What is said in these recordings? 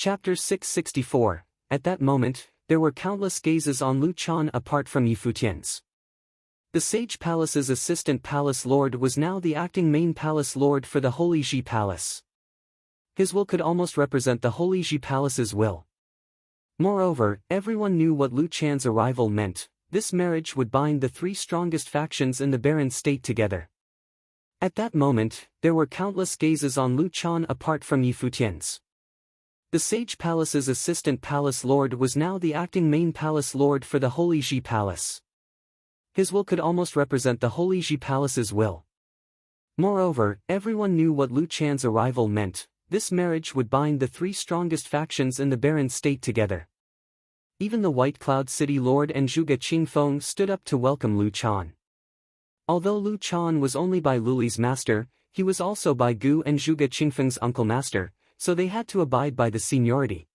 Chapter 664. At that moment, there were countless gazes on Lu Chan apart from Yi Futian's. The Sage Palace's assistant palace lord was now the acting main palace lord for the Holy Ji Palace. His will could almost represent the Holy Ji Palace's will. Moreover, everyone knew what Lu Chan's arrival meant. This marriage would bind the three strongest factions in the barren state together. At that moment, there were countless gazes on Lu Chan apart from Yi Futian's. The Sage Palace's assistant palace lord was now the acting main palace lord for the Holy Ji Palace. His will could almost represent the Holy Ji Palace's will. Moreover, everyone knew what Lu Chan's arrival meant. This marriage would bind the three strongest factions in the barren state together. Even the White Cloud City Lord and Zhuge Qingfeng stood up to welcome Lu Chan. Although Lu Chan was only Bai Luli's master, he was also Bai Gu and Zhuge Qingfeng's uncle master, so they had to abide by the seniority.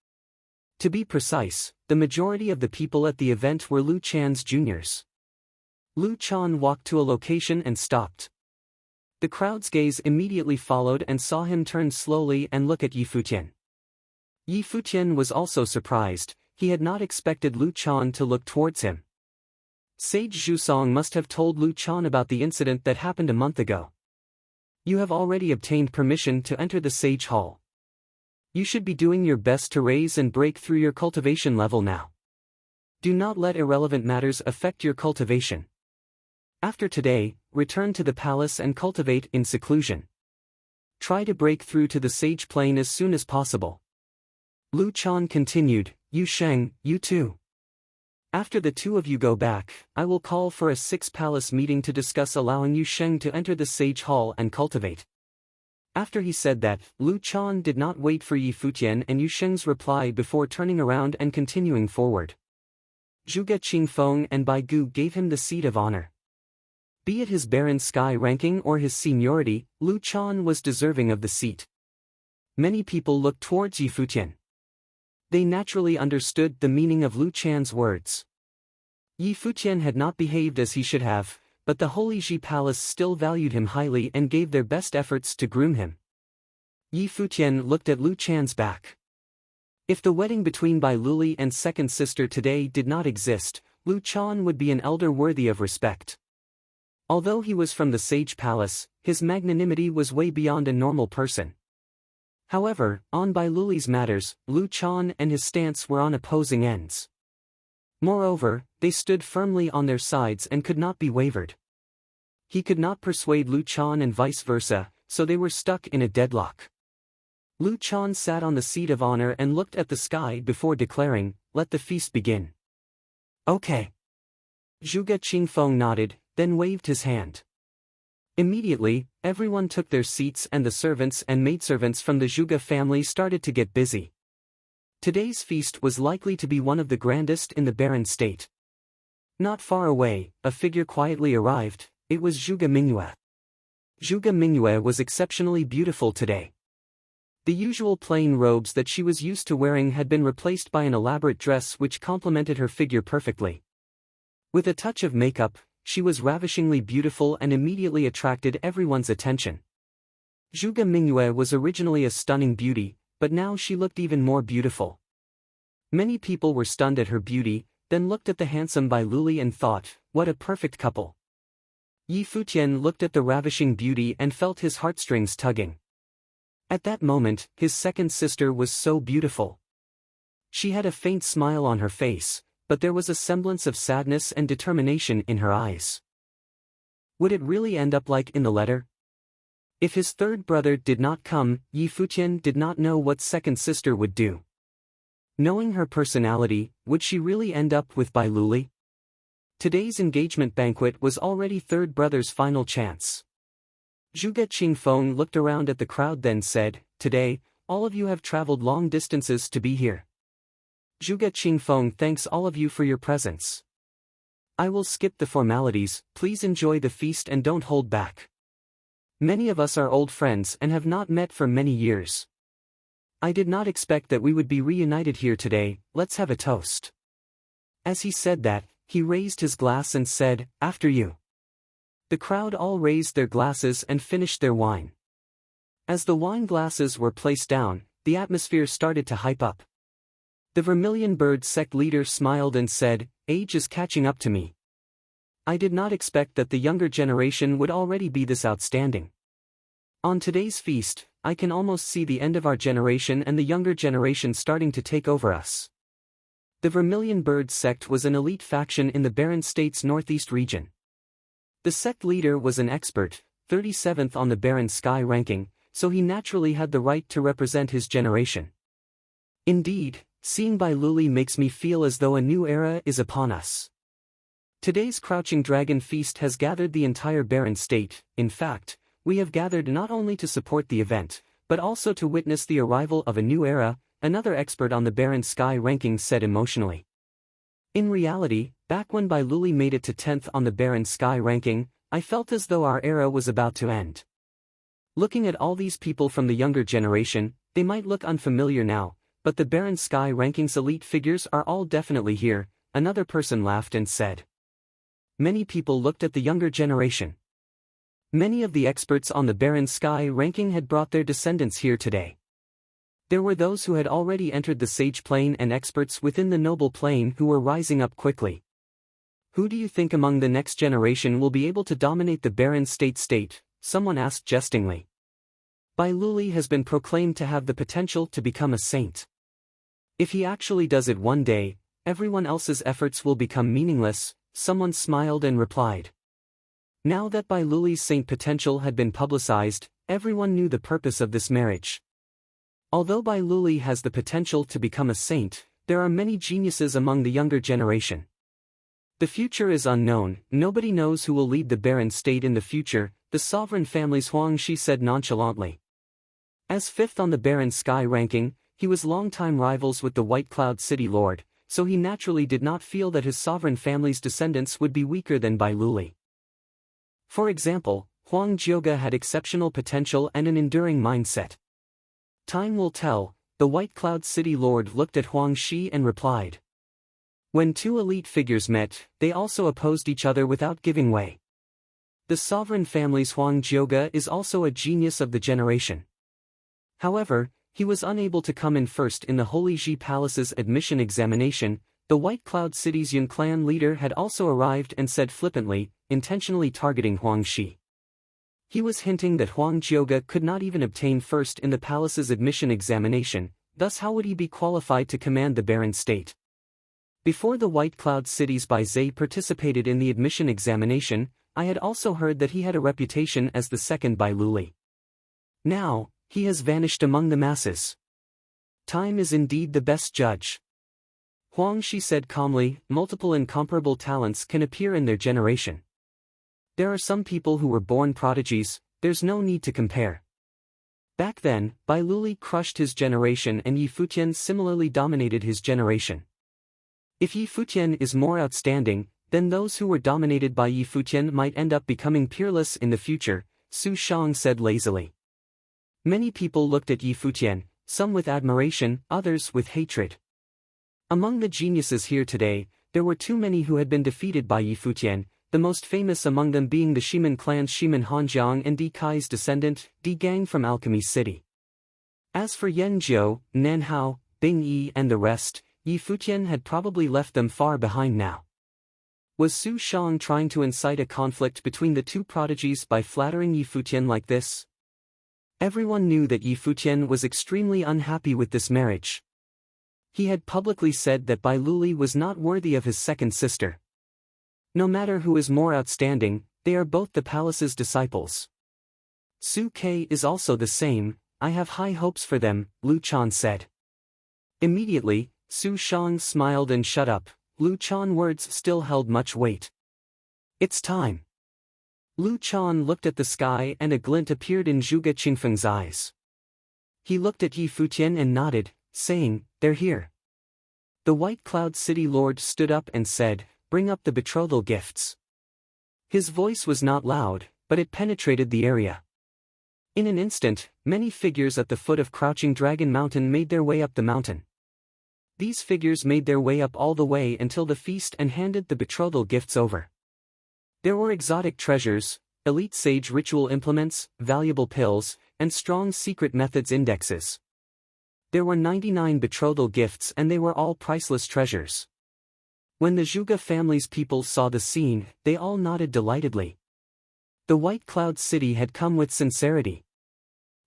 To be precise, the majority of the people at the event were Lu Chan's juniors. Lu Chan walked to a location and stopped. The crowd's gaze immediately followed and saw him turn slowly and look at Yi Futian. Yi Futian was also surprised. He had not expected Lu Chan to look towards him. Sage Zhusong must have told Lu Chan about the incident that happened a month ago. You have already obtained permission to enter the Sage Hall. You should be doing your best to raise and break through your cultivation level now. Do not let irrelevant matters affect your cultivation. After today, return to the palace and cultivate in seclusion. Try to break through to the Sage Plane as soon as possible. Lu Chan continued, Yu Sheng, you too. After the two of you go back, I will call for a six-palace meeting to discuss allowing Yu Sheng to enter the Sage Hall and cultivate. After he said that, Lu Chan did not wait for Yi Futian and Yu Sheng's reply before turning around and continuing forward. Zhuge Qingfeng and Bai Gu gave him the seat of honor. Be it his barren sky ranking or his seniority, Lu Chan was deserving of the seat. Many people looked towards Yi Futian. They naturally understood the meaning of Lu Chan's words. Yi Futian had not behaved as he should have, but the Holy Ji Palace still valued him highly and gave their best efforts to groom him. Yi Futian looked at Lu Chan's back. If the wedding between Bai Luli and second sister today did not exist, Lu Chan would be an elder worthy of respect. Although he was from the Sage Palace, his magnanimity was way beyond a normal person. However, on Bai Luli's matters, Lu Chan and his stance were on opposing ends. Moreover, they stood firmly on their sides and could not be wavered. He could not persuade Lu Chan and vice versa, so they were stuck in a deadlock. Lu Chan sat on the seat of honor and looked at the sky before declaring, "Let the feast begin." Okay. Zhuge Qingfeng nodded, then waved his hand. Immediately, everyone took their seats and the servants and maidservants from the Zhuge family started to get busy. Today's feast was likely to be one of the grandest in the barren state. Not far away, a figure quietly arrived. It was Zhuge Mingyue. Zhuge Mingyue was exceptionally beautiful today. The usual plain robes that she was used to wearing had been replaced by an elaborate dress which complemented her figure perfectly. With a touch of makeup, she was ravishingly beautiful and immediately attracted everyone's attention. Zhuge Mingyue was originally a stunning beauty, but now she looked even more beautiful. Many people were stunned at her beauty, then looked at the handsome Bai Luli and thought, what a perfect couple. Yi Futian looked at the ravishing beauty and felt his heartstrings tugging. At that moment, his second sister was so beautiful. She had a faint smile on her face, but there was a semblance of sadness and determination in her eyes. Would it really end up like in the letter? If his third brother did not come, Yi Futian did not know what second sister would do. Knowing her personality, would she really end up with Bai Luli? Today's engagement banquet was already third brother's final chance. Zhuge Qingfeng looked around at the crowd then said, "Today, all of you have traveled long distances to be here. Zhuge Qingfeng thanks all of you for your presence. I will skip the formalities, please enjoy the feast and don't hold back. Many of us are old friends and have not met for many years. I did not expect that we would be reunited here today, let's have a toast." As he said that, he raised his glass and said, "After you." The crowd all raised their glasses and finished their wine. As the wine glasses were placed down, the atmosphere started to hype up. The Vermilion Bird sect leader smiled and said, "Age is catching up to me. I did not expect that the younger generation would already be this outstanding. On today's feast, I can almost see the end of our generation and the younger generation starting to take over us." The Vermilion Bird sect was an elite faction in the Barren States Northeast region. The sect leader was an expert, 37th on the Barren Sky ranking, so he naturally had the right to represent his generation. Indeed, seeing Bai Luli makes me feel as though a new era is upon us. Today's Crouching Dragon Feast has gathered the entire Barren State. In fact, we have gathered not only to support the event, but also to witness the arrival of a new era, another expert on the Barren Sky rankings said emotionally. In reality, back when Bai Luli made it to 10th on the Barren Sky ranking, I felt as though our era was about to end. Looking at all these people from the younger generation, they might look unfamiliar now, but the Barren Sky rankings elite figures are all definitely here, another person laughed and said. Many people looked at the younger generation. Many of the experts on the Barren Sky ranking had brought their descendants here today. There were those who had already entered the Sage Plane and experts within the Noble Plane who were rising up quickly. Who do you think among the next generation will be able to dominate the Barren State? Someone asked jestingly. Bai Luli has been proclaimed to have the potential to become a saint. If he actually does it one day, everyone else's efforts will become meaningless, someone smiled and replied. Now that Bai Luli's saint potential had been publicized, everyone knew the purpose of this marriage. Although Bai Luli has the potential to become a saint, there are many geniuses among the younger generation. The future is unknown, nobody knows who will lead the Barren State in the future, the sovereign family's Huang Shi said nonchalantly. As 5th on the Barren Sky ranking, he was longtime rivals with the White Cloud City Lord, so he naturally did not feel that his sovereign family's descendants would be weaker than Bai Luli. For example, Huang Jioga had exceptional potential and an enduring mindset. Time will tell, the White Cloud City Lord looked at Huang Shi and replied. When two elite figures met, they also opposed each other without giving way. The sovereign family's Huang Jioga is also a genius of the generation. However, he was unable to come in first in the Holy Ji Palace's admission examination. The White Cloud City's Yun clan leader had also arrived and said flippantly, intentionally targeting Huang Shi. He was hinting that Huang Jioga could not even obtain first in the palace's admission examination, thus how would he be qualified to command the Barren State? Before the White Cloud City's Bai Zhe participated in the admission examination, I had also heard that he had a reputation as the second Bai Luli. Now, he has vanished among the masses. Time is indeed the best judge. Huang Shi said calmly, multiple incomparable talents can appear in their generation. There are some people who were born prodigies, there's no need to compare. Back then, Bai Luli crushed his generation and Yi Futian similarly dominated his generation. If Yi Futian is more outstanding, then those who were dominated by Yi Futian might end up becoming peerless in the future, Su Shang said lazily. Many people looked at Yi Futian, some with admiration, others with hatred. Among the geniuses here today, there were too many who had been defeated by Yi Futian, the most famous among them being the Shiman clan's Shiman Hanjiang and Di Kai's descendant, Di Gang from Alchemy City. As for Yan Jiu, Nan Hao, Bing Yi and the rest, Yi Futian had probably left them far behind now. Was Su Shang trying to incite a conflict between the two prodigies by flattering Yi Futian like this? Everyone knew that Yi Futian was extremely unhappy with this marriage. He had publicly said that Bai Luli was not worthy of his second sister. No matter who is more outstanding, they are both the palace's disciples. Su Ke is also the same, I have high hopes for them, Lu Chan said. Immediately, Su Shang smiled and shut up. Lu Chan's words still held much weight. It's time. Lu Chan looked at the sky and a glint appeared in Zhuge Qingfeng's eyes. He looked at Yi Futian and nodded, saying, they're here. The White Cloud City Lord stood up and said, bring up the betrothal gifts. His voice was not loud, but it penetrated the area. In an instant, many figures at the foot of Crouching Dragon Mountain made their way up the mountain. These figures made their way up all the way until the feast and handed the betrothal gifts over. There were exotic treasures, elite sage ritual implements, valuable pills, and strong secret methods indexes. There were 99 betrothal gifts and they were all priceless treasures. When the Zhuge family's people saw the scene, they all nodded delightedly. The White Cloud City had come with sincerity.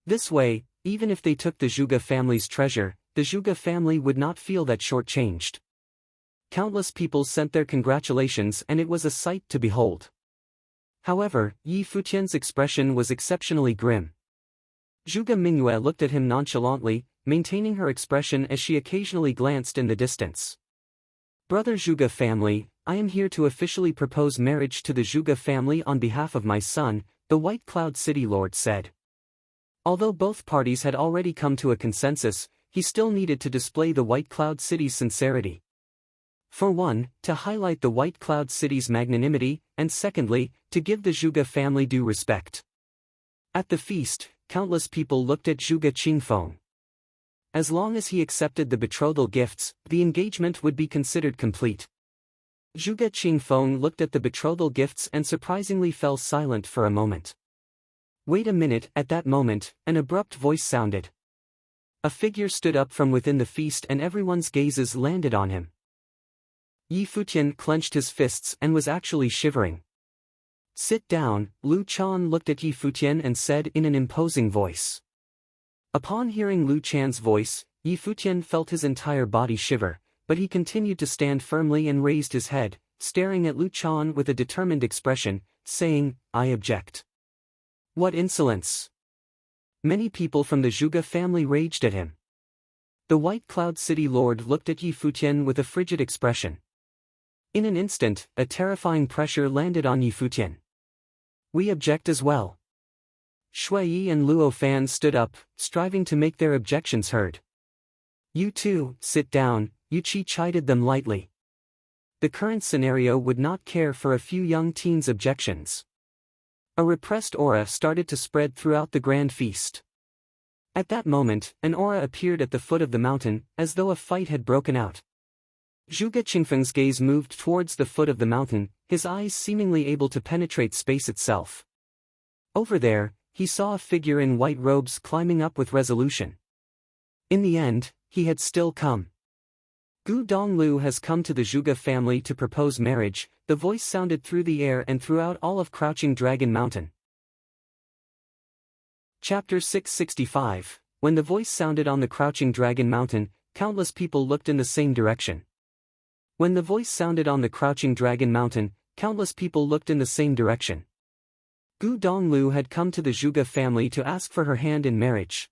This way, even if they took the Zhuge family's treasure, the Zhuge family would not feel that shortchanged. Countless people sent their congratulations and it was a sight to behold. However, Yi Futian's expression was exceptionally grim. Zhuge Mingyue looked at him nonchalantly, maintaining her expression as she occasionally glanced in the distance. Brother Zhuge family, I am here to officially propose marriage to the Zhuge family on behalf of my son, the White Cloud City Lord said. Although both parties had already come to a consensus, he still needed to display the White Cloud City's sincerity. For one, to highlight the White Cloud City's magnanimity, and secondly, to give the Zhuge family due respect. At the feast, countless people looked at Zhuge Qingfeng. As long as he accepted the betrothal gifts, the engagement would be considered complete. Zhuge Qingfeng looked at the betrothal gifts and surprisingly fell silent for a moment. Wait a minute, at that moment, an abrupt voice sounded. A figure stood up from within the feast and everyone's gazes landed on him. Yi Futian clenched his fists and was actually shivering. Sit down, Lu Chan looked at Yi Futian and said in an imposing voice. Upon hearing Lu Chan's voice, Yi Futian felt his entire body shiver, but he continued to stand firmly and raised his head, staring at Lu Chan with a determined expression, saying, I object. What insolence! Many people from the Zhuge family raged at him. The White Cloud City Lord looked at Yi Futian with a frigid expression. In an instant, a terrifying pressure landed on Yi Futian. We object as well. Shui Yi and Luo Fan stood up, striving to make their objections heard. You too, sit down, Yu Qi chided them lightly. The current scenario would not care for a few young teens' objections. A repressed aura started to spread throughout the grand feast. At that moment, an aura appeared at the foot of the mountain, as though a fight had broken out. Zhuge Qingfeng's gaze moved towards the foot of the mountain, his eyes seemingly able to penetrate space itself. Over there, he saw a figure in white robes climbing up with resolution. In the end, he had still come. Gu Donglu has come to the Zhuge family to propose marriage, the voice sounded through the air and throughout all of Crouching Dragon Mountain. Chapter 665. When the voice sounded on the Crouching Dragon Mountain, countless people looked in the same direction. When the voice sounded on the Crouching Dragon Mountain, countless people looked in the same direction. Gu Donglu had come to the Zhuge family to ask for her hand in marriage.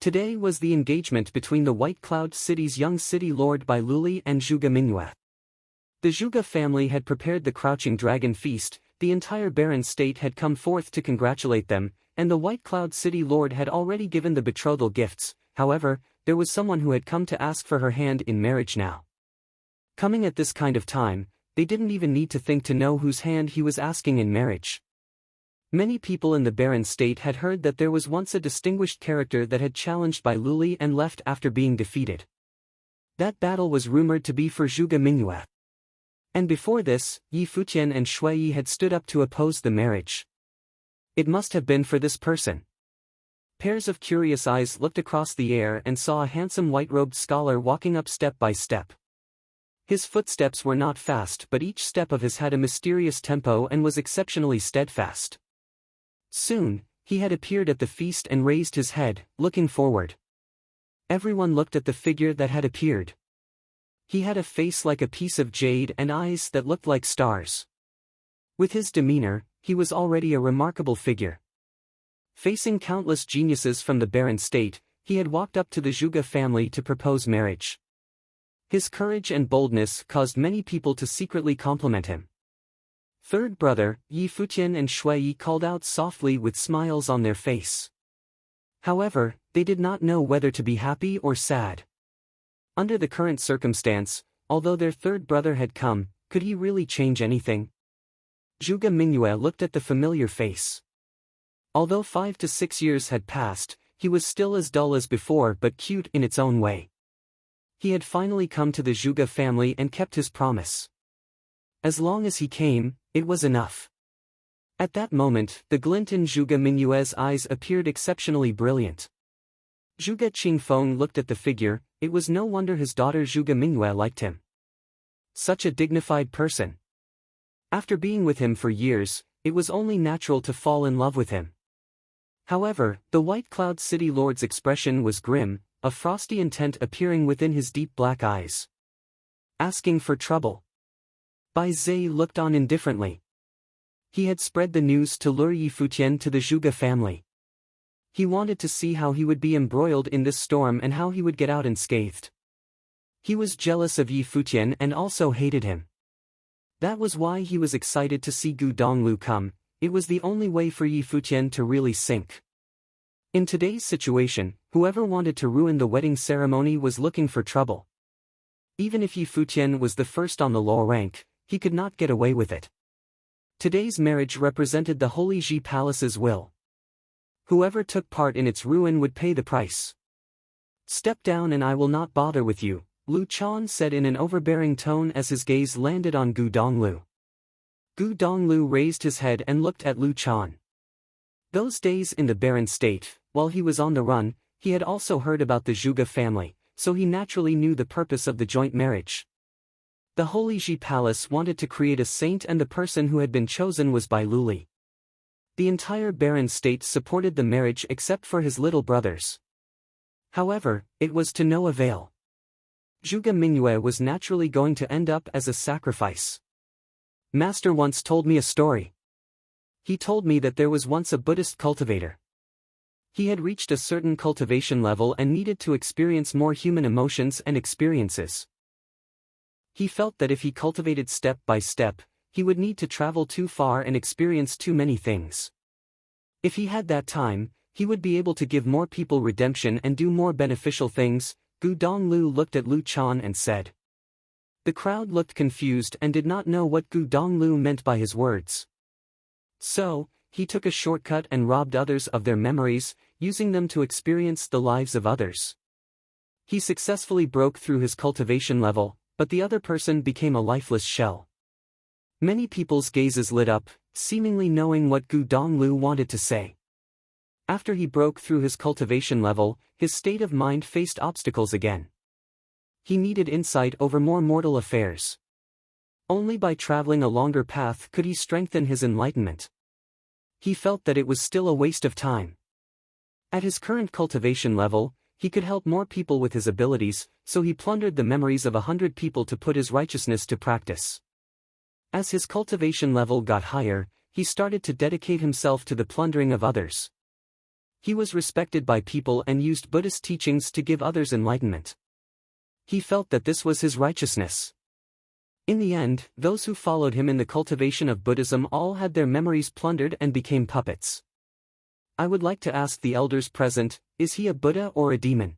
Today was the engagement between the White Cloud City's young city lord Bai Luli and Zhuge Mingyue. The Zhuge family had prepared the Crouching Dragon feast, the entire barren state had come forth to congratulate them, and the White Cloud City lord had already given the betrothal gifts. However, there was someone who had come to ask for her hand in marriage now. Coming at this kind of time, they didn't even need to think to know whose hand he was asking in marriage. Many people in the barren state had heard that there was once a distinguished character that had challenged Bai Luli and left after being defeated. That battle was rumored to be for Zhuge Mingyue. And before this, Yi Futian and Shui Yi had stood up to oppose the marriage. It must have been for this person. Pairs of curious eyes looked across the air and saw a handsome white-robed scholar walking up step by step. His footsteps were not fast, but each step of his had a mysterious tempo and was exceptionally steadfast. Soon, he had appeared at the feast and raised his head, looking forward. Everyone looked at the figure that had appeared. He had a face like a piece of jade and eyes that looked like stars. With his demeanor, he was already a remarkable figure. Facing countless geniuses from the barren state, he had walked up to the Zhuge family to propose marriage. His courage and boldness caused many people to secretly compliment him. Third brother, Yi Futian and Shui Yi called out softly with smiles on their face. However, they did not know whether to be happy or sad. Under the current circumstance, although their third brother had come, could he really change anything? Zhuge Mingyue looked at the familiar face. Although 5 to 6 years had passed, he was still as dull as before but cute in its own way. He had finally come to the Zhuge family and kept his promise. As long as he came, it was enough. At that moment, the glint in Zhuge Mingyue's eyes appeared exceptionally brilliant. Zhuge Qingfeng looked at the figure. It was no wonder his daughter Zhuge Mingyue liked him. Such a dignified person. After being with him for years, it was only natural to fall in love with him. However, the White Cloud City Lord's expression was grim, a frosty intent appearing within his deep black eyes. Asking for trouble. Bai Zhe looked on indifferently. He had spread the news to lure Yi Futian to the Zhuge family. He wanted to see how he would be embroiled in this storm and how he would get out unscathed. He was jealous of Yi Futian and also hated him. That was why he was excited to see Gu Donglu come. It was the only way for Yi Futian to really sink. In today's situation, whoever wanted to ruin the wedding ceremony was looking for trouble. Even if Yi Futian was the first on the law rank, he could not get away with it. Today's marriage represented the Holy Ji Palace's will. Whoever took part in its ruin would pay the price. Step down and I will not bother with you, Lu Chan said in an overbearing tone as his gaze landed on Gu Donglu. Gu Donglu raised his head and looked at Lu Chan. Those days in the barren state, while he was on the run, he had also heard about the Zhuge family, so he naturally knew the purpose of the joint marriage. The Holy Ji Palace wanted to create a saint and the person who had been chosen was Bai Luli. The entire barren state supported the marriage except for his little brothers. However, it was to no avail. Zhuge Mingyue was naturally going to end up as a sacrifice. Master once told me a story. He told me that there was once a Buddhist cultivator. He had reached a certain cultivation level and needed to experience more human emotions and experiences. He felt that if he cultivated step by step, he would need to travel too far and experience too many things. If he had that time, he would be able to give more people redemption and do more beneficial things. Gu Donglu looked at Lu Chan and said. The crowd looked confused and did not know what Gu Donglu meant by his words. So, he took a shortcut and robbed others of their memories, using them to experience the lives of others. He successfully broke through his cultivation level, but the other person became a lifeless shell. Many people's gazes lit up, seemingly knowing what Gu Donglu wanted to say. After he broke through his cultivation level, his state of mind faced obstacles again. He needed insight over more mortal affairs. Only by traveling a longer path could he strengthen his enlightenment. He felt that it was still a waste of time. At his current cultivation level, he could help more people with his abilities, so he plundered the memories of 100 people to put his righteousness to practice. As his cultivation level got higher, he started to dedicate himself to the plundering of others. He was respected by people and used Buddhist teachings to give others enlightenment. He felt that this was his righteousness. In the end, those who followed him in the cultivation of Buddhism all had their memories plundered and became puppets. I would like to ask the elders present, is he a Buddha or a demon?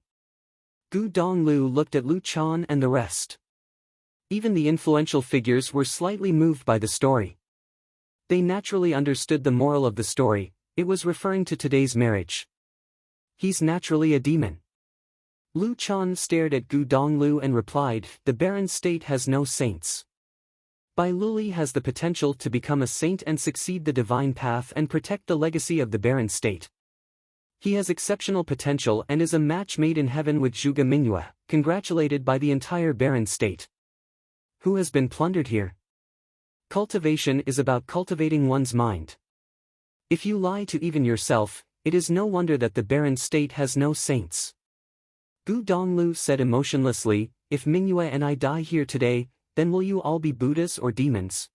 Gu Donglu looked at Lu Chan and the rest. Even the influential figures were slightly moved by the story. They naturally understood the moral of the story, it was referring to today's marriage. He's naturally a demon. Lu Chan stared at Gu Donglu and replied, the barren state has no saints. Bai Luli has the potential to become a saint and succeed the divine path and protect the legacy of the barren state. He has exceptional potential and is a match made in heaven with Zhuge Mingyue, congratulated by the entire barren state. Who has been plundered here? Cultivation is about cultivating one's mind. If you lie to even yourself, it is no wonder that the barren state has no saints. Gu Donglu said emotionlessly, if Mingyue and I die here today, then will you all be Buddhas or demons?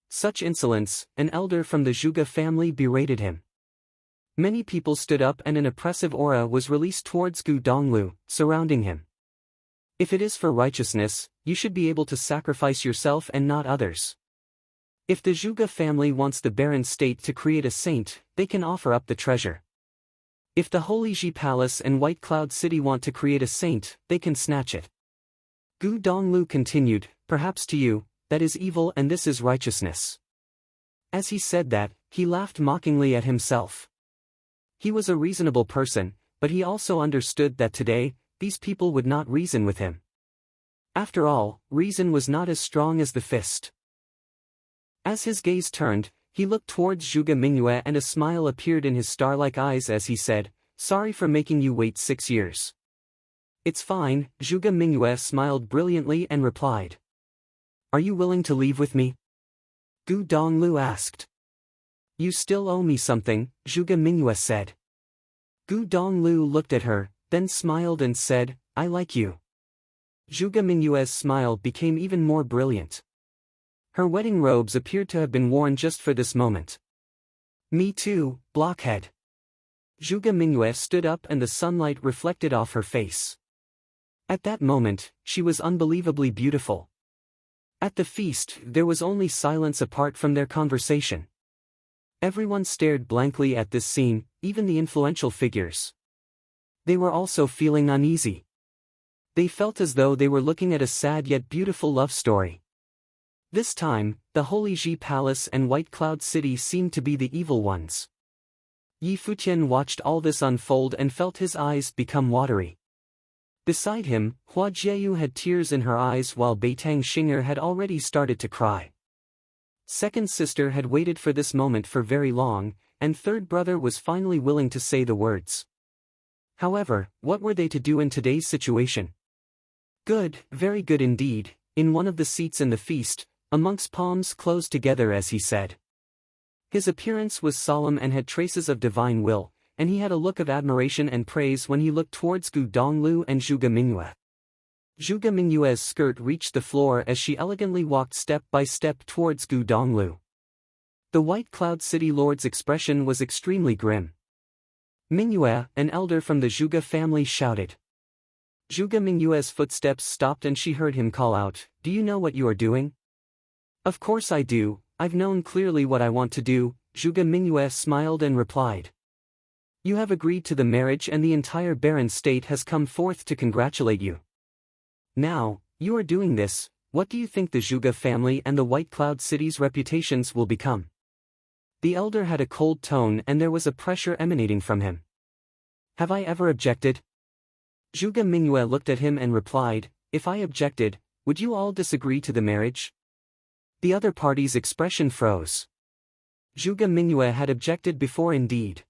Such insolence, an elder from the Zhuge family berated him. Many people stood up and an oppressive aura was released towards Gu Donglu, surrounding him. If it is for righteousness, you should be able to sacrifice yourself and not others. If the Zhuge family wants the barren state to create a saint, they can offer up the treasure. If the Holy Ji Palace and White Cloud City want to create a saint, they can snatch it. Gu Donglu continued, perhaps to you, that is evil and this is righteousness. As he said that, he laughed mockingly at himself. He was a reasonable person, but he also understood that today, these people would not reason with him. After all, reason was not as strong as the fist. As his gaze turned, he looked towards Zhuge Mingyue and a smile appeared in his star-like eyes as he said, sorry for making you wait 6 years. It's fine, Zhuge Mingyue smiled brilliantly and replied. Are you willing to leave with me? Gu Donglu asked. You still owe me something, Zhuge Mingyue said. Gu Donglu looked at her, then smiled and said, I like you. Zhuge Mingyue's smile became even more brilliant. Her wedding robes appeared to have been worn just for this moment. Me too, blockhead. Zhuge Mingyue stood up and the sunlight reflected off her face. At that moment, she was unbelievably beautiful. At the feast, there was only silence apart from their conversation. Everyone stared blankly at this scene, even the influential figures. They were also feeling uneasy. They felt as though they were looking at a sad yet beautiful love story. This time, the Holy Ji Palace and White Cloud City seemed to be the evil ones. Yi Futian watched all this unfold and felt his eyes become watery. Beside him, Hua Jieyu had tears in her eyes while Beitang Xing'er had already started to cry. Second sister had waited for this moment for very long, and third brother was finally willing to say the words. However, what were they to do in today's situation? Good, very good indeed, in one of the seats in the feast, a monk's palms closed together as he said. His appearance was solemn and had traces of divine will, and he had a look of admiration and praise when he looked towards Gu Donglu and Zhuge Mingyue. Zhuge Mingyue's skirt reached the floor as she elegantly walked step by step towards Gu Donglu. The White Cloud City Lord's expression was extremely grim. Mingyue, an elder from the Zhuge family, shouted. Zhuge Mingyue's footsteps stopped and she heard him call out, Do you know what you are doing? Of course I do, I've known clearly what I want to do, Zhuge Mingyue smiled and replied. You have agreed to the marriage and the entire barren state has come forth to congratulate you. Now, you are doing this, what do you think the Zhuge family and the White Cloud City's reputations will become? The elder had a cold tone and there was a pressure emanating from him. Have I ever objected? Zhuge Mingyue looked at him and replied, If I objected, would you all disagree to the marriage? The other party's expression froze. Zhuge Mingyue had objected before indeed.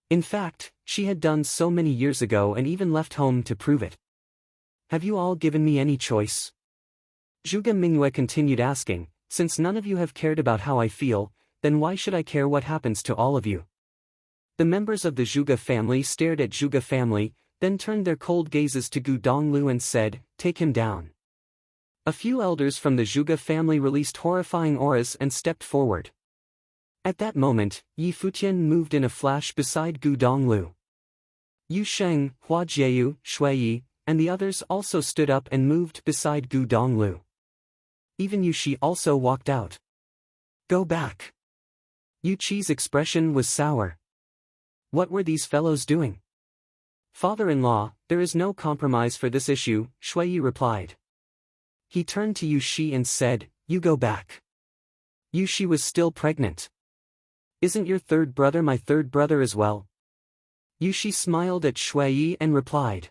In fact, she had done so many years ago and even left home to prove it. Have you all given me any choice? Zhuge Mingyue continued asking, Since none of you have cared about how I feel, then why should I care what happens to all of you? The members of the Zhuge family stared at Zhuge family, then turned their cold gazes to Gu Donglu and said, Take him down. A few elders from the Zhuge family released horrifying auras and stepped forward. At that moment, Yi Futian moved in a flash beside Gu Donglu. Yu Sheng, Hua Jieyu, Shui Yi, and the others also stood up and moved beside Gu Donglu. Even Yu Shi also walked out. Go back. Yu Qi's expression was sour. What were these fellows doing? Father-in-law, there is no compromise for this issue, Shui Yi replied. He turned to Yu Shi and said, You go back. Yu Shi was still pregnant. Isn't your third brother my third brother as well? Yu Shi smiled at Shui Yi and replied.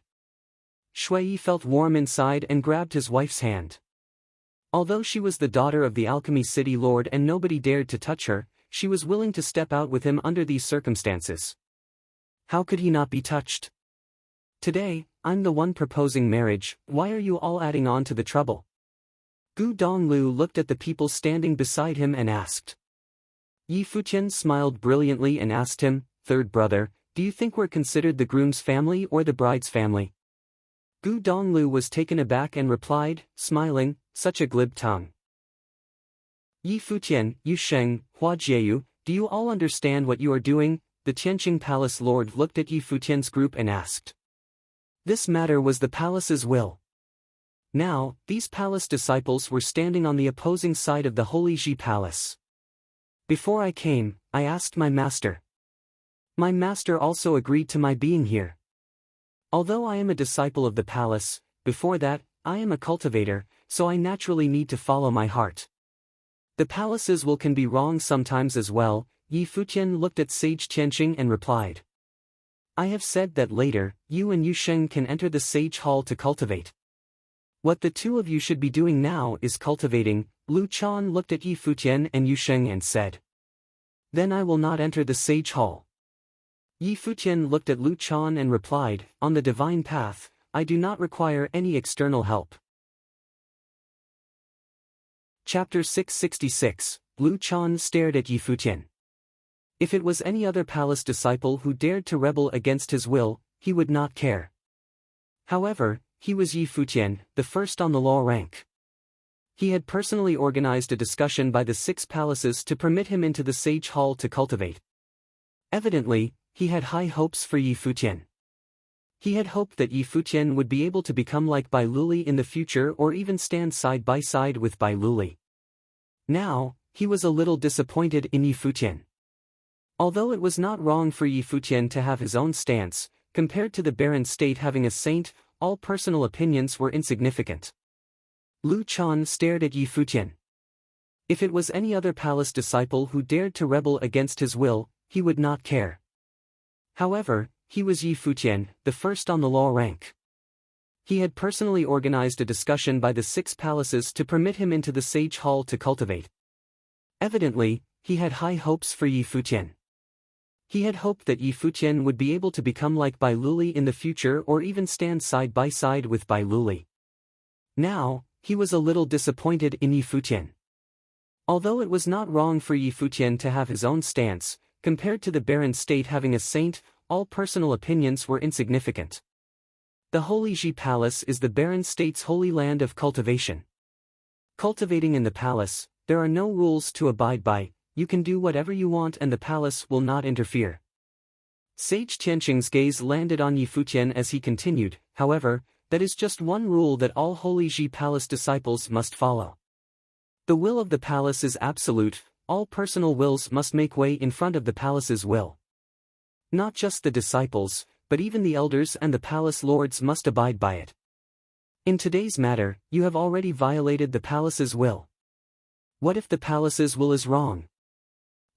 Shui Yi felt warm inside and grabbed his wife's hand. Although she was the daughter of the Alchemy City Lord and nobody dared to touch her, she was willing to step out with him under these circumstances. How could he not be touched? Today, I'm the one proposing marriage, why are you all adding on to the trouble? Gu Donglu looked at the people standing beside him and asked. Yi Futian smiled brilliantly and asked him, Third brother, do you think we're considered the groom's family or the bride's family? Gu Donglu was taken aback and replied, smiling, Such a glib tongue. Yi Futian, Yu Sheng, Hua Jieyu, do you all understand what you are doing? The Tianqing Palace Lord looked at Yi Futian's group and asked. This matter was the palace's will. Now, these palace disciples were standing on the opposing side of the Holy Ji Palace. Before I came, I asked my master. My master also agreed to my being here. Although I am a disciple of the palace, before that, I am a cultivator, so I naturally need to follow my heart. The palace's will can be wrong sometimes as well, Yi Futian looked at Sage Tianqing and replied. I have said that later, you and Yu Sheng can enter the Sage Hall to cultivate. What the two of you should be doing now is cultivating. Lu Chan looked at Yi Futian and Yu Sheng and said. Then I will not enter the Sage Hall. Yi Futian looked at Lu Chan and replied, "On the divine path, I do not require any external help." Chapter 666, Lu Chan stared at Yi Futian. If it was any other palace disciple who dared to rebel against his will, he would not care. However, he was Yi Futian, the first on the law rank. He had personally organized a discussion by the 6 palaces to permit him into the Sage Hall to cultivate. Evidently, he had high hopes for Yi Futian. He had hoped that Yi Futian would be able to become like Bai Luli in the future or even stand side by side with Bai Luli. Now, he was a little disappointed in Yi Futian. Although it was not wrong for Yi Futian to have his own stance, compared to the barren state having a saint, all personal opinions were insignificant. Lu Chan stared at Yi Futian. If it was any other palace disciple who dared to rebel against his will, he would not care. However, he was Yi Futian, the first on the law rank. He had personally organized a discussion by the 6 palaces to permit him into the Sage Hall to cultivate. Evidently, he had high hopes for Yi Futian. He had hoped that Yi Futian would be able to become like Bai Luli in the future or even stand side by side with Bai Luli. Now, he was a little disappointed in Yi Futian. Although it was not wrong for Yi Futian to have his own stance, compared to the barren state having a saint, all personal opinions were insignificant. The Holy Ji Palace is the barren state's holy land of cultivation. Cultivating in the palace, there are no rules to abide by, you can do whatever you want and the palace will not interfere. Sage Tianqing's gaze landed on Yi Futian as he continued, however, that is just one rule that all Holy Ji Palace disciples must follow. The will of the palace is absolute, all personal wills must make way in front of the palace's will. Not just the disciples, but even the elders and the palace lords must abide by it. In today's matter, you have already violated the palace's will. What if the palace's will is wrong?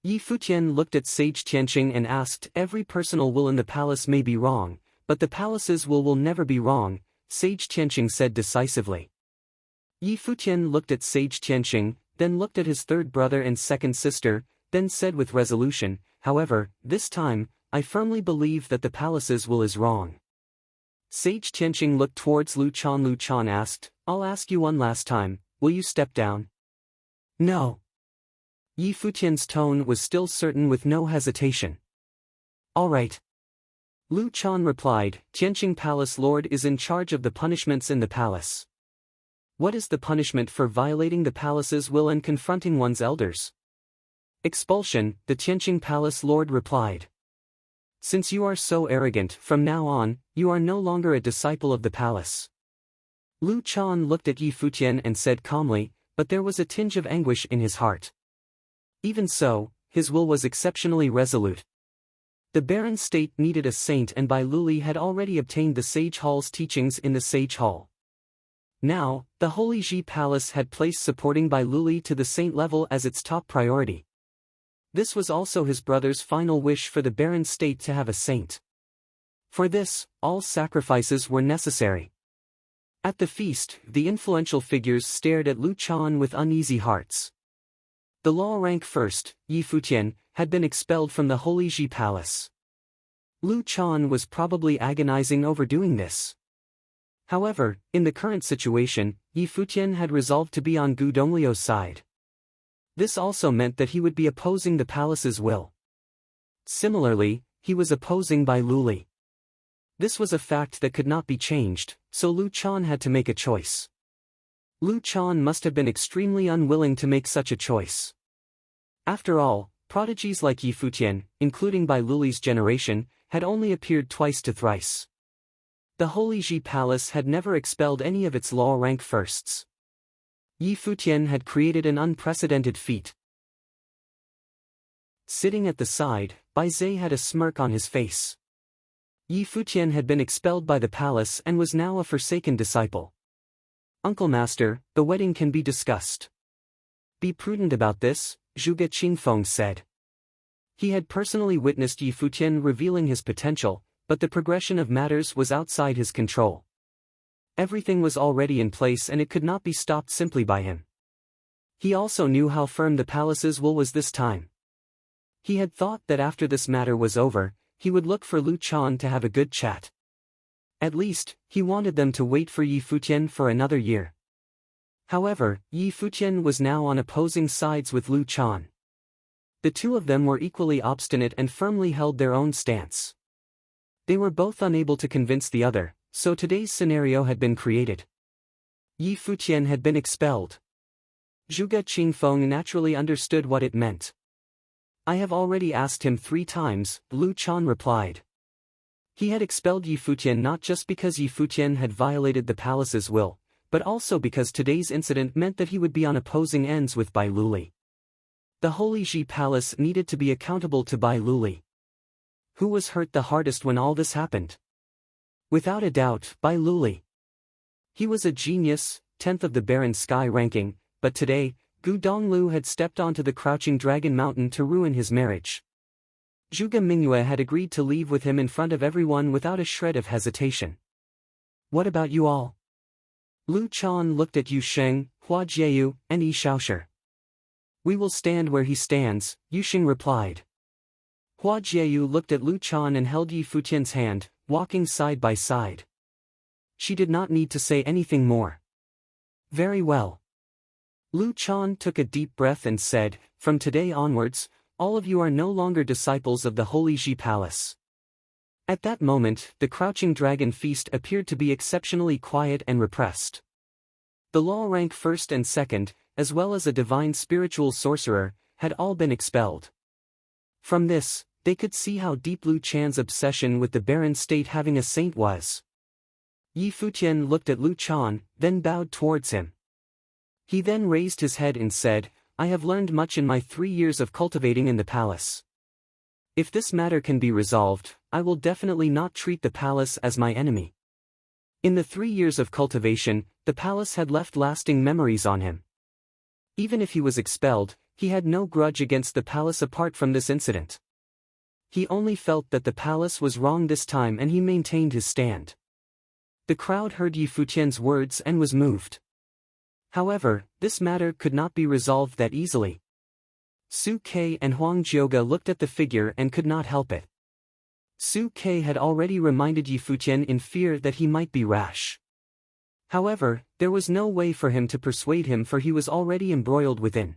Yi Futian looked at Sage Tianqing and asked, "Every personal will in the palace may be wrong, but the palace's will never be wrong," Sage Tianqing said decisively. Yi Futian looked at Sage Tianqing, then looked at his third brother and second sister, then said with resolution, "However, this time, I firmly believe that the palace's will is wrong." Sage Tianqing looked towards Lu Chan. Lu Chan asked, "I'll ask you one last time, will you step down?" "No." Yi Futian's tone was still certain with no hesitation. "All right." Lu Chan replied, "Tianqing Palace Lord is in charge of the punishments in the palace." "What is the punishment for violating the palace's will and confronting one's elders?" "Expulsion," the Tianqing Palace Lord replied. "Since you are so arrogant, from now on, you are no longer a disciple of the palace." Lu Chan looked at Yi Futian and said calmly, but there was a tinge of anguish in his heart. Even so, his will was exceptionally resolute. The barren state needed a saint and Bai Luli had already obtained the Sage Hall's teachings in the Sage Hall. Now, the Holy Ji Palace had placed supporting Bai Luli to the saint level as its top priority. This was also his brother's final wish for the barren state to have a saint. For this, all sacrifices were necessary. At the feast, the influential figures stared at Lu Chan with uneasy hearts. The law rank first, Yi Futian, had been expelled from the Holy Ji Palace. Lu Chan was probably agonizing over doing this. However, in the current situation, Yi Futian had resolved to be on Gu Donglio's side. This also meant that he would be opposing the palace's will. Similarly, he was opposing Bai Luli. This was a fact that could not be changed, so Lu Chan had to make a choice. Lu Chan must have been extremely unwilling to make such a choice. After all, prodigies like Yi Futian, including Bai Luli's generation, had only appeared twice to thrice. The Holy Ji Palace had never expelled any of its law rank firsts. Yi Futian had created an unprecedented feat. Sitting at the side, Bai Zhe had a smirk on his face. Yi Futian had been expelled by the palace and was now a forsaken disciple. "Uncle Master, the wedding can be discussed." "Be prudent about this," Zhuge Qingfeng said. He had personally witnessed Yi Futian revealing his potential, but the progression of matters was outside his control. Everything was already in place and it could not be stopped simply by him. He also knew how firm the palace's will was this time. He had thought that after this matter was over, he would look for Lu Chan to have a good chat. At least, he wanted them to wait for Yi Futian for another year. However, Yi Futian was now on opposing sides with Lu Chan. The two of them were equally obstinate and firmly held their own stance. They were both unable to convince the other, so today's scenario had been created. Yi Futian had been expelled. Zhuge Qingfeng naturally understood what it meant. I have already asked him 3 times, Lu Chan replied. He had expelled Yi Futian not just because Yi Futian had violated the palace's will, but also because today's incident meant that he would be on opposing ends with Bai Luli. The Holy Ji Palace needed to be accountable to Bai Luli. Who was hurt the hardest when all this happened? Without a doubt, Bai Luli. He was a genius, 10th of the Baron Sky ranking, but today, Gu Donglu had stepped onto the Crouching Dragon Mountain to ruin his marriage. Zhuge Mingyue had agreed to leave with him in front of everyone without a shred of hesitation. What about you all? Lu Chan looked at Yu Sheng, Hua Jieyu, and Yi Shaoshi. We will stand where he stands, Yu Sheng replied. Hua Jieyu looked at Lu Chan and held Yi Futian's hand, walking side by side. She did not need to say anything more. Very well. Lu Chan took a deep breath and said, from today onwards, all of you are no longer disciples of the Holy Ji Palace. At that moment, the Crouching Dragon feast appeared to be exceptionally quiet and repressed. The law rank 1st and 2nd, as well as a divine spiritual sorcerer, had all been expelled. From this, they could see how deep Lu Chan's obsession with the barren state having a saint was. Yi Futian looked at Lu Chan, then bowed towards him. He then raised his head and said, I have learned much in my 3 years of cultivating in the palace. If this matter can be resolved, I will definitely not treat the palace as my enemy. In the 3 years of cultivation, the palace had left lasting memories on him. Even if he was expelled, he had no grudge against the palace apart from this incident. He only felt that the palace was wrong this time and he maintained his stand. The crowd heard Yi Futian's words and was moved. However, this matter could not be resolved that easily. Su Ke and Huang Jiuge looked at the figure and could not help it. Su Ke had already reminded Yi Futian in fear that he might be rash. However, there was no way for him to persuade him for he was already embroiled within.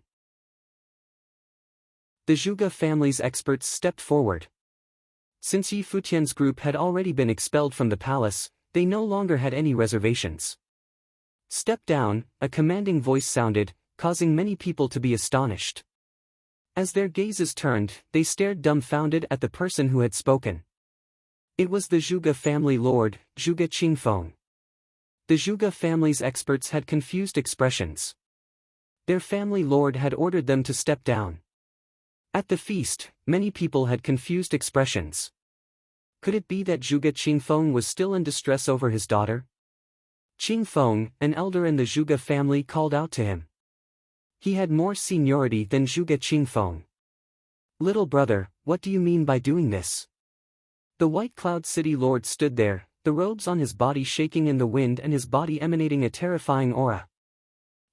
The Zhuge family's experts stepped forward. Since Yi Futian's group had already been expelled from the palace, they no longer had any reservations. Step down, a commanding voice sounded, causing many people to be astonished. As their gazes turned, they stared dumbfounded at the person who had spoken. It was the Zhuge family lord, Zhuge Qingfeng. The Zhuge family's experts had confused expressions. Their family lord had ordered them to step down. At the feast, many people had confused expressions. Could it be that Zhuge Qingfeng was still in distress over his daughter? Qingfeng, an elder in the Zhuge family, called out to him. He had more seniority than Zhuge Qingfeng. Little brother, what do you mean by doing this? The White Cloud City Lord stood there, the robes on his body shaking in the wind and his body emanating a terrifying aura.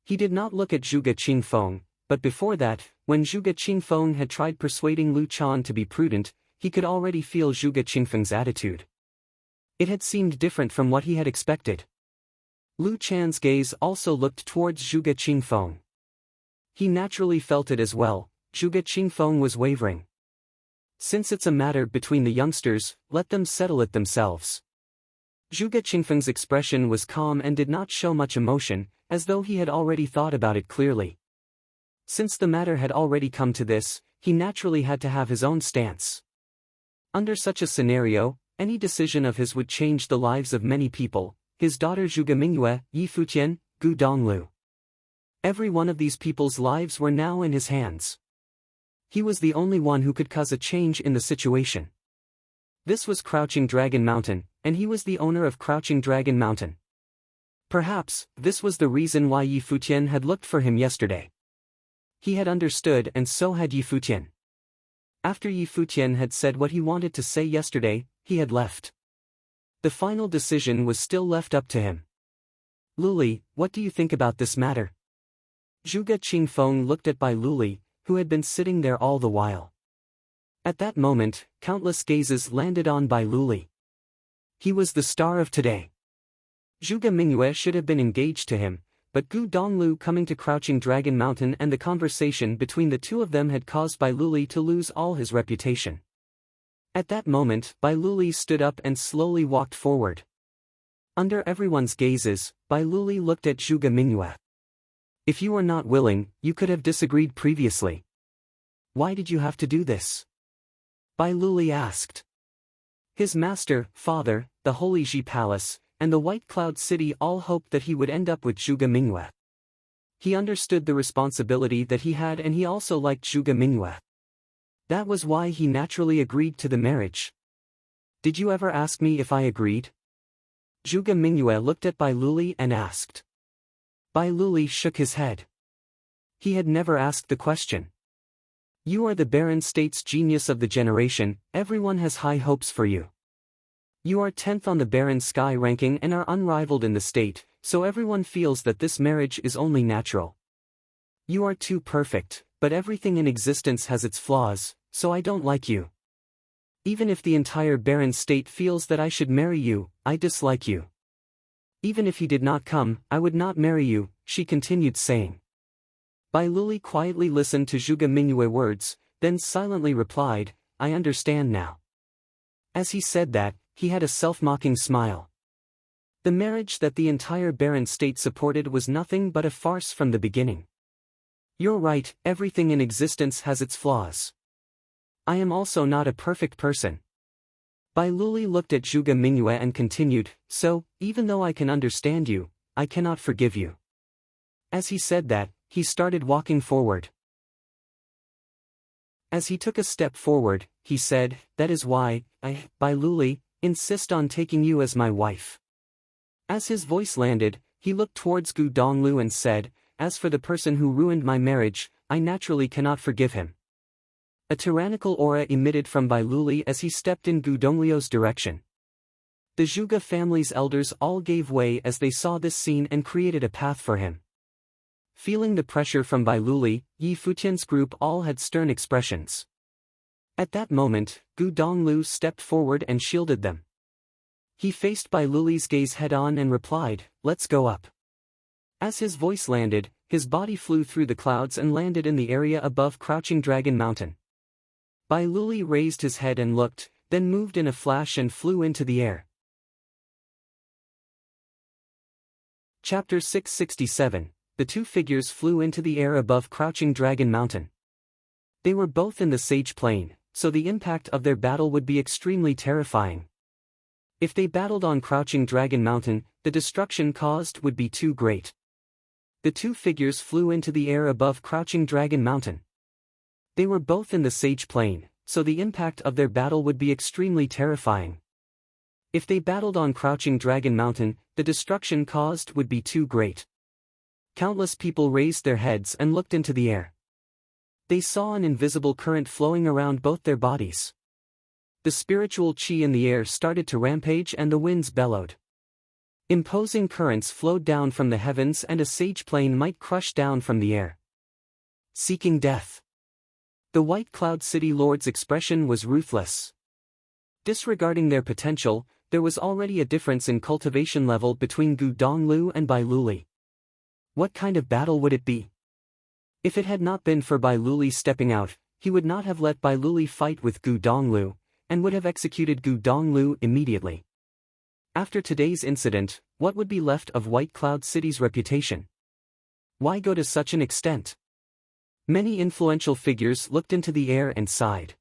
He did not look at Zhuge Qingfeng, but before that, when Zhuge Qingfeng had tried persuading Lu Chan to be prudent, he could already feel Zhuge Qingfeng's attitude. It had seemed different from what he had expected. Lu Chan's gaze also looked towards Zhuge Qingfeng. He naturally felt it as well. Zhuge Qingfeng was wavering. Since it's a matter between the youngsters, let them settle it themselves. Zhuge Qingfeng's expression was calm and did not show much emotion, as though he had already thought about it clearly. Since the matter had already come to this, he naturally had to have his own stance. Under such a scenario, any decision of his would change the lives of many people, his daughter Zhuge Mingyue, Yi Futian, Gu Donglu. Every one of these people's lives were now in his hands. He was the only one who could cause a change in the situation. This was Crouching Dragon Mountain, and he was the owner of Crouching Dragon Mountain. Perhaps, this was the reason why Yi Futian had looked for him yesterday. He had understood and so had Yi Futian. After Yi Futian had said what he wanted to say yesterday, he had left. The final decision was still left up to him. Luli, what do you think about this matter? Zhuge Qingfeng looked at Bai Luli, who had been sitting there all the while. At that moment, countless gazes landed on Bai Luli. He was the star of today. Zhuge Mingyue should have been engaged to him, but Gu Donglu coming to Crouching Dragon Mountain and the conversation between the two of them had caused Bai Luli to lose all his reputation. At that moment, Bai Luli stood up and slowly walked forward. Under everyone's gazes, Bai Luli looked at Zhuge Mingyue. If you were not willing, you could have disagreed previously. Why did you have to do this? Bai Luli asked. His master, father, the Holy Ji Palace, and the White Cloud City all hoped that he would end up with Zhuge Mingyue. He understood the responsibility that he had and he also liked Zhuge Mingyue. That was why he naturally agreed to the marriage. Did you ever ask me if I agreed? Zhuge Mingyue looked at Bai Luli and asked. Bai Luli shook his head. He had never asked the question. You are the Barren State's genius of the generation, everyone has high hopes for you. You are 10th on the Barren Sky ranking and are unrivaled in the state, so everyone feels that this marriage is only natural. You are too perfect, but everything in existence has its flaws, so I don't like you. Even if the entire Barren State feels that I should marry you, I dislike you. Even if he did not come, I would not marry you, she continued saying. Bai Luli quietly listened to Zhuge Mingyue's words, then silently replied, I understand now. As he said that, he had a self-mocking smile. The marriage that the entire Barren State supported was nothing but a farce from the beginning. You're right, everything in existence has its flaws. I am also not a perfect person. Bai Luli looked at Zhuge Mingyue and continued, so, even though I can understand you, I cannot forgive you. As he said that, he started walking forward. As he took a step forward, he said, that is why, I, Bai Luli, insist on taking you as my wife. As his voice landed, he looked towards Gu Donglu and said, as for the person who ruined my marriage, I naturally cannot forgive him. A tyrannical aura emitted from Bai Luli as he stepped in Gu Donglu's direction. The Zhuge family's elders all gave way as they saw this scene and created a path for him. Feeling the pressure from Bai Luli, Yi Futian's group all had stern expressions. At that moment, Gu Donglu stepped forward and shielded them. He faced Bai Luli's gaze head-on and replied, let's go up. As his voice landed, his body flew through the clouds and landed in the area above Crouching Dragon Mountain. Bai Luli raised his head and looked, then moved in a flash and flew into the air. Chapter 667. The two figures flew into the air above Crouching Dragon Mountain. They were both in the Sage Plain, so the impact of their battle would be extremely terrifying. If they battled on Crouching Dragon Mountain, the destruction caused would be too great. The two figures flew into the air above Crouching Dragon Mountain. They were both in the Sage Plain, so the impact of their battle would be extremely terrifying. If they battled on Crouching Dragon Mountain, the destruction caused would be too great. Countless people raised their heads and looked into the air. They saw an invisible current flowing around both their bodies. The spiritual qi in the air started to rampage and the winds bellowed. Imposing currents flowed down from the heavens and a sage plane might crush down from the air. Seeking death. The White Cloud City Lord's expression was ruthless. Disregarding their potential, there was already a difference in cultivation level between Gu Donglu and Bai Luli. What kind of battle would it be? If it had not been for Bai Luli stepping out, he would not have let Bai Luli fight with Gu Donglu, and would have executed Gu Donglu immediately. After today's incident, what would be left of White Cloud City's reputation? Why go to such an extent? Many influential figures looked into the air and sighed.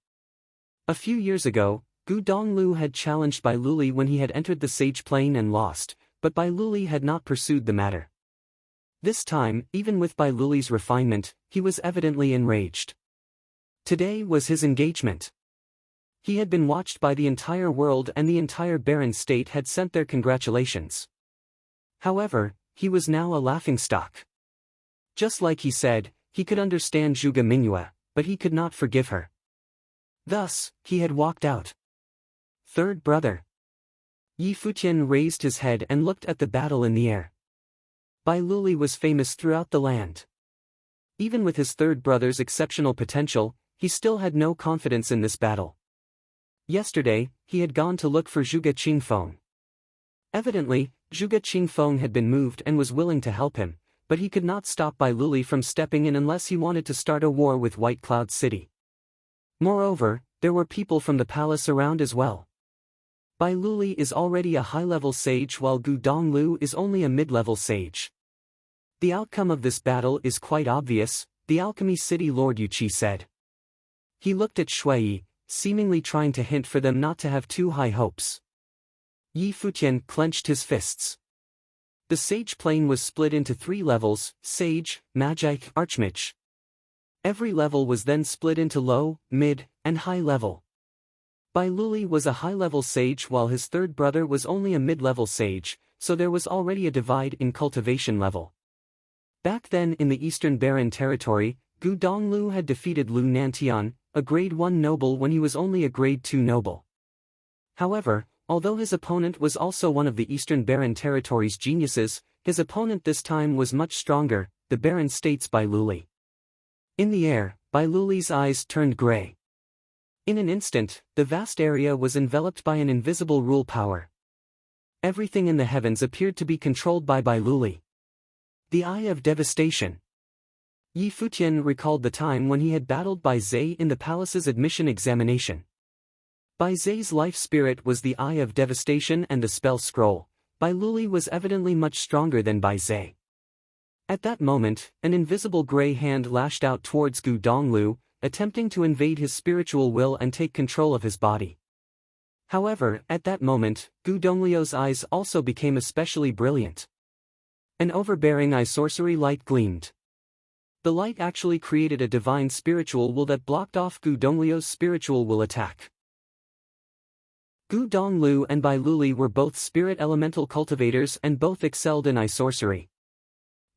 A few years ago, Gu Donglu had challenged Bai Luli when he had entered the Sage Plain and lost, but Bai Luli had not pursued the matter. This time, even with Bai Luli's refinement, he was evidently enraged. Today was his engagement. He had been watched by the entire world and the entire Barren State had sent their congratulations. However, he was now a laughingstock. Just like he said, he could understand Zhuge Mingyue, but he could not forgive her. Thus, he had walked out. Third brother. Yi Futian raised his head and looked at the battle in the air. Bai Luli was famous throughout the land. Even with his third brother's exceptional potential, he still had no confidence in this battle. Yesterday, he had gone to look for Zhuge Qingfeng. Evidently, Zhuge Qingfeng had been moved and was willing to help him, but he could not stop Bai Luli from stepping in unless he wanted to start a war with White Cloud City. Moreover, there were people from the palace around as well. Bai Luli is already a high-level sage while Gu Donglu is only a mid-level sage. The outcome of this battle is quite obvious, the Alchemy City Lord Yuqi said. He looked at Shui, seemingly trying to hint for them not to have too high hopes. Yi Futian clenched his fists. The sage plane was split into 3 levels: sage, magi, archmage. Every level was then split into low, mid, and high level. Bai Luli was a high-level sage while his third brother was only a mid-level sage, so there was already a divide in cultivation level. Back then in the Eastern Baron territory, Gu Donglu had defeated Lu Nantian, a grade 1 noble when he was only a grade 2 noble. However, although his opponent was also one of the Eastern Baron territory's geniuses, his opponent this time was much stronger, the Baron states Bai Luli. In the air, Bai Luli's eyes turned gray. In an instant, the vast area was enveloped by an invisible rule power. Everything in the heavens appeared to be controlled by Bai Luli. The Eye of Devastation. Yi Futian recalled the time when he had battled Bai Zhe in the palace's admission examination. Bai Zhe's life spirit was the Eye of Devastation and the spell scroll. Bai Luli was evidently much stronger than Bai Zhe. At that moment, an invisible gray hand lashed out towards Gu Donglu, attempting to invade his spiritual will and take control of his body. However, at that moment, Gu Donglio's eyes also became especially brilliant. An overbearing eye sorcery light gleamed. The light actually created a divine spiritual will that blocked off Gu Donglio's spiritual will attack. Gu Donglu and Bai Luli were both spirit elemental cultivators and both excelled in eye sorcery.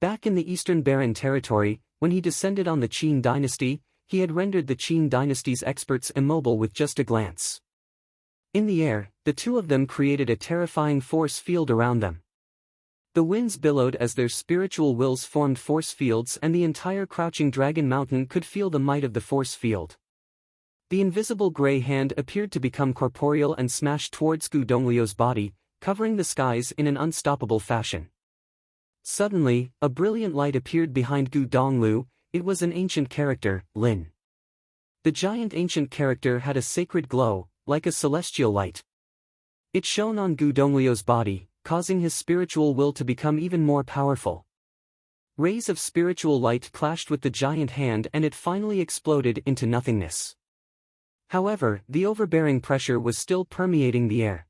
Back in the Eastern Baron territory, when he descended on the Qin dynasty, he had rendered the Qin dynasty's experts immobile with just a glance. In the air, the two of them created a terrifying force field around them. The winds billowed as their spiritual wills formed force fields, and the entire Crouching Dragon Mountain could feel the might of the force field. The invisible gray hand appeared to become corporeal and smashed towards Gu Donglio's body, covering the skies in an unstoppable fashion. Suddenly, a brilliant light appeared behind Gu Donglu. It was an ancient character, Lin. The giant ancient character had a sacred glow, like a celestial light. It shone on Gu Donglio's body, causing his spiritual will to become even more powerful. Rays of spiritual light clashed with the giant hand and it finally exploded into nothingness. However, the overbearing pressure was still permeating the air.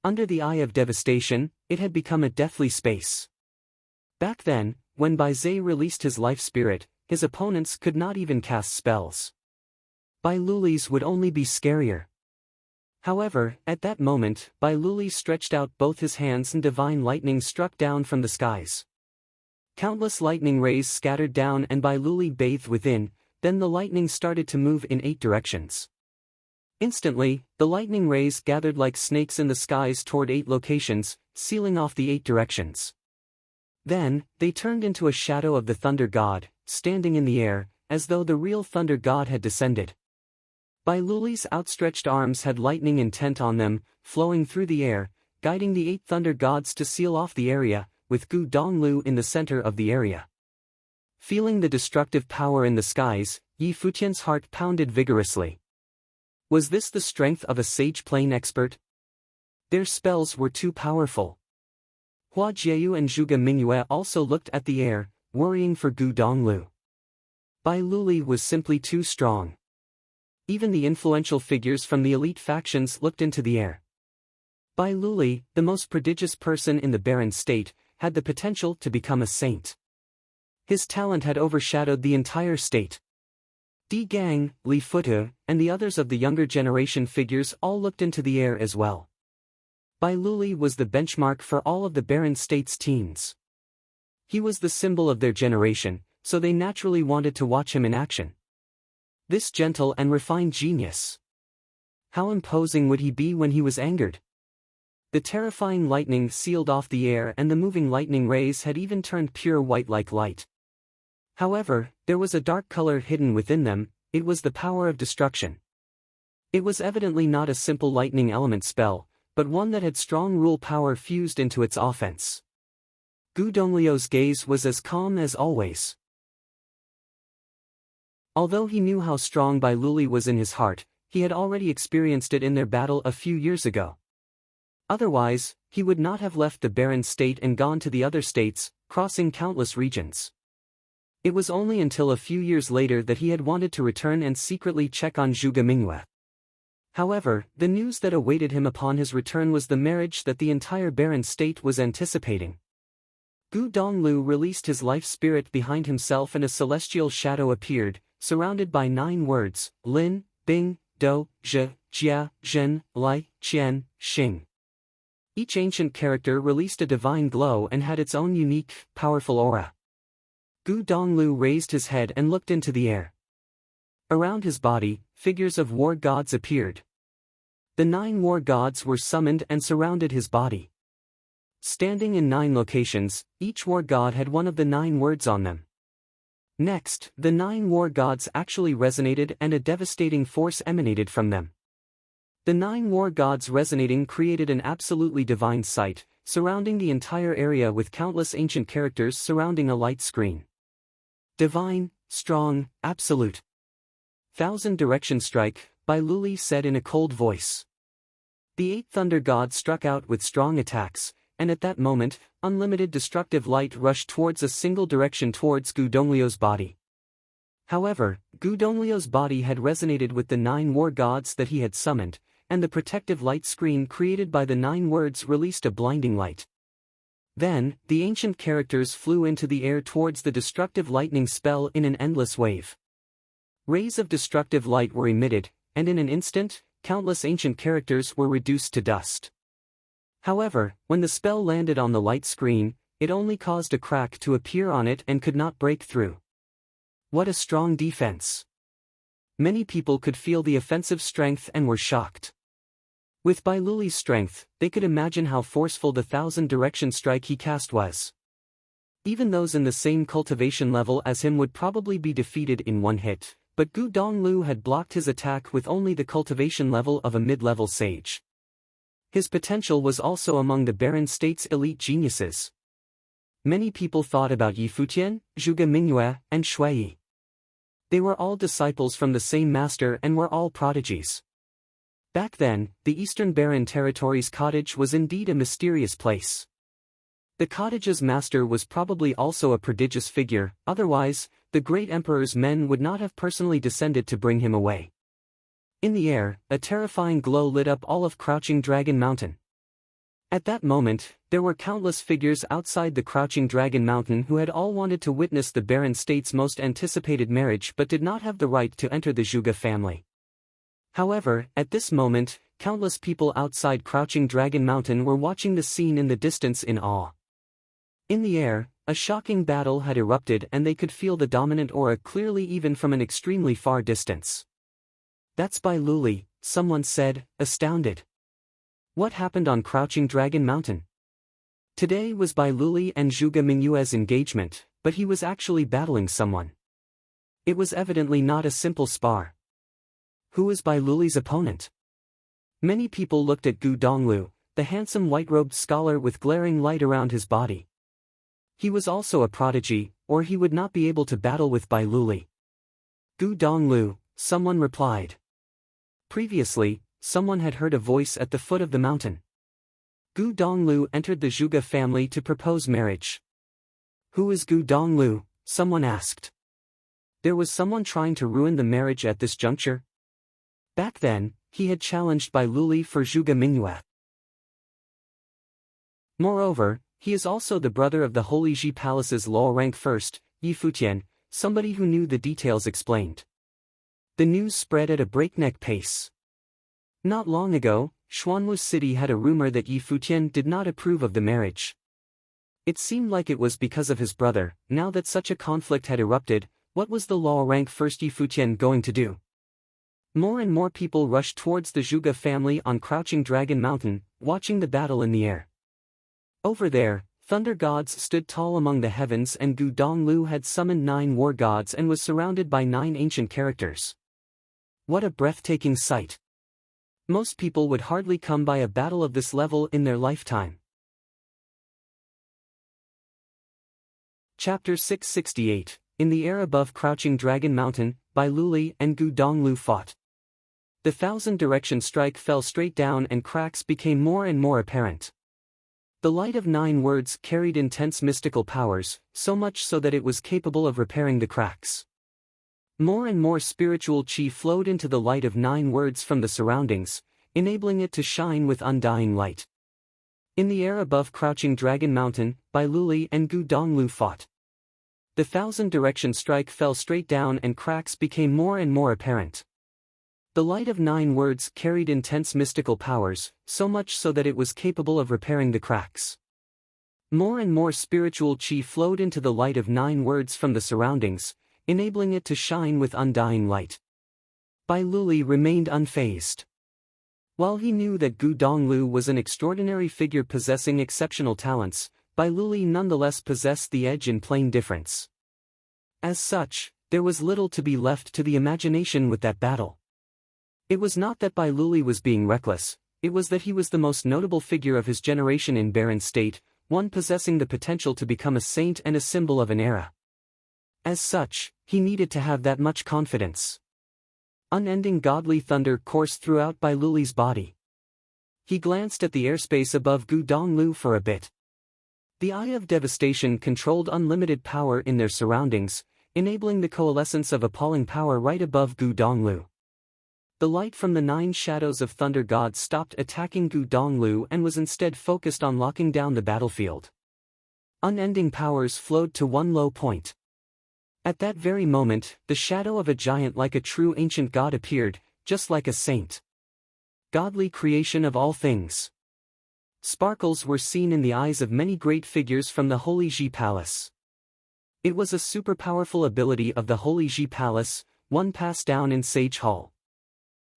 Under the Eye of Devastation, it had become a deathly space. Back then, when Bai Zhe released his life spirit, his opponents could not even cast spells. Bai Luli's would only be scarier. However, at that moment, Bai Luli stretched out both his hands and divine lightning struck down from the skies. Countless lightning rays scattered down and Bai Luli bathed within, then the lightning started to move in 8 directions. Instantly, the lightning rays gathered like snakes in the skies toward 8 locations, sealing off the 8 directions. Then, they turned into a shadow of the Thunder God, standing in the air, as though the real Thunder God had descended. Bai Luli's outstretched arms had lightning intent on them, flowing through the air, guiding the 8 Thunder Gods to seal off the area, with Gu Donglu in the center of the area. Feeling the destructive power in the skies, Yi Futian's heart pounded vigorously. Was this the strength of a sage plane expert? Their spells were too powerful. Hua Jieyu and Zhuge Mingyue also looked at the air, worrying for Gu Donglu. Bai Luli was simply too strong. Even the influential figures from the elite factions looked into the air. Bai Luli, the most prodigious person in the Baron state, had the potential to become a saint. His talent had overshadowed the entire state. Di Gang, Li Futu, and the others of the younger generation figures all looked into the air as well. Bai Luli was the benchmark for all of the Baron state's teens. He was the symbol of their generation, so they naturally wanted to watch him in action. This gentle and refined genius. How imposing would he be when he was angered? The terrifying lightning sealed off the air and the moving lightning rays had even turned pure white like light. However, there was a dark color hidden within them. it was the power of destruction. It was evidently not a simple lightning element spell, but one that had strong rule power fused into its offense. Gu Donglio's gaze was as calm as always. Although he knew how strong Bai Luli was in his heart, he had already experienced it in their battle a few years ago. Otherwise, he would not have left the barren state and gone to the other states, crossing countless regions. It was only until a few years later that he had wanted to return and secretly check on Zhuge Mingyue. However, the news that awaited him upon his return was the marriage that the entire barren state was anticipating. Gu Donglu released his life spirit behind himself and a celestial shadow appeared, surrounded by 9 words: Lin, Bing, Do, Zhe, Jia, Zhen, Lai, Qian, Xing. Each ancient character released a divine glow and had its own unique, powerful aura. Gu Donglu raised his head and looked into the air. Around his body, figures of war gods appeared. The 9 war gods were summoned and surrounded his body. Standing in 9 locations, each war god had one of the 9 words on them. Next, the 9 war gods actually resonated and a devastating force emanated from them. The 9 war gods resonating created an absolutely divine sight, surrounding the entire area with countless ancient characters surrounding a light screen. Divine, strong, absolute. 1000 Direction Strike, Bai Luli said in a cold voice. The 8 thunder gods struck out with strong attacks, and at that moment, unlimited destructive light rushed towards a single direction towards Gu Donglio's body. However, Gu Donglio's body had resonated with the 9 war gods that he had summoned, and the protective light screen created by the 9 words released a blinding light. Then, the ancient characters flew into the air towards the destructive lightning spell in an endless wave. Rays of destructive light were emitted, and in an instant, countless ancient characters were reduced to dust. However, when the spell landed on the light screen, it only caused a crack to appear on it and could not break through. What a strong defense! Many people could feel the offensive strength and were shocked. With Bai Luli's strength, they could imagine how forceful the 1000 Direction Strike he cast was. Even those in the same cultivation level as him would probably be defeated in one hit, but Gu Donglu had blocked his attack with only the cultivation level of a mid-level sage. His potential was also among the barren state's elite geniuses. Many people thought about Yi Futian, Zhuge Mingyue, and Shuiyi. They were all disciples from the same master and were all prodigies. Back then, the Eastern Barren Territory's cottage was indeed a mysterious place. The cottage's master was probably also a prodigious figure, otherwise, the great emperor's men would not have personally descended to bring him away. In the air, a terrifying glow lit up all of Crouching Dragon Mountain. At that moment, there were countless figures outside the Crouching Dragon Mountain who had all wanted to witness the barren state's most anticipated marriage but did not have the right to enter the Zhuge family. However, at this moment, countless people outside Crouching Dragon Mountain were watching the scene in the distance in awe. In the air, a shocking battle had erupted and they could feel the dominant aura clearly even from an extremely far distance. "That's Bai Luli," someone said, astounded. What happened on Crouching Dragon Mountain? Today was Bai Luli and Zhuge Mingyue's engagement, but he was actually battling someone. It was evidently not a simple spar. Who was Bai Luli's opponent? Many people looked at Gu Donglu, the handsome white-robed scholar with glaring light around his body. He was also a prodigy, or he would not be able to battle with Bai Luli. Gu Donglu, someone replied. Previously, someone had heard a voice at the foot of the mountain. Gu Donglu entered the Zhuge family to propose marriage. Who is Gu Donglu? Someone asked. There was someone trying to ruin the marriage at this juncture? Back then, he had challenged Bai Luli for Zhuge Mingyue. Moreover, he is also the brother of the Holy Ji Palace's law rank first, Yi Futian, somebody who knew the details explained. The news spread at a breakneck pace. Not long ago, Xuanwu City had a rumor that Yi Futian did not approve of the marriage. It seemed like it was because of his brother. Now that such a conflict had erupted, what was the law rank first Yi Futian going to do? More and more people rushed towards the Zhuge family on Crouching Dragon Mountain, watching the battle in the air. Over there, thunder gods stood tall among the heavens and Gu Donglu had summoned 9 war gods and was surrounded by 9 ancient characters. What a breathtaking sight! Most people would hardly come by a battle of this level in their lifetime. Chapter 668, In the Air Above Crouching Dragon Mountain, Bai Luli and Gu Donglu fought. The 1,000-direction strike fell straight down and cracks became more and more apparent. The light of 9 words carried intense mystical powers, so much so that it was capable of repairing the cracks. More and more spiritual chi flowed into the light of 9 words from the surroundings, enabling it to shine with undying light. In the air above Crouching Dragon Mountain, Bai Luli and Gu Donglu fought. The 1,000-direction strike fell straight down and cracks became more and more apparent. The light of 9 words carried intense mystical powers, so much so that it was capable of repairing the cracks. More and more spiritual chi flowed into the light of 9 words from the surroundings, enabling it to shine with undying light. Bai Luli remained unfazed. While he knew that Gu Donglu was an extraordinary figure possessing exceptional talents, Bai Luli nonetheless possessed the edge in plain difference. As such, there was little to be left to the imagination with that battle. It was not that Bai Luli was being reckless, it was that he was the most notable figure of his generation in barren state, one possessing the potential to become a saint and a symbol of an era. As such, he needed to have that much confidence. Unending godly thunder coursed throughout Bai Luli's body. He glanced at the airspace above Gu Donglu for a bit. The eye of devastation controlled unlimited power in their surroundings, enabling the coalescence of appalling power right above Gu Donglu. The light from the 9 shadows of thunder gods stopped attacking Gu Donglu and was instead focused on locking down the battlefield. Unending powers flowed to one low point. At that very moment, the shadow of a giant like a true ancient god appeared, just like a saint. Godly creation of all things. Sparkles were seen in the eyes of many great figures from the Holy Ji Palace. It was a super powerful ability of the Holy Ji Palace, one passed down in Sage Hall.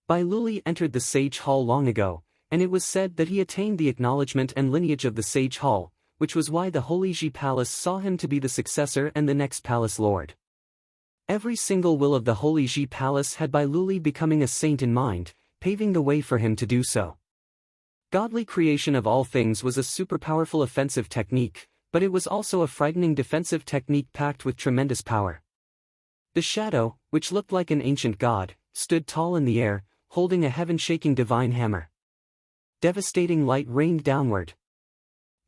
Bai Luli entered the Sage Hall long ago, and it was said that he attained the acknowledgement and lineage of the Sage Hall, which was why the Holy Ji Palace saw him to be the successor and the next palace lord. Every single will of the Holy Ji Palace had Bai Luli becoming a saint in mind, paving the way for him to do so. Godly creation of all things was a super powerful offensive technique, but it was also a frightening defensive technique packed with tremendous power. The shadow, which looked like an ancient god, stood tall in the air, holding a heaven-shaking divine hammer. Devastating light rained downward.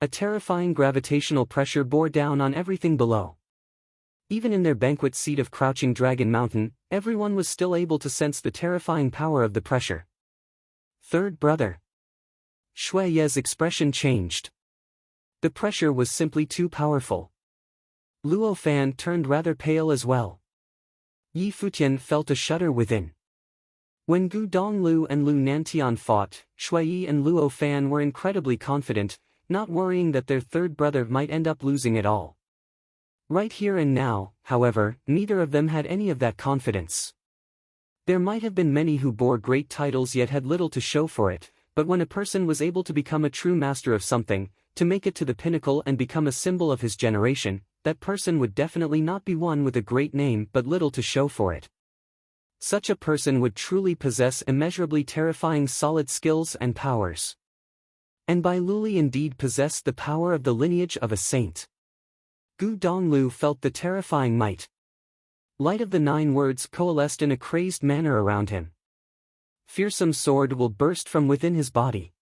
A terrifying gravitational pressure bore down on everything below. Even in their banquet seat of Crouching Dragon Mountain, everyone was still able to sense the terrifying power of the pressure. Third brother. Shui Ye's expression changed. The pressure was simply too powerful. Luo Fan turned rather pale as well. Yi Futian felt a shudder within. When Gu Donglu and Lu Nantian fought, Shui Yi and Luo Fan were incredibly confident, not worrying that their third brother might end up losing it all. Right here and now, however, neither of them had any of that confidence. There might have been many who bore great titles yet had little to show for it, but when a person was able to become a true master of something, to make it to the pinnacle and become a symbol of his generation, that person would definitely not be one with a great name but little to show for it. Such a person would truly possess immeasurably terrifying solid skills and powers. And Bai Luli indeed possessed the power of the lineage of a saint. Gu Donglu felt the terrifying might. Light of the 9 words coalesced in a crazed manner around him. Fearsome sword will burst from within his body.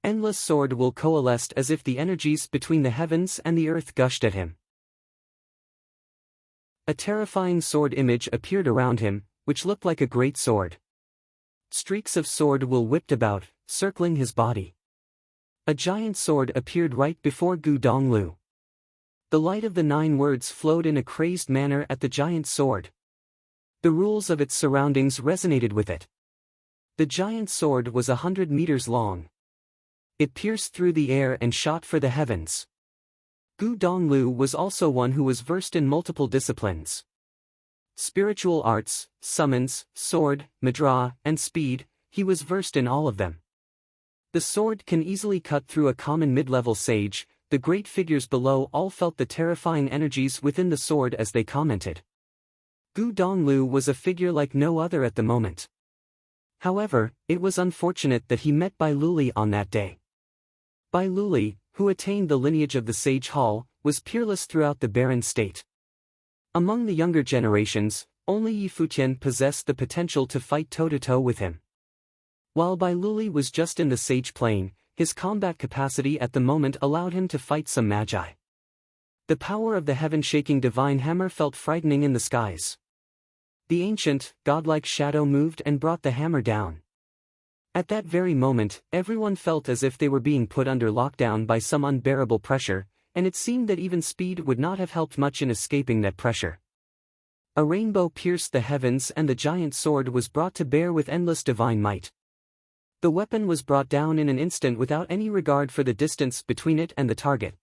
Endless sword will coalesce as if the energies between the heavens and the earth gushed at him. A terrifying sword image appeared around him, which looked like a great sword. Streaks of sword will whipped about, circling his body. A giant sword appeared right before Gu Donglu. The light of the 9 words flowed in a crazed manner at the giant sword. The rules of its surroundings resonated with it. The giant sword was 100 meters long. It pierced through the air and shot for the heavens. Gu Donglu was also one who was versed in multiple disciplines. Spiritual arts, summons, sword, madra, and speed, he was versed in all of them. The sword can easily cut through a common mid-level sage. The great figures below all felt the terrifying energies within the sword as they commented. Gu Donglu was a figure like no other at the moment. However, it was unfortunate that he met Bai Luli on that day. Bai Luli, who attained the lineage of the Sage Hall, was peerless throughout the barren state. Among the younger generations, only Yi Futian possessed the potential to fight toe-to-toe with him. While Bai Luli was just in the sage plane, his combat capacity at the moment allowed him to fight some magi. The power of the heaven-shaking divine hammer felt frightening in the skies. The ancient, godlike shadow moved and brought the hammer down. At that very moment, everyone felt as if they were being put under lockdown by some unbearable pressure, and it seemed that even speed would not have helped much in escaping that pressure. A rainbow pierced the heavens and the giant sword was brought to bear with endless divine might. The weapon was brought down in an instant without any regard for the distance between it and the target.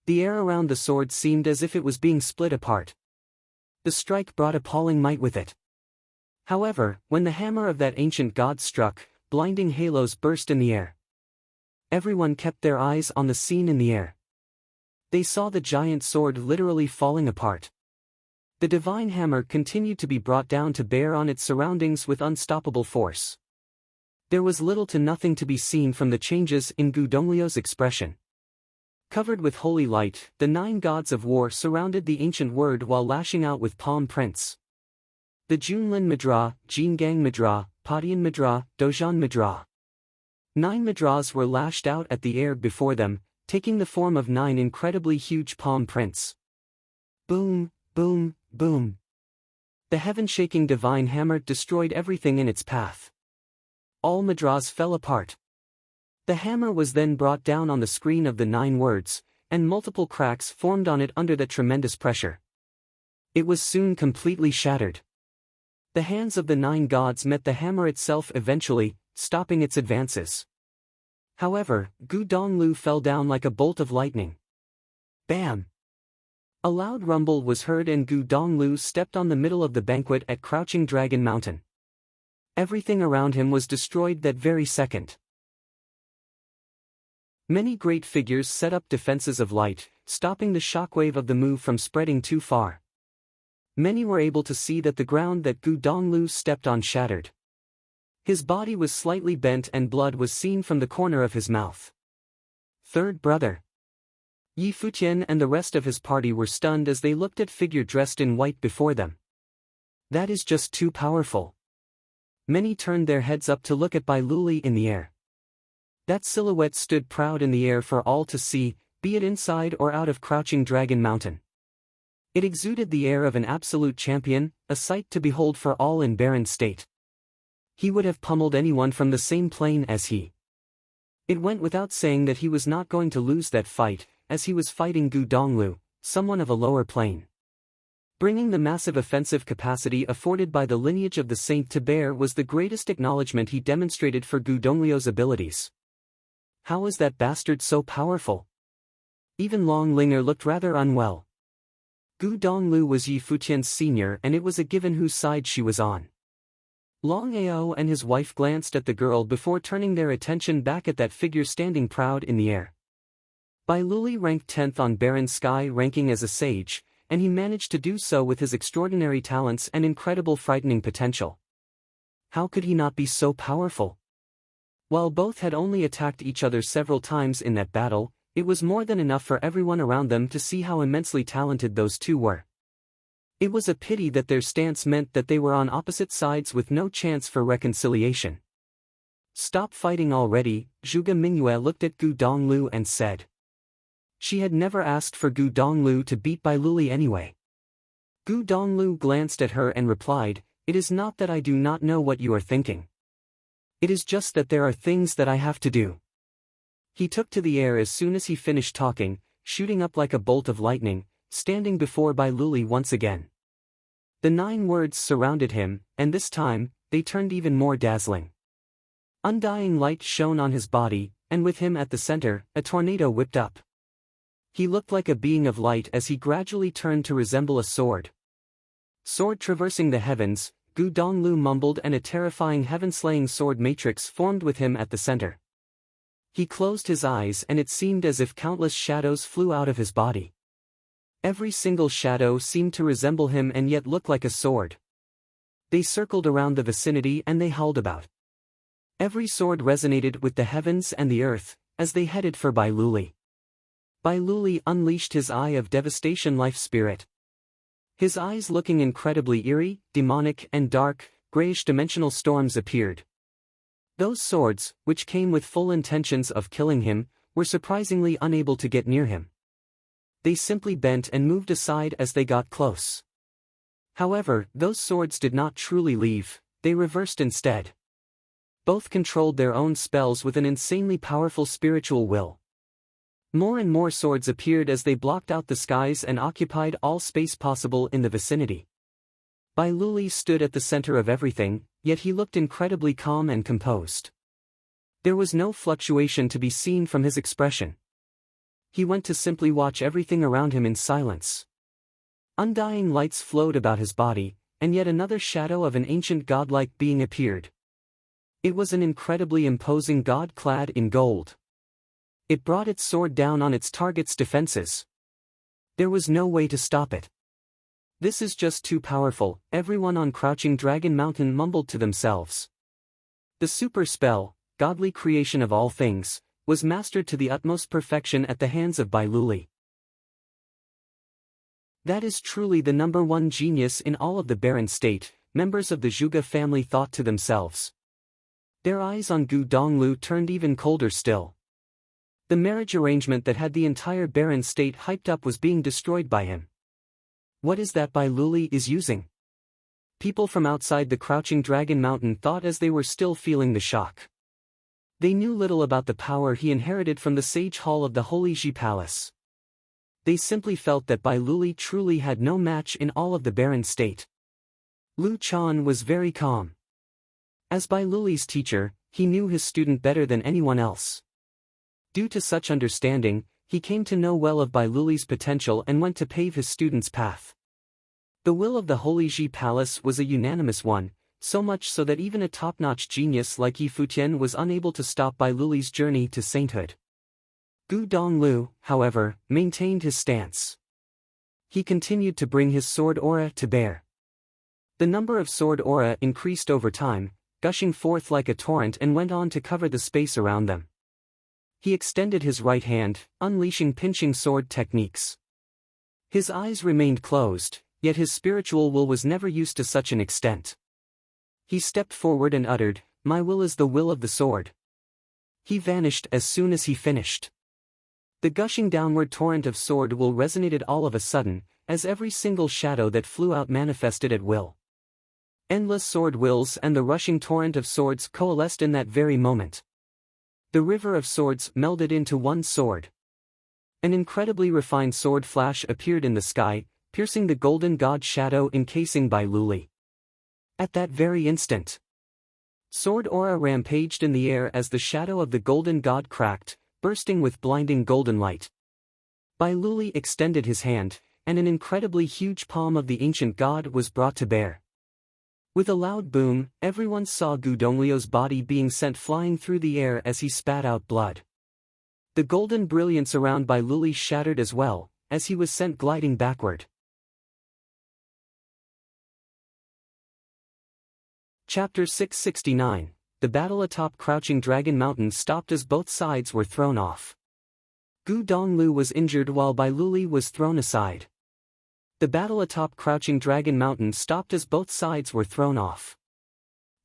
The air around the sword seemed as if it was being split apart. The strike brought appalling might with it. However, when the hammer of that ancient god struck, blinding halos burst in the air. Everyone kept their eyes on the scene in the air. They saw the giant sword literally falling apart. The divine hammer continued to be brought down to bear on its surroundings with unstoppable force. There was little to nothing to be seen from the changes in Gu Donglio's expression. Covered with holy light, the 9 gods of war surrounded the ancient word while lashing out with palm prints. The Junlin Madra, Jingang Madra, Padian Madra, Dojan Madra. 9 Madras were lashed out at the air before them, taking the form of 9 incredibly huge palm prints. Boom, boom, boom. The heaven-shaking divine hammer destroyed everything in its path. All Madras fell apart. The hammer was then brought down on the screen of the 9 words, and multiple cracks formed on it under the tremendous pressure. It was soon completely shattered. The hands of the 9 gods met the hammer itself eventually, stopping its advances. However, Gu Donglu fell down like a bolt of lightning. Bam! A loud rumble was heard and Gu Donglu stepped on the middle of the banquet at Crouching Dragon Mountain. Everything around him was destroyed that very second. Many great figures set up defenses of light, stopping the shockwave of the move from spreading too far. Many were able to see that the ground that Gu Donglu stepped on shattered. His body was slightly bent and blood was seen from the corner of his mouth. Third brother. Yi Futian and the rest of his party were stunned as they looked at figure dressed in white before them. That is just too powerful. Many turned their heads up to look at Bai Luli in the air. That silhouette stood proud in the air for all to see, be it inside or out of Crouching Dragon Mountain. It exuded the air of an absolute champion, a sight to behold for all in barren state. He would have pummeled anyone from the same plane as he. It went without saying that he was not going to lose that fight, as he was fighting Gu Donglu, someone of a lower plane. Bringing the massive offensive capacity afforded by the lineage of the saint to bear was the greatest acknowledgement he demonstrated for Gu Donglio's abilities. How was that bastard so powerful? Even Long Linger looked rather unwell. Gu Donglu was Yi Futian's senior and it was a given whose side she was on. Long Ao and his wife glanced at the girl before turning their attention back at that figure standing proud in the air. Bai Luli ranked 10th on Barren Sky ranking as a sage, and he managed to do so with his extraordinary talents and incredible frightening potential. How could he not be so powerful? While both had only attacked each other several times in that battle, it was more than enough for everyone around them to see how immensely talented those two were. It was a pity that their stance meant that they were on opposite sides with no chance for reconciliation. Stop fighting already, Zhuge Mingyue looked at Gu Donglu and said. She had never asked for Gu Donglu to beat Bai Luli anyway. Gu Donglu glanced at her and replied, "It is not that I do not know what you are thinking. It is just that there are things that I have to do." He took to the air as soon as he finished talking, shooting up like a bolt of lightning, standing before Bai Luli once again. The 9 words surrounded him, and this time, they turned even more dazzling. Undying light shone on his body, and with him at the center, a tornado whipped up. He looked like a being of light as he gradually turned to resemble a sword. Sword traversing the heavens, Gu Donglu mumbled and a terrifying heaven-slaying sword matrix formed with him at the center. He closed his eyes and it seemed as if countless shadows flew out of his body. Every single shadow seemed to resemble him and yet look like a sword. They circled around the vicinity and they howled about. Every sword resonated with the heavens and the earth, as they headed for Bai Luli. Bai Luli unleashed his Eye of Devastation life spirit. His eyes looking incredibly eerie, demonic and dark, grayish-dimensional storms appeared. Those swords, which came with full intentions of killing him, were surprisingly unable to get near him. They simply bent and moved aside as they got close. However, those swords did not truly leave, they reversed instead. Both controlled their own spells with an insanely powerful spiritual will. More and more swords appeared as they blocked out the skies and occupied all space possible in the vicinity. Bai Luli stood at the center of everything, yet he looked incredibly calm and composed. There was no fluctuation to be seen from his expression. He went to simply watch everything around him in silence. Undying lights flowed about his body, and yet another shadow of an ancient godlike being appeared. It was an incredibly imposing god clad in gold. It brought its sword down on its target's defenses. There was no way to stop it. This is just too powerful, everyone on Crouching Dragon Mountain mumbled to themselves. The super spell, godly creation of all things, was mastered to the utmost perfection at the hands of Bai Luli. That is truly the number one genius in all of the barren state, members of the Zhuge family thought to themselves. Their eyes on Gu Donglu turned even colder still. The marriage arrangement that had the entire barren state hyped up was being destroyed by him. What is that Bai Luli is using? People from outside the Crouching Dragon Mountain thought as they were still feeling the shock. They knew little about the power he inherited from the Sage Hall of the Holy Ji Palace. They simply felt that Bai Luli truly had no match in all of the barren state. Lu Chan was very calm. As Bai Luli's teacher, he knew his student better than anyone else. Due to such understanding, he came to know well of Bai Luli's potential and went to pave his student's path. The will of the Holy Ji Palace was a unanimous one, so much so that even a top-notch genius like Futian was unable to stop Bai Luli's journey to sainthood. Gu Donglu, however, maintained his stance. He continued to bring his sword aura to bear. The number of sword aura increased over time, gushing forth like a torrent and went on to cover the space around them. He extended his right hand, unleashing pinching sword techniques. His eyes remained closed, yet his spiritual will was never used to such an extent. He stepped forward and uttered, "My will is the will of the sword." He vanished as soon as he finished. The gushing downward torrent of sword will resonated all of a sudden, as every single shadow that flew out manifested at will. Endless sword wills and the rushing torrent of swords coalesced in that very moment. The river of swords melded into one sword. An incredibly refined sword flash appeared in the sky, piercing the golden god shadow encasing Bai Luli. At that very instant, sword aura rampaged in the air as the shadow of the golden god cracked, bursting with blinding golden light. Bai Luli extended his hand, and an incredibly huge palm of the ancient god was brought to bear. With a loud boom, everyone saw Gu Donglio's body being sent flying through the air as he spat out blood. The golden brilliance around Bai Luli shattered as well, as he was sent gliding backward. Chapter 669, The battle atop Crouching Dragon Mountain stopped as both sides were thrown off. Gu Donglu was injured while Bai Luli was thrown aside. The battle atop Crouching Dragon Mountain stopped as both sides were thrown off.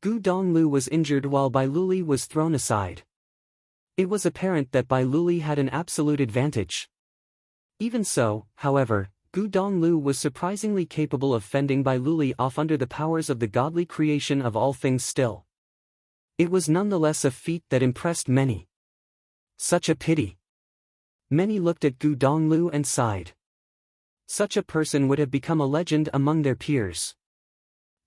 Gu Donglu was injured while Bai Luli was thrown aside. It was apparent that Bai Luli had an absolute advantage. Even so, however, Gu Donglu was surprisingly capable of fending Bai Luli off under the powers of the godly creation of all things still. It was nonetheless a feat that impressed many. Such a pity. Many looked at Gu Donglu and sighed. Such a person would have become a legend among their peers.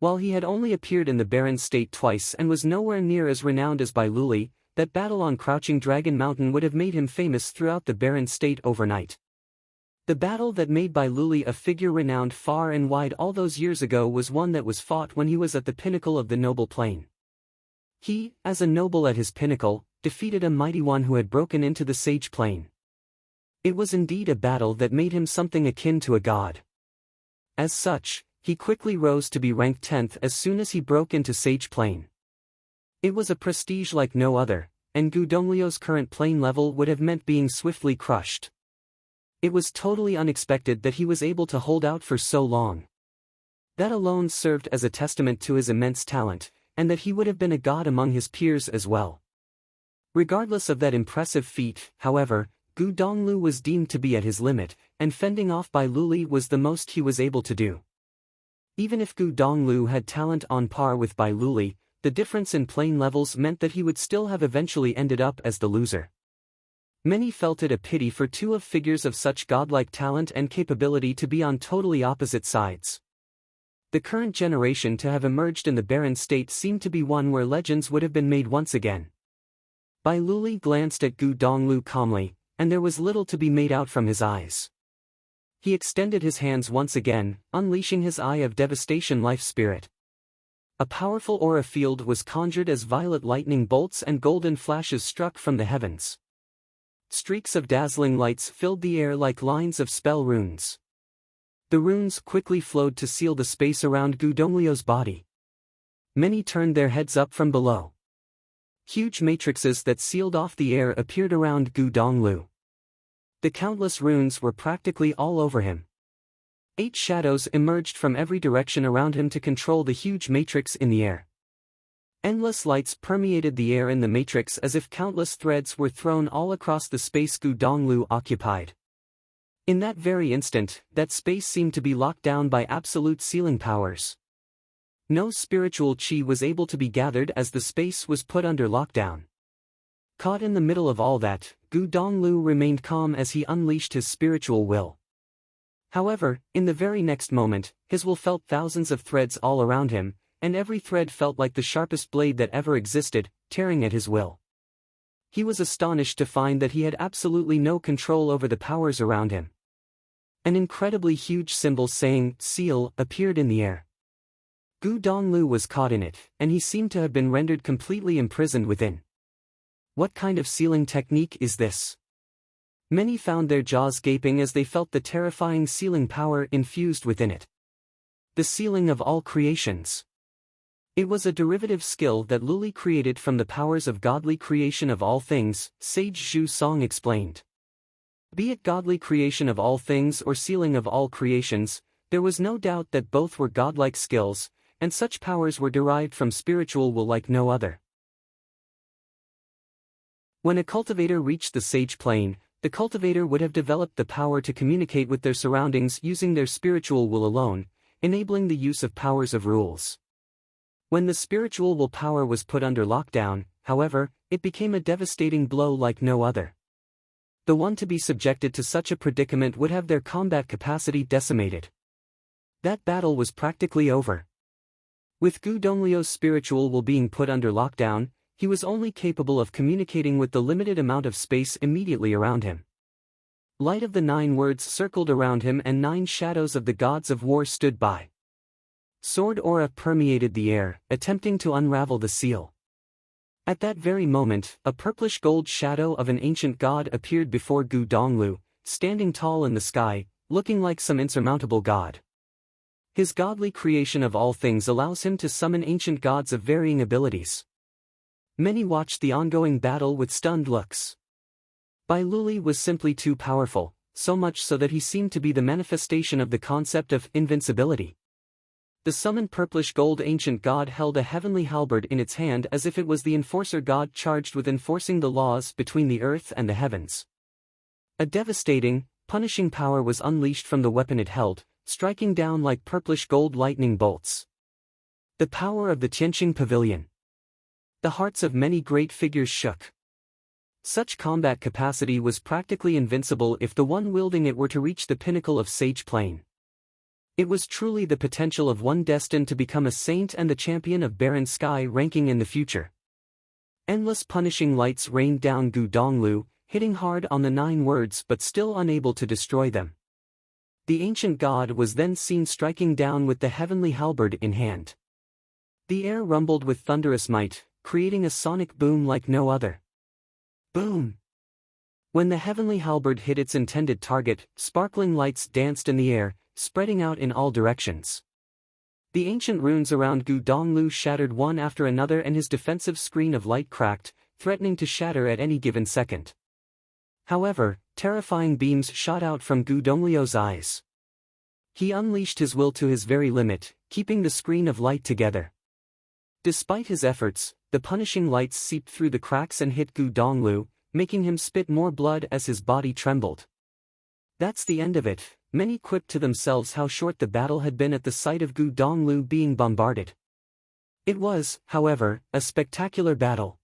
While he had only appeared in the barren state twice and was nowhere near as renowned as Bai Luli, that battle on Crouching Dragon Mountain would have made him famous throughout the barren state overnight. The battle that made Bai Luli a figure renowned far and wide all those years ago was one that was fought when he was at the pinnacle of the noble plane. He, as a noble at his pinnacle, defeated a mighty one who had broken into the sage plane. It was indeed a battle that made him something akin to a god. As such, he quickly rose to be ranked 10th as soon as he broke into Sage Plane. It was a prestige like no other, and Gu Donglio's current plane level would have meant being swiftly crushed. It was totally unexpected that he was able to hold out for so long. That alone served as a testament to his immense talent, and that he would have been a god among his peers as well. Regardless of that impressive feat, however, Gu Donglu was deemed to be at his limit, and fending off Bai Luli was the most he was able to do. Even if Gu Donglu had talent on par with Bai Luli, the difference in plane levels meant that he would still have eventually ended up as the loser. Many felt it a pity for two of figures of such godlike talent and capability to be on totally opposite sides. The current generation to have emerged in the barren state seemed to be one where legends would have been made once again. Bai Luli glanced at Gu Donglu calmly, and there was little to be made out from his eyes. He extended his hands once again, unleashing his Eye of Devastation life spirit. A powerful aura field was conjured as violet lightning bolts and golden flashes struck from the heavens. Streaks of dazzling lights filled the air like lines of spell runes. The runes quickly flowed to seal the space around Gu Donglio's body. Many turned their heads up from below. Huge matrices that sealed off the air appeared around Gu Donglu. The countless runes were practically all over him. 8 shadows emerged from every direction around him to control the huge matrix in the air. Endless lights permeated the air in the matrix as if countless threads were thrown all across the space Gu Donglu occupied. In that very instant, that space seemed to be locked down by absolute sealing powers. No spiritual chi was able to be gathered as the space was put under lockdown. Caught in the middle of all that, Gu Donglu remained calm as he unleashed his spiritual will. However, in the very next moment, his will felt thousands of threads all around him, and every thread felt like the sharpest blade that ever existed, tearing at his will. He was astonished to find that he had absolutely no control over the powers around him. An incredibly huge symbol saying, "Seal," appeared in the air. Gu Donglu was caught in it, and he seemed to have been rendered completely imprisoned within. What kind of sealing technique is this? Many found their jaws gaping as they felt the terrifying sealing power infused within it. The sealing of all creations. It was a derivative skill that Luli created from the powers of godly creation of all things, Sage Zhu Song explained. Be it godly creation of all things or sealing of all creations, there was no doubt that both were godlike skills, and such powers were derived from spiritual will like no other. When a cultivator reached the sage plane, the cultivator would have developed the power to communicate with their surroundings using their spiritual will alone, enabling the use of powers of rules. When the spiritual will power was put under lockdown, however, it became a devastating blow like no other. The one to be subjected to such a predicament would have their combat capacity decimated. That battle was practically over. With Gu Donglio's spiritual will being put under lockdown, he was only capable of communicating with the limited amount of space immediately around him. Light of the 9 words circled around him and 9 shadows of the gods of war stood by. Sword aura permeated the air, attempting to unravel the seal. At that very moment, a purplish gold shadow of an ancient god appeared before Gu Donglu, standing tall in the sky, looking like some insurmountable god. His godly creation of all things allows him to summon ancient gods of varying abilities. Many watched the ongoing battle with stunned looks. Bai Luli was simply too powerful, so much so that he seemed to be the manifestation of the concept of invincibility. The summoned purplish gold ancient god held a heavenly halberd in its hand as if it was the enforcer god charged with enforcing the laws between the earth and the heavens. A devastating, punishing power was unleashed from the weapon it held, striking down like purplish gold lightning bolts. The power of the Tianqing Pavilion. The hearts of many great figures shook. Such combat capacity was practically invincible if the one wielding it were to reach the pinnacle of Sage Plane. It was truly the potential of one destined to become a saint and the champion of barren sky ranking in the future. Endless punishing lights rained down Gu Donglu, hitting hard on the 9 words but still unable to destroy them. The ancient god was then seen striking down with the heavenly halberd in hand. The air rumbled with thunderous might, creating a sonic boom like no other. Boom! When the heavenly halberd hit its intended target, sparkling lights danced in the air, spreading out in all directions. The ancient runes around Gu Donglu shattered one after another, and his defensive screen of light cracked, threatening to shatter at any given second. However, terrifying beams shot out from Gu Donglio's eyes. He unleashed his will to his very limit, keeping the screen of light together. Despite his efforts, the punishing lights seeped through the cracks and hit Gu Donglu, making him spit more blood as his body trembled. That's the end of it, many quipped to themselves how short the battle had been at the sight of Gu Donglu being bombarded. It was, however, a spectacular battle.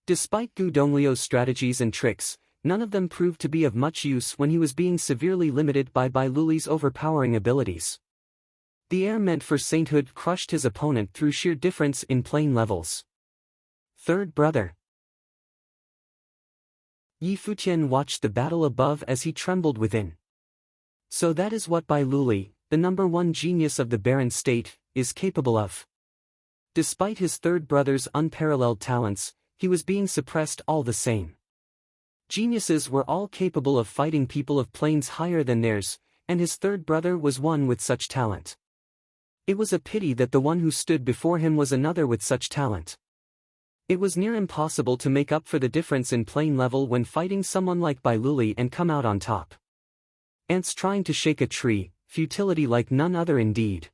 Despite Gu Donglio's strategies and tricks, none of them proved to be of much use when he was being severely limited by Bai Luli's overpowering abilities. The air meant for sainthood crushed his opponent through sheer difference in plane levels. Third brother. Yi Futian watched the battle above as he trembled within. So that is what Bai Luli, the #1 genius of the barren state, is capable of. Despite his third brother's unparalleled talents, he was being suppressed all the same. Geniuses were all capable of fighting people of planes higher than theirs, and his third brother was one with such talent. It was a pity that the one who stood before him was another with such talent. It was near impossible to make up for the difference in plane level when fighting someone like Bai Luli and come out on top. Ants trying to shake a tree, futility like none other indeed.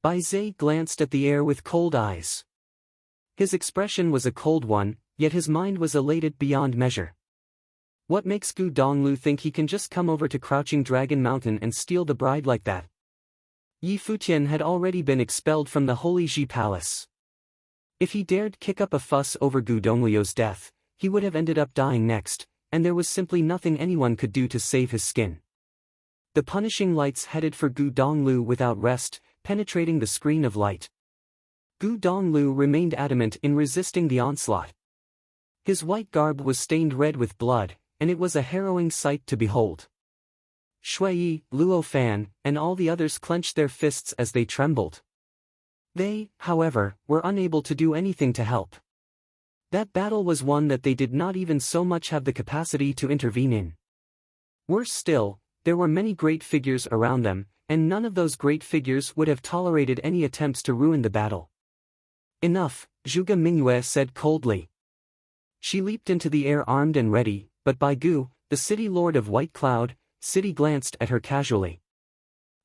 Bai Zhe glanced at the air with cold eyes. His expression was a cold one, yet his mind was elated beyond measure. What makes Gu Donglu think he can just come over to Crouching Dragon Mountain and steal the bride like that? Yi Futian had already been expelled from the Holy Ji Palace. If he dared kick up a fuss over Gu Donglio's death, he would have ended up dying next, and there was simply nothing anyone could do to save his skin. The punishing lights headed for Gu Donglu without rest, penetrating the screen of light. Gu Donglu remained adamant in resisting the onslaught. His white garb was stained red with blood, and it was a harrowing sight to behold. Shui, Luo Fan, and all the others clenched their fists as they trembled. They, however, were unable to do anything to help. That battle was one that they did not even so much have the capacity to intervene in. Worse still, there were many great figures around them, and none of those great figures would have tolerated any attempts to ruin the battle. Enough, Zhuge Mingyue said coldly. She leaped into the air armed and ready, but Bai Gu, the city lord of White Cloud City, glanced at her casually.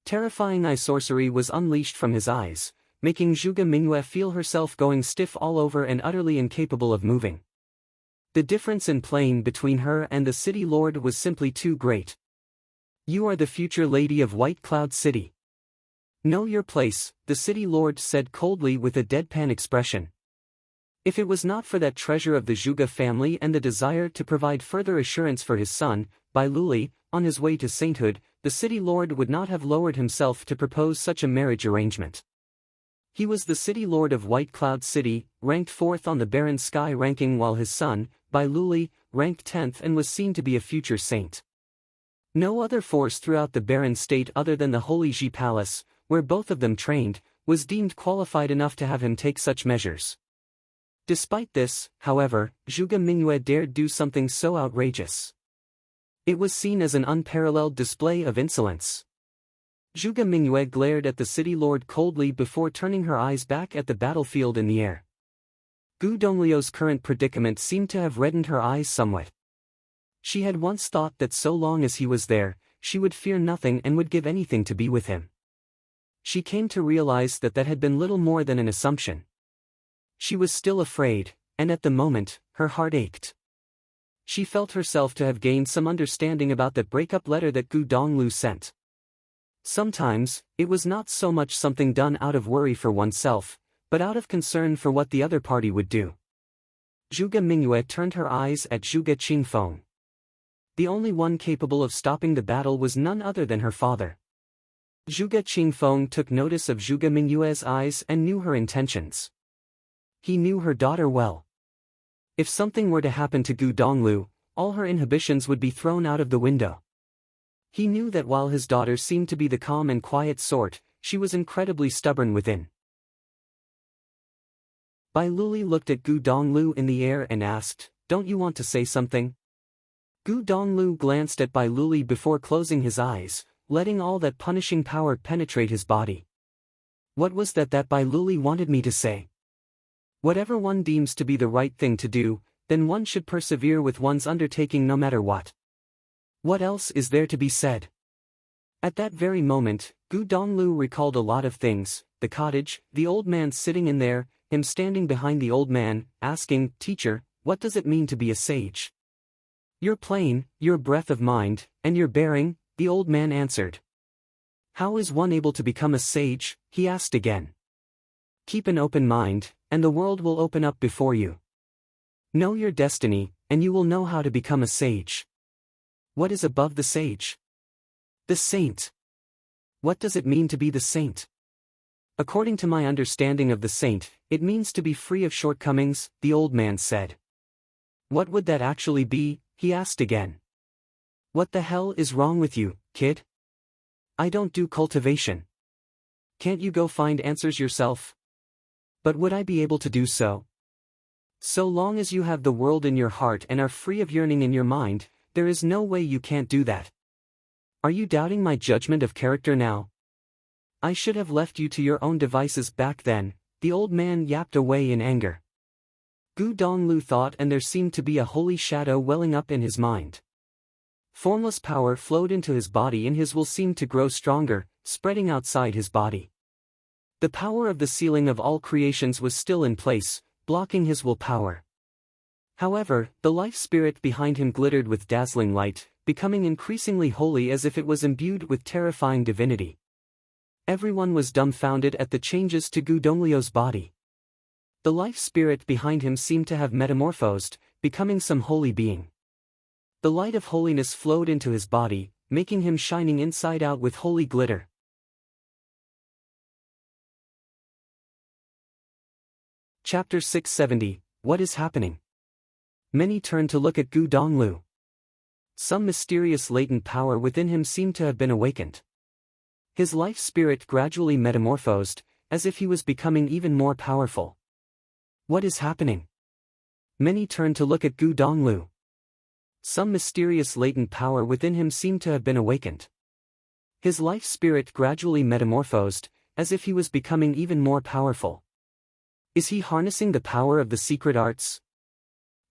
Terrifying eye sorcery was unleashed from his eyes, making Zhuge Mingyue feel herself going stiff all over and utterly incapable of moving. The difference in plane between her and the city lord was simply too great. You are the future lady of White Cloud City. Know your place, the city lord said coldly with a deadpan expression. If it was not for that treasure of the Zhuge family and the desire to provide further assurance for his son, Bai Luli, on his way to sainthood, the city lord would not have lowered himself to propose such a marriage arrangement. He was the city lord of White Cloud City, ranked 4th on the barren sky ranking, while his son, Bai Luli, ranked 10th and was seen to be a future saint. No other force throughout the barren state other than the Holy Ji Palace, where both of them trained, was deemed qualified enough to have him take such measures. Despite this, however, Zhuge Mingyue dared do something so outrageous. It was seen as an unparalleled display of insolence. Zhuge Mingyue glared at the city lord coldly before turning her eyes back at the battlefield in the air. Gu Donglio's current predicament seemed to have reddened her eyes somewhat. She had once thought that so long as he was there, she would fear nothing and would give anything to be with him. She came to realize that that had been little more than an assumption. She was still afraid, and at the moment, her heart ached. She felt herself to have gained some understanding about that breakup letter that Gu Donglu sent. Sometimes, it was not so much something done out of worry for oneself, but out of concern for what the other party would do. Zhuge Mingyue turned her eyes at Zhuge Qingfeng. The only one capable of stopping the battle was none other than her father. Zhuge Qingfeng took notice of Zhuge Mingyue's eyes and knew her intentions. He knew her daughter well. If something were to happen to Gu Donglu, all her inhibitions would be thrown out of the window. He knew that while his daughter seemed to be the calm and quiet sort, she was incredibly stubborn within. Bai Luli looked at Gu Donglu in the air and asked, "Don't you want to say something?" Gu Donglu glanced at Bai Luli before closing his eyes, letting all that punishing power penetrate his body. What was that Bai Luli wanted me to say? Whatever one deems to be the right thing to do, then one should persevere with one's undertaking no matter what. What else is there to be said? At that very moment, Gu Donglu recalled a lot of things: the cottage, the old man sitting in there, him standing behind the old man, asking, "Teacher, what does it mean to be a sage?" "Your plain, your breadth of mind, and your bearing," the old man answered. "How is one able to become a sage?" he asked again. "Keep an open mind, and the world will open up before you. Know your destiny, and you will know how to become a sage." What is above the sage? The saint. What does it mean to be the saint? According to my understanding of the saint, it means to be free of shortcomings, the old man said. What would that actually be? He asked again. What the hell is wrong with you, kid? I don't do cultivation. Can't you go find answers yourself? But would I be able to do so? So long as you have the world in your heart and are free of yearning in your mind, there is no way you can't do that. Are you doubting my judgment of character now? I should have left you to your own devices back then, the old man yapped away in anger. Gu Donglu thought, and there seemed to be a holy shadow welling up in his mind. Formless power flowed into his body, and his will seemed to grow stronger, spreading outside his body. The power of the ceiling of all creations was still in place, blocking his willpower. However, the life spirit behind him glittered with dazzling light, becoming increasingly holy as if it was imbued with terrifying divinity. Everyone was dumbfounded at the changes to Gu Donglio's body. The life spirit behind him seemed to have metamorphosed, becoming some holy being. The light of holiness flowed into his body, making him shining inside out with holy glitter. Chapter 670, What is happening? Many turned to look at Gu Donglu. Some mysterious latent power within him seemed to have been awakened. His life spirit gradually metamorphosed, as if he was becoming even more powerful. What is happening? Many turned to look at Gu Donglu. Some mysterious latent power within him seemed to have been awakened. His life spirit gradually metamorphosed, as if he was becoming even more powerful. Is he harnessing the power of the secret arts?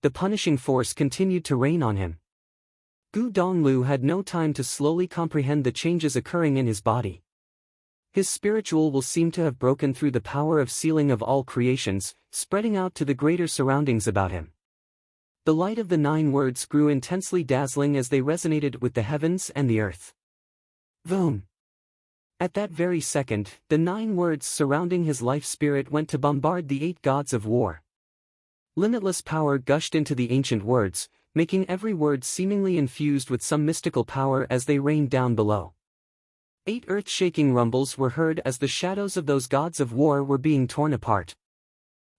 The punishing force continued to rain on him. Gu Donglu had no time to slowly comprehend the changes occurring in his body. His spiritual will seemed to have broken through the power of sealing of all creations, spreading out to the greater surroundings about him. The light of the 9 words grew intensely dazzling as they resonated with the heavens and the earth. Boom! At that very second, the 9 words surrounding his life spirit went to bombard the 8 gods of war. Limitless power gushed into the ancient words, making every word seemingly infused with some mystical power as they rained down below. 8 earth-shaking rumbles were heard as the shadows of those gods of war were being torn apart.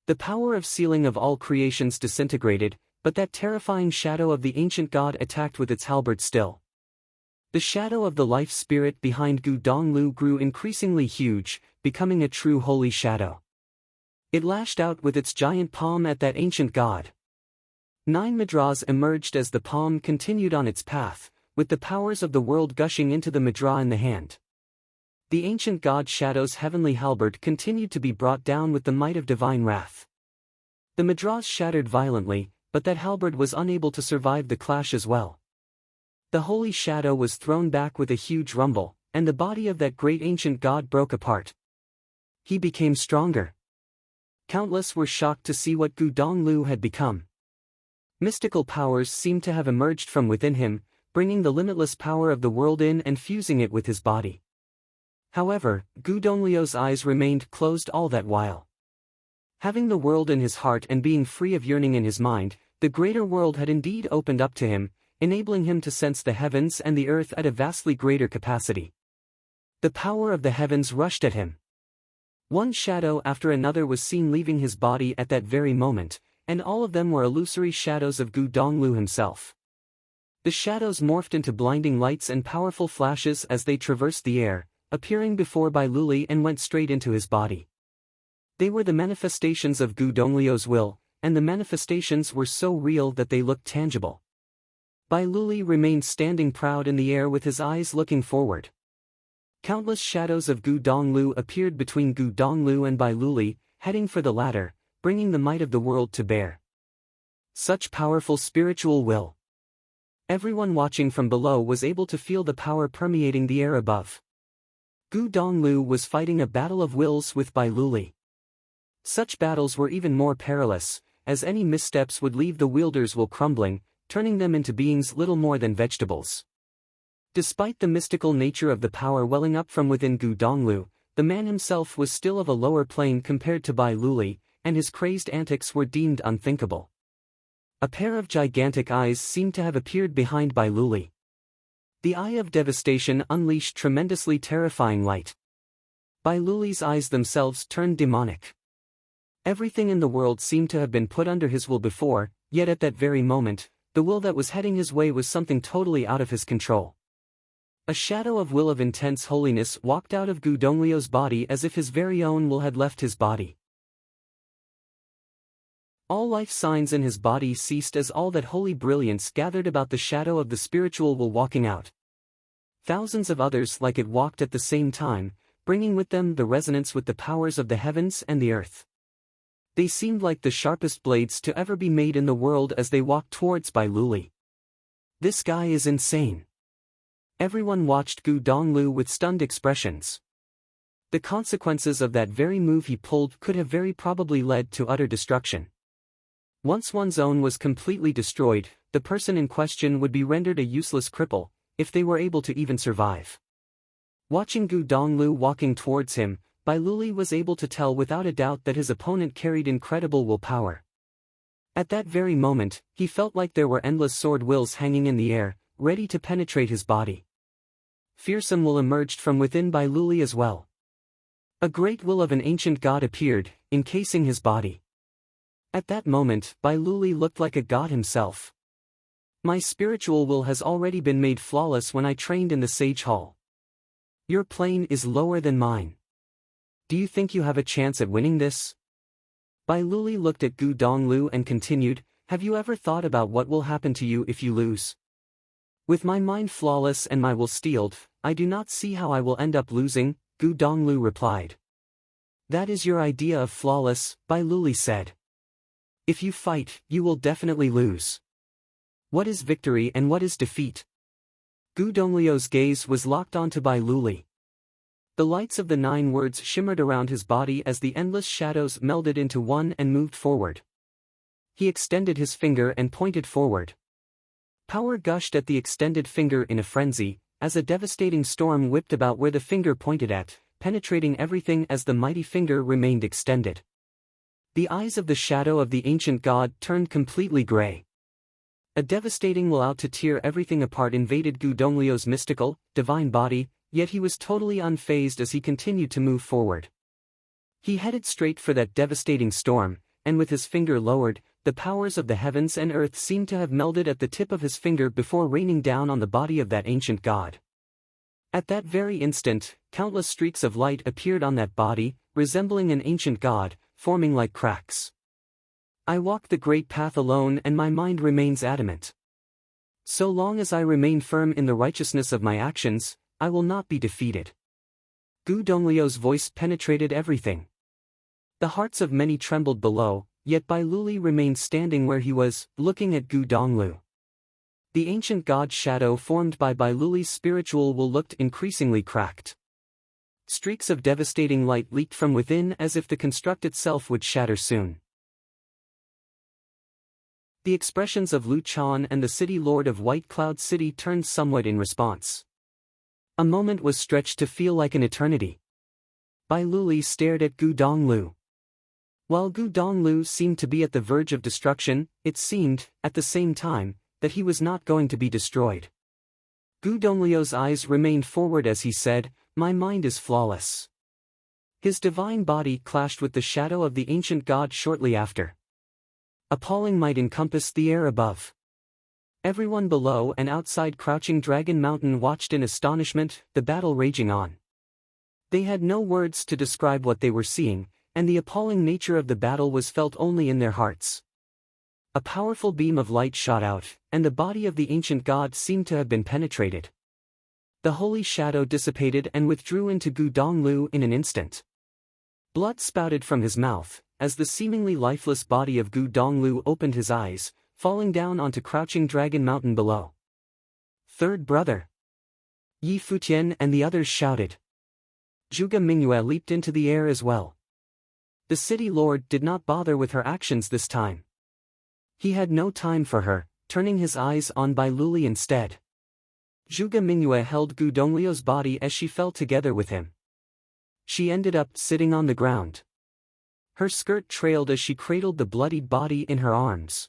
The power of sealing of all creations disintegrated, but that terrifying shadow of the ancient god attacked with its halberd still. The shadow of the life spirit behind Gu Donglu grew increasingly huge, becoming a true holy shadow. It lashed out with its giant palm at that ancient god. 9 Madras emerged as the palm continued on its path, with the powers of the world gushing into the Madra in the hand. The ancient god shadow's heavenly halberd continued to be brought down with the might of divine wrath. The Madras shattered violently, but that halberd was unable to survive the clash as well. The holy shadow was thrown back with a huge rumble, and the body of that great ancient god broke apart. He became stronger. Countless were shocked to see what Gu Donglu had become. Mystical powers seemed to have emerged from within him, bringing the limitless power of the world in and fusing it with his body. However, Gu Donglio's eyes remained closed all that while. Having the world in his heart and being free of yearning in his mind, the greater world had indeed opened up to him, enabling him to sense the heavens and the earth at a vastly greater capacity. The power of the heavens rushed at him. One shadow after another was seen leaving his body at that very moment, and all of them were illusory shadows of Gu Donglu himself. The shadows morphed into blinding lights and powerful flashes as they traversed the air, appearing before Bai Luli and went straight into his body. They were the manifestations of Gu Donglio's will, and the manifestations were so real that they looked tangible. Bai Luli remained standing proud in the air with his eyes looking forward. Countless shadows of Gu Donglu appeared between Gu Donglu and Bai Luli, heading for the latter, bringing the might of the world to bear. Such powerful spiritual will. Everyone watching from below was able to feel the power permeating the air above. Gu Donglu was fighting a battle of wills with Bai Luli. Such battles were even more perilous, as any missteps would leave the wielders' will crumbling, turning them into beings little more than vegetables. Despite the mystical nature of the power welling up from within Gu Donglu, the man himself was still of a lower plane compared to Bai Luli, and his crazed antics were deemed unthinkable. A pair of gigantic eyes seemed to have appeared behind Bai Luli. The eye of devastation unleashed tremendously terrifying light. Bai Luli's eyes themselves turned demonic. Everything in the world seemed to have been put under his will before, yet at that very moment, the will that was heading his way was something totally out of his control. A shadow of will of intense holiness walked out of Gu Donglio's body as if his very own will had left his body. All life signs in his body ceased as all that holy brilliance gathered about the shadow of the spiritual will walking out. Thousands of others like it walked at the same time, bringing with them the resonance with the powers of the heavens and the earth. They seemed like the sharpest blades to ever be made in the world as they walked towards Bai Luli. This guy is insane. Everyone watched Gu Donglu with stunned expressions. The consequences of that very move he pulled could have very probably led to utter destruction. Once one's own was completely destroyed, the person in question would be rendered a useless cripple, if they were able to even survive. Watching Gu Donglu walking towards him, Bai Luli was able to tell without a doubt that his opponent carried incredible willpower. At that very moment, he felt like there were endless sword wills hanging in the air, ready to penetrate his body. Fearsome will emerged from within Bai Luli as well. A great will of an ancient god appeared, encasing his body. At that moment, Bai Luli looked like a god himself. My spiritual will has already been made flawless when I trained in the Sage Hall. Your plane is lower than mine. Do you think you have a chance at winning this? Bai Luli looked at Gu Donglu and continued, have you ever thought about what will happen to you if you lose? With my mind flawless and my will steeled, I do not see how I will end up losing, Gu Donglu replied. That is your idea of flawless, Bai Luli said. If you fight, you will definitely lose. What is victory and what is defeat? Gu Donglio's gaze was locked onto Bai Luli. The lights of the 9 words shimmered around his body as the endless shadows melded into one and moved forward. He extended his finger and pointed forward. Power gushed at the extended finger in a frenzy, as a devastating storm whipped about where the finger pointed at, penetrating everything as the mighty finger remained extended. The eyes of the shadow of the ancient god turned completely gray. A devastating will out to tear everything apart invaded Gu Donglio's mystical, divine body, yet he was totally unfazed as he continued to move forward. He headed straight for that devastating storm, and with his finger lowered, the powers of the heavens and earth seemed to have melded at the tip of his finger before raining down on the body of that ancient god. At that very instant, countless streaks of light appeared on that body, resembling an ancient god, forming like cracks. I walk the great path alone and my mind remains adamant. So long as I remain firm in the righteousness of my actions, I will not be defeated. Gu Donglio's voice penetrated everything. The hearts of many trembled below, yet Bai Luli remained standing where he was, looking at Gu Donglu. The ancient god's shadow formed by Bai Luli's spiritual will looked increasingly cracked. Streaks of devastating light leaked from within as if the construct itself would shatter soon. The expressions of Lu Chan and the city lord of White Cloud City turned somewhat in response. A moment was stretched to feel like an eternity. Bai Luli stared at Gu Donglu. While Gu Donglu seemed to be at the verge of destruction, it seemed, at the same time, that he was not going to be destroyed. Gu Donglio's eyes remained forward as he said, "My mind is flawless." His divine body clashed with the shadow of the ancient god shortly after. Appalling might encompassed the air above. Everyone below and outside Crouching Dragon Mountain watched in astonishment, the battle raging on. They had no words to describe what they were seeing, and the appalling nature of the battle was felt only in their hearts. A powerful beam of light shot out, and the body of the ancient god seemed to have been penetrated. The holy shadow dissipated and withdrew into Gu Donglu in an instant. Blood spouted from his mouth, as the seemingly lifeless body of Gu Donglu opened his eyes, falling down onto crouching Dragon Mountain below. Third brother! Yi Futian and the others shouted. Zhuge Mingyue leaped into the air as well. The city lord did not bother with her actions this time. He had no time for her, turning his eyes on Bai Luli instead. Zhuge Mingyue held Gu Dongliu's body as she fell together with him. She ended up sitting on the ground. Her skirt trailed as she cradled the bloodied body in her arms.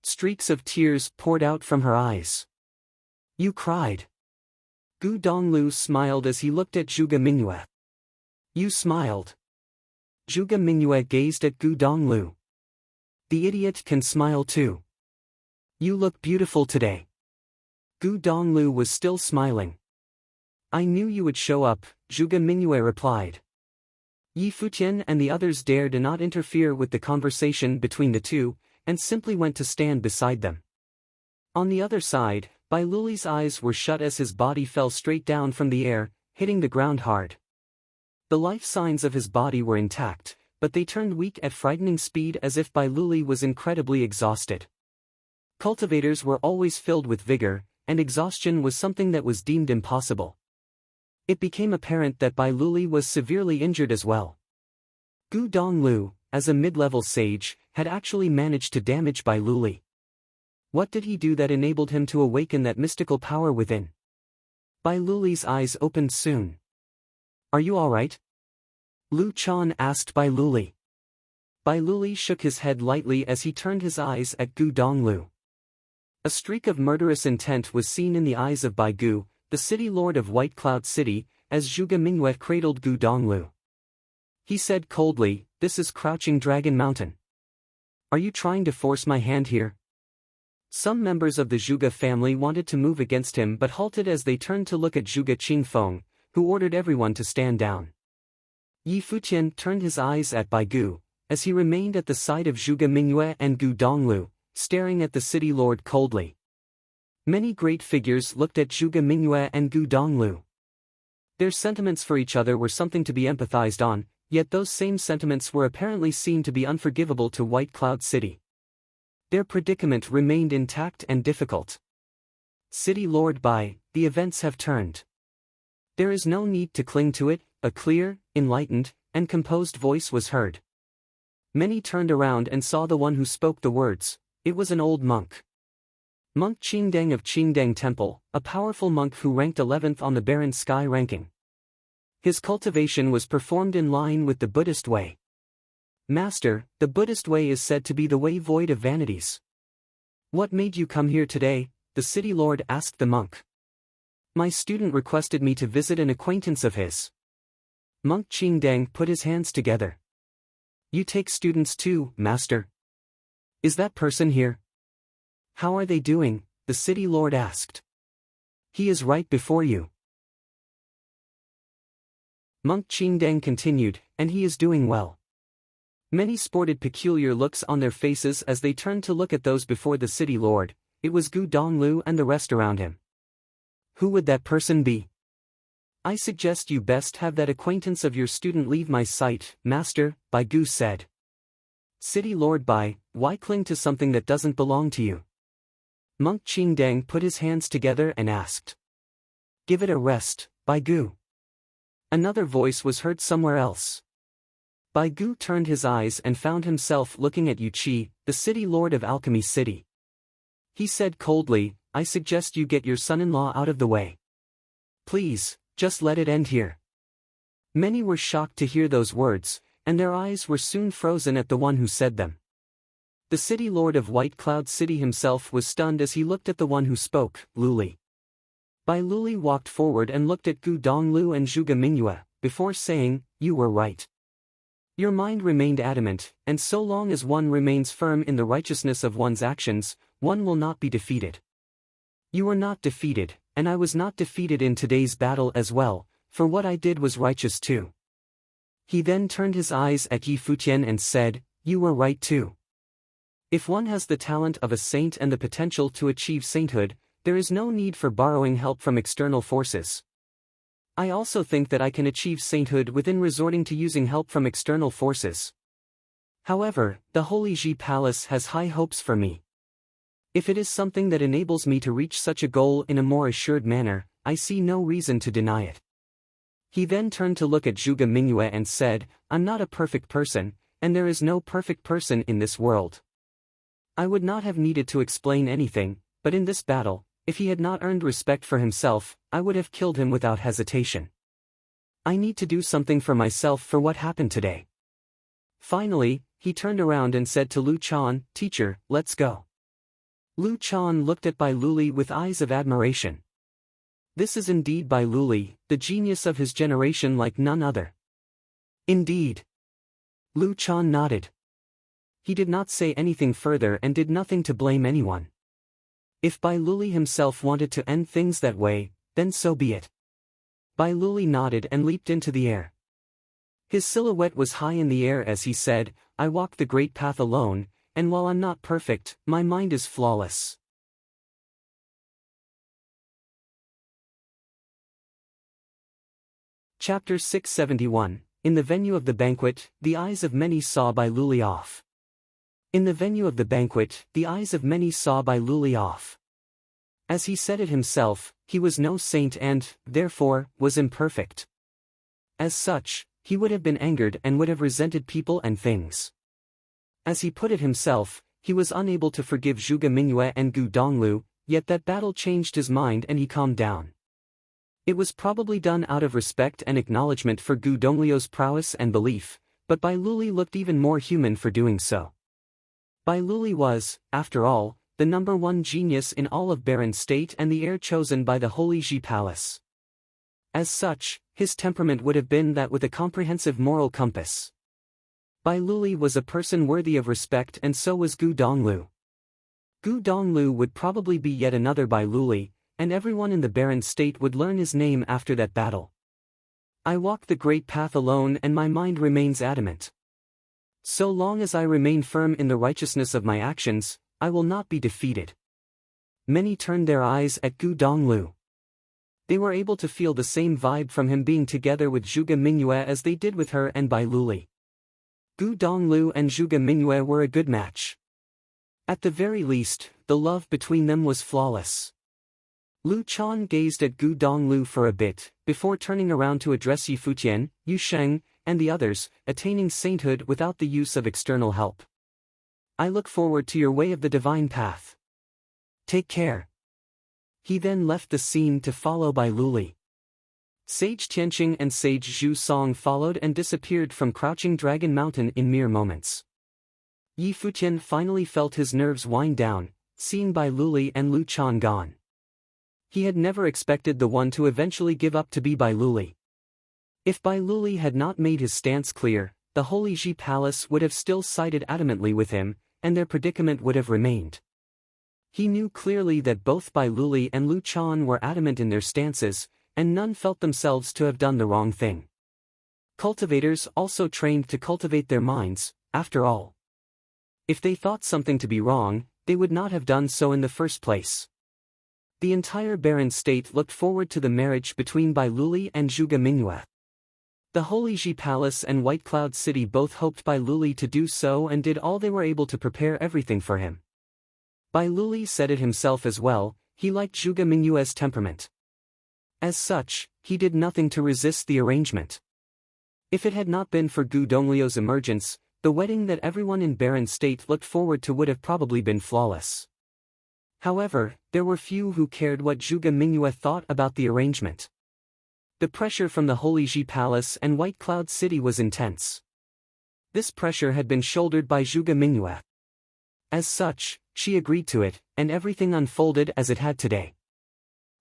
Streaks of tears poured out from her eyes. You cried. Gu Donglu smiled as he looked at Zhuge Mingyue. You smiled. Zhuge Mingyue gazed at Gu Donglu. The idiot can smile too. You look beautiful today. Gu Donglu was still smiling. I knew you would show up, Zhuge Mingyue replied. Yi Futian and the others dared not interfere with the conversation between the two, and simply went to stand beside them. On the other side, Bai Luli's eyes were shut as his body fell straight down from the air, hitting the ground hard. The life signs of his body were intact, but they turned weak at frightening speed as if Bai Luli was incredibly exhausted. Cultivators were always filled with vigor, and exhaustion was something that was deemed impossible. It became apparent that Bai Luli was severely injured as well. Gu Donglu, as a mid-level sage, had actually managed to damage Bai Luli. What did he do that enabled him to awaken that mystical power within? Bai Luli's eyes opened soon. Are you alright? Lu Chan asked Bai Luli. Bai Luli shook his head lightly as he turned his eyes at Gu Donglu. A streak of murderous intent was seen in the eyes of Bai Gu, the city lord of White Cloud City, as Zhuge Mingyue cradled Gu Donglu. He said coldly, "This is Crouching Dragon Mountain. Are you trying to force my hand here?" Some members of the Zhuge family wanted to move against him but halted as they turned to look at Zhuge Qingfeng, who ordered everyone to stand down. Yi Futian turned his eyes at Bai Gu, as he remained at the side of Zhuge Mingyue and Gu Donglu, staring at the city lord coldly. Many great figures looked at Zhuge Mingyue and Gu Donglu. Their sentiments for each other were something to be empathized on, yet those same sentiments were apparently seen to be unforgivable to White Cloud City. Their predicament remained intact and difficult. City Lord Bai, the events have turned. There is no need to cling to it, a clear, enlightened, and composed voice was heard. Many turned around and saw the one who spoke the words. It was an old monk. Monk Qingdang of Qingdang Temple, a powerful monk who ranked 11th on the Barren Sky ranking. His cultivation was performed in line with the Buddhist way. Master, the Buddhist way is said to be the way void of vanities. What made you come here today? The city lord asked the monk. My student requested me to visit an acquaintance of his. Monk Qingdang put his hands together. You take students too, master? Is that person here? How are they doing? The city lord asked. He is right before you. Monk Qingdang continued, and he is doing well. Many sported peculiar looks on their faces as they turned to look at those before the city lord. It was Gu Donglu and the rest around him. Who would that person be? I suggest you best have that acquaintance of your student leave my sight, master, Bai Gu said. City Lord Bai, why cling to something that doesn't belong to you? Monk Qingdang put his hands together and asked. Give it a rest, Bai Gu. Another voice was heard somewhere else. Bai Gu turned his eyes and found himself looking at Yu Qi, the city lord of Alchemy City. He said coldly, I suggest you get your son-in-law out of the way. Please, just let it end here. Many were shocked to hear those words, and their eyes were soon frozen at the one who said them. The city lord of White Cloud City himself was stunned as he looked at the one who spoke, Luli. Bai Luli walked forward and looked at Gu Donglu and Zhuge Mingyue, before saying, You were right. Your mind remained adamant, and so long as one remains firm in the righteousness of one's actions, one will not be defeated. You were not defeated, and I was not defeated in today's battle as well, for what I did was righteous too. He then turned his eyes at Yi Futian and said, You were right too. If one has the talent of a saint and the potential to achieve sainthood, there is no need for borrowing help from external forces. I also think that I can achieve sainthood within resorting to using help from external forces. However, the Holy Ji Palace has high hopes for me. If it is something that enables me to reach such a goal in a more assured manner, I see no reason to deny it. He then turned to look at Zhuge Mingyue and said, I'm not a perfect person, and there is no perfect person in this world. I would not have needed to explain anything, but in this battle, if he had not earned respect for himself, I would have killed him without hesitation. I need to do something for myself for what happened today. Finally, he turned around and said to Lu Chan, Teacher, let's go. Lu Chan looked at Bai Luli with eyes of admiration. This is indeed Bai Luli, the genius of his generation like none other. Indeed. Lu Chan nodded. He did not say anything further and did nothing to blame anyone. If Bai Luli himself wanted to end things that way, then so be it. Bai Luli nodded and leaped into the air. His silhouette was high in the air as he said, I walk the great path alone, and while I'm not perfect, my mind is flawless. Chapter 671. In the venue of the banquet, the eyes of many saw Bai Luli off. In the venue of the banquet, the eyes of many saw Bai Luli off. As he said it himself, he was no saint and, therefore, was imperfect. As such, he would have been angered and would have resented people and things. As he put it himself, he was unable to forgive Zhuge Mingyue and Gu Donglu, yet that battle changed his mind and he calmed down. It was probably done out of respect and acknowledgement for Gu Dongliu's prowess and belief, but Bai Luli looked even more human for doing so. Bai Luli was, after all, the #1 genius in all of Baron State and the heir chosen by the Holy Ji Palace. As such, his temperament would have been that with a comprehensive moral compass. Bai Luli was a person worthy of respect and so was Gu Donglu. Gu Donglu would probably be yet another Bai Luli, and everyone in the Baron State would learn his name after that battle. I walk the great path alone and my mind remains adamant. So long as I remain firm in the righteousness of my actions, I will not be defeated. Many turned their eyes at Gu Donglu. They were able to feel the same vibe from him being together with Zhuge Mingyue as they did with her and Bai Luli. Gu Donglu and Zhuge Mingyue were a good match. At the very least, the love between them was flawless. Lu Chan gazed at Gu Donglu for a bit, before turning around to address Yi Futian, Yu Sheng, and the others, attaining sainthood without the use of external help. I look forward to your way of the divine path. Take care. He then left the scene to follow Bai Luli. Sage Tianqing and Sage Zhu Song followed and disappeared from Crouching Dragon Mountain in mere moments. Yi Futian finally felt his nerves wind down, seeing Bai Luli and Lu Chan gone. He had never expected the one to eventually give up to be Bai Luli. If Bai Luli had not made his stance clear, the Holy Ji Palace would have still sided adamantly with him, and their predicament would have remained. He knew clearly that both Bai Luli and Lu Chan were adamant in their stances, and none felt themselves to have done the wrong thing. Cultivators also trained to cultivate their minds, after all. If they thought something to be wrong, they would not have done so in the first place. The entire Baron State looked forward to the marriage between Bai Luli and Zhuge Mingyue. The Holy Ji Palace and White Cloud City both hoped Bai Luli to do so and did all they were able to prepare everything for him. Bai Luli said it himself as well, he liked Zhuge Mingyue's temperament. As such, he did nothing to resist the arrangement. If it had not been for Gu Dongliu's emergence, the wedding that everyone in Baron State looked forward to would have probably been flawless. However, there were few who cared what Zhuge Mingyue thought about the arrangement. The pressure from the Holy Ji Palace and White Cloud City was intense. This pressure had been shouldered by Zhuge Mingyue. As such, she agreed to it, and everything unfolded as it had today.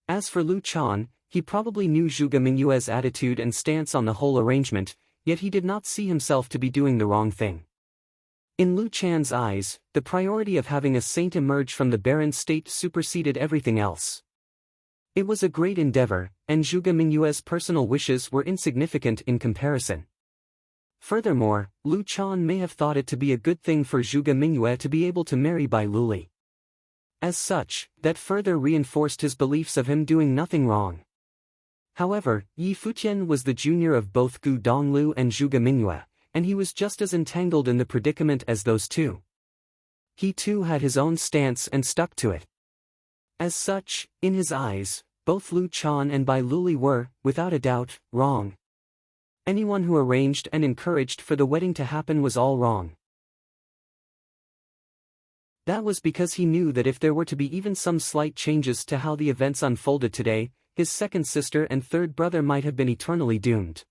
As for Lu Chan, he probably knew Zhuge Mingyue's attitude and stance on the whole arrangement, yet he did not see himself to be doing the wrong thing. In Lu Chan's eyes, the priority of having a saint emerge from the Baron State superseded everything else. It was a great endeavor, and Zhuge Mingyue's personal wishes were insignificant in comparison. Furthermore, Lu Chan may have thought it to be a good thing for Zhuge Mingyue to be able to marry Bai Luli. As such, that further reinforced his beliefs of him doing nothing wrong. However, Yi Futian was the junior of both Gu Donglu and Zhuge Mingyue, and he was just as entangled in the predicament as those two. He too had his own stance and stuck to it. As such, in his eyes, both Lu Chan and Bai Luli were, without a doubt, wrong. Anyone who arranged and encouraged for the wedding to happen was all wrong. That was because he knew that if there were to be even some slight changes to how the events unfolded today, his second sister and third brother might have been eternally doomed.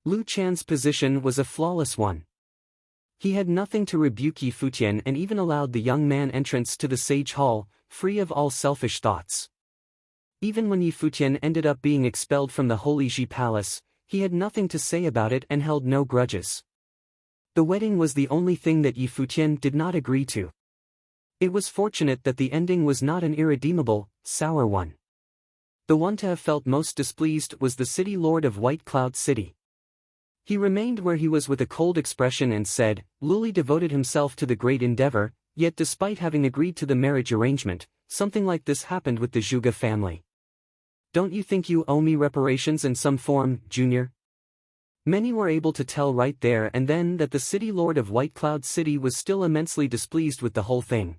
Lu Chan's position was a flawless one. He had nothing to rebuke Yi Futian and even allowed the young man entrance to the sage hall, free of all selfish thoughts. Even when Yi Futian ended up being expelled from the Holy Ji Palace, he had nothing to say about it and held no grudges. The wedding was the only thing that Yi Futian did not agree to. It was fortunate that the ending was not an irredeemable, sour one. The one to have felt most displeased was the city lord of White Cloud City. He remained where he was with a cold expression and said, Luli devoted himself to the great endeavor, yet despite having agreed to the marriage arrangement, something like this happened with the Zhuge family. Don't you think you owe me reparations in some form, Junior? Many were able to tell right there and then that the city lord of White Cloud City was still immensely displeased with the whole thing.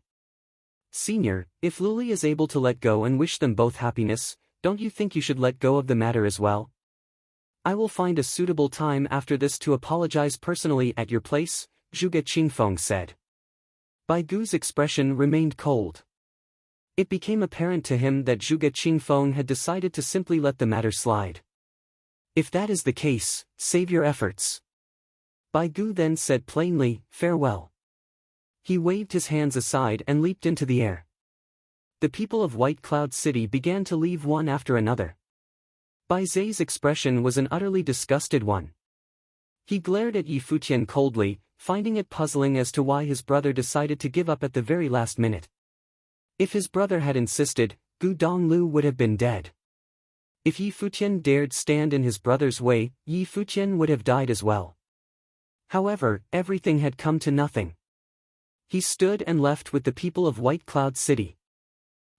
Senior, if Luli is able to let go and wish them both happiness, don't you think you should let go of the matter as well? I will find a suitable time after this to apologize personally at your place, Zhuge Qingfeng said. Bai Gu's expression remained cold. It became apparent to him that Zhuge Qingfeng had decided to simply let the matter slide. If that is the case, save your efforts. Bai Gu then said plainly, farewell. He waved his hands aside and leaped into the air. The people of White Cloud City began to leave one after another. Bai Zai's expression was an utterly disgusted one. He glared at Yi Futian coldly, finding it puzzling as to why his brother decided to give up at the very last minute. If his brother had insisted, Gu Donglu would have been dead. If Yi Futian dared stand in his brother's way, Yi Futian would have died as well. However, everything had come to nothing. He stood and left with the people of White Cloud City.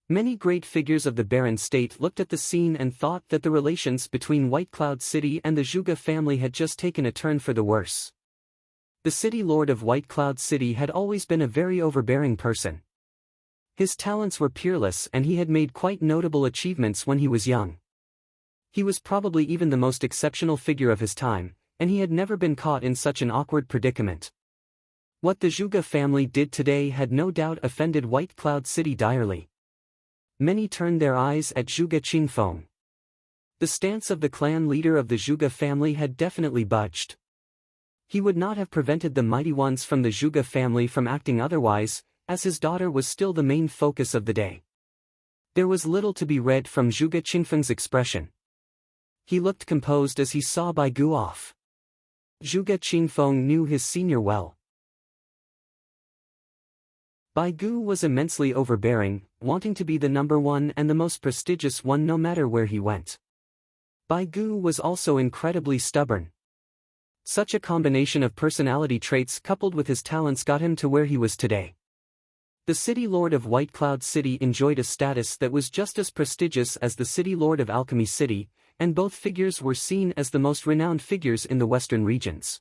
Many great figures of the barren state looked at the scene and thought that the relations between White Cloud City and the Zhuge family had just taken a turn for the worse. The city lord of White Cloud City had always been a very overbearing person. His talents were peerless and he had made quite notable achievements when he was young. He was probably even the most exceptional figure of his time, and he had never been caught in such an awkward predicament. What the Zhuge family did today had no doubt offended White Cloud City direly. Many turned their eyes at Zhuge Qingfeng. The stance of the clan leader of the Zhuge family had definitely budged. He would not have prevented the mighty ones from the Zhuge family from acting otherwise, as his daughter was still the main focus of the day. There was little to be read from Zhuge Qingfeng's expression. He looked composed as he saw Bai Gu off. Zhuge Qingfeng knew his senior well. Bai Gu was immensely overbearing, wanting to be the number one and the most prestigious one no matter where he went. Bai Gu was also incredibly stubborn. Such a combination of personality traits coupled with his talents got him to where he was today. The city lord of White Cloud City enjoyed a status that was just as prestigious as the city lord of Alchemy City, and both figures were seen as the most renowned figures in the western regions.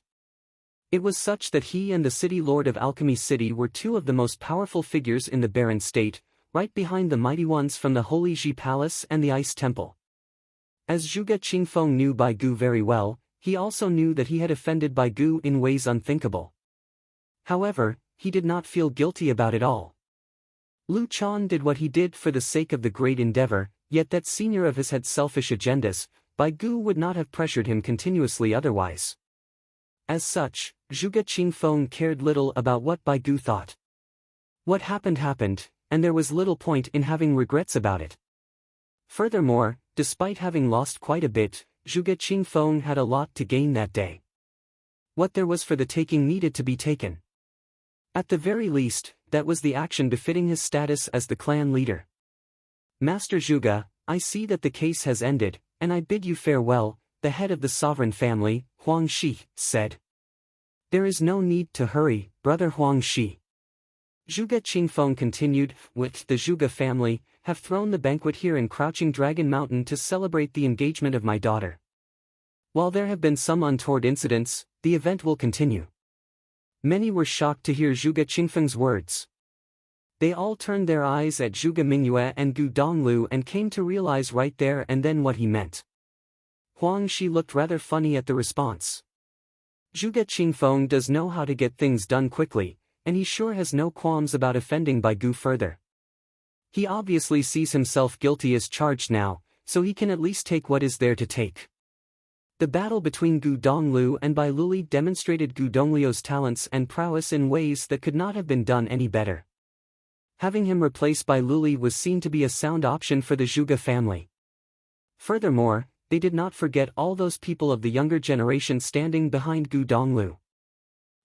It was such that he and the city lord of Alchemy City were two of the most powerful figures in the barren state, right behind the mighty ones from the Holy Ji Palace and the Ice Temple. As Zhuge Qingfeng knew Bai Gu very well, he also knew that he had offended Bai Gu in ways unthinkable. However, he did not feel guilty about it all. Lu Chan did what he did for the sake of the great endeavor, yet that senior of his had selfish agendas. Bai Gu would not have pressured him continuously otherwise. As such, Zhuge Qingfeng cared little about what Bai Gu thought. What happened happened, and there was little point in having regrets about it. Furthermore, despite having lost quite a bit, Zhuge Qingfeng had a lot to gain that day. What there was for the taking needed to be taken. At the very least, that was the action befitting his status as the clan leader. Master Zhuge, I see that the case has ended, and I bid you farewell, the head of the sovereign family, Huang Shi, said. There is no need to hurry, Brother Huang Shi. Zhuge Qingfeng continued, with the Zhuge family, have thrown the banquet here in Crouching Dragon Mountain to celebrate the engagement of my daughter. While there have been some untoward incidents, the event will continue. Many were shocked to hear Zhuge Qingfeng's words. They all turned their eyes at Zhuge Mingyue and Gu Donglu and came to realize right there and then what he meant. Huang Shi looked rather funny at the response. Zhuge Qingfeng does know how to get things done quickly, and he sure has no qualms about offending by Gu further. He obviously sees himself guilty as charged now, so he can at least take what is there to take. The battle between Gu Donglu and Bai Luli demonstrated Gu Donglio's talents and prowess in ways that could not have been done any better. Having him replace Bai Luli was seen to be a sound option for the Zhuge family. Furthermore, they did not forget all those people of the younger generation standing behind Gu Donglu.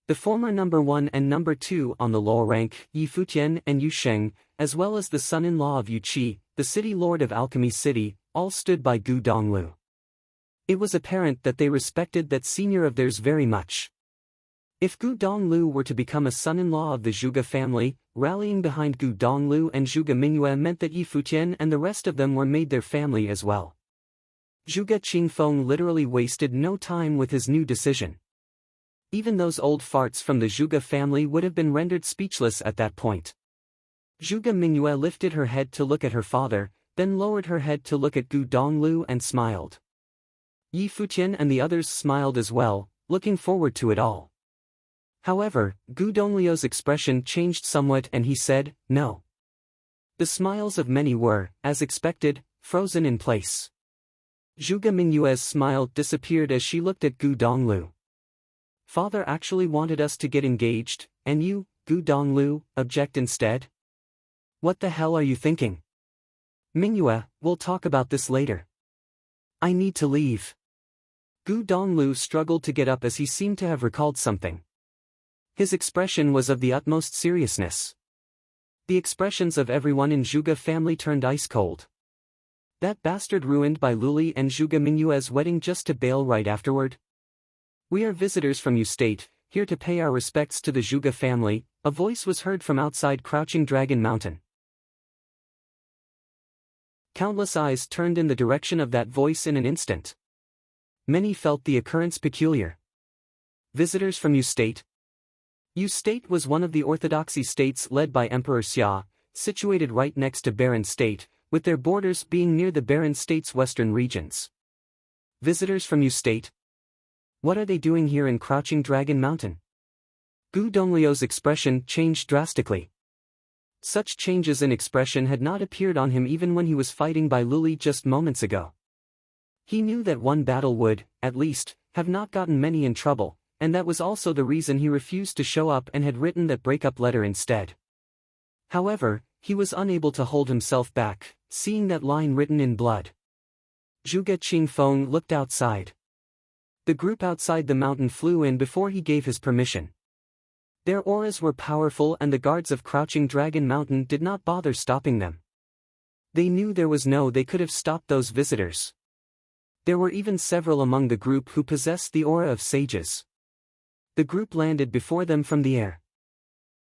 The former number 1 and number 2 on the lower rank, Yi Futian and Yu Sheng, as well as the son-in-law of Yu Qi, the city lord of Alchemy City, all stood by Gu Donglu. It was apparent that they respected that senior of theirs very much. If Gu Donglu were to become a son-in-law of the Zhuge family, rallying behind Gu Donglu and Zhuge Mingyue meant that Yi Futian and the rest of them were made their family as well. Zhuge Qingfeng literally wasted no time with his new decision. Even those old farts from the Zhuge family would have been rendered speechless at that point. Zhuge Mingyue lifted her head to look at her father, then lowered her head to look at Gu Donglu and smiled. Yi Futian and the others smiled as well, looking forward to it all. However, Gu Donglio's expression changed somewhat and he said, "No." The smiles of many were, as expected, frozen in place. Zhuge Mingyue's smile disappeared as she looked at Gu Donglu. Father actually wanted us to get engaged, and you, Gu Donglu, object instead? What the hell are you thinking? Mingyue, we'll talk about this later. I need to leave. Gu Donglu struggled to get up as he seemed to have recalled something. His expression was of the utmost seriousness. The expressions of everyone in Zhuge family turned ice cold. That bastard ruined Bai Luli and Zhuge Mingyue's wedding just to bail right afterward? We are visitors from Yu State, here to pay our respects to the Zhuge family, a voice was heard from outside Crouching Dragon Mountain. Countless eyes turned in the direction of that voice in an instant. Many felt the occurrence peculiar. Visitors from Yu State? Yu State was one of the orthodoxy states led by Emperor Xia, situated right next to Baron State, with their borders being near the Baron State's western regions. Visitors from Yu State? What are they doing here in Crouching Dragon Mountain? Gu Donglio's expression changed drastically. Such changes in expression had not appeared on him even when he was fighting Bai Luli just moments ago. He knew that one battle would, at least, have not gotten many in trouble, and that was also the reason he refused to show up and had written that breakup letter instead. However, he was unable to hold himself back, seeing that line written in blood. Zhuge Qingfeng looked outside. The group outside the mountain flew in before he gave his permission. Their auras were powerful and the guards of Crouching Dragon Mountain did not bother stopping them. They knew they could have stopped those visitors. There were even several among the group who possessed the aura of sages. The group landed before them from the air.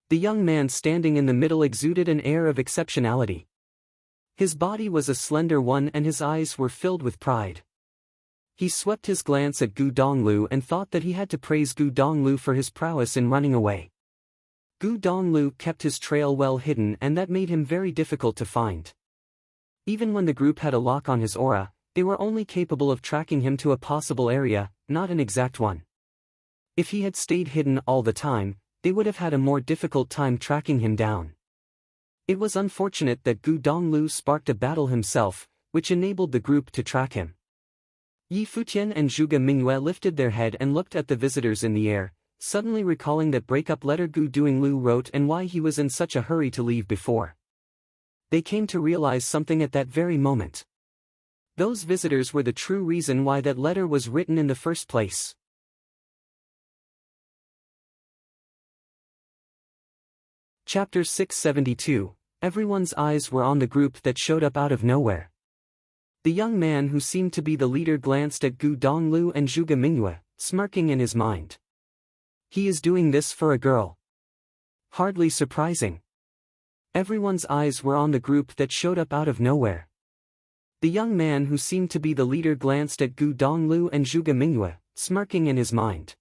The young man standing in the middle exuded an air of exceptionality. His body was a slender one and his eyes were filled with pride. He swept his glance at Gu Donglu and thought that he had to praise Gu Donglu for his prowess in running away. Gu Donglu kept his trail well hidden and that made him very difficult to find. Even when the group had a lock on his aura, they were only capable of tracking him to a possible area, not an exact one. If he had stayed hidden all the time, they would have had a more difficult time tracking him down. It was unfortunate that Gu Donglu sparked a battle himself, which enabled the group to track him. Yi Futian and Zhuge Mingyue lifted their head and looked at the visitors in the air, suddenly recalling that breakup letter Gu Donglu wrote and why he was in such a hurry to leave before. They came to realize something at that very moment. Those visitors were the true reason why that letter was written in the first place. Chapter 672. Everyone's eyes were on the group that showed up out of nowhere. The young man who seemed to be the leader glanced at Gu Donglu and Zhuge Mingyue, smirking in his mind. He is doing this for a girl. Hardly surprising. Everyone's eyes were on the group that showed up out of nowhere. The young man who seemed to be the leader glanced at Gu Donglu and Zhuge Mingyue, smirking in his mind.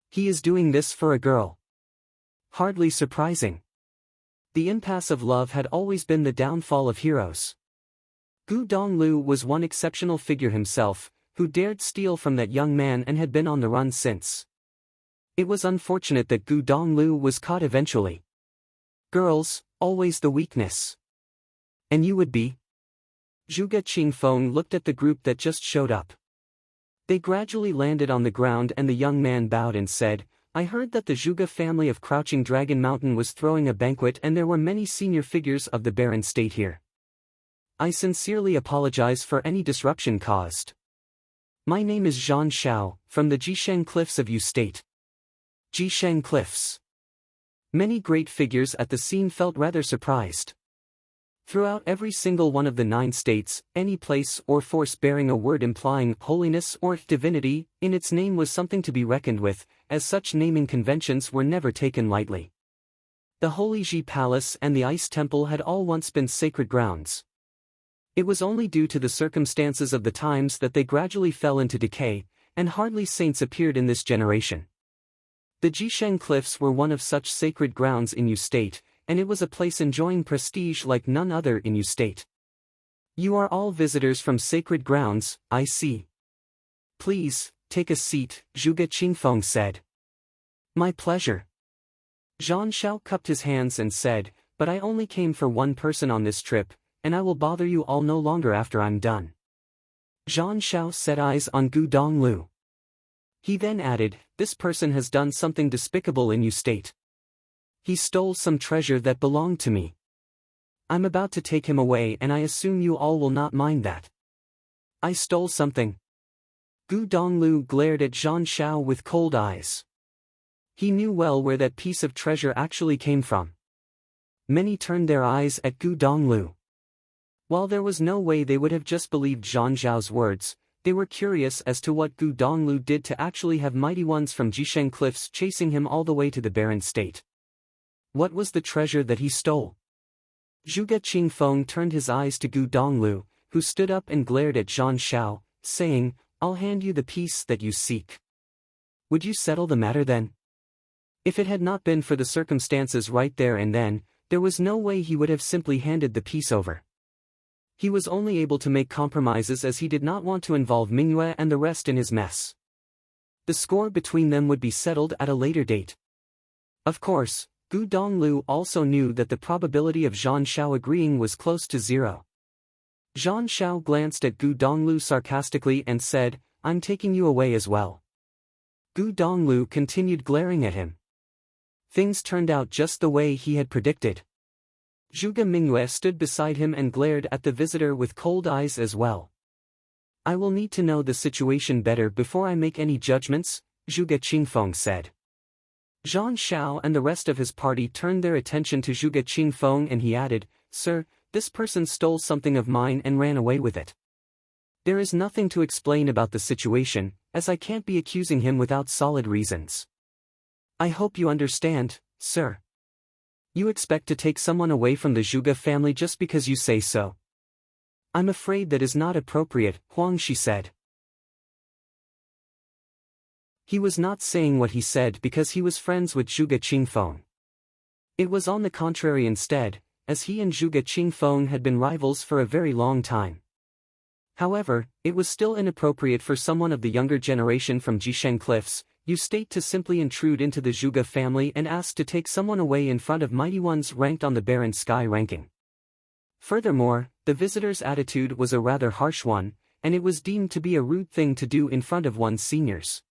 He is doing this for a girl. Hardly surprising. The impasse of love had always been the downfall of heroes. Gu Donglu was one exceptional figure himself, who dared steal from that young man and had been on the run since. It was unfortunate that Gu Donglu was caught eventually. Girls, always the weakness. And you would be? Zhuge Qingfeng looked at the group that just showed up. They gradually landed on the ground and the young man bowed and said, I heard that the Zhuge family of Crouching Dragon Mountain was throwing a banquet and there were many senior figures of the barren state here. I sincerely apologize for any disruption caused. My name is Zhan Xiao, from the Jisheng Cliffs of Yu State. Jisheng Cliffs. Many great figures at the scene felt rather surprised. Throughout every single one of the 9 states, any place or force bearing a word implying holiness or divinity in its name was something to be reckoned with, as such naming conventions were never taken lightly. The Holy Ji Palace and the Ice Temple had all once been sacred grounds. It was only due to the circumstances of the times that they gradually fell into decay, and hardly saints appeared in this generation. The Jisheng Cliffs were one of such sacred grounds in Yu State, and it was a place enjoying prestige like none other in Yu State. You are all visitors from sacred grounds, I see. Please, take a seat, Zhuge Qingfeng said. My pleasure. Zhan Xiao cupped his hands and said, but I only came for one person on this trip, and I will bother you all no longer after I'm done. Zhan Xiao set eyes on Gu Donglu. He then added, this person has done something despicable in Yu State. He stole some treasure that belonged to me. I'm about to take him away and I assume you all will not mind that. I stole something. Gu Donglu glared at Zhan Xiao with cold eyes. He knew well where that piece of treasure actually came from. Many turned their eyes at Gu Donglu. While there was no way they would have just believed Zhan Xiao's words, they were curious as to what Gu Donglu did to actually have mighty ones from Jisheng Cliffs chasing him all the way to the barren state. What was the treasure that he stole? Zhuge Qingfeng turned his eyes to Gu Donglu, who stood up and glared at Zhan Xiao, saying, I'll hand you the piece that you seek. Would you settle the matter then? If it had not been for the circumstances right there and then, there was no way he would have simply handed the piece over. He was only able to make compromises as he did not want to involve Mingyue and the rest in his mess. The score between them would be settled at a later date. Of course, Gu Donglu also knew that the probability of Zhan Xiao agreeing was close to 0. Zhan Xiao glanced at Gu Donglu sarcastically and said, I'm taking you away as well. Gu Donglu continued glaring at him. Things turned out just the way he had predicted. Zhuge Mingyue stood beside him and glared at the visitor with cold eyes as well. I will need to know the situation better before I make any judgments, Zhuge Qingfeng said. Zhan Xiao and the rest of his party turned their attention to Zhuge Qingfeng and he added, Sir, this person stole something of mine and ran away with it. There is nothing to explain about the situation, as I can't be accusing him without solid reasons. I hope you understand, sir. You expect to take someone away from the Zhuge family just because you say so. I'm afraid that is not appropriate, Huang Shi said. He was not saying what he said because he was friends with Zhuge Qingfeng. It was on the contrary instead, as he and Zhuge Qingfeng had been rivals for a very long time. However, it was still inappropriate for someone of the younger generation from Jisheng Cliffs, Yu State to simply intrude into the Zhuge family and ask to take someone away in front of mighty ones ranked on the Barren Sky ranking. Furthermore, the visitor's attitude was a rather harsh one, and it was deemed to be a rude thing to do in front of one's seniors.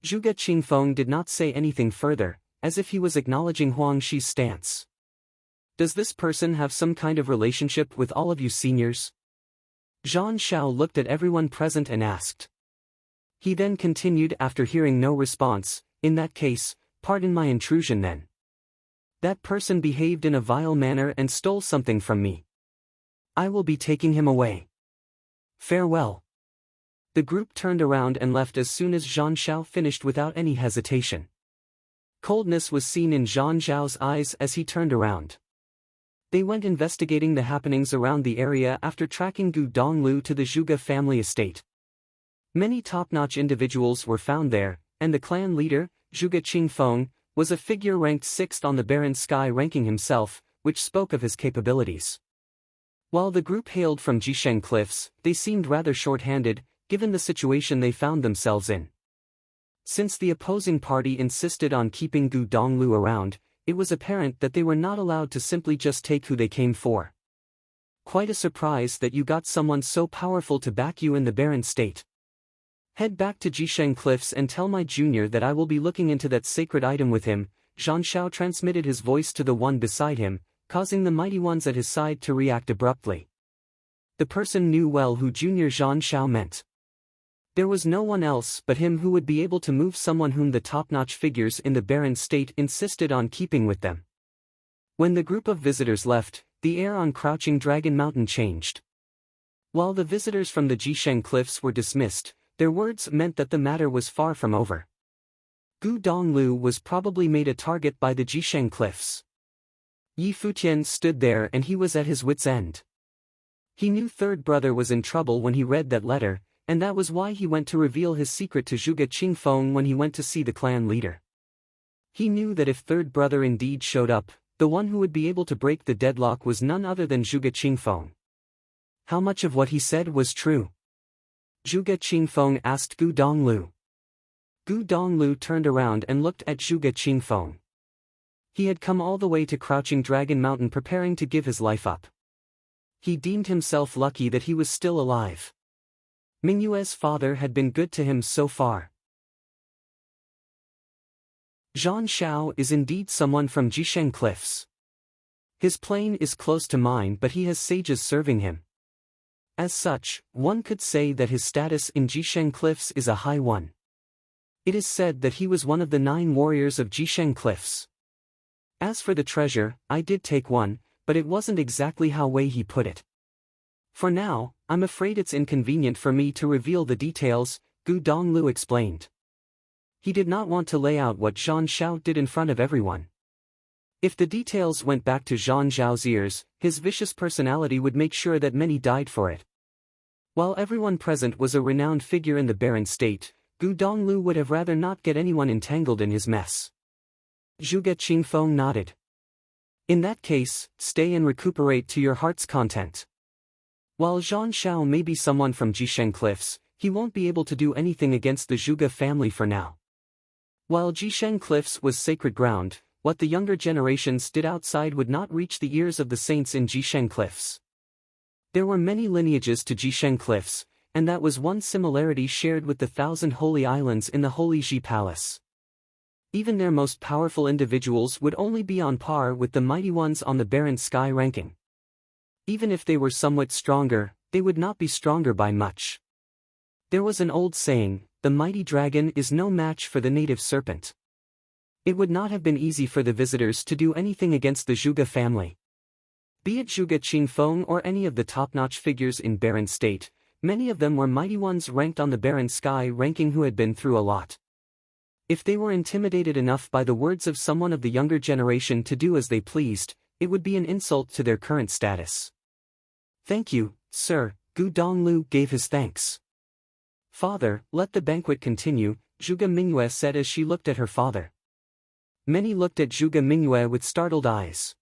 Zhuge Qingfeng did not say anything further, as if he was acknowledging Huang Shi's stance. Does this person have some kind of relationship with all of you seniors? Zhan Xiao looked at everyone present and asked. He then continued after hearing no response, in that case, pardon my intrusion then. That person behaved in a vile manner and stole something from me. I will be taking him away. Farewell. The group turned around and left as soon as Zhan Xiao finished without any hesitation. Coldness was seen in Zhang Zhao's eyes as he turned around. They went investigating the happenings around the area after tracking Gu Donglu to the Zhuge family estate. Many top-notch individuals were found there, and the clan leader, Zhuge Qingfeng, was a figure ranked 6th on the Barren Sky ranking himself, which spoke of his capabilities. While the group hailed from Jisheng Cliffs, they seemed rather short-handed, given the situation they found themselves in. Since the opposing party insisted on keeping Gu Donglu around, it was apparent that they were not allowed to simply just take who they came for. Quite a surprise that you got someone so powerful to back you in the barren state. Head back to Jisheng Cliffs and tell my junior that I will be looking into that sacred item with him. Zhang Xiao transmitted his voice to the one beside him, causing the mighty ones at his side to react abruptly. The person knew well who Junior Zhang Xiao meant. There was no one else but him who would be able to move someone whom the top-notch figures in the barren state insisted on keeping with them. When the group of visitors left, the air on Crouching Dragon Mountain changed. While the visitors from the Jisheng Cliffs were dismissed, their words meant that the matter was far from over. Gu Donglu was probably made a target by the Jisheng Cliffs. Yi Futian stood there and he was at his wits' end. He knew third brother was in trouble when he read that letter, and that was why he went to reveal his secret to Zhuge Qingfeng when he went to see the clan leader. He knew that if third brother indeed showed up, the one who would be able to break the deadlock was none other than Zhuge Qingfeng. How much of what he said was true? Zhuge Qingfeng asked Gu Donglu. Gu Donglu turned around and looked at Zhuge Qingfeng. He had come all the way to Crouching Dragon Mountain preparing to give his life up. He deemed himself lucky that he was still alive. Mingyue's father had been good to him so far. Zhang Xiao is indeed someone from Jisheng Cliffs. His plane is close to mine, but he has sages serving him. As such, one could say that his status in Jisheng Cliffs is a high one. It is said that he was one of the 9 warriors of Jisheng Cliffs. As for the treasure, I did take one, but it wasn't exactly how Wei he put it. For now, I'm afraid it's inconvenient for me to reveal the details, Gu Donglu explained. He did not want to lay out what Zhang Xiao did in front of everyone. If the details went back to Zhang Zhao's ears, his vicious personality would make sure that many died for it. While everyone present was a renowned figure in the barren state, Gu Donglu would have rather not get anyone entangled in his mess. Zhuge Qingfeng nodded. In that case, stay and recuperate to your heart's content. While Zhang Xiao may be someone from Jisheng Cliffs, he won't be able to do anything against the Zhuge family for now. While Jisheng Cliffs was sacred ground, what the younger generations did outside would not reach the ears of the saints in Jisheng Cliffs. There were many lineages to Jisheng Cliffs, and that was one similarity shared with the 1,000 holy islands in the Holy Ji Palace. Even their most powerful individuals would only be on par with the mighty ones on the Barren Sky ranking. Even if they were somewhat stronger, they would not be stronger by much. There was an old saying, the mighty dragon is no match for the native serpent. It would not have been easy for the visitors to do anything against the Zhuge family. Be it Zhuge Qingfeng or any of the top-notch figures in Barren State, many of them were mighty ones ranked on the Barren Sky ranking who had been through a lot. If they were intimidated enough by the words of someone of the younger generation to do as they pleased, it would be an insult to their current status. Thank you, sir, Gu Donglu gave his thanks. Father, let the banquet continue, Zhuge Mingyue said as she looked at her father. Many looked at Zhuge Mingyue with startled eyes.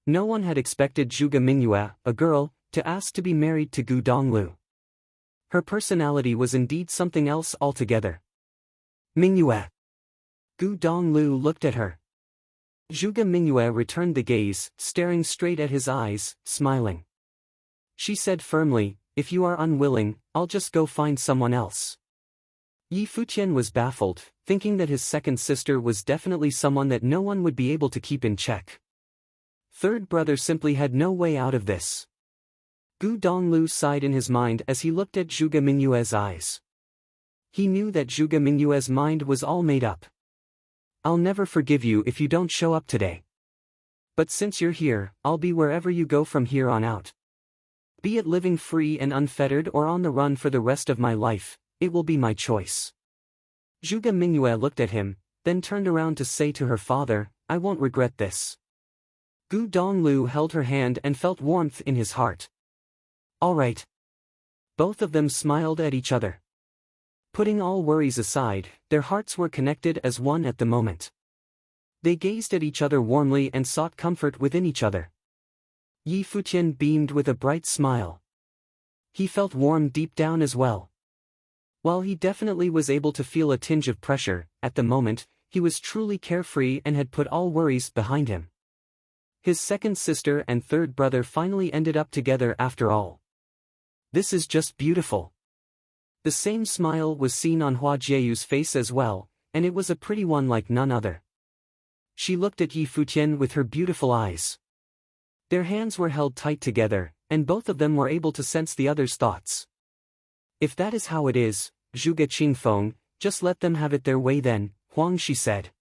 No one had expected Zhuge Mingyue, a girl, to ask to be married to Gu Donglu. Her personality was indeed something else altogether. Mingyue. Gu Donglu looked at her. Zhuge Mingyue returned the gaze, staring straight at his eyes, smiling. She said firmly, if you are unwilling, I'll just go find someone else. Yi Futian was baffled, thinking that his second sister was definitely someone that no one would be able to keep in check. Third brother simply had no way out of this. Gu Donglu sighed in his mind as he looked at Zhuge Mingyue's eyes. He knew that Zhuge Mingyue's mind was all made up. I'll never forgive you if you don't show up today. But since you're here, I'll be wherever you go from here on out. Be it living free and unfettered or on the run for the rest of my life, it will be my choice. Zhuge Mingyue looked at him, then turned around to say to her father, "I won't regret this." Gu Donglu held her hand and felt warmth in his heart. "All right." Both of them smiled at each other. Putting all worries aside, their hearts were connected as one at the moment. They gazed at each other warmly and sought comfort within each other. Yi Futian beamed with a bright smile. He felt warm deep down as well. While he definitely was able to feel a tinge of pressure, at the moment, he was truly carefree and had put all worries behind him. His second sister and third brother finally ended up together after all. This is just beautiful. The same smile was seen on Hua Jieyu's face as well, and it was a pretty one like none other. She looked at Yi Futian with her beautiful eyes. Their hands were held tight together, and both of them were able to sense the other's thoughts. "If that is how it is, Zhuge Qingfeng, just let them have it their way then," Huang Shi said.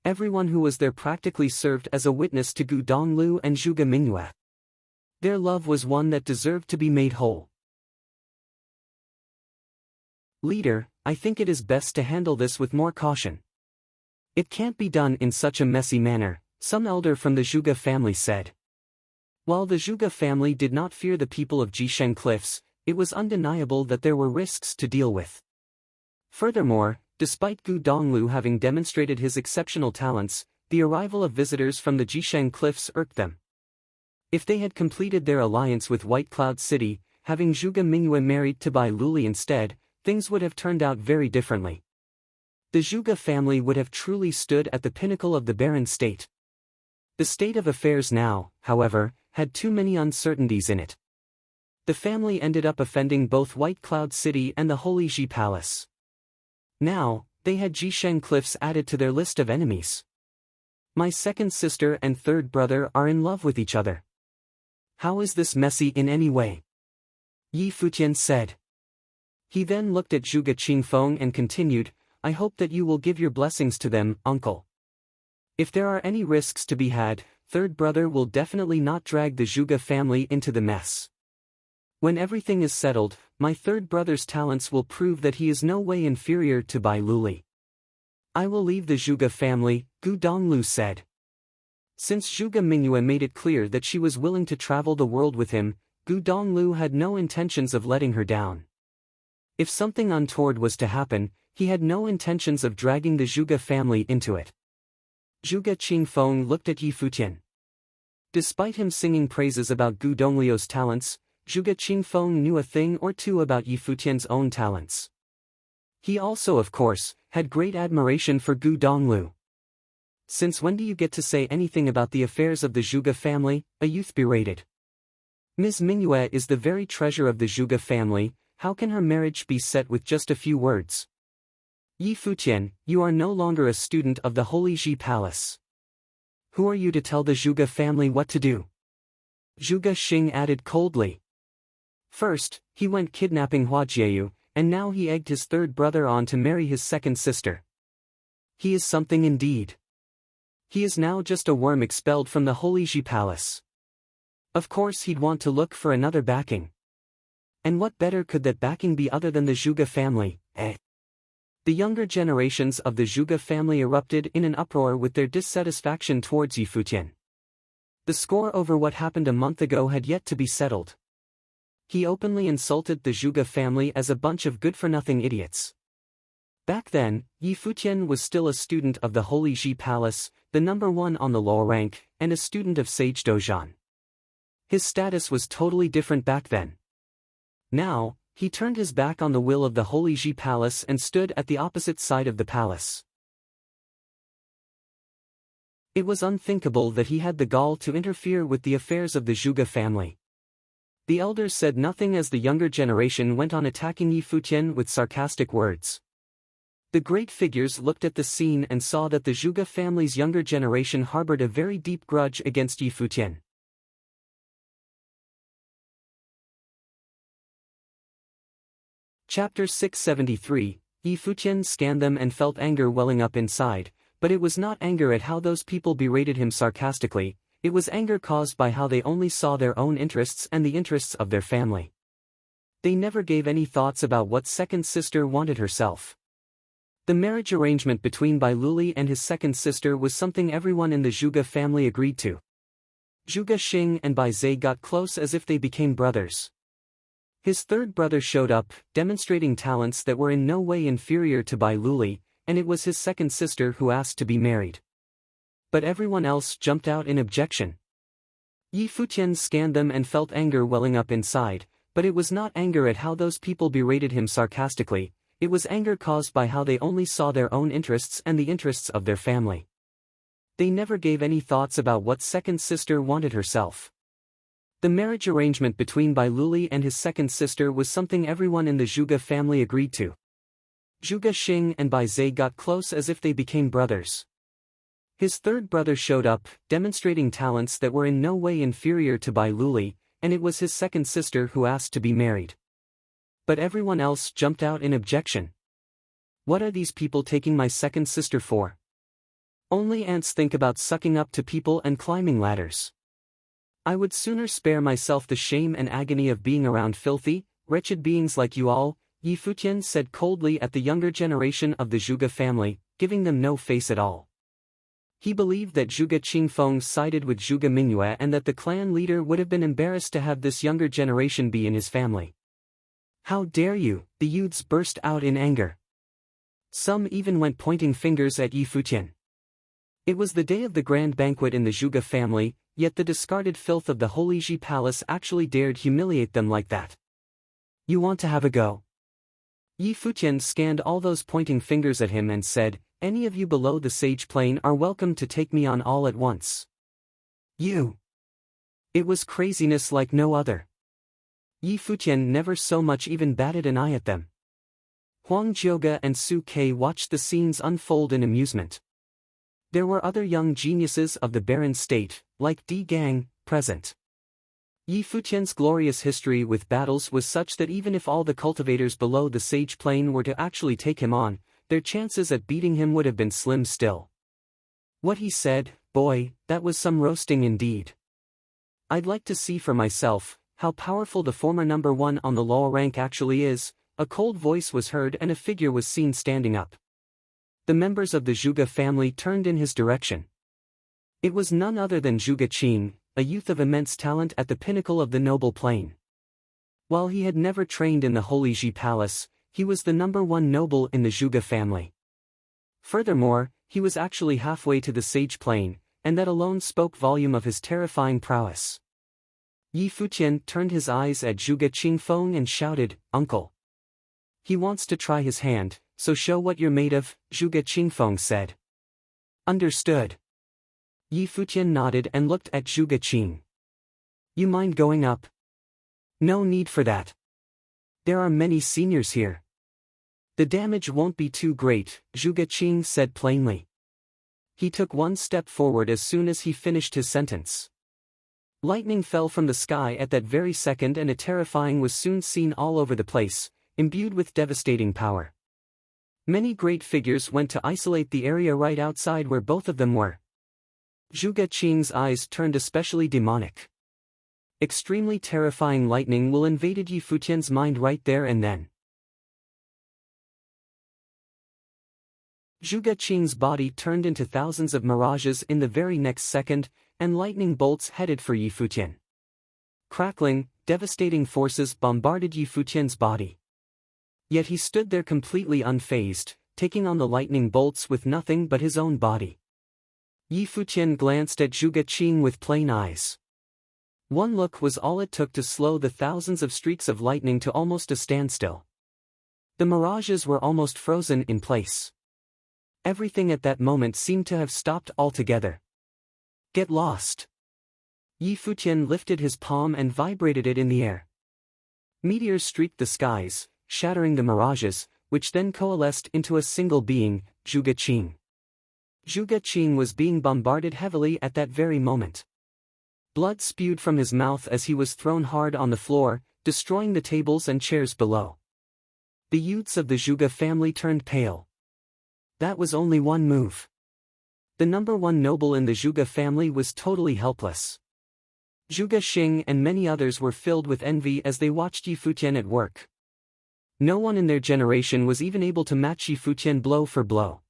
Everyone who was there practically served as a witness to Gu Donglu and Zhuge Mingyue. Their love was one that deserved to be made whole. "Leader, I think it is best to handle this with more caution. It can't be done in such a messy manner," some elder from the Zhuge family said. While the Zhuge family did not fear the people of Jisheng Cliffs, it was undeniable that there were risks to deal with. Furthermore, despite Gu Donglu having demonstrated his exceptional talents, the arrival of visitors from the Jisheng Cliffs irked them. If they had completed their alliance with White Cloud City, having Zhuge Mingyue married to Bai Luli instead, things would have turned out very differently. The Zhuge family would have truly stood at the pinnacle of the barren state. The state of affairs now, however, had too many uncertainties in it. The family ended up offending both White Cloud City and the Holy Ji Palace. Now, they had Jisheng Cliffs added to their list of enemies. My second sister and third brother are in love with each other. How is this messy in any way? Yi Futian said. He then looked at Zhuge Qingfeng and continued, "I hope that you will give your blessings to them, uncle. If there are any risks to be had, third brother will definitely not drag the Zhuge family into the mess. When everything is settled, my third brother's talents will prove that he is no way inferior to Bai Luli. I will leave the Zhuge family," Gu Donglu said. Since Zhuge Mingyue made it clear that she was willing to travel the world with him, Gu Donglu had no intentions of letting her down. If something untoward was to happen, he had no intentions of dragging the Zhuge family into it. Zhuge Qingfeng looked at Yi Futian. Despite him singing praises about Gu Donglio's talents, Zhuge Qingfeng knew a thing or two about Yi Futian's own talents. He also, of course, had great admiration for Gu Donglu. "Since when do you get to say anything about the affairs of the Zhuge family?" a youth berated. "Ms. Mingyue is the very treasure of the Zhuge family, how can her marriage be set with just a few words? Yi Futian, you are no longer a student of the Holy Ji Palace. Who are you to tell the Zhuge family what to do?" Zhuge Xing added coldly. First, he went kidnapping Hua Jieyu, and now he egged his third brother on to marry his second sister. He is something indeed. He is now just a worm expelled from the Holy Ji Palace. Of course he'd want to look for another backing. And what better could that backing be other than the Zhuge family, eh? The younger generations of the Zhuge family erupted in an uproar with their dissatisfaction towards Yi Futian. The score over what happened a month ago had yet to be settled. He openly insulted the Zhuge family as a bunch of good-for-nothing idiots. Back then, Yi Futian was still a student of the Holy Ji Palace, the number one on the law rank, and a student of Sage Dojan. His status was totally different back then. Now, he turned his back on the will of the Holy Ji Palace and stood at the opposite side of the palace. It was unthinkable that he had the gall to interfere with the affairs of the Zhuge family. The elders said nothing as the younger generation went on attacking Yi Futian with sarcastic words. The great figures looked at the scene and saw that the Zhuge family's younger generation harbored a very deep grudge against Yi Futian. Chapter 673, Yi Futian scanned them and felt anger welling up inside, but it was not anger at how those people berated him sarcastically, it was anger caused by how they only saw their own interests and the interests of their family. They never gave any thoughts about what second sister wanted herself. The marriage arrangement between Bai Luli and his second sister was something everyone in the Zhuge family agreed to. Zhuge Xing and Bai Zhe got close as if they became brothers. His third brother showed up, demonstrating talents that were in no way inferior to Bai Luli, and it was his second sister who asked to be married. But everyone else jumped out in objection. Yi Futian scanned them and felt anger welling up inside, but it was not anger at how those people berated him sarcastically, it was anger caused by how they only saw their own interests and the interests of their family. They never gave any thoughts about what second sister wanted herself. The marriage arrangement between Bai Luli and his second sister was something everyone in the Zhuge family agreed to. Zhuge Xing and Bai Zhe got close as if they became brothers. His third brother showed up, demonstrating talents that were in no way inferior to Bai Luli, and it was his second sister who asked to be married. But everyone else jumped out in objection. What are these people taking my second sister for? Only ants think about sucking up to people and climbing ladders. I would sooner spare myself the shame and agony of being around filthy, wretched beings like you all, Yi Futian said coldly at the younger generation of the Zhuge family, giving them no face at all. He believed that Zhuge Qingfeng sided with Zhuge Mingyue and that the clan leader would have been embarrassed to have this younger generation be in his family. How dare you, the youths burst out in anger. Some even went pointing fingers at Yi Futian. It was the day of the grand banquet in the Zhuge family, yet the discarded filth of the Holiji palace actually dared humiliate them like that. You want to have a go? Yi Futian scanned all those pointing fingers at him and said, any of you below the sage plane are welcome to take me on all at once. You. It was craziness like no other. Yi Futian never so much even batted an eye at them. Huang Jiuge and Su Ke watched the scenes unfold in amusement. There were other young geniuses of the barren state, like Di Gang, present. Yi Futian's glorious history with battles was such that even if all the cultivators below the sage plane were to actually take him on, their chances at beating him would have been slim still. What he said, boy, that was some roasting indeed. I'd like to see for myself how powerful the former number one on the law rank actually is. A cold voice was heard and a figure was seen standing up. The members of the Zhuge family turned in his direction. It was none other than Zhuge Qing, a youth of immense talent at the pinnacle of the noble plane. While he had never trained in the Holiji palace, he was the number one noble in the Zhuge family. Furthermore, he was actually halfway to the sage plane, and that alone spoke volume of his terrifying prowess. Yi Futian turned his eyes at Zhuge Qingfeng and shouted, Uncle. He wants to try his hand, so show what you're made of, Zhuge Qingfeng said. Understood. Yi Futian nodded and looked at Zhuge Qing. You mind going up? No need for that. There are many seniors here. The damage won't be too great, Zhuge Qing said plainly. He took one step forward as soon as he finished his sentence. Lightning fell from the sky at that very second and a terrifying was soon seen all over the place, imbued with devastating power. Many great figures went to isolate the area right outside where both of them were. Zhuge Qing's eyes turned especially demonic. Extremely terrifying lightning will invaded Yi Futian's mind right there and then. Zhuge Qing's body turned into thousands of mirages in the very next second, and lightning bolts headed for Yi Futian. Crackling, devastating forces bombarded Yi Futian's body. Yet he stood there completely unfazed, taking on the lightning bolts with nothing but his own body. Yi Futian glanced at Zhuge Qing with plain eyes. One look was all it took to slow the thousands of streaks of lightning to almost a standstill. The mirages were almost frozen in place. Everything at that moment seemed to have stopped altogether. Get lost. Yi Futian lifted his palm and vibrated it in the air. Meteors streaked the skies, shattering the mirages, which then coalesced into a single being, Zhuge Qing. Zhuge Qing was being bombarded heavily at that very moment. Blood spewed from his mouth as he was thrown hard on the floor, destroying the tables and chairs below. The youths of the Zhuge family turned pale. That was only one move. The number one noble in the Zhuge family was totally helpless. Zhuge Xing and many others were filled with envy as they watched Yi Futian at work. No one in their generation was even able to match Yi Futian blow for blow.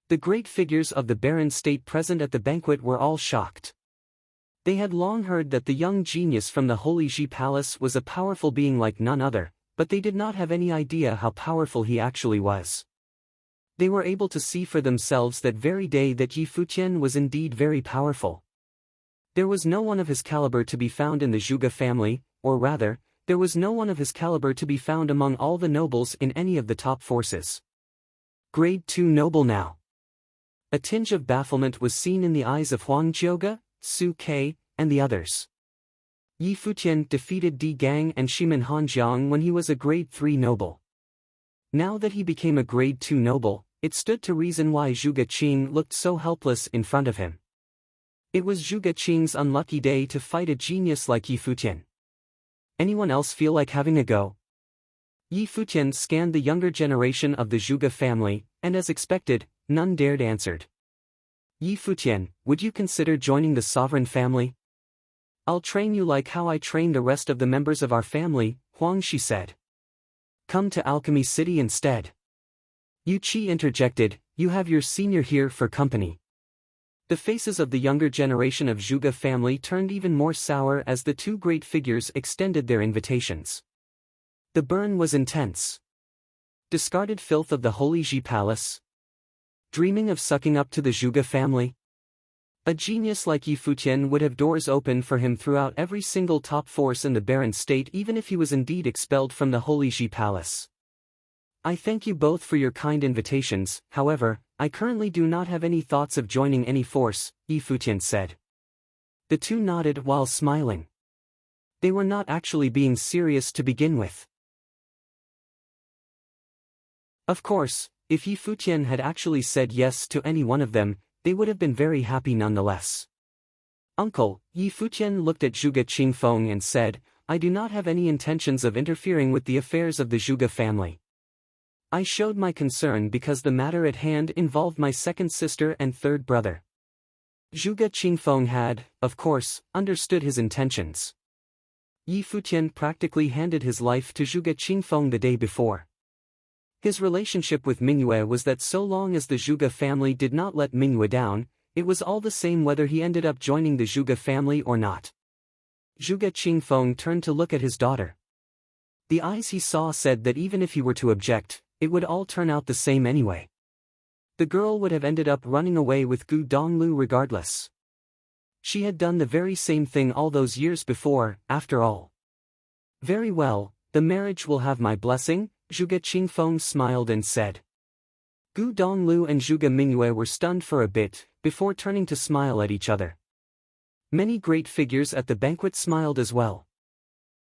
The great figures of the barren state present at the banquet were all shocked. They had long heard that the young genius from the Holy Ji Palace was a powerful being like none other, but they did not have any idea how powerful he actually was. They were able to see for themselves that very day that Yi Futian was indeed very powerful. There was no one of his caliber to be found in the Zhuge family, or rather, there was no one of his caliber to be found among all the nobles in any of the top forces. Grade 2 noble now. A tinge of bafflement was seen in the eyes of Huang Jiuge, Su Ke, and the others. Yi Futian defeated Di Gang and Shimin Hanjiang when he was a grade 3 noble. Now that he became a grade 2 noble, it stood to reason why Zhuge Qing looked so helpless in front of him. It was Zhuge Qing's unlucky day to fight a genius like Yi Futian. Anyone else feel like having a go? Yi Futian scanned the younger generation of the Zhuge family, and as expected, none dared answered. Yi Futian, would you consider joining the sovereign family? I'll train you like how I trained the rest of the members of our family, Huang Shi said. Come to Alchemy City instead. Yu Qi interjected, you have your senior here for company. The faces of the younger generation of Zhuge family turned even more sour as the two great figures extended their invitations. The burn was intense. Discarded filth of the Holy Ji Palace? Dreaming of sucking up to the Zhuge family? A genius like Yi Futian would have doors open for him throughout every single top force in the barren state even if he was indeed expelled from the Holy Ji Palace. I thank you both for your kind invitations, however, I currently do not have any thoughts of joining any force, Yi Futian said. The two nodded while smiling. They were not actually being serious to begin with. Of course, if Yi Futian had actually said yes to any one of them, they would have been very happy nonetheless. Uncle, Yi Futian looked at Zhuge Qingfeng and said, I do not have any intentions of interfering with the affairs of the Zhuge family. I showed my concern because the matter at hand involved my second sister and third brother. Zhuge Qingfeng had, of course, understood his intentions. Yi Futian practically handed his life to Zhuge Qingfeng the day before. His relationship with Mingyue was that so long as the Zhuge family did not let Mingyue down, it was all the same whether he ended up joining the Zhuge family or not. Zhuge Qingfeng turned to look at his daughter. The eyes he saw said that even if he were to object, it would all turn out the same anyway. The girl would have ended up running away with Gu Donglu regardless. She had done the very same thing all those years before, after all. Very well, the marriage will have my blessing, Zhuge Qingfeng smiled and said. Gu Donglu and Zhuge Mingyue were stunned for a bit, before turning to smile at each other. Many great figures at the banquet smiled as well.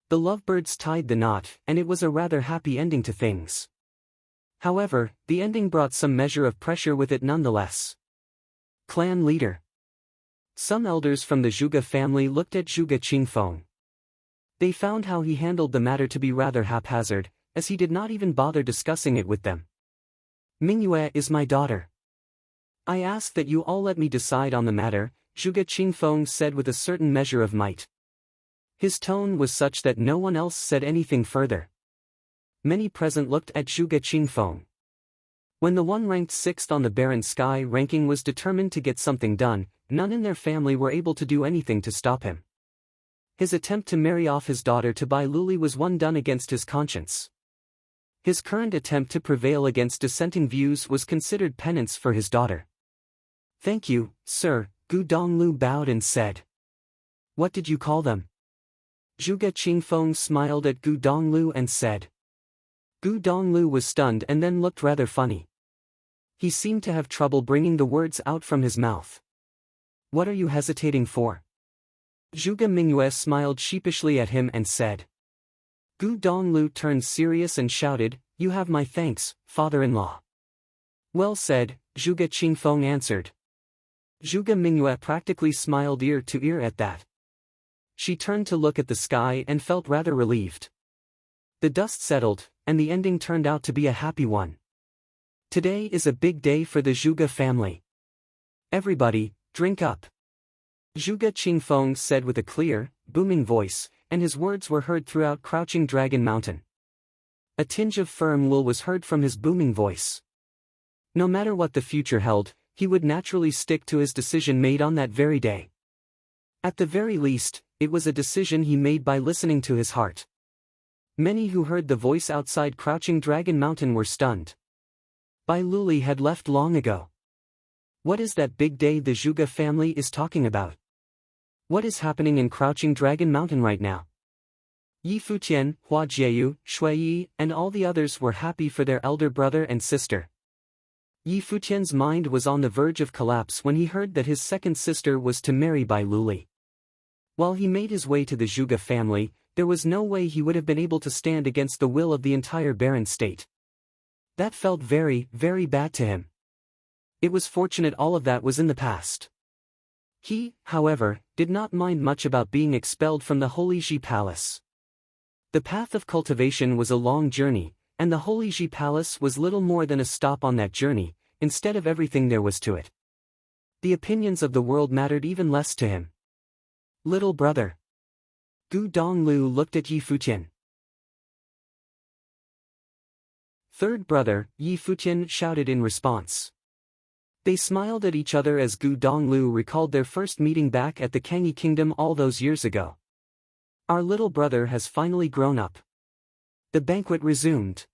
The lovebirds tied the knot, and it was a rather happy ending to things. However, the ending brought some measure of pressure with it nonetheless. Clan leader. Some elders from the Zhuge family looked at Zhuge Qingfeng. They found how he handled the matter to be rather haphazard, as he did not even bother discussing it with them. Mingyue is my daughter. I ask that you all let me decide on the matter, Zhuge Qingfeng said with a certain measure of might. His tone was such that no one else said anything further. Many present looked at Zhuge Qingfeng. When the one ranked 6th on the barren sky ranking was determined to get something done, none in their family were able to do anything to stop him. His attempt to marry off his daughter to Bai Luli was one done against his conscience. His current attempt to prevail against dissenting views was considered penance for his daughter. Thank you, sir, Gu Donglu bowed and said. What did you call them? Zhuge Qingfeng smiled at Gu Donglu and said. Gu Donglu was stunned and then looked rather funny. He seemed to have trouble bringing the words out from his mouth. What are you hesitating for? Zhuge Mingyue smiled sheepishly at him and said. Gu Donglu turned serious and shouted, You have my thanks, father-in-law. Well said, Zhuge Qingfeng answered. Zhuge Mingyue practically smiled ear to ear at that. She turned to look at the sky and felt rather relieved. The dust settled, and the ending turned out to be a happy one. Today is a big day for the Zhuge family. Everybody, drink up. Zhuge Qingfeng said with a clear, booming voice, and his words were heard throughout Crouching Dragon Mountain. A tinge of firm will was heard from his booming voice. No matter what the future held, he would naturally stick to his decision made on that very day. At the very least, it was a decision he made by listening to his heart. Many who heard the voice outside Crouching Dragon Mountain were stunned. Bai Luli had left long ago. What is that big day the Zhuge family is talking about? What is happening in Crouching Dragon Mountain right now? Yi Futian, Hua Jieyu, Shui Yi, and all the others were happy for their elder brother and sister. Yi Futian's mind was on the verge of collapse when he heard that his second sister was to marry Bai Luli. While he made his way to the Zhuge family, there was no way he would have been able to stand against the will of the entire barren state. That felt very, very bad to him. It was fortunate all of that was in the past. He, however, did not mind much about being expelled from the Holy Ji Palace. The path of cultivation was a long journey, and the Holy Ji Palace was little more than a stop on that journey, instead of everything there was to it. The opinions of the world mattered even less to him. Little brother. Gu Donglu looked at Yi Futian. Third brother, Yi Futian shouted in response. They smiled at each other as Gu Donglu recalled their first meeting back at the Kangyi Kingdom all those years ago. Our little brother has finally grown up. The banquet resumed.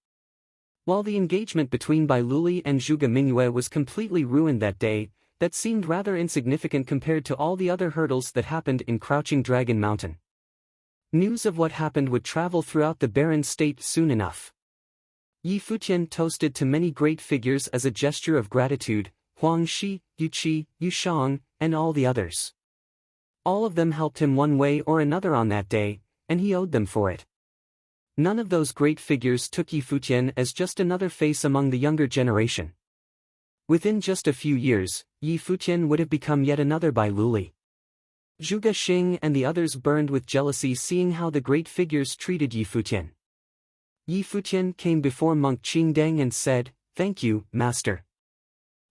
While the engagement between Bai Luli and Zhuge Mingyue was completely ruined that day, that seemed rather insignificant compared to all the other hurdles that happened in Crouching Dragon Mountain. News of what happened would travel throughout the barren state soon enough. Yi Futian toasted to many great figures as a gesture of gratitude, Huang Shi, Yu Qi, Yu Shang, and all the others. All of them helped him one way or another on that day, and he owed them for it. None of those great figures took Yi Futian as just another face among the younger generation. Within just a few years, Yi Futian would have become yet another Bai Luli. Zhuge Xing and the others burned with jealousy seeing how the great figures treated Yi Futian. Yi Futian came before Monk Qingdang and said, "Thank you, master."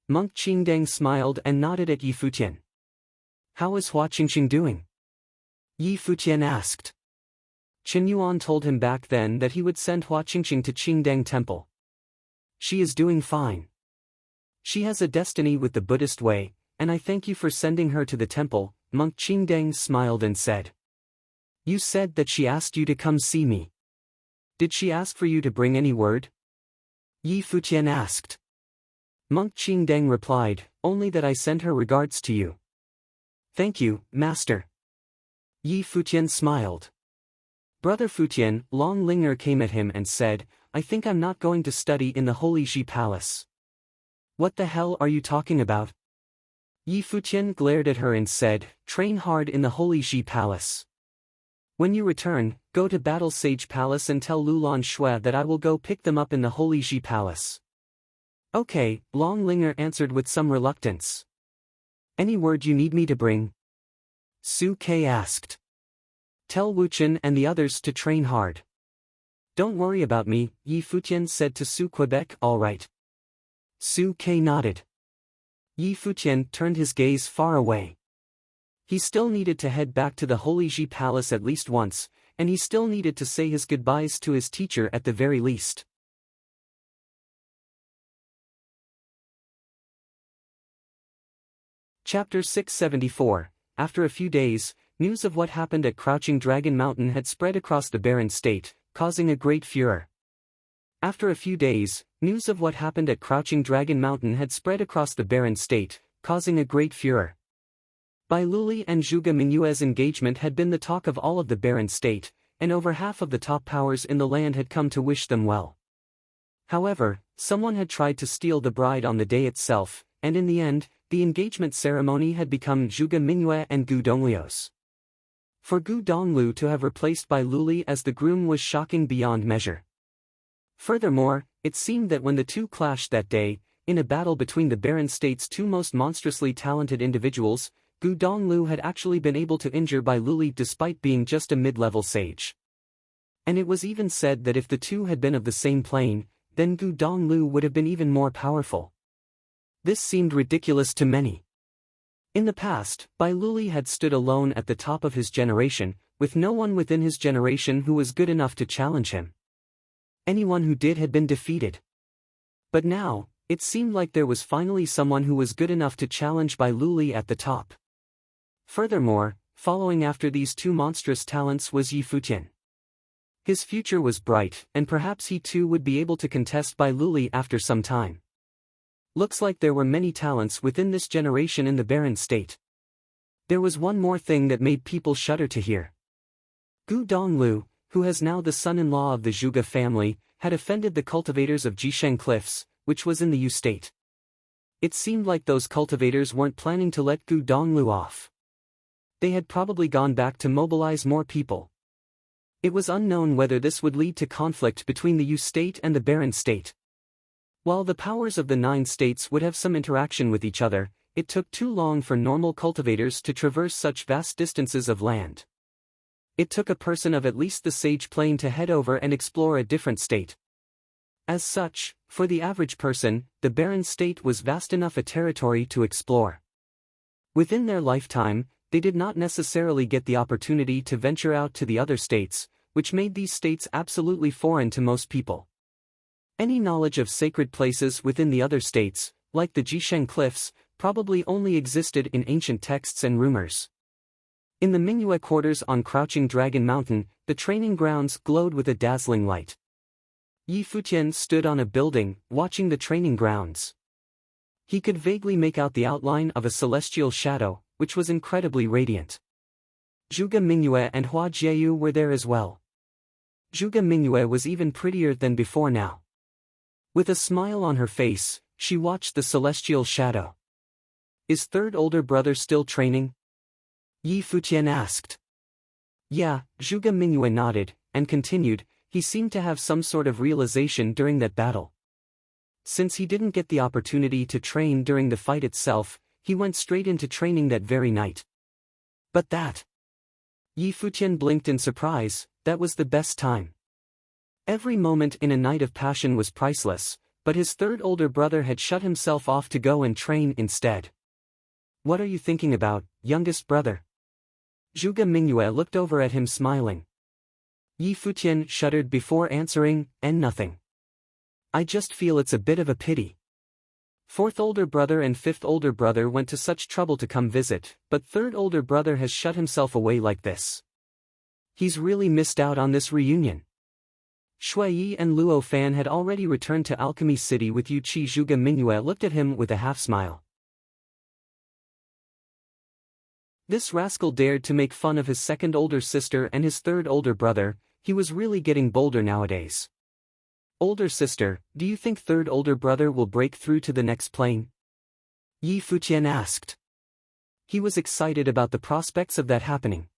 Monk Qingdang smiled and nodded at Yi Futian. "How is Hua Qingxing doing?" Yi Futian asked. Chen Yuan told him back then that he would send Hua Qingxing to Qingdang Temple. "She is doing fine. She has a destiny with the Buddhist way, and I thank you for sending her to the temple." Monk Qingdang smiled and said. "You said that she asked you to come see me. Did she ask for you to bring any word?" Yi Futian asked. Monk Qingdang replied, "Only that I send her regards to you." "Thank you, master." Yi Futian smiled. Brother Futian, Long Linger came at him and said, "I think I'm not going to study in the Holy Ji Palace." "What the hell are you talking about?" Yi Futian glared at her and said, "Train hard in the Holy Ji Palace. When you return, go to Battle Sage Palace and tell Lulan Shui that I will go pick them up in the Holy Ji Palace." "Okay," Long Linger answered with some reluctance. "Any word you need me to bring?" Su Ke asked. "Tell Wuchen and the others to train hard. Don't worry about me," Yi Futian said to Su Quebec. "All right." Su Ke nodded. Yi Futian turned his gaze far away. He still needed to head back to the Holy Ji Palace at least once, and he still needed to say his goodbyes to his teacher at the very least. Chapter 674. After a few days, news of what happened at Crouching Dragon Mountain had spread across the barren state, causing a great furor. After a few days, news of what happened at Crouching Dragon Mountain had spread across the barren state, causing a great furor. Bai Luli and Zhuge Mingyue's engagement had been the talk of all of the barren state, and over half of the top powers in the land had come to wish them well. However, someone had tried to steal the bride on the day itself, and in the end, the engagement ceremony had become Zhuge Mingyue and Gu Donglu's. For Gu Donglu to have replaced Bai Luli as the groom was shocking beyond measure. Furthermore, it seemed that when the two clashed that day, in a battle between the barren state's two most monstrously talented individuals, Gu Donglu had actually been able to injure Bai Luli despite being just a mid-level sage. And it was even said that if the two had been of the same plane, then Gu Donglu would have been even more powerful. This seemed ridiculous to many. In the past, Bai Luli had stood alone at the top of his generation, with no one within his generation who was good enough to challenge him. Anyone who did had been defeated. But now, it seemed like there was finally someone who was good enough to challenge Bai Luli at the top. Furthermore, following after these two monstrous talents was Yi Futian. His future was bright, and perhaps he too would be able to contest Bai Luli after some time. Looks like there were many talents within this generation in the barren state. There was one more thing that made people shudder to hear. Gu Donglu, who has now the son-in-law of the Zhuge family, had offended the cultivators of Jisheng Cliffs, which was in the Yu state. It seemed like those cultivators weren't planning to let Gu Donglu off. They had probably gone back to mobilize more people. It was unknown whether this would lead to conflict between the Yu state and the barren state. While the powers of the 9 states would have some interaction with each other, it took too long for normal cultivators to traverse such vast distances of land. It took a person of at least the sage plane to head over and explore a different state. As such, for the average person, the barren state was vast enough a territory to explore. Within their lifetime, they did not necessarily get the opportunity to venture out to the other states, which made these states absolutely foreign to most people. Any knowledge of sacred places within the other states, like the Jisheng Cliffs, probably only existed in ancient texts and rumors. In the Mingyue quarters on Crouching Dragon Mountain, the training grounds glowed with a dazzling light. Yi Futian stood on a building, watching the training grounds. He could vaguely make out the outline of a celestial shadow, which was incredibly radiant. Zhuge Mingyue and Hua Jieyu were there as well. Zhuge Mingyue was even prettier than before now. With a smile on her face, she watched the celestial shadow. Is third older brother still training? Yi Futian asked. Yeah, Zhuge Mingyue nodded, and continued, he seemed to have some sort of realization during that battle. Since he didn't get the opportunity to train during the fight itself, he went straight into training that very night. But that... Yi Futian blinked in surprise, that was the best time. Every moment in a night of passion was priceless, but his third older brother had shut himself off to go and train instead. What are you thinking about, youngest brother? Zhuge Mingyue looked over at him smiling. Yi Futian shuddered before answering, and nothing. I just feel it's a bit of a pity. Fourth older brother and fifth older brother went to such trouble to come visit, but third older brother has shut himself away like this. He's really missed out on this reunion. Shuiyi and Luo Fan had already returned to Alchemy City with Yu Qi. Zhuge Mingyue looked at him with a half-smile. This rascal dared to make fun of his second older sister and his third older brother. He was really getting bolder nowadays. Older sister, do you think third older brother will break through to the next plane? Yi Futian asked. He was excited about the prospects of that happening.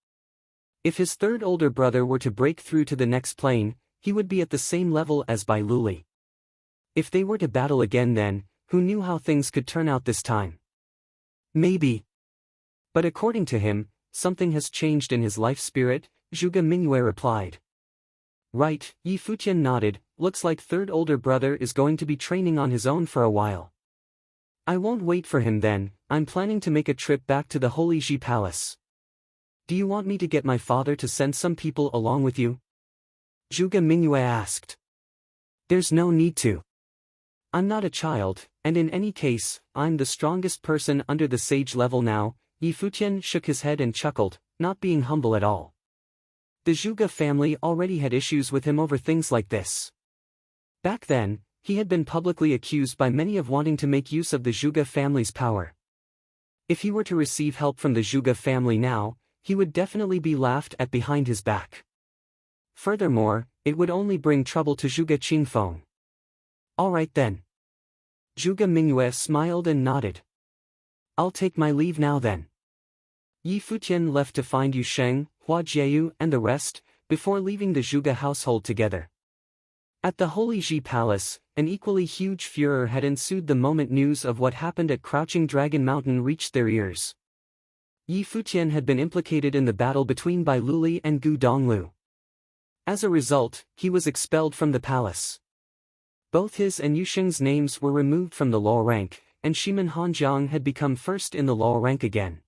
If his third older brother were to break through to the next plane, he would be at the same level as Bai Luli. If they were to battle again then, who knew how things could turn out this time? Maybe. But according to him, something has changed in his life spirit, Zhuge Mingyue replied. Right, Yi Futian nodded, looks like third older brother is going to be training on his own for a while. I won't wait for him then, I'm planning to make a trip back to the Holy Ji Palace. Do you want me to get my father to send some people along with you? Zhuge Mingyue asked. There's no need to. I'm not a child, and in any case, I'm the strongest person under the sage level now. Yi Futian shook his head and chuckled, not being humble at all. The Zhuge family already had issues with him over things like this. Back then, he had been publicly accused by many of wanting to make use of the Zhuge family's power. If he were to receive help from the Zhuge family now, he would definitely be laughed at behind his back. Furthermore, it would only bring trouble to Zhuge Qingfeng. Alright then. Zhuge Mingyue smiled and nodded. I'll take my leave now then. Yi Futian left to find Yu Sheng, Hua Jieyu and the rest, before leaving the Zhuge household together. At the Holy Ji Palace, an equally huge furor had ensued the moment news of what happened at Crouching Dragon Mountain reached their ears. Yi Futian had been implicated in the battle between Bai Luli and Gu Donglu. As a result, he was expelled from the palace. Both his and Yu Sheng's names were removed from the law rank, and Shimen Hanjiang had become first in the law rank again.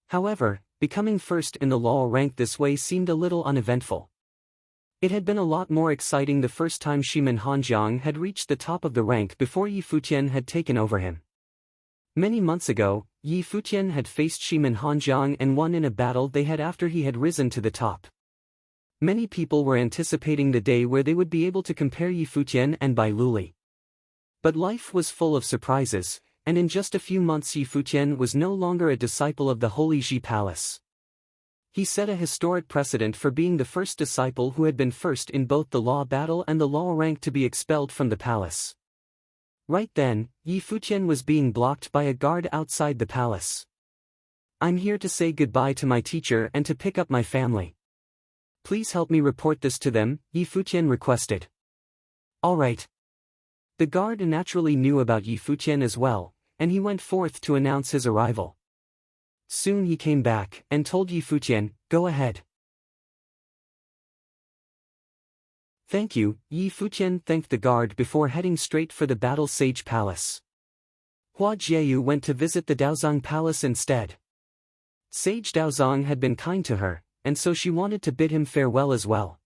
However, becoming first in the law rank this way seemed a little uneventful. It had been a lot more exciting the first time Shimin Hanjiang had reached the top of the rank before Yi Futian had taken over him. Many months ago, Yi Futian had faced Shimin Hanjiang and won in a battle they had after he had risen to the top. Many people were anticipating the day where they would be able to compare Yi Futian and Bai Luli. But life was full of surprises, and in just a few months Yi Futian was no longer a disciple of the Holy Ji Palace. He set a historic precedent for being the first disciple who had been first in both the law battle and the law rank to be expelled from the palace. Right then, Yi Futian was being blocked by a guard outside the palace. "I'm here to say goodbye to my teacher and to pick up my family. Please help me report this to them," Yi Futian requested. "All right." The guard naturally knew about Yi Futian as well, and he went forth to announce his arrival. Soon he came back and told Yi Futian, "Go ahead." "Thank you," Yi Futian thanked the guard before heading straight for the Battle Sage Palace. Hua Jieyu went to visit the Daozang Palace instead. Sage Daozang had been kind to her, and so she wanted to bid him farewell as well.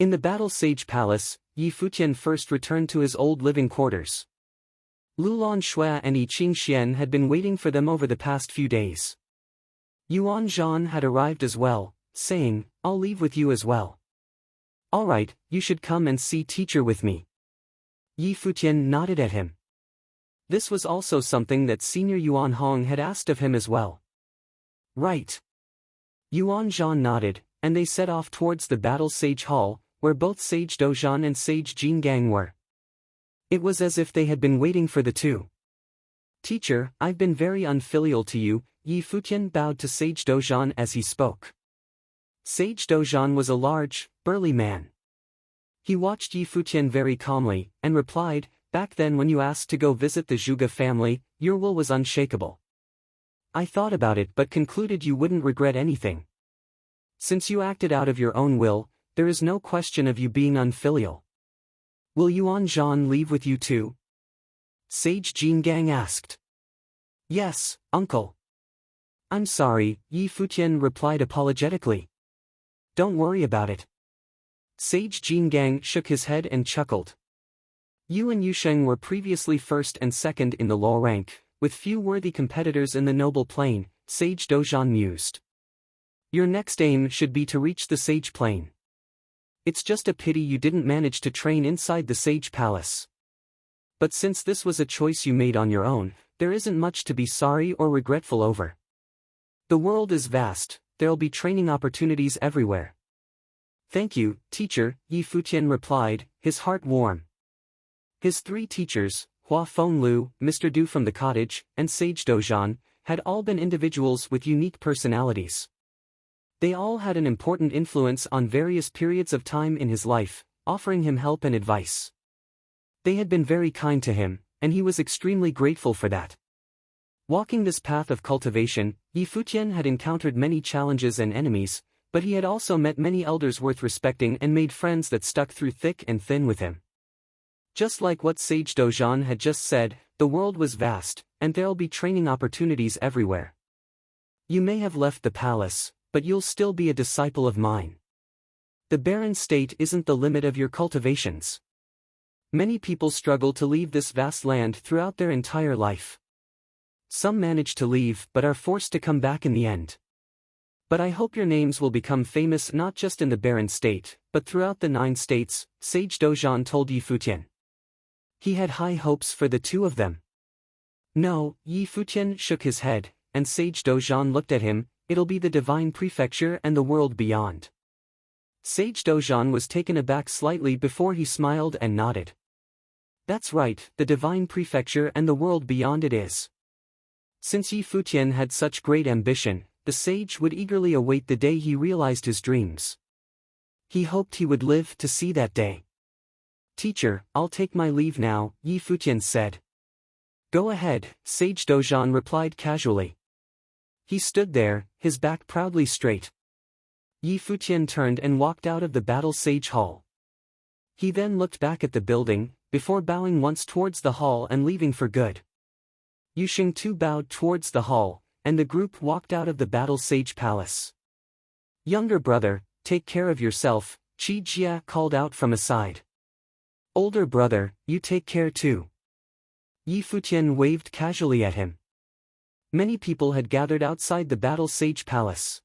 In the Battle Sage Palace, Yi Futian first returned to his old living quarters. Lulan Shui and Yi Qingxian had been waiting for them over the past few days. Yuan Zhan had arrived as well, saying, "I'll leave with you as well." "All right, you should come and see teacher with me." Yi Futian nodded at him. This was also something that Senior Yuan Hong had asked of him as well. "Right." Yuan Zhan nodded, and they set off towards the Battle Sage Hall, where both Sage Dozhan and Sage Jingang were. It was as if they had been waiting for the two. "Teacher, I've been very unfilial to you," Yi Futian bowed to Sage Dozhan as he spoke. Sage Dozhan was a large, burly man. He watched Yi Futian very calmly, and replied, "Back then when you asked to go visit the Zhuge family, your will was unshakable. I thought about it but concluded you wouldn't regret anything. Since you acted out of your own will, there is no question of you being unfilial. Will Yuan Zhan leave with you too?" Sage Jingang asked. "Yes, uncle." "I'm sorry," Yi Futian replied apologetically. "Don't worry about it." Sage Jingang shook his head and chuckled. You and Yusheng were previously first and second in the law rank, with few worthy competitors in the noble plane, Sage Dozhan mused. Your next aim should be to reach the Sage Plane. It's just a pity you didn't manage to train inside the Sage Palace. But since this was a choice you made on your own, there isn't much to be sorry or regretful over. The world is vast, there'll be training opportunities everywhere. Thank you, teacher, Yi Futian replied, his heart warm. His three teachers, Hua Fenglu, Mr. Du from the cottage, and Sage Dozhan, had all been individuals with unique personalities. They all had an important influence on various periods of time in his life, offering him help and advice. They had been very kind to him, and he was extremely grateful for that. Walking this path of cultivation, Yi Futian had encountered many challenges and enemies, but he had also met many elders worth respecting and made friends that stuck through thick and thin with him. Just like what Sage Dozhan had just said, the world was vast, and there'll be training opportunities everywhere. You may have left the palace, but you'll still be a disciple of mine. The barren state isn't the limit of your cultivations. Many people struggle to leave this vast land throughout their entire life. Some manage to leave but are forced to come back in the end. But I hope your names will become famous not just in the barren state, but throughout the 9 states, Sage Dozhan told Yi Futian. He had high hopes for the two of them. No, Yi Futian shook his head, and Sage Dozhan looked at him, it'll be the divine prefecture and the world beyond. Sage Dozhan was taken aback slightly before he smiled and nodded. That's right, the divine prefecture and the world beyond it is. Since Yi Futian had such great ambition, the sage would eagerly await the day he realized his dreams. He hoped he would live to see that day. Teacher, I'll take my leave now, Yi Futian said. Go ahead, Sage Dozhan replied casually. He stood there, his back proudly straight. Yi Futian turned and walked out of the Battle Sage Hall. He then looked back at the building, before bowing once towards the hall and leaving for good. Yusheng too bowed towards the hall, and the group walked out of the Battle Sage Palace. Younger brother, take care of yourself, Qi Jia called out from aside. Older brother, you take care too. Yi Futian waved casually at him. Many people had gathered outside the battle sage palace.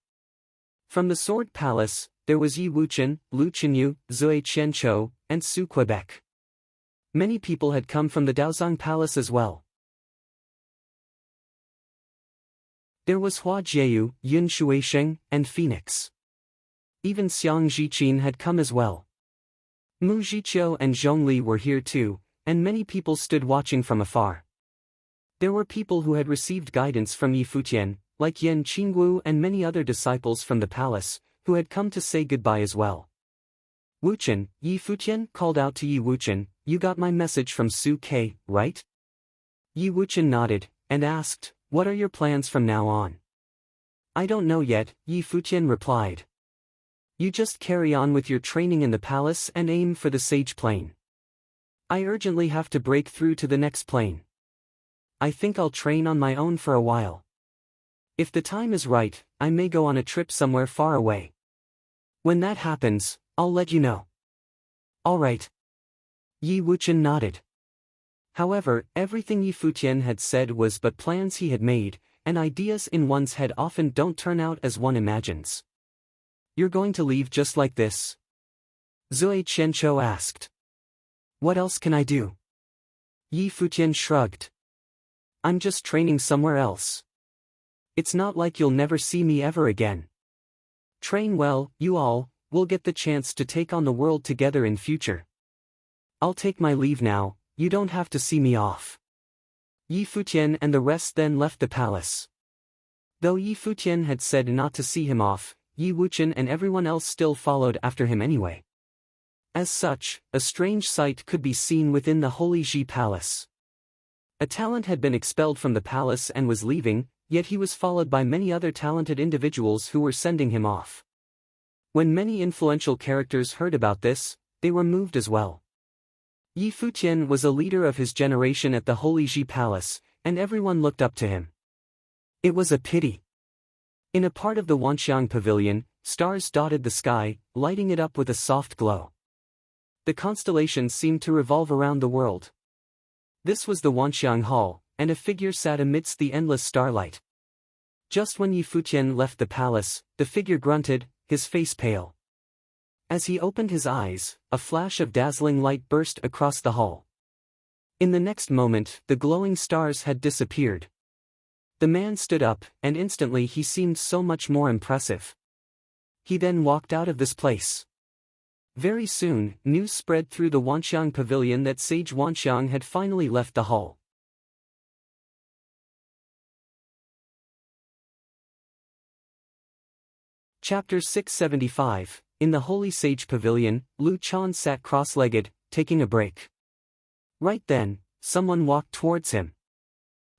From the sword palace, there was Yi Wuchen, Lu Chenyu, Zui Qianchou, and Su Quebec. Many people had come from the Daozang Palace as well. There was Hua Jieyu, Yun Shuisheng, and Phoenix. Even Xiang Zhiqin had come as well. Mu Zhiqiu and Zhongli were here too, and many people stood watching from afar. There were people who had received guidance from Yi Futian, like Yan Qingwu and many other disciples from the palace, who had come to say goodbye as well. Wuchen, Yi Futian called out to Yi Wuchen, you got my message from Su Ke, right? Yi Wuchen nodded, and asked, what are your plans from now on? I don't know yet, Yi Futian replied. You just carry on with your training in the palace and aim for the sage plane. I urgently have to break through to the next plane. I think I'll train on my own for a while. If the time is right, I may go on a trip somewhere far away. When that happens, I'll let you know. All right. Yi Wuchen nodded. However, everything Yi Futian had said was but plans he had made, and ideas in one's head often don't turn out as one imagines. You're going to leave just like this? Zui Qianchou asked. What else can I do? Yi Futian shrugged. I'm just training somewhere else. It's not like you'll never see me ever again. Train well, you all, we'll get the chance to take on the world together in future. I'll take my leave now, you don't have to see me off. Yi Futian and the rest then left the palace. Though Yi Futian had said not to see him off, Yi Wuchen and everyone else still followed after him anyway. As such, a strange sight could be seen within the Holy Ji Palace. A talent had been expelled from the palace and was leaving, yet he was followed by many other talented individuals who were sending him off. When many influential characters heard about this, they were moved as well. Yi Futian was a leader of his generation at the Holy Ji Palace, and everyone looked up to him. It was a pity. In a part of the Wanxiang Pavilion, stars dotted the sky, lighting it up with a soft glow. The constellations seemed to revolve around the world. This was the Wanxiang Hall, and a figure sat amidst the endless starlight. Just when Yi Futian left the palace, the figure grunted, his face pale. As he opened his eyes, a flash of dazzling light burst across the hall. In the next moment, the glowing stars had disappeared. The man stood up, and instantly he seemed so much more impressive. He then walked out of this place. Very soon, news spread through the Wanxiang Pavilion that Sage Wanxiang had finally left the hall. Chapter 675. In the Holy Sage Pavilion, Lu Chan sat cross-legged, taking a break. Right then, someone walked towards him.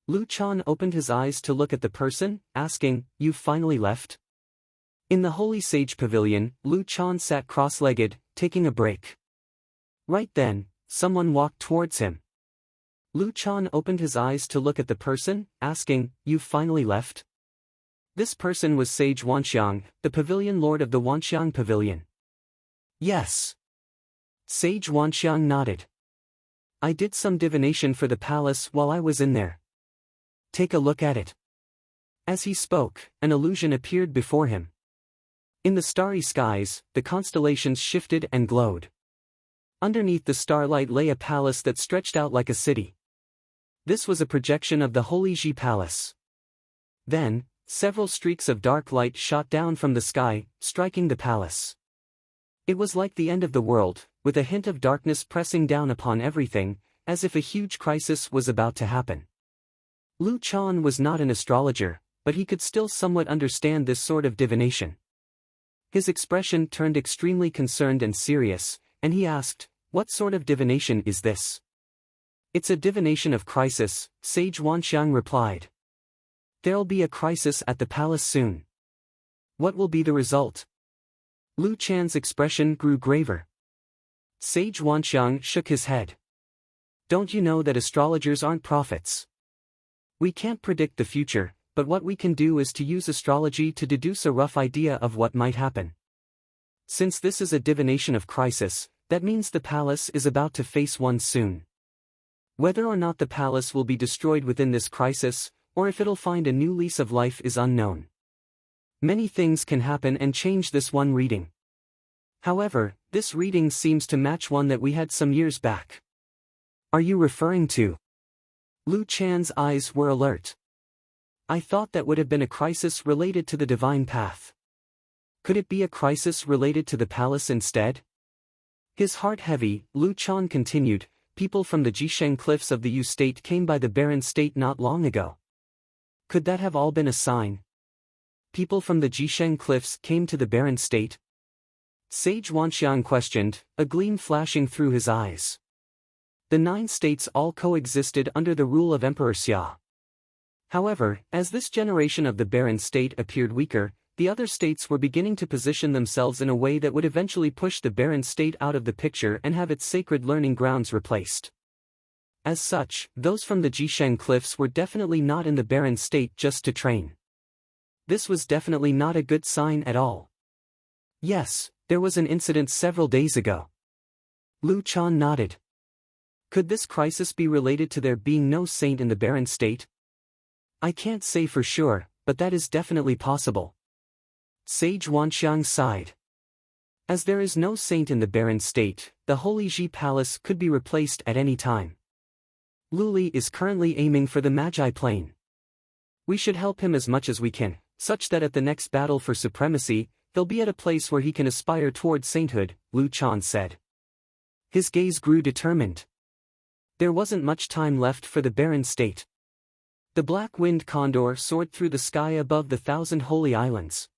Lu Chan opened his eyes to look at the person, asking, "You've finally left?" In the Holy Sage Pavilion, Lu Chan sat cross-legged, taking a break. Right then, someone walked towards him. Lu Chan opened his eyes to look at the person, asking, "You've finally left?" This person was Sage Wanxiang, the pavilion lord of the Wanxiang Pavilion. Yes. Sage Wanxiang nodded. I did some divination for the palace while I was in there. Take a look at it. As he spoke, an illusion appeared before him. In the starry skies, the constellations shifted and glowed. Underneath the starlight lay a palace that stretched out like a city. This was a projection of the Holy Ji Palace. Then, several streaks of dark light shot down from the sky, striking the palace. It was like the end of the world, with a hint of darkness pressing down upon everything, as if a huge crisis was about to happen. Lu Chan was not an astrologer, but he could still somewhat understand this sort of divination. His expression turned extremely concerned and serious, and he asked, "What sort of divination is this?" "It's a divination of crisis," Sage Wanxiang replied. "There'll be a crisis at the palace soon. What will be the result?" Lu Chan's expression grew graver. Sage Wanxiang shook his head. "Don't you know that astrologers aren't prophets? We can't predict the future, but what we can do is to use astrology to deduce a rough idea of what might happen." Since this is a divination of crisis, that means the palace is about to face one soon. Whether or not the palace will be destroyed within this crisis, or if it'll find a new lease of life is unknown. Many things can happen and change this one reading. However, this reading seems to match one that we had some years back. Are you referring to? Lu Chan's eyes were alert. I thought that would have been a crisis related to the divine path. Could it be a crisis related to the palace instead? His heart heavy, Lu Chan continued, people from the Jisheng cliffs of the Yu state came by the barren state not long ago. Could that have all been a sign? People from the Jisheng cliffs came to the barren state? Sage Wanxiang questioned, a gleam flashing through his eyes. The 9 states all coexisted under the rule of Emperor Xia. However, as this generation of the barren state appeared weaker, the other states were beginning to position themselves in a way that would eventually push the barren state out of the picture and have its sacred learning grounds replaced. As such, those from the Jisheng cliffs were definitely not in the barren state just to train. This was definitely not a good sign at all. Yes, there was an incident several days ago. Lu Chan nodded. Could this crisis be related to there being no saint in the barren state? I can't say for sure, but that is definitely possible. Sage Wanxiang sighed. As there is no saint in the barren state, the Holy Ji Palace could be replaced at any time. Luli is currently aiming for the Magi plane. We should help him as much as we can, such that at the next battle for supremacy, he'll be at a place where he can aspire toward sainthood, Lu Chan said. His gaze grew determined. There wasn't much time left for the barren state. The black-winged condor soared through the sky above the 1,000 holy islands.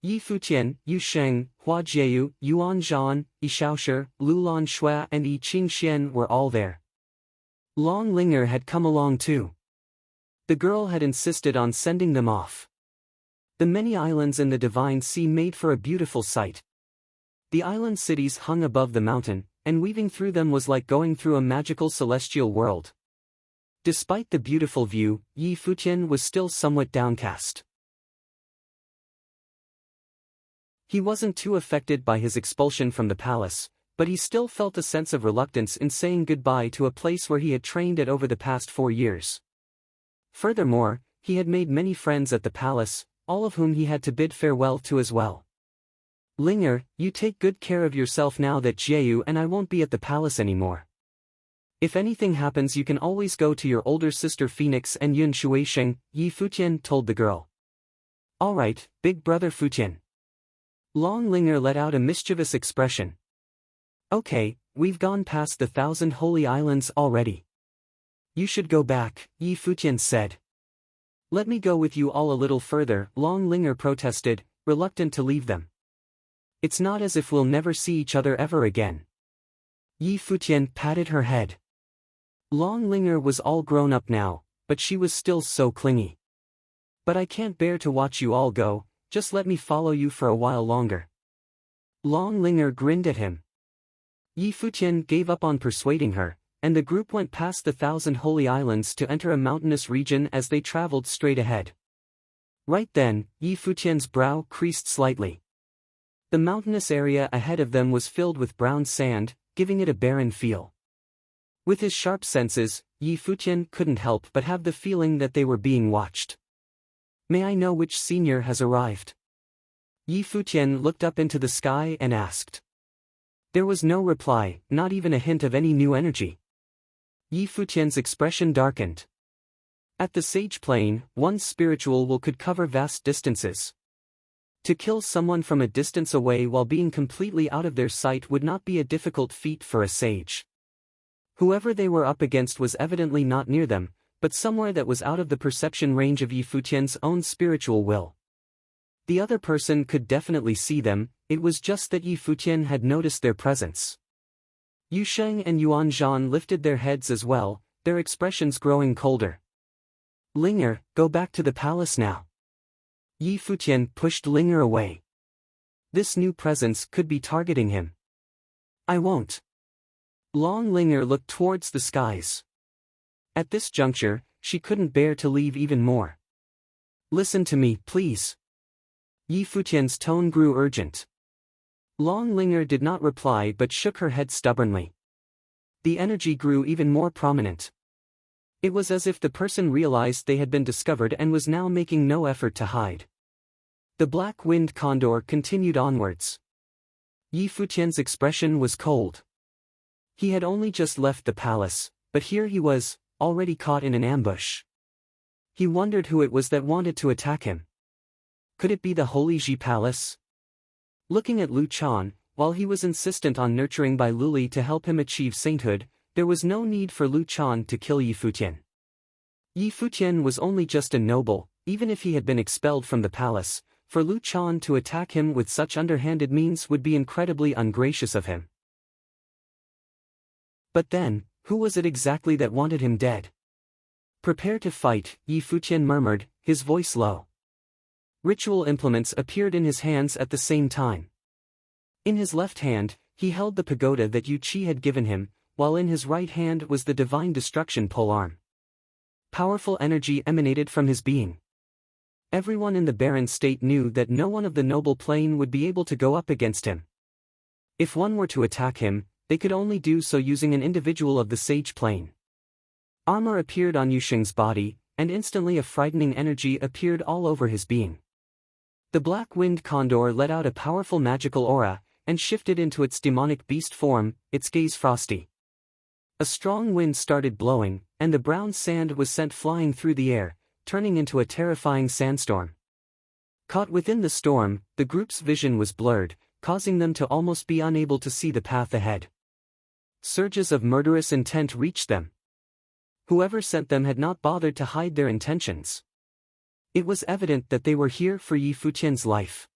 Yi Futian, Yu Sheng, Hua Jieyu, Yuan Zhan, Yi Shaoshi, Lulan Shui and Yi Qingxian were all there. Long Linger had come along too. The girl had insisted on sending them off. The many islands in the Divine Sea made for a beautiful sight. The island cities hung above the mountain, and weaving through them was like going through a magical celestial world. Despite the beautiful view, Yi Futian was still somewhat downcast. He wasn't too affected by his expulsion from the palace, but he still felt a sense of reluctance in saying goodbye to a place where he had trained at over the past 4 years. Furthermore, he had made many friends at the palace, all of whom he had to bid farewell to as well. Linger, you take good care of yourself now that Jieyu and I won't be at the palace anymore. If anything happens you can always go to your older sister Phoenix and Yun Shuisheng, Yi Futian told the girl. Alright, big brother Futian. Long Linger let out a mischievous expression. Okay, we've gone past the 1,000 holy islands already. You should go back, Yi Futian said. Let me go with you all a little further, Long Linger protested, reluctant to leave them. It's not as if we'll never see each other ever again. Yi Futian patted her head. Long Linger was all grown up now, but she was still so clingy. But I can't bear to watch you all go, just let me follow you for a while longer. Long Linger grinned at him. Yi Futian gave up on persuading her, and the group went past the 1,000 holy islands to enter a mountainous region as they traveled straight ahead. Right then, Yi Futian's brow creased slightly. The mountainous area ahead of them was filled with brown sand, giving it a barren feel. With his sharp senses, Yi Futian couldn't help but have the feeling that they were being watched. May I know which senior has arrived? Yi Futian looked up into the sky and asked. There was no reply, not even a hint of any new energy. Yi Futian's expression darkened. At the sage plane, one's spiritual will could cover vast distances. To kill someone from a distance away while being completely out of their sight would not be a difficult feat for a sage. Whoever they were up against was evidently not near them, but somewhere that was out of the perception range of Yi Futian's own spiritual will. The other person could definitely see them, it was just that Yi Futian had noticed their presence. Yu Sheng and Yuan Zhan lifted their heads as well, their expressions growing colder. Linger, go back to the palace now. Yi Futian pushed Linger away. This new presence could be targeting him. I won't. Long Linger looked towards the skies. At this juncture, she couldn't bear to leave even more. Listen to me, please. Yi Futian's tone grew urgent. Long Linger did not reply but shook her head stubbornly. The energy grew even more prominent. It was as if the person realized they had been discovered and was now making no effort to hide. The black-winged condor continued onwards. Yi Futian's expression was cold. He had only just left the palace, but here he was, already caught in an ambush. He wondered who it was that wanted to attack him. Could it be the Holy Ji Palace? Looking at Lu Chan, while he was insistent on nurturing Bai Luli to help him achieve sainthood, there was no need for Lu Chan to kill Yi Futian. Yi Futian was only just a noble, even if he had been expelled from the palace. For Lu Chan to attack him with such underhanded means would be incredibly ungracious of him. But then, who was it exactly that wanted him dead? Prepare to fight, Yi Futian murmured, his voice low. Ritual implements appeared in his hands at the same time. In his left hand, he held the pagoda that Yu Qi had given him, while in his right hand was the divine destruction polearm. Powerful energy emanated from his being. Everyone in the barren state knew that no one of the noble plane would be able to go up against him. If one were to attack him, they could only do so using an individual of the sage plane. Armor appeared on Yusheng's body, and instantly a frightening energy appeared all over his being. The black-winged condor let out a powerful magical aura, and shifted into its demonic beast form, its gaze frosty. A strong wind started blowing, and the brown sand was sent flying through the air, turning into a terrifying sandstorm. Caught within the storm, the group's vision was blurred, causing them to almost be unable to see the path ahead. Surges of murderous intent reached them. Whoever sent them had not bothered to hide their intentions. It was evident that they were here for Yi Futian's life.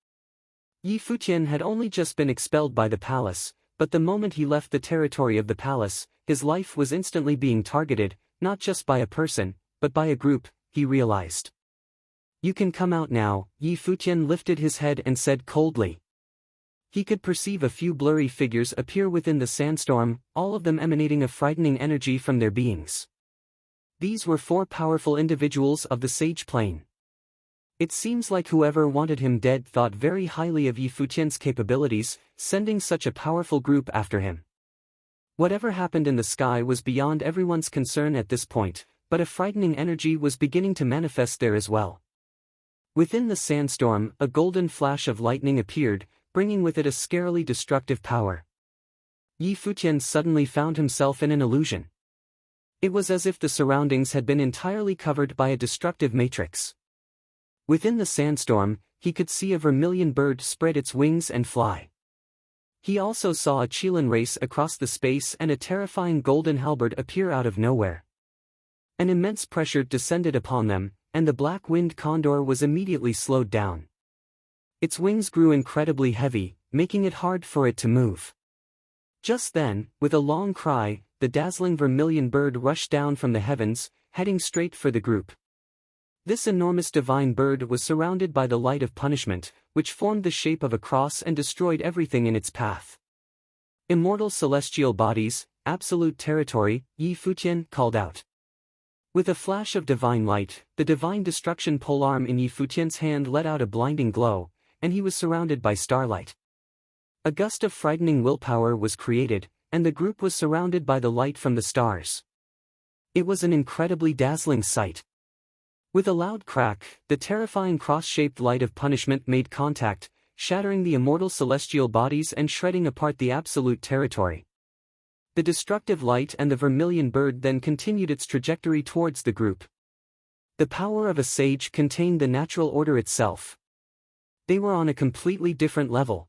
Yi Futian had only just been expelled by the palace, but the moment he left the territory of the palace, his life was instantly being targeted, not just by a person, but by a group, he realized. You can come out now, Yi Futian lifted his head and said coldly. He could perceive a few blurry figures appear within the sandstorm, all of them emanating a frightening energy from their beings. These were 4 powerful individuals of the sage plane. It seems like whoever wanted him dead thought very highly of Yi Futian's capabilities, sending such a powerful group after him. Whatever happened in the sky was beyond everyone's concern at this point, but a frightening energy was beginning to manifest there as well. Within the sandstorm, a golden flash of lightning appeared, bringing with it a scarily destructive power. Yi Futian suddenly found himself in an illusion. It was as if the surroundings had been entirely covered by a destructive matrix. Within the sandstorm, he could see a vermilion bird spread its wings and fly. He also saw a Qilin race across the space and a terrifying golden halberd appear out of nowhere. An immense pressure descended upon them, and the black-winged condor was immediately slowed down. Its wings grew incredibly heavy, making it hard for it to move. Just then, with a long cry, the dazzling vermilion bird rushed down from the heavens, heading straight for the group. This enormous divine bird was surrounded by the light of punishment, which formed the shape of a cross and destroyed everything in its path. Immortal celestial bodies, absolute territory, Yi Futian called out. With a flash of divine light, the divine destruction polearm in Yi Futian's hand let out a blinding glow, and he was surrounded by starlight. A gust of frightening willpower was created, and the group was surrounded by the light from the stars. It was an incredibly dazzling sight. With a loud crack, the terrifying cross-shaped light of punishment made contact, shattering the immortal celestial bodies and shredding apart the absolute territory. The destructive light and the vermilion bird then continued its trajectory towards the group. The power of a sage contained the natural order itself. They were on a completely different level.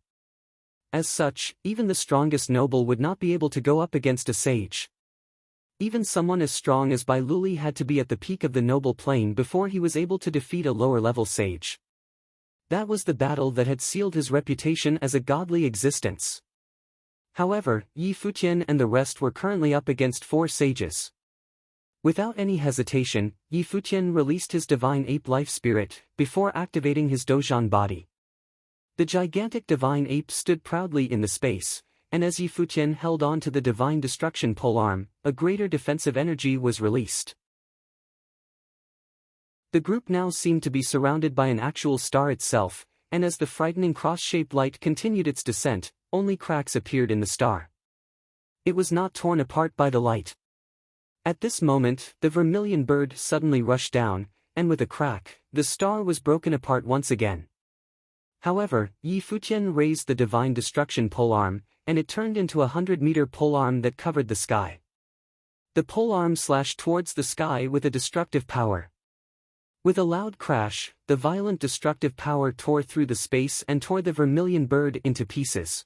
As such, even the strongest noble would not be able to go up against a sage. Even someone as strong as Bai Luli had to be at the peak of the noble plane before he was able to defeat a lower-level sage. That was the battle that had sealed his reputation as a godly existence. However, Yi Futian and the rest were currently up against 4 sages. Without any hesitation, Yi Futian released his divine ape life spirit, before activating his Dozhan body. The gigantic divine ape stood proudly in the space, and as Yi Futian held on to the divine destruction polearm, a greater defensive energy was released. The group now seemed to be surrounded by an actual star itself, and as the frightening cross-shaped light continued its descent, only cracks appeared in the star. It was not torn apart by the light. At this moment, the vermilion bird suddenly rushed down, and with a crack, the star was broken apart once again. However, Yi Futian raised the divine destruction polearm, and it turned into a 100-meter polearm that covered the sky. The polearm slashed towards the sky with a destructive power. With a loud crash, the violent destructive power tore through the space and tore the vermilion bird into pieces.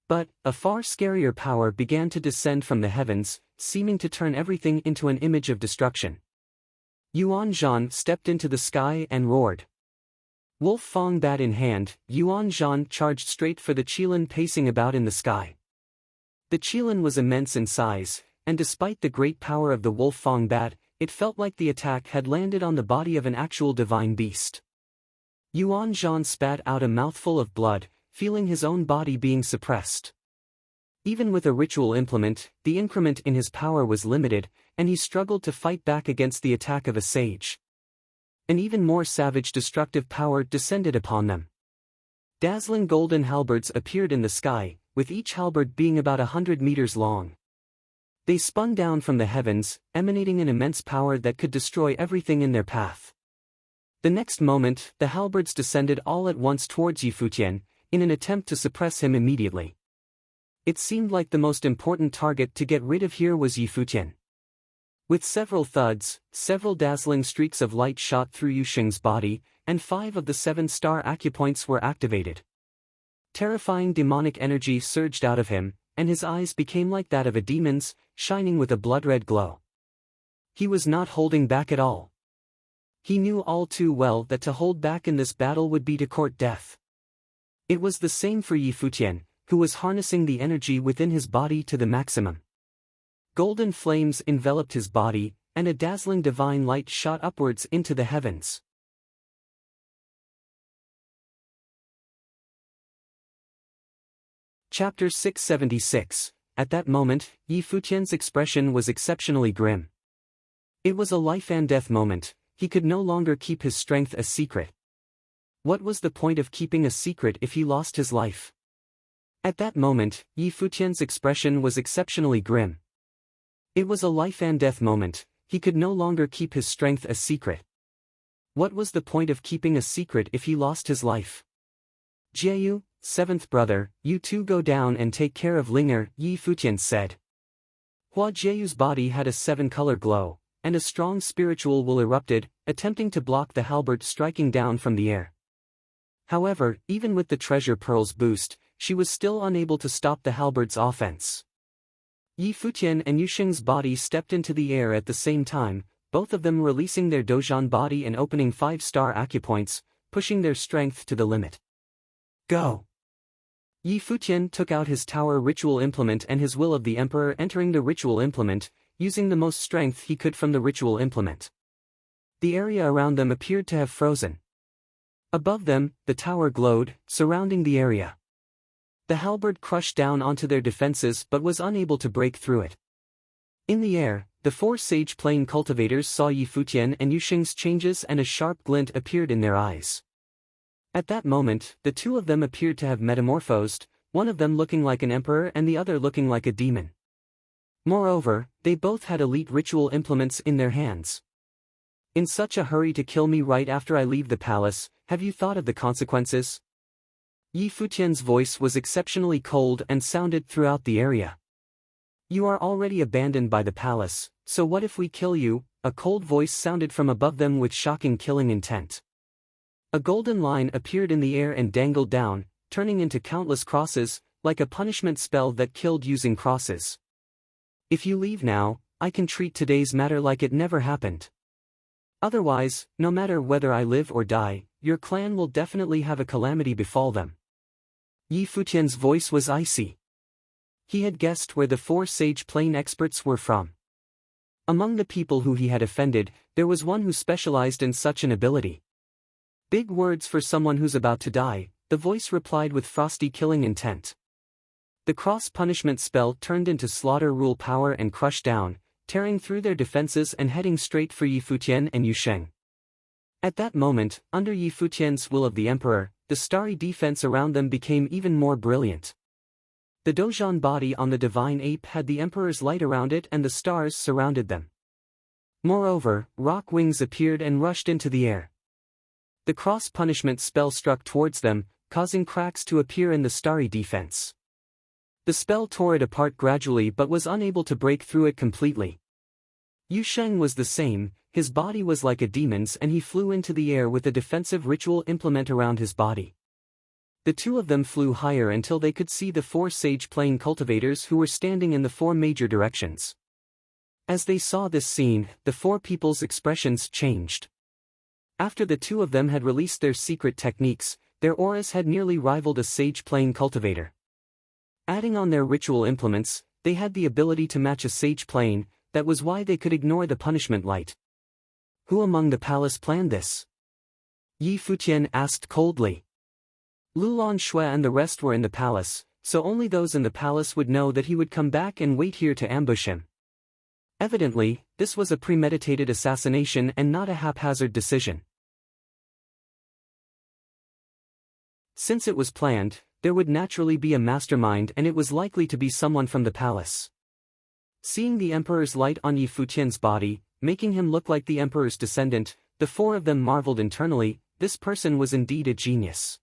But, a far scarier power began to descend from the heavens, seeming to turn everything into an image of destruction. Yuan Zhan stepped into the sky and roared. Wolf Fang bat in hand, Yuan Zhan charged straight for the Qilin pacing about in the sky. The Qilin was immense in size, and despite the great power of the Wolf Fang bat, it felt like the attack had landed on the body of an actual divine beast. Yuan Zhan spat out a mouthful of blood, feeling his own body being suppressed. Even with a ritual implement, the increment in his power was limited, and he struggled to fight back against the attack of a sage. An even more savage destructive power descended upon them. Dazzling golden halberds appeared in the sky, with each halberd being about 100 meters long. They spun down from the heavens, emanating an immense power that could destroy everything in their path. The next moment, the halberds descended all at once towards Yi Futian, in an attempt to suppress him immediately. It seemed like the most important target to get rid of here was Yi Futian. With several thuds, several dazzling streaks of light shot through Yusheng's body, and 5 of the 7 star acupoints were activated. Terrifying demonic energy surged out of him, and his eyes became like that of a demon's, shining with a blood-red glow. He was not holding back at all. He knew all too well that to hold back in this battle would be to court death. It was the same for Yi Futian, who was harnessing the energy within his body to the maximum. Golden flames enveloped his body, and a dazzling divine light shot upwards into the heavens. Chapter 676. At that moment, Yi Futian's expression was exceptionally grim. It was a life-and-death moment. He could no longer keep his strength a secret. What was the point of keeping a secret if he lost his life? At that moment, Yi Futian's expression was exceptionally grim. It was a life-and-death moment. He could no longer keep his strength a secret. What was the point of keeping a secret if he lost his life? Jieyu, 7th brother, you two go down and take care of Linger, Yi Futian said. Hua Jieyu's body had a 7-color glow, and a strong spiritual will erupted, attempting to block the halberd striking down from the air. However, even with the treasure pearl's boost, she was still unable to stop the halberd's offense. Yi Futian and Yusheng's body stepped into the air at the same time, both of them releasing their Dozhan body and opening 5-star acupoints, pushing their strength to the limit. Go! Yi Futian took out his tower ritual implement and his will of the emperor entering the ritual implement, using the most strength he could from the ritual implement. The area around them appeared to have frozen. Above them, the tower glowed, surrounding the area. The halberd crushed down onto their defenses but was unable to break through it. In the air, the 4 sage plane cultivators saw Yi Futian and Yusheng's changes and a sharp glint appeared in their eyes. At that moment, the 2 of them appeared to have metamorphosed, one of them looking like an emperor and the other looking like a demon. Moreover, they both had elite ritual implements in their hands. In such a hurry to kill me right after I leave the palace, have you thought of the consequences? Yi Futian's voice was exceptionally cold and sounded throughout the area. You are already abandoned by the palace, so what if we kill you? A cold voice sounded from above them with shocking killing intent. A golden line appeared in the air and dangled down, turning into countless crosses, like a punishment spell that killed using crosses. If you leave now, I can treat today's matter like it never happened. Otherwise, no matter whether I live or die, your clan will definitely have a calamity befall them. Yi Futian's voice was icy. He had guessed where the 4 sage plane experts were from. Among the people who he had offended, there was one who specialized in such an ability. Big words for someone who's about to die, the voice replied with frosty killing intent. The cross punishment spell turned into slaughter rule power and crushed down, tearing through their defenses and heading straight for Yi Futian and Yusheng. At that moment, under Yi Futian's will of the emperor, the starry defense around them became even more brilliant. The Dozhan body on the divine ape had the emperor's light around it and the stars surrounded them. Moreover, rock wings appeared and rushed into the air. The cross-punishment spell struck towards them, causing cracks to appear in the starry defense. The spell tore it apart gradually but was unable to break through it completely. Yu Sheng was the same, his body was like a demon's and he flew into the air with a defensive ritual implement around his body. The two of them flew higher until they could see the 4 sage plane cultivators who were standing in the 4 major directions. As they saw this scene, the 4 people's expressions changed. After the 2 of them had released their secret techniques, their auras had nearly rivaled a sage plane cultivator. Adding on their ritual implements, they had the ability to match a sage plane, that was why they could ignore the punishment light. Who among the palace planned this? Yi Futian asked coldly. Lulan Shui and the rest were in the palace, so only those in the palace would know that he would come back and wait here to ambush him. Evidently, this was a premeditated assassination and not a haphazard decision. Since it was planned, there would naturally be a mastermind and it was likely to be someone from the palace. Seeing the emperor's light on Yi Futian's body, making him look like the emperor's descendant, the 4 of them marveled internally, this person was indeed a genius.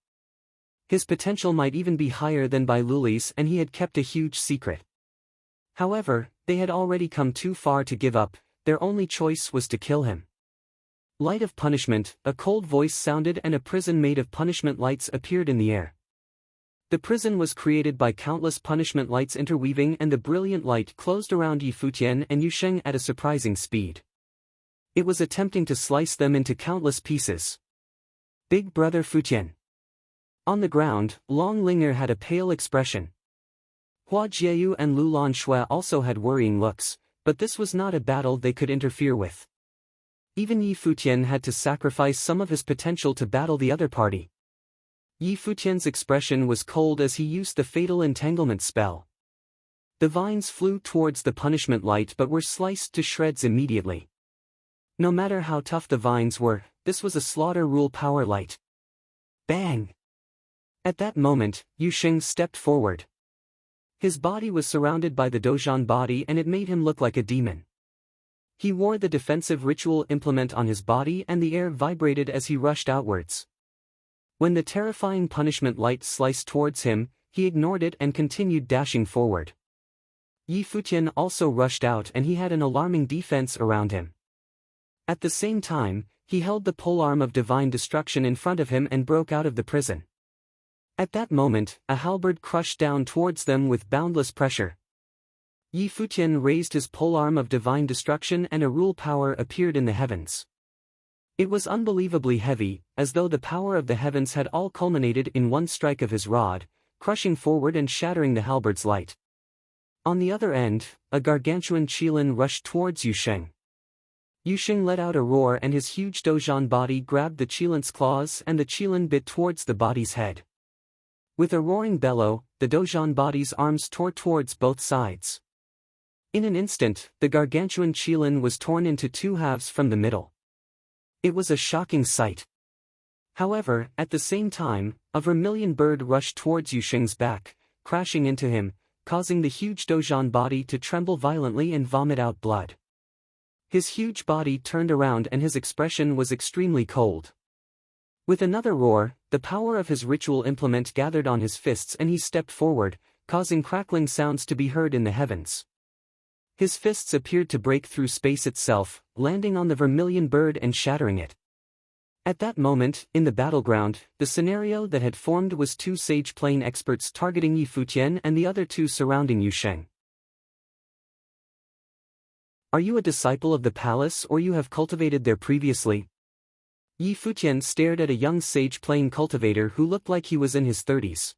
His potential might even be higher than Bai Luli's and he had kept a huge secret. However, they had already come too far to give up, their only choice was to kill him. Light of punishment, a cold voice sounded and a prison made of punishment lights appeared in the air. The prison was created by countless punishment lights interweaving and the brilliant light closed around Yi Futian and Yu Sheng at a surprising speed. It was attempting to slice them into countless pieces. Big Brother Futian. On the ground, Long Linger had a pale expression. Hua Jieyu and Lulan Shui also had worrying looks, but this was not a battle they could interfere with. Even Yi Futian had to sacrifice some of his potential to battle the other party. Yi Futian's expression was cold as he used the fatal entanglement spell. The vines flew towards the punishment light but were sliced to shreds immediately. No matter how tough the vines were, this was a slaughter rule power light. Bang! At that moment, Yu Sheng stepped forward. His body was surrounded by the Dozhan body and it made him look like a demon. He wore the defensive ritual implement on his body and the air vibrated as he rushed outwards. When the terrifying punishment light sliced towards him, he ignored it and continued dashing forward. Yi Futian also rushed out and he had an alarming defense around him. At the same time, he held the polearm of divine destruction in front of him and broke out of the prison. At that moment, a halberd crushed down towards them with boundless pressure. Yi Futian raised his polearm of divine destruction and a rule power appeared in the heavens. It was unbelievably heavy, as though the power of the heavens had all culminated in one strike of his rod, crushing forward and shattering the halberd's light. On the other end, a gargantuan qilin rushed towards Yu Sheng. Yu Sheng let out a roar and his huge Dozhan body grabbed the qilin's claws and the qilin bit towards the body's head. With a roaring bellow, the Dozhan body's arms tore towards both sides. In an instant, the gargantuan qilin was torn into 2 halves from the middle. It was a shocking sight. However, at the same time, a vermilion bird rushed towards Yu Sheng's back, crashing into him, causing the huge Dozhan body to tremble violently and vomit out blood. His huge body turned around and his expression was extremely cold. With another roar, the power of his ritual implement gathered on his fists and he stepped forward, causing crackling sounds to be heard in the heavens. His fists appeared to break through space itself, landing on the vermilion bird and shattering it. At that moment, in the battleground, the scenario that had formed was 2 sage plane experts targeting Yi Futian and the other 2 surrounding Yu Sheng. Are you a disciple of the palace or you have cultivated there previously? Yi Futian stared at a young sage plane cultivator who looked like he was in his 30s.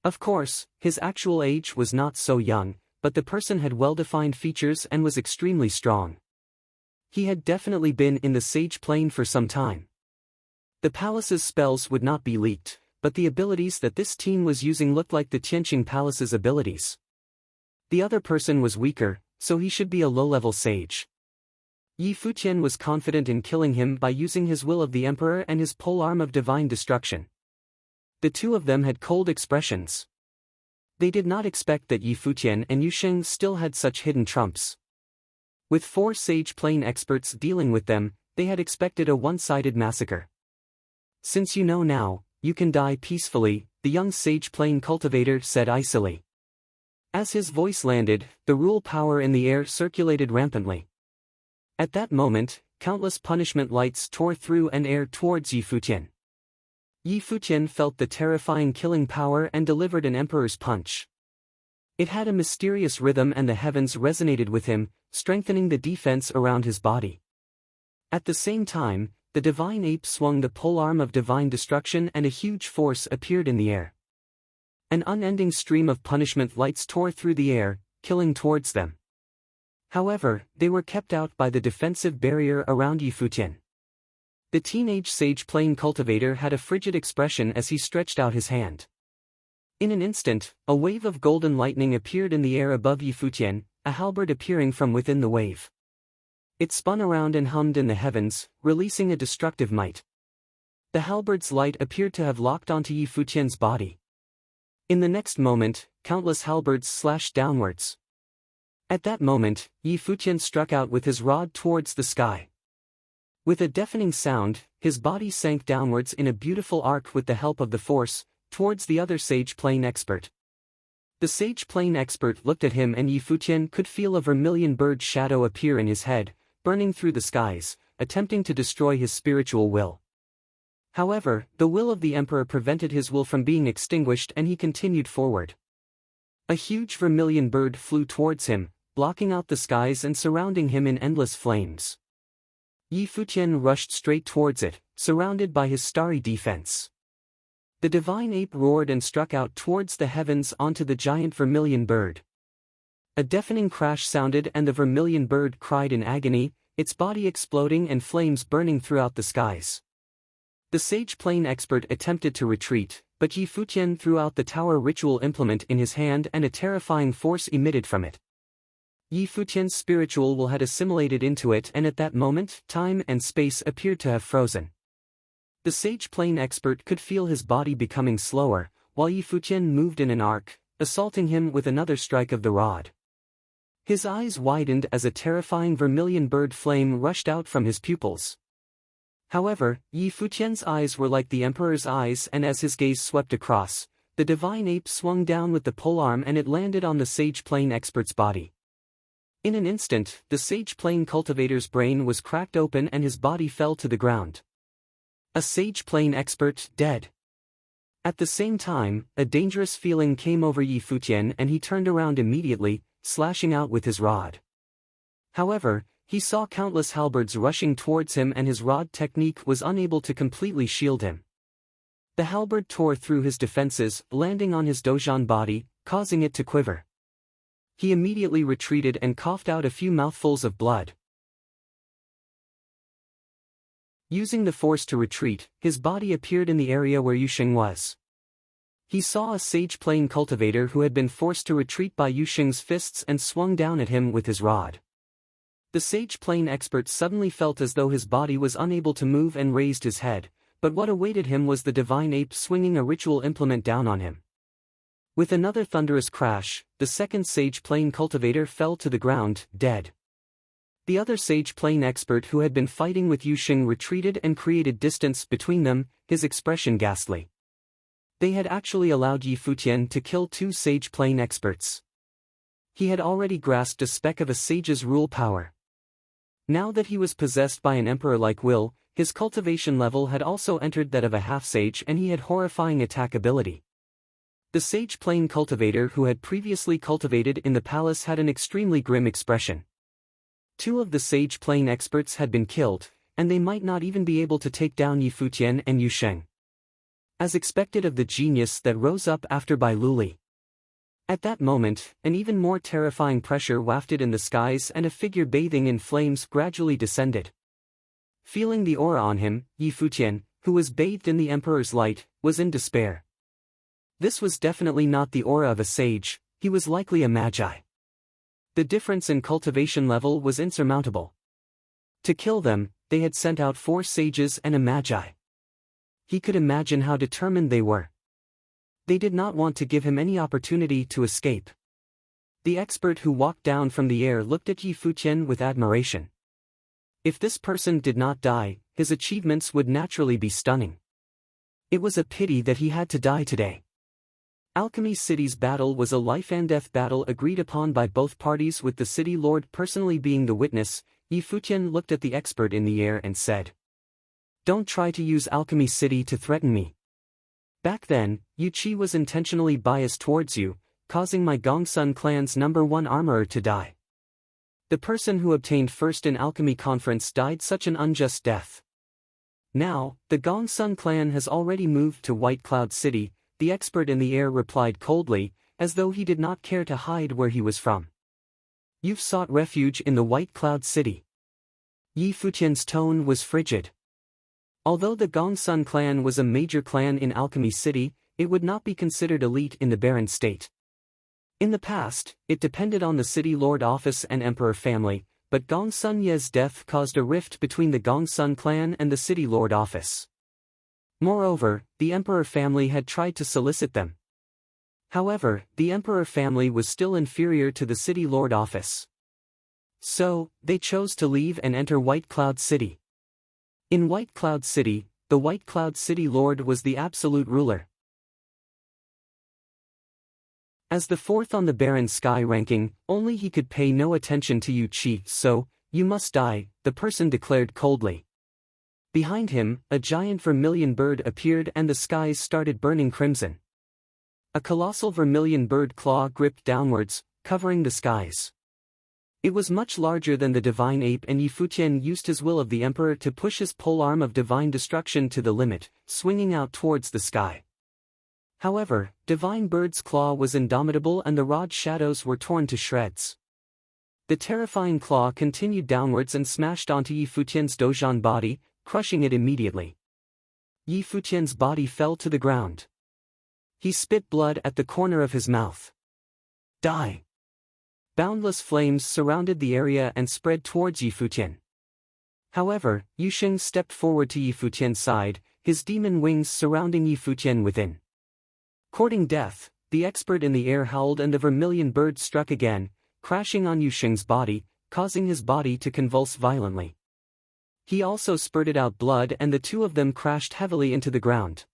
Of course, his actual age was not so young, but the person had well-defined features and was extremely strong. He had definitely been in the sage plane for some time. The palace's spells would not be leaked, but the abilities that this teen was using looked like the Tianqing Palace's abilities. The other person was weaker, so he should be a low-level sage. Yi Futian was confident in killing him by using his will of the emperor and his polearm of divine destruction. The 2 of them had cold expressions. They did not expect that Yi Futian and Yu Sheng still had such hidden trumps. With 4 sage plane experts dealing with them, they had expected a one-sided massacre. "Since you know now, you can die peacefully," the young sage plane cultivator said icily. As his voice landed, the rule power in the air circulated rampantly. At that moment, countless punishment lights tore through and air towards Yi Futian. Yi Futian felt the terrifying killing power and delivered an emperor's punch. It had a mysterious rhythm and the heavens resonated with him, strengthening the defense around his body. At the same time, the divine ape swung the polearm of divine destruction and a huge force appeared in the air. An unending stream of punishment lights tore through the air, killing towards them. However, they were kept out by the defensive barrier around Yi Futian. The teenage sage plane cultivator had a frigid expression as he stretched out his hand. In an instant, a wave of golden lightning appeared in the air above Yi Futian, a halberd appearing from within the wave. It spun around and hummed in the heavens, releasing a destructive might. The halberd's light appeared to have locked onto Yi Futian's body. In the next moment, countless halberds slashed downwards. At that moment, Yi Futian struck out with his rod towards the sky. With a deafening sound, his body sank downwards in a beautiful arc with the help of the force, towards the other sage plane expert. The sage plane expert looked at him and Yi Futian could feel a vermilion bird shadow appear in his head, burning through the skies, attempting to destroy his spiritual will. However, the will of the emperor prevented his will from being extinguished and he continued forward. A huge vermilion bird flew towards him, blocking out the skies and surrounding him in endless flames. Yi Futian rushed straight towards it, surrounded by his starry defense. The divine ape roared and struck out towards the heavens onto the giant vermilion bird. A deafening crash sounded and the vermilion bird cried in agony, its body exploding and flames burning throughout the skies. The sage plane expert attempted to retreat, but Yi Futian threw out the tower ritual implement in his hand and a terrifying force emitted from it. Yi Futian's spiritual will had assimilated into it and at that moment, time and space appeared to have frozen. The sage plane expert could feel his body becoming slower, while Yi Futian moved in an arc, assaulting him with another strike of the rod. His eyes widened as a terrifying vermilion bird flame rushed out from his pupils. However, Yi Futian's eyes were like the emperor's eyes and as his gaze swept across, the divine ape swung down with the polearm and it landed on the sage plane expert's body. In an instant, the sage plane cultivator's brain was cracked open and his body fell to the ground. A sage plane expert dead. At the same time, a dangerous feeling came over Yi Futian and he turned around immediately, slashing out with his rod. However, he saw countless halberds rushing towards him and his rod technique was unable to completely shield him. The halberd tore through his defenses, landing on his dozhan body, causing it to quiver. He immediately retreated and coughed out a few mouthfuls of blood. Using the force to retreat, his body appeared in the area where Yu Sheng was. He saw a sage plane cultivator who had been forced to retreat by Yu Sheng's fists and swung down at him with his rod. The sage plane expert suddenly felt as though his body was unable to move and raised his head, but what awaited him was the divine ape swinging a ritual implement down on him. With another thunderous crash, the second sage plane cultivator fell to the ground, dead. The other sage plane expert who had been fighting with Yu Sheng retreated and created distance between them, his expression ghastly. They had actually allowed Yi Futian to kill 2 sage plane experts. He had already grasped a speck of a sage's rule power. Now that he was possessed by an emperor-like will, his cultivation level had also entered that of a half-sage and he had horrifying attack ability. The sage plane cultivator who had previously cultivated in the palace had an extremely grim expression. 2 of the sage plane experts had been killed, and they might not even be able to take down Yi Futian and Yu Sheng. As expected of the genius that rose up after Bai Luli. At that moment, an even more terrifying pressure wafted in the skies and a figure bathing in flames gradually descended. Feeling the aura on him, Yi Futian, who was bathed in the emperor's light, was in despair. This was definitely not the aura of a sage, he was likely a magi. The difference in cultivation level was insurmountable. To kill them, they had sent out 4 sages and a magi. He could imagine how determined they were. They did not want to give him any opportunity to escape. The expert who walked down from the air looked at Yi Futian with admiration. If this person did not die, his achievements would naturally be stunning. It was a pity that he had to die today. Alchemy City's battle was a life-and-death battle agreed upon by both parties, with the city lord personally being the witness. Yi Futian looked at the expert in the air and said, "Don't try to use Alchemy City to threaten me. Back then, Yu Qi was intentionally biased towards you, causing my Gongsun clan's #1 armorer to die. The person who obtained first in Alchemy Conference died such an unjust death. Now, the Gongsun clan has already moved to White Cloud City," the expert in the air replied coldly, as though he did not care to hide where he was from. "You've sought refuge in the White Cloud City." Yi Futian's tone was frigid. Although the Gongsun clan was a major clan in Alchemy City, it would not be considered elite in the barren state. In the past, it depended on the city lord office and emperor family, but Gongsun Ye's death caused a rift between the Gongsun clan and the city lord office. Moreover, the emperor family had tried to solicit them. However, the emperor family was still inferior to the city lord office. So, they chose to leave and enter White Cloud City. In White Cloud City, the White Cloud City Lord was the absolute ruler. As the fourth on the Barren Sky ranking, only he could pay no attention to Yu Qi, so, "You must die," the person declared coldly. Behind him, a giant vermilion bird appeared and the skies started burning crimson. A colossal vermilion bird claw gripped downwards, covering the skies. It was much larger than the divine ape, and Yi Futian used his will of the emperor to push his polearm of divine destruction to the limit, swinging out towards the sky. However, divine bird's claw was indomitable and the rod shadows were torn to shreds. The terrifying claw continued downwards and smashed onto Yi Futian's Dozhan body, crushing it immediately. Yi Futian's body fell to the ground. He spit blood at the corner of his mouth. "Die!" Boundless flames surrounded the area and spread towards Yi Futian. However, Yusheng stepped forward to Yi Futian's side, his demon wings surrounding Yi Futian within. Courting death, the expert in the air howled and the vermilion bird struck again, crashing on Yusheng's body, causing his body to convulse violently. He also spurted out blood and the two of them crashed heavily into the ground.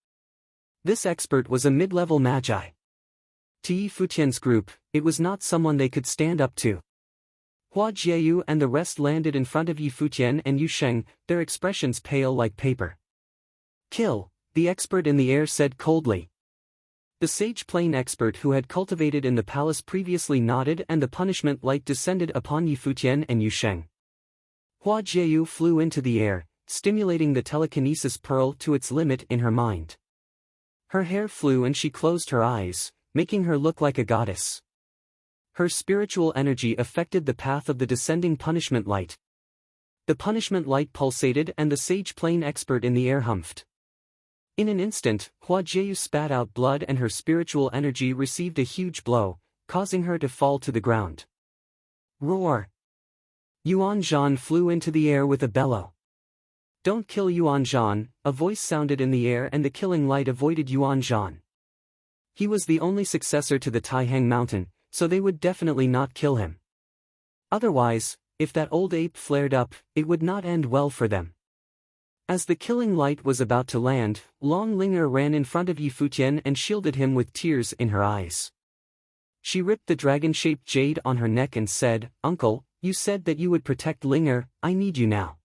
This expert was a mid-level magi. To Yi Futian's group, it was not someone they could stand up to. Hua Jieyu and the rest landed in front of Yi Futian and Yusheng, their expressions pale like paper. "Kill," the expert in the air said coldly. The sage plane expert who had cultivated in the palace previously nodded and the punishment light descended upon Yi Futian and Yusheng. Hua Jieyu flew into the air, stimulating the telekinesis pearl to its limit in her mind. Her hair flew and she closed her eyes, making her look like a goddess. Her spiritual energy affected the path of the descending punishment light. The punishment light pulsated and the sage plane expert in the air humphed. In an instant, Hua Jieyu spat out blood and her spiritual energy received a huge blow, causing her to fall to the ground. Roar! Yuan Zhan flew into the air with a bellow. "Don't kill Yuan Zhan," a voice sounded in the air and the killing light avoided Yuan Zhan. He was the only successor to the Taihang Mountain, so they would definitely not kill him. Otherwise, if that old ape flared up, it would not end well for them. As the killing light was about to land, Long Linger ran in front of Yi Futian and shielded him with tears in her eyes. She ripped the dragon-shaped jade on her neck and said, "Uncle, you said that you would protect Linger, I need you now."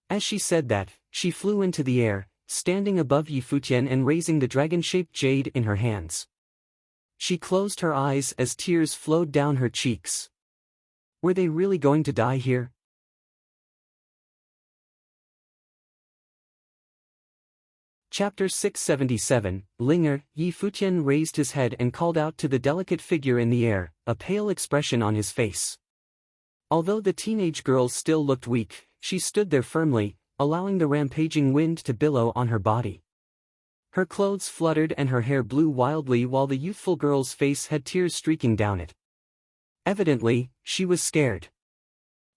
As she said that, she flew into the air, standing above Yi Futian and raising the dragon-shaped jade in her hands. She closed her eyes as tears flowed down her cheeks. Were they really going to die here? Chapter 677, Linger. Yi Futian raised his head and called out to the delicate figure in the air, a pale expression on his face. Although the teenage girl still looked weak, she stood there firmly, allowing the rampaging wind to billow on her body. Her clothes fluttered and her hair blew wildly while the youthful girl's face had tears streaking down it. Evidently, she was scared.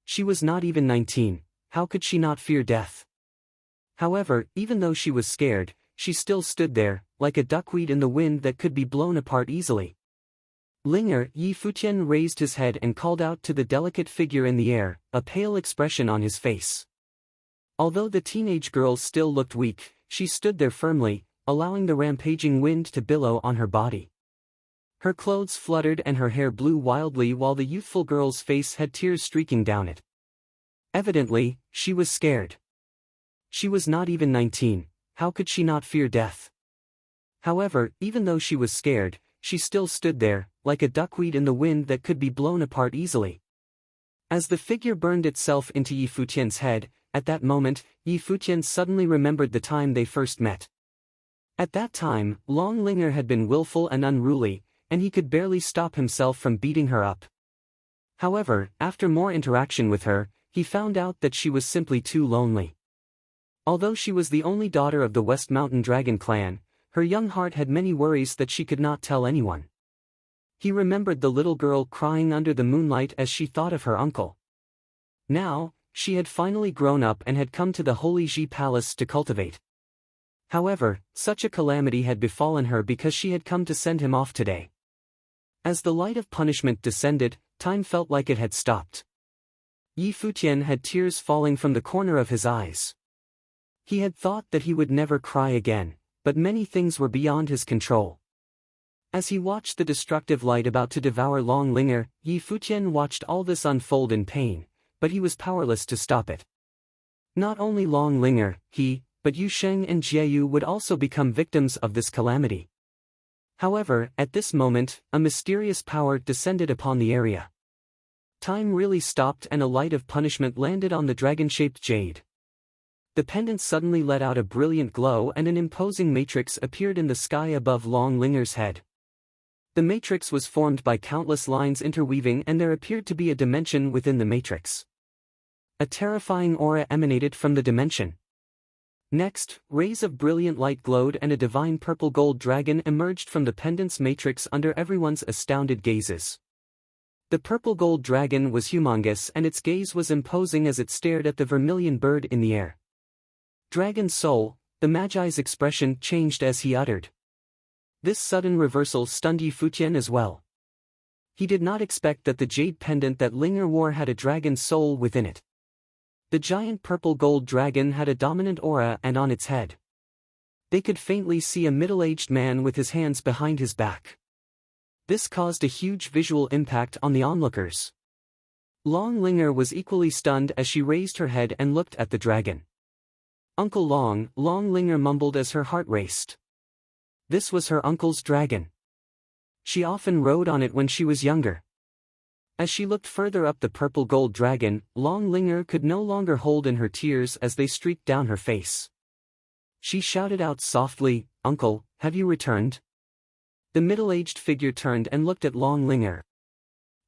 She was not even 19, how could she not fear death? However, even though she was scared, she still stood there, like a duckweed in the wind that could be blown apart easily. Linger Yi Futian raised his head and called out to the delicate figure in the air, a pale expression on his face. Although the teenage girl still looked weak, she stood there firmly, allowing the rampaging wind to billow on her body. Her clothes fluttered and her hair blew wildly while the youthful girl's face had tears streaking down it. Evidently, she was scared. She was not even 19, how could she not fear death? However, even though she was scared, she still stood there, like a duckweed in the wind that could be blown apart easily. As the figure burned itself into Yi Futian's head, at that moment, Yi Futian suddenly remembered the time they first met. At that time, Long Linger had been willful and unruly, and he could barely stop himself from beating her up. However, after more interaction with her, he found out that she was simply too lonely. Although she was the only daughter of the West Mountain Dragon clan, her young heart had many worries that she could not tell anyone. He remembered the little girl crying under the moonlight as she thought of her uncle. Now, she had finally grown up and had come to the Holy Ji Palace to cultivate. However, such a calamity had befallen her because she had come to send him off today. As the light of punishment descended, time felt like it had stopped. Yi Futian had tears falling from the corner of his eyes. He had thought that he would never cry again, but many things were beyond his control. As he watched the destructive light about to devour Long Linger, Yi Futian watched all this unfold in pain, but he was powerless to stop it. Not only Long Linger, but Yu Sheng and Jieyu would also become victims of this calamity. However, at this moment, a mysterious power descended upon the area. Time really stopped and a light of punishment landed on the dragon-shaped jade. The pendant suddenly let out a brilliant glow and an imposing matrix appeared in the sky above Long Linger's head. The matrix was formed by countless lines interweaving and there appeared to be a dimension within the matrix. A terrifying aura emanated from the dimension. Next, rays of brilliant light glowed and a divine purple-gold dragon emerged from the pendant's matrix under everyone's astounded gazes. The purple-gold dragon was humongous and its gaze was imposing as it stared at the vermilion bird in the air. Dragon soul, the Magi's expression changed as he uttered. This sudden reversal stunned Yi Futian as well. He did not expect that the jade pendant that Linger wore had a dragon soul within it. The giant purple-gold dragon had a dominant aura and on its head. They could faintly see a middle-aged man with his hands behind his back. This caused a huge visual impact on the onlookers. Long Linger was equally stunned as she raised her head and looked at the dragon. Uncle Long Linger mumbled as her heart raced. This was her uncle's dragon. She often rode on it when she was younger. As she looked further up the purple-gold dragon, Long Linger could no longer hold in her tears as they streaked down her face. She shouted out softly, "Uncle, have you returned?" The middle-aged figure turned and looked at Long Linger.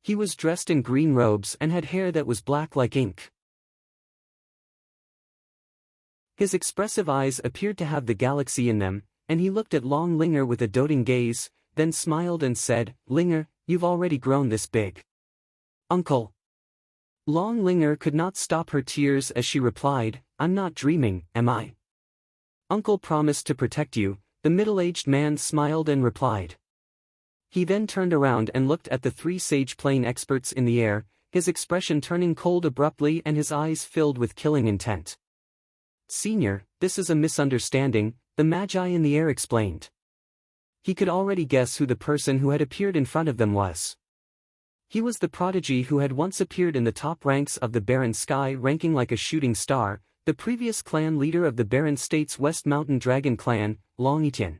He was dressed in green robes and had hair that was black like ink. His expressive eyes appeared to have the galaxy in them, and he looked at Long Linger with a doting gaze, then smiled and said, "Linger, you've already grown this big." "Uncle." Long Linger could not stop her tears as she replied, "I'm not dreaming, am I?" "Uncle promised to protect you," the middle-aged man smiled and replied. He then turned around and looked at the three sage plane experts in the air, his expression turning cold abruptly and his eyes filled with killing intent. "Senior, this is a misunderstanding," the Magi in the air explained. He could already guess who the person who had appeared in front of them was. He was the prodigy who had once appeared in the top ranks of the Barren Sky ranking like a shooting star, the previous clan leader of the Barren State's West Mountain Dragon clan, Long Etienne.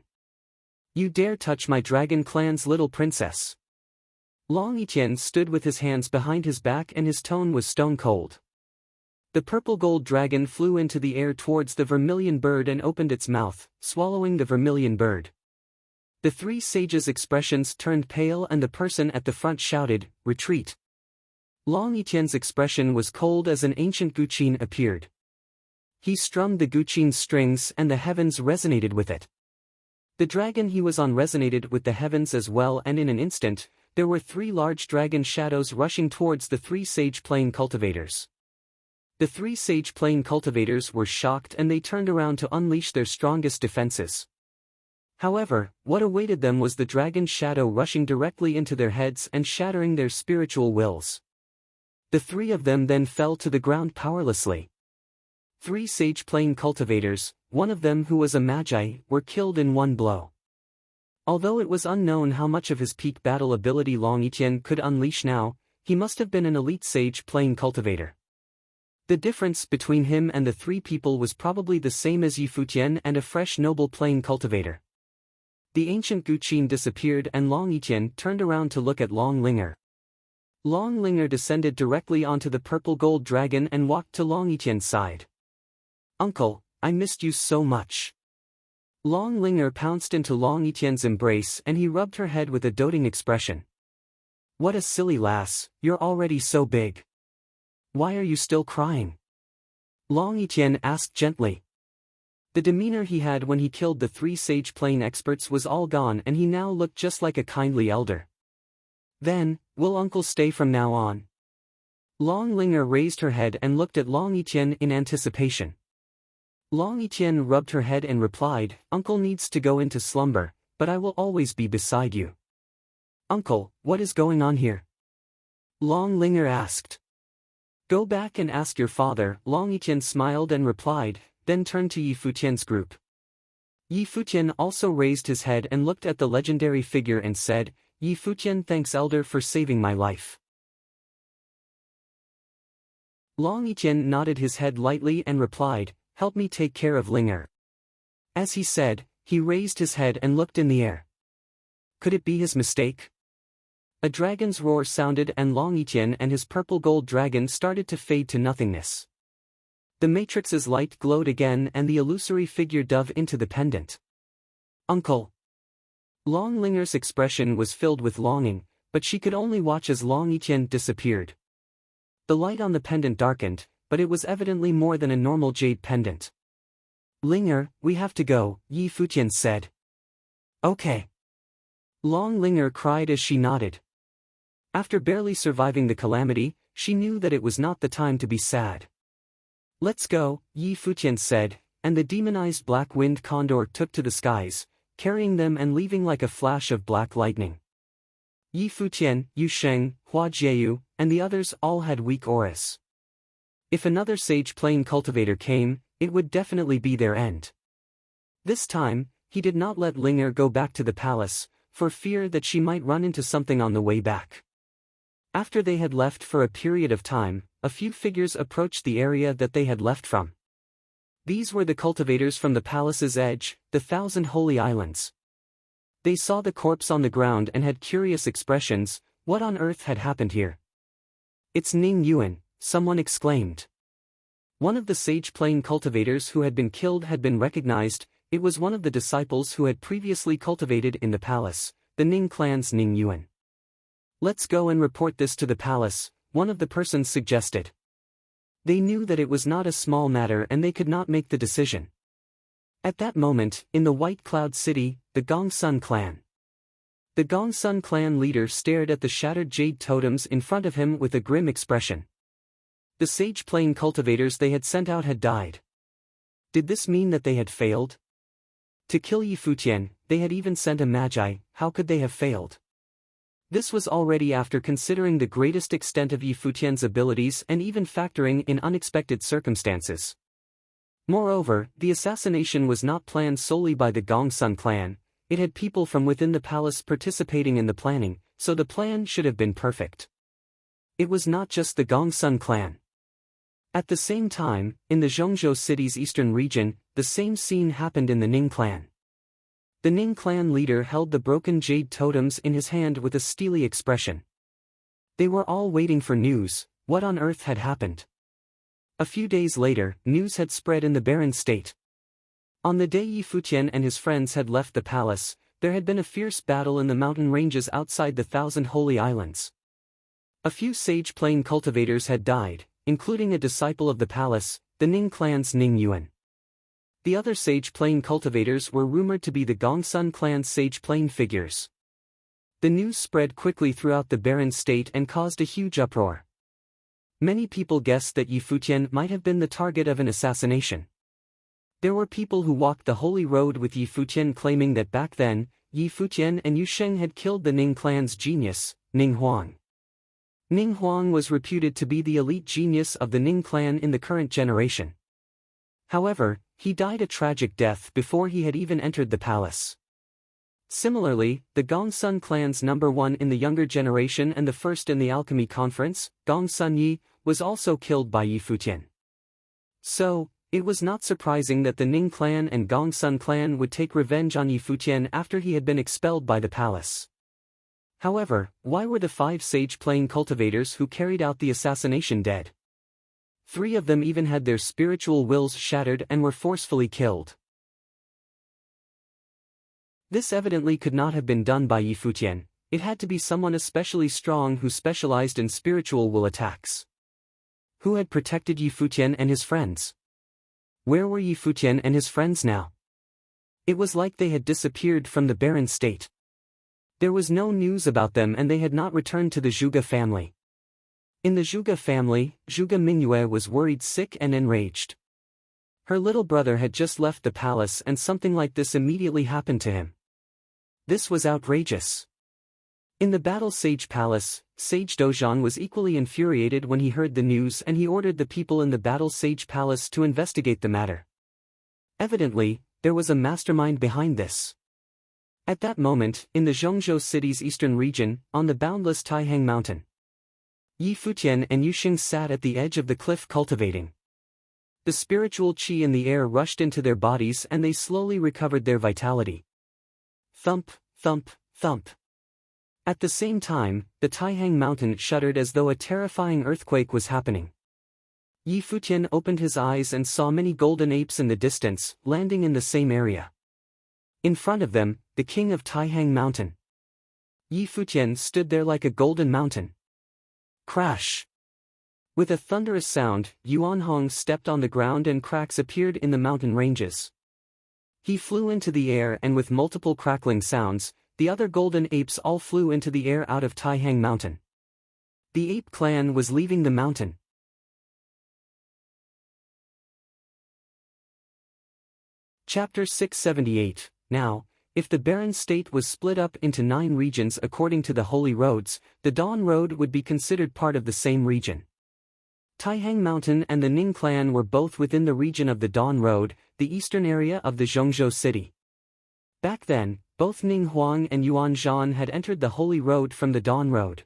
"You dare touch my dragon clan's little princess." Long Etienne stood with his hands behind his back and his tone was stone cold. The purple-gold dragon flew into the air towards the vermilion bird and opened its mouth, swallowing the vermilion bird. The three sages' expressions turned pale and the person at the front shouted, "Retreat." Long Etienne's expression was cold as an ancient guqin appeared. He strummed the guqin's strings and the heavens resonated with it. The dragon he was on resonated with the heavens as well, and in an instant, there were three large dragon shadows rushing towards the three sage plane cultivators. The three sage plane cultivators were shocked and they turned around to unleash their strongest defenses. However, what awaited them was the dragon's shadow rushing directly into their heads and shattering their spiritual wills. The three of them then fell to the ground powerlessly. Three sage plane cultivators, one of them who was a magi, were killed in one blow. Although it was unknown how much of his peak battle ability Long Yiqian could unleash now, he must have been an elite sage plane cultivator. The difference between him and the three people was probably the same as Yi Futian and a fresh noble plane cultivator. The ancient Guqin disappeared and Long Yiqian turned around to look at Long Linger. Long Linger descended directly onto the purple gold dragon and walked to Long Yiqian's side. "Uncle, I missed you so much." Long Linger pounced into Long Yiqian's embrace and he rubbed her head with a doting expression. "What a silly lass, you're already so big. Why are you still crying?" Long Yiqian asked gently. The demeanor he had when he killed the three sage plane experts was all gone and he now looked just like a kindly elder. "Then, will uncle stay from now on?" Long Linger raised her head and looked at Long Yiqian in anticipation. Long Yiqian rubbed her head and replied, "Uncle needs to go into slumber, but I will always be beside you." "Uncle, what is going on here?" Long Linger asked. "Go back and ask your father," Long Yiqian smiled and replied, then turned to Yi Futian's group. Yi Futian also raised his head and looked at the legendary figure and said, "Yi Futian thanks elder for saving my life." Long Yiqian nodded his head lightly and replied, "Help me take care of Linger." As he said, he raised his head and looked in the air. Could it be his mistake? A dragon's roar sounded and Long Yiqian and his purple gold dragon started to fade to nothingness. The matrix's light glowed again and the illusory figure dove into the pendant. "Uncle." Long Linger's expression was filled with longing, but she could only watch as Long Yiqian disappeared. The light on the pendant darkened, but it was evidently more than a normal jade pendant. "Linger, we have to go," Yi Futian said. "Okay." Long Linger cried as she nodded. After barely surviving the calamity, she knew that it was not the time to be sad. "Let's go," Yi Futian said, and the demonized black wind condor took to the skies, carrying them and leaving like a flash of black lightning. Yi Futian, Yu Sheng, Hua Jieyu, and the others all had weak auras. If another sage plane cultivator came, it would definitely be their end. This time, he did not let Linger go back to the palace, for fear that she might run into something on the way back. After they had left for a period of time, a few figures approached the area that they had left from. These were the cultivators from the palace's edge, the 1,000 Holy Islands. They saw the corpse on the ground and had curious expressions. What on earth had happened here? "It's Ning Yuan," someone exclaimed. One of the sage plane cultivators who had been killed had been recognized. It was one of the disciples who had previously cultivated in the palace, the Ning clan's Ning Yuan. "Let's go and report this to the palace," one of the persons suggested. They knew that it was not a small matter and they could not make the decision. At that moment, in the White Cloud City, the Gongsun clan. The Gongsun clan leader stared at the shattered jade totems in front of him with a grim expression. The sage plane cultivators they had sent out had died. Did this mean that they had failed? To kill Yi Futian, they had even sent a magi. How could they have failed? This was already after considering the greatest extent of Yi Futian's abilities and even factoring in unexpected circumstances. Moreover, the assassination was not planned solely by the Gongsun clan, it had people from within the palace participating in the planning, so the plan should have been perfect. It was not just the Gongsun clan. At the same time, in the Zhongzhou city's eastern region, the same scene happened in the Ning clan. The Ning clan leader held the broken jade totems in his hand with a steely expression. They were all waiting for news. What on earth had happened? A few days later, news had spread in the barren state. On the day Yi Futian and his friends had left the palace, there had been a fierce battle in the mountain ranges outside the 1,000 Holy Islands. A few sage plane cultivators had died, including a disciple of the palace, the Ning clan's Ning Yuan. The other sage plane cultivators were rumored to be the Gongsun clan's sage plane figures. The news spread quickly throughout the barren state and caused a huge uproar. Many people guessed that Yi Futian might have been the target of an assassination. There were people who walked the holy road with Yi Futian claiming that back then, Yi Futian and Yu Sheng had killed the Ning clan's genius, Ning Huang. Ning Huang was reputed to be the elite genius of the Ning clan in the current generation. However, he died a tragic death before he had even entered the palace. Similarly, the Gongsun clan's number one in the younger generation and the first in the alchemy conference, Gongsun Yi, was also killed by Yi Futian. So, it was not surprising that the Ning clan and Gongsun clan would take revenge on Yi Futian after he had been expelled by the palace. However, why were the 5 sage plane cultivators who carried out the assassination dead? 3 of them even had their spiritual wills shattered and were forcefully killed. This evidently could not have been done by Yi Futian. It had to be someone especially strong who specialized in spiritual will attacks. Who had protected Yi Futian and his friends? Where were Yi Futian and his friends now? It was like they had disappeared from the barren state. There was no news about them and they had not returned to the Zhuge family. In the Zhuge family, Zhuge Mingyue was worried sick and enraged. Her little brother had just left the palace and something like this immediately happened to him. This was outrageous. In the Battle Sage Palace, Sage Dozhan was equally infuriated when he heard the news and he ordered the people in the Battle Sage Palace to investigate the matter. Evidently, there was a mastermind behind this. At that moment, in the Zhongzhou city's eastern region, on the boundless Taihang mountain, Yi Futian and Yu Xing sat at the edge of the cliff cultivating. The spiritual qi in the air rushed into their bodies and they slowly recovered their vitality. Thump, thump, thump. At the same time, the Taihang mountain shuddered as though a terrifying earthquake was happening. Yi Futian opened his eyes and saw many golden apes in the distance, landing in the same area. In front of them, the king of Taihang mountain. Yi Futian stood there like a golden mountain. Crash! With a thunderous sound, Yuan Hong stepped on the ground and cracks appeared in the mountain ranges. He flew into the air and with multiple crackling sounds, the other golden apes all flew into the air out of Taihang mountain. The ape clan was leaving the mountain. Chapter 678. Now, if the barren state was split up into 9 regions according to the holy roads, the Dawn Road would be considered part of the same region. Taihang Mountain and the Ning clan were both within the region of the Dawn Road, the eastern area of the Zhongzhou city. Back then, both Ning Huang and Yuan Zhan had entered the holy road from the Dawn Road.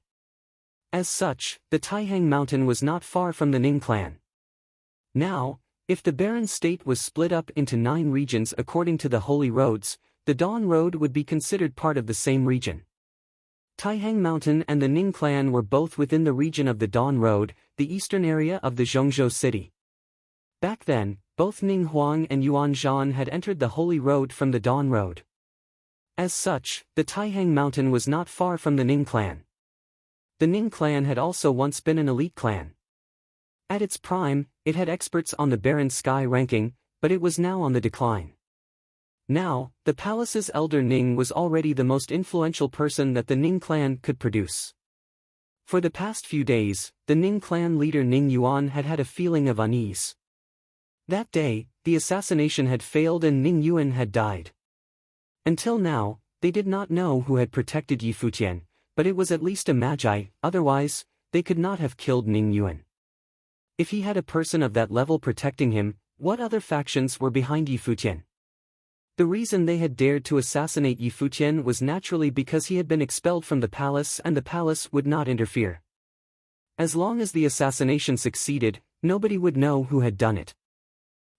As such, the Taihang Mountain was not far from the Ning clan. Now, if the barren state was split up into 9 regions according to the holy roads, the Dawn Road would be considered part of the same region. Taihang Mountain and the Ning clan were both within the region of the Dawn Road, the eastern area of the Zhongzhou city. Back then, both Ning Huang and Yuan Zhan had entered the holy road from the Dawn Road. As such, the Taihang Mountain was not far from the Ning clan. The Ning clan had also once been an elite clan. At its prime, it had experts on the barren sky ranking, but it was now on the decline. Now, the palace's elder Ning was already the most influential person that the Ning clan could produce. For the past few days, the Ning clan leader Ning Yuan had had a feeling of unease. That day, the assassination had failed and Ning Yuan had died. Until now, they did not know who had protected Yi Futian, but it was at least a magi, otherwise, they could not have killed Ning Yuan. If he had a person of that level protecting him, what other factions were behind Yi Futian? The reason they had dared to assassinate Yi Futian was naturally because he had been expelled from the palace and the palace would not interfere. As long as the assassination succeeded, nobody would know who had done it.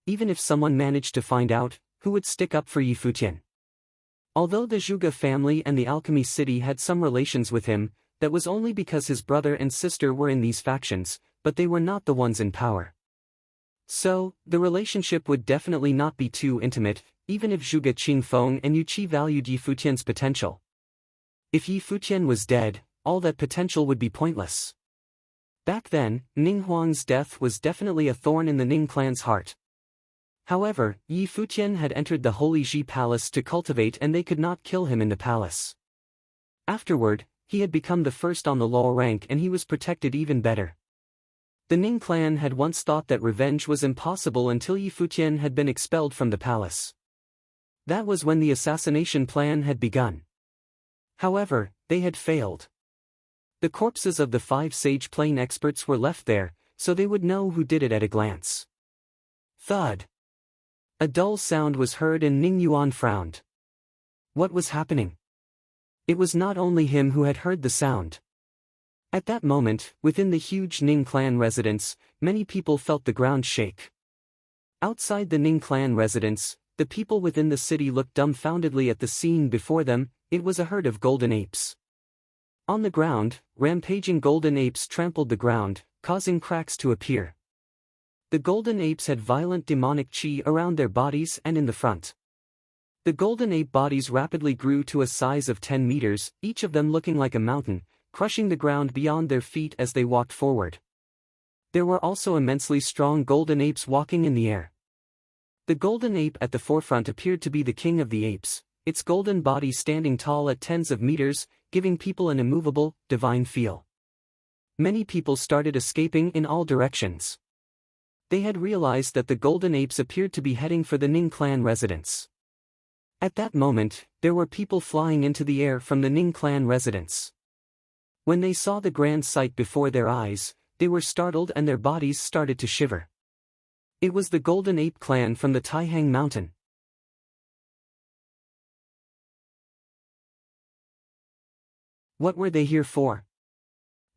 Even if someone managed to find out, who would stick up for Yi Futian? Although the Zhuge family and the alchemy city had some relations with him, that was only because his brother and sister were in these factions, but they were not the ones in power. So, the relationship would definitely not be too intimate, even if Zhuge Qingfeng and Yu Qi valued Yi Futian's potential. If Yi Futian was dead, all that potential would be pointless. Back then, Ning Huang's death was definitely a thorn in the Ning clan's heart. However, Yi Futian had entered the Holy Ji Palace to cultivate and they could not kill him in the palace. Afterward, he had become the first on the law rank and he was protected even better. The Ning clan had once thought that revenge was impossible until Yi Futian had been expelled from the palace. That was when the assassination plan had begun. However, they had failed. The corpses of the 5 Sage Plane experts were left there, so they would know who did it at a glance. Thud. A dull sound was heard and Ning Yuan frowned. What was happening? It was not only him who had heard the sound. At that moment, within the huge Ning clan residence, many people felt the ground shake. Outside the Ning clan residence, the people within the city looked dumbfoundedly at the scene before them. It was a herd of golden apes. On the ground, rampaging golden apes trampled the ground, causing cracks to appear. The golden apes had violent demonic chi around their bodies and in the front. The golden ape bodies rapidly grew to a size of 10 meters, each of them looking like a mountain, crushing the ground beyond their feet as they walked forward. There were also immensely strong golden apes walking in the air. The golden ape at the forefront appeared to be the king of the apes, its golden body standing tall at tens of meters, giving people an immovable, divine feel. Many people started escaping in all directions. They had realized that the golden apes appeared to be heading for the Ning clan residence. At that moment, there were people flying into the air from the Ning clan residence. When they saw the grand sight before their eyes, they were startled and their bodies started to shiver. It was the Golden Ape clan from the Taihang Mountain. What were they here for?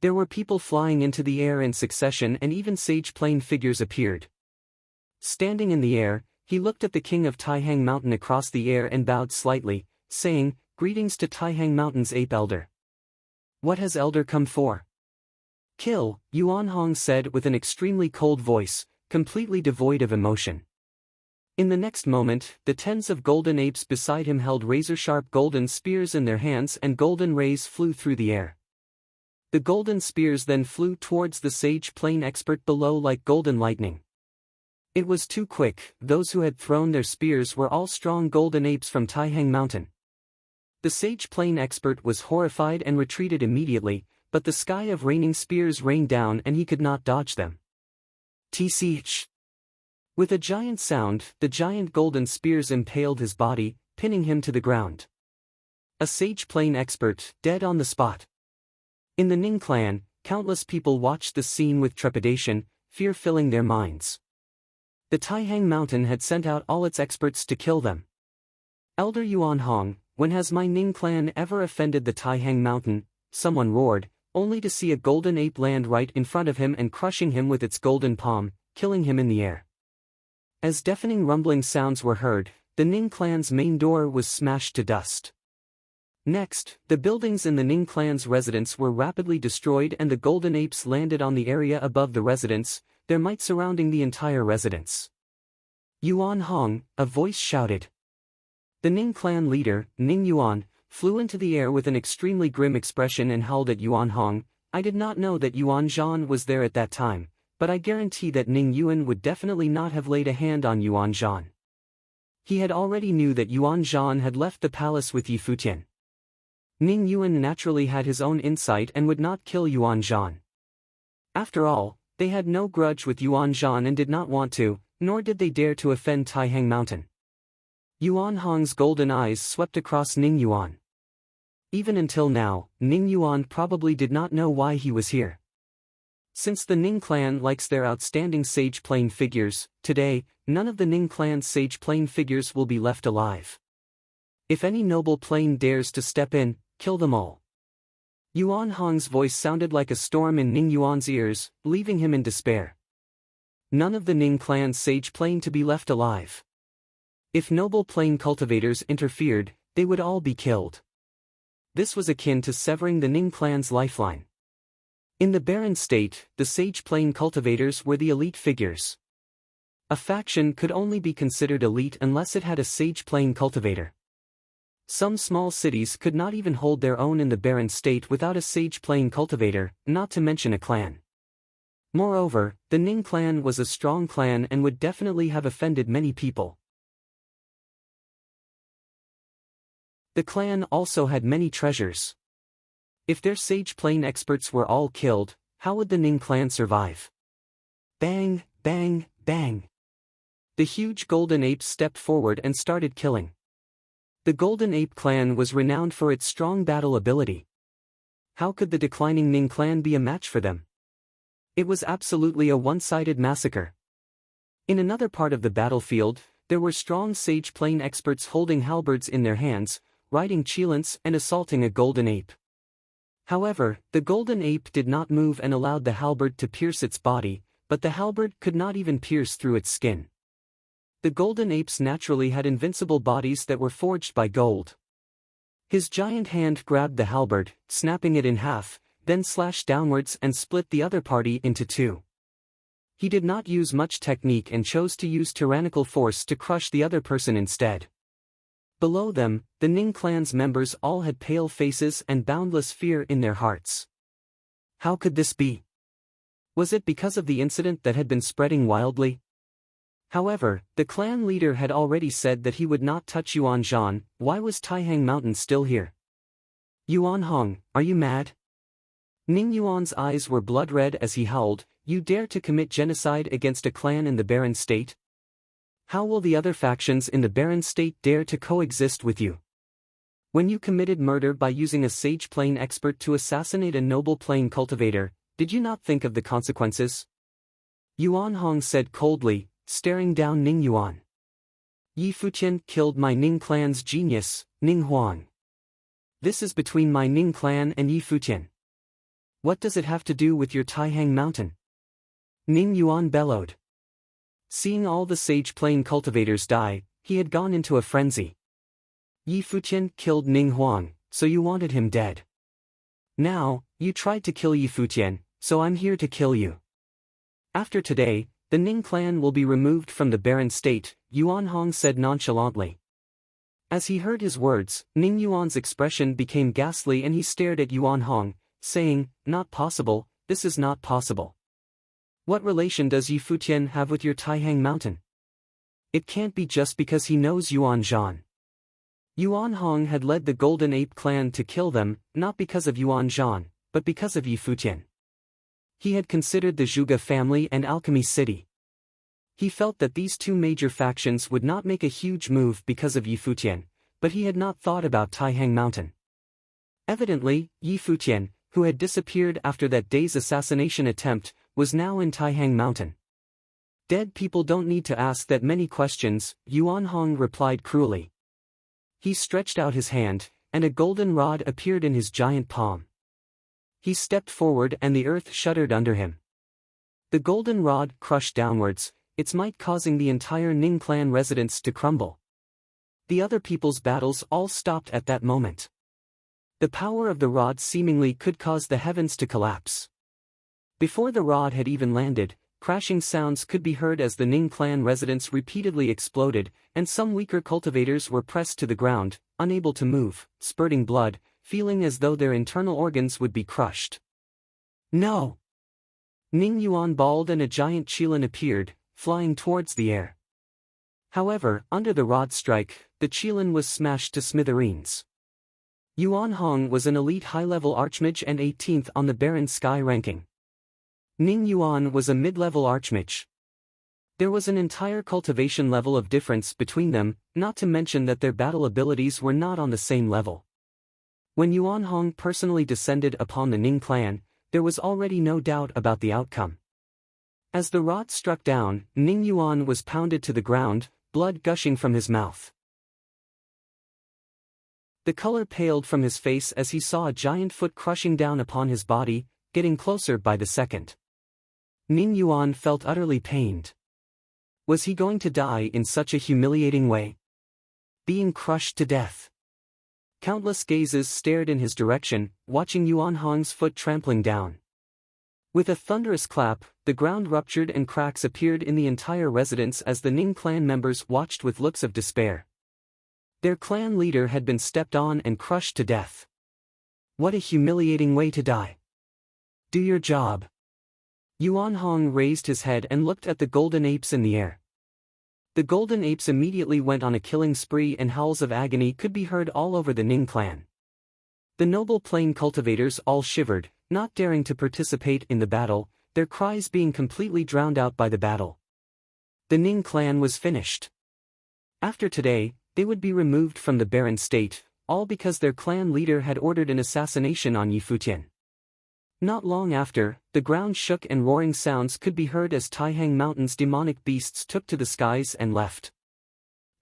There were people flying into the air in succession and even sage plane figures appeared. Standing in the air, he looked at the king of Taihang Mountain across the air and bowed slightly, saying, "Greetings to Taihang Mountain's ape elder." "What has elder come for?" "Kill," Yuan Hong said with an extremely cold voice, completely devoid of emotion. In the next moment, the tens of golden apes beside him held razor-sharp golden spears in their hands and golden rays flew through the air. The golden spears then flew towards the sage plane expert below like golden lightning. It was too quick. Those who had thrown their spears were all strong golden apes from Taihang Mountain. The sage plane expert was horrified and retreated immediately, but the sky of raining spears rained down and he could not dodge them. Tch. With a giant sound, the giant golden spears impaled his body, pinning him to the ground. A sage plane expert, dead on the spot. In the Ning clan, countless people watched the scene with trepidation, fear filling their minds. The Taihang Mountain had sent out all its experts to kill them. "Elder Yuan Hong, when has my Ning clan ever offended the Taihang Mountain?" someone roared, only to see a golden ape land right in front of him and crushing him with its golden palm, killing him in the air. As deafening rumbling sounds were heard, the Ning clan's main door was smashed to dust. Next, the buildings in the Ning clan's residence were rapidly destroyed and the golden apes landed on the area above the residence, their might surrounding the entire residence. "Yuan Hong," a voice shouted. The Ning clan leader, Ning Yuan, flew into the air with an extremely grim expression and howled at Yuan Hong. "I did not know that Yuan Zhan was there at that time, but I guarantee that Ning Yuan would definitely not have laid a hand on Yuan Zhan." He had already knew that Yuan Zhan had left the palace with Yi Futian. Ning Yuan naturally had his own insight and would not kill Yuan Zhan. After all, they had no grudge with Yuan Zhan and did not want to, nor did they dare to offend Taihang Mountain. Yuan Hong's golden eyes swept across Ning Yuan. Even until now, Ning Yuan probably did not know why he was here. Since the Ning clan likes their outstanding sage plane figures, today, none of the Ning clan's sage plane figures will be left alive. If any noble plane dares to step in, kill them all. Yuan Hong's voice sounded like a storm in Ning Yuan's ears, leaving him in despair. None of the Ning clan's sage plane to be left alive. If noble plane cultivators interfered, they would all be killed. This was akin to severing the Ning clan's lifeline. In the barren state, the sage plane cultivators were the elite figures. A faction could only be considered elite unless it had a sage plane cultivator. Some small cities could not even hold their own in the barren state without a sage plane cultivator, not to mention a clan. Moreover, the Ning clan was a strong clan and would definitely have offended many people. The clan also had many treasures. If their sage plane experts were all killed, how would the Ning clan survive? Bang, bang, bang. The huge golden apes stepped forward and started killing. The Golden Ape clan was renowned for its strong battle ability. How could the declining Ning clan be a match for them? It was absolutely a one-sided massacre. In another part of the battlefield, there were strong Sage Plane experts holding halberds in their hands, riding cheelants and assaulting a golden ape. However, the golden ape did not move and allowed the halberd to pierce its body, but the halberd could not even pierce through its skin. The golden apes naturally had invincible bodies that were forged by gold. His giant hand grabbed the halberd, snapping it in half, then slashed downwards and split the other party into two. He did not use much technique and chose to use tyrannical force to crush the other person instead. Below them, the Ning clan's members all had pale faces and boundless fear in their hearts. How could this be? Was it because of the incident that had been spreading wildly? However, the clan leader had already said that he would not touch Yuan Zhan. Why was Taihang Mountain still here? Yuan Hong, are you mad? Ning Yuan's eyes were blood red as he howled, you dare to commit genocide against a clan in the barren state? How will the other factions in the barren state dare to coexist with you? When you committed murder by using a Sage Plane expert to assassinate a noble plane cultivator, did you not think of the consequences? Yuan Hong said coldly, staring down Ning Yuan. Yi Futian killed my Ning clan's genius, Ning Huang. This is between my Ning clan and Yi Futian. What does it have to do with your Taihang Mountain? Ning Yuan bellowed. Seeing all the Sage Plane cultivators die, he had gone into a frenzy. Yi Futian killed Ning Huang, so you wanted him dead. Now, you tried to kill Yi Futian, so I'm here to kill you. After today, the Ning clan will be removed from the barren state, Yuan Hong said nonchalantly. As he heard his words, Ning Yuan's expression became ghastly and he stared at Yuan Hong, saying, not possible, this is not possible. What relation does Yi Futian have with your Taihang Mountain? It can't be just because he knows Yuan Zhan. Yuan Hong had led the Golden Ape clan to kill them, not because of Yuan Zhan, but because of Yi Futian. He had considered the Zhuge family and Alchemy City. He felt that these two major factions would not make a huge move because of Yi Futian, but he had not thought about Taihang Mountain. Evidently, Yi Futian, who had disappeared after that day's assassination attempt, was now in Taihang Mountain. Dead people don't need to ask that many questions, Yuan Hong replied cruelly. He stretched out his hand, and a golden rod appeared in his giant palm. He stepped forward and the earth shuddered under him. The golden rod crushed downwards, its might causing the entire Ning clan residence to crumble. The other people's battles all stopped at that moment. The power of the rod seemingly could cause the heavens to collapse. Before the rod had even landed, crashing sounds could be heard as the Ning clan residence repeatedly exploded, and some weaker cultivators were pressed to the ground, unable to move, spurting blood, feeling as though their internal organs would be crushed. No! Ning Yuan bawled and a giant Qilin appeared, flying towards the air. However, under the rod strike, the Qilin was smashed to smithereens. Yuan Hong was an elite high-level archmage and 18th on the Barren Sky ranking. Ning Yuan was a mid-level archmage. There was an entire cultivation level of difference between them, not to mention that their battle abilities were not on the same level. When Yuan Hong personally descended upon the Ning clan, there was already no doubt about the outcome. As the rod struck down, Ning Yuan was pounded to the ground, blood gushing from his mouth. The color paled from his face as he saw a giant foot crushing down upon his body, getting closer by the second. Ning Yuan felt utterly pained. Was he going to die in such a humiliating way? Being crushed to death. Countless gazes stared in his direction, watching Yuan Hong's foot trampling down. With a thunderous clap, the ground ruptured and cracks appeared in the entire residence as the Ning clan members watched with looks of despair. Their clan leader had been stepped on and crushed to death. What a humiliating way to die. Do your job. Yuan Hong raised his head and looked at the golden apes in the air. The golden apes immediately went on a killing spree and howls of agony could be heard all over the Ning clan. The noble plain cultivators all shivered, not daring to participate in the battle, their cries being completely drowned out by the battle. The Ning clan was finished. After today, they would be removed from the barren state, all because their clan leader had ordered an assassination on Yi Futian. Not long after, the ground shook and roaring sounds could be heard as Taihang Mountain's demonic beasts took to the skies and left.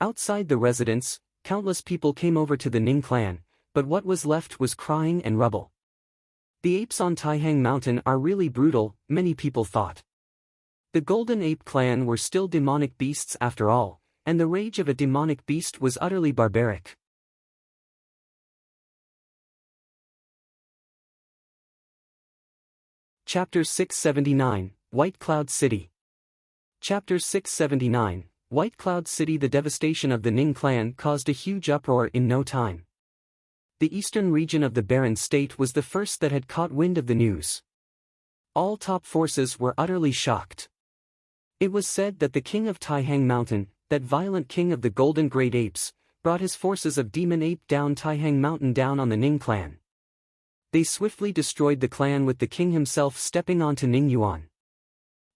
Outside the residence, countless people came over to the Ning clan, but what was left was crying and rubble. The apes on Taihang Mountain are really brutal, many people thought. The Golden Ape clan were still demonic beasts after all, and the rage of a demonic beast was utterly barbaric. Chapter 679, White Cloud City. Chapter 679, White Cloud City. The devastation of the Ning clan caused a huge uproar in no time. The eastern region of the barren state was the first that had caught wind of the news. All top forces were utterly shocked. It was said that the king of Taihang Mountain, that violent king of the Golden Great Apes, brought his forces of Demon Ape down Taihang Mountain down on the Ning clan. They swiftly destroyed the clan with the king himself stepping onto Ning Yuan.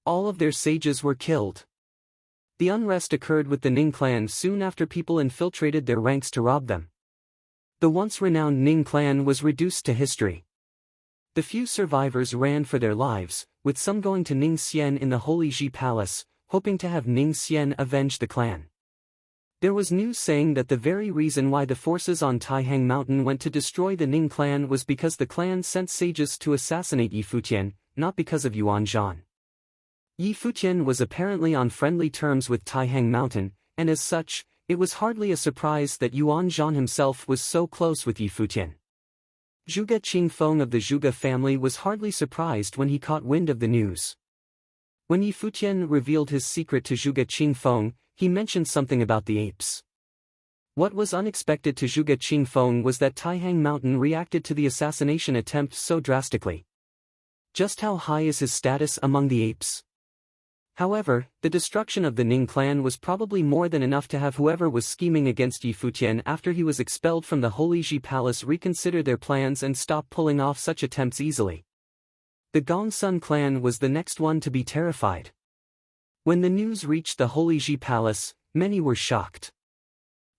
All of their sages were killed. The unrest occurred with the Ning clan soon after people infiltrated their ranks to rob them. The once renowned Ning clan was reduced to history. The few survivors ran for their lives, with some going to Ning Xian in the Holy Ji Palace, hoping to have Ning Xian avenge the clan. There was news saying that the very reason why the forces on Taihang Mountain went to destroy the Ning clan was because the clan sent sages to assassinate Yi Futian, not because of Yuan Zhan. Yi Futian was apparently on friendly terms with Taihang Mountain, and as such, it was hardly a surprise that Yuan Zhan himself was so close with Yi Futian. Zhuge Qingfeng of the Zhuge family was hardly surprised when he caught wind of the news. When Yi Futian revealed his secret to Zhuge Qingfeng, he mentioned something about the apes. What was unexpected to Zhuge Qingfeng was that Taihang Mountain reacted to the assassination attempt so drastically. Just how high is his status among the apes? However, the destruction of the Ning clan was probably more than enough to have whoever was scheming against Yi Futian after he was expelled from the Holy Ji Palace reconsider their plans and stop pulling off such attempts easily. The Gongsun clan was the next one to be terrified. When the news reached the Holy Ji Palace, many were shocked.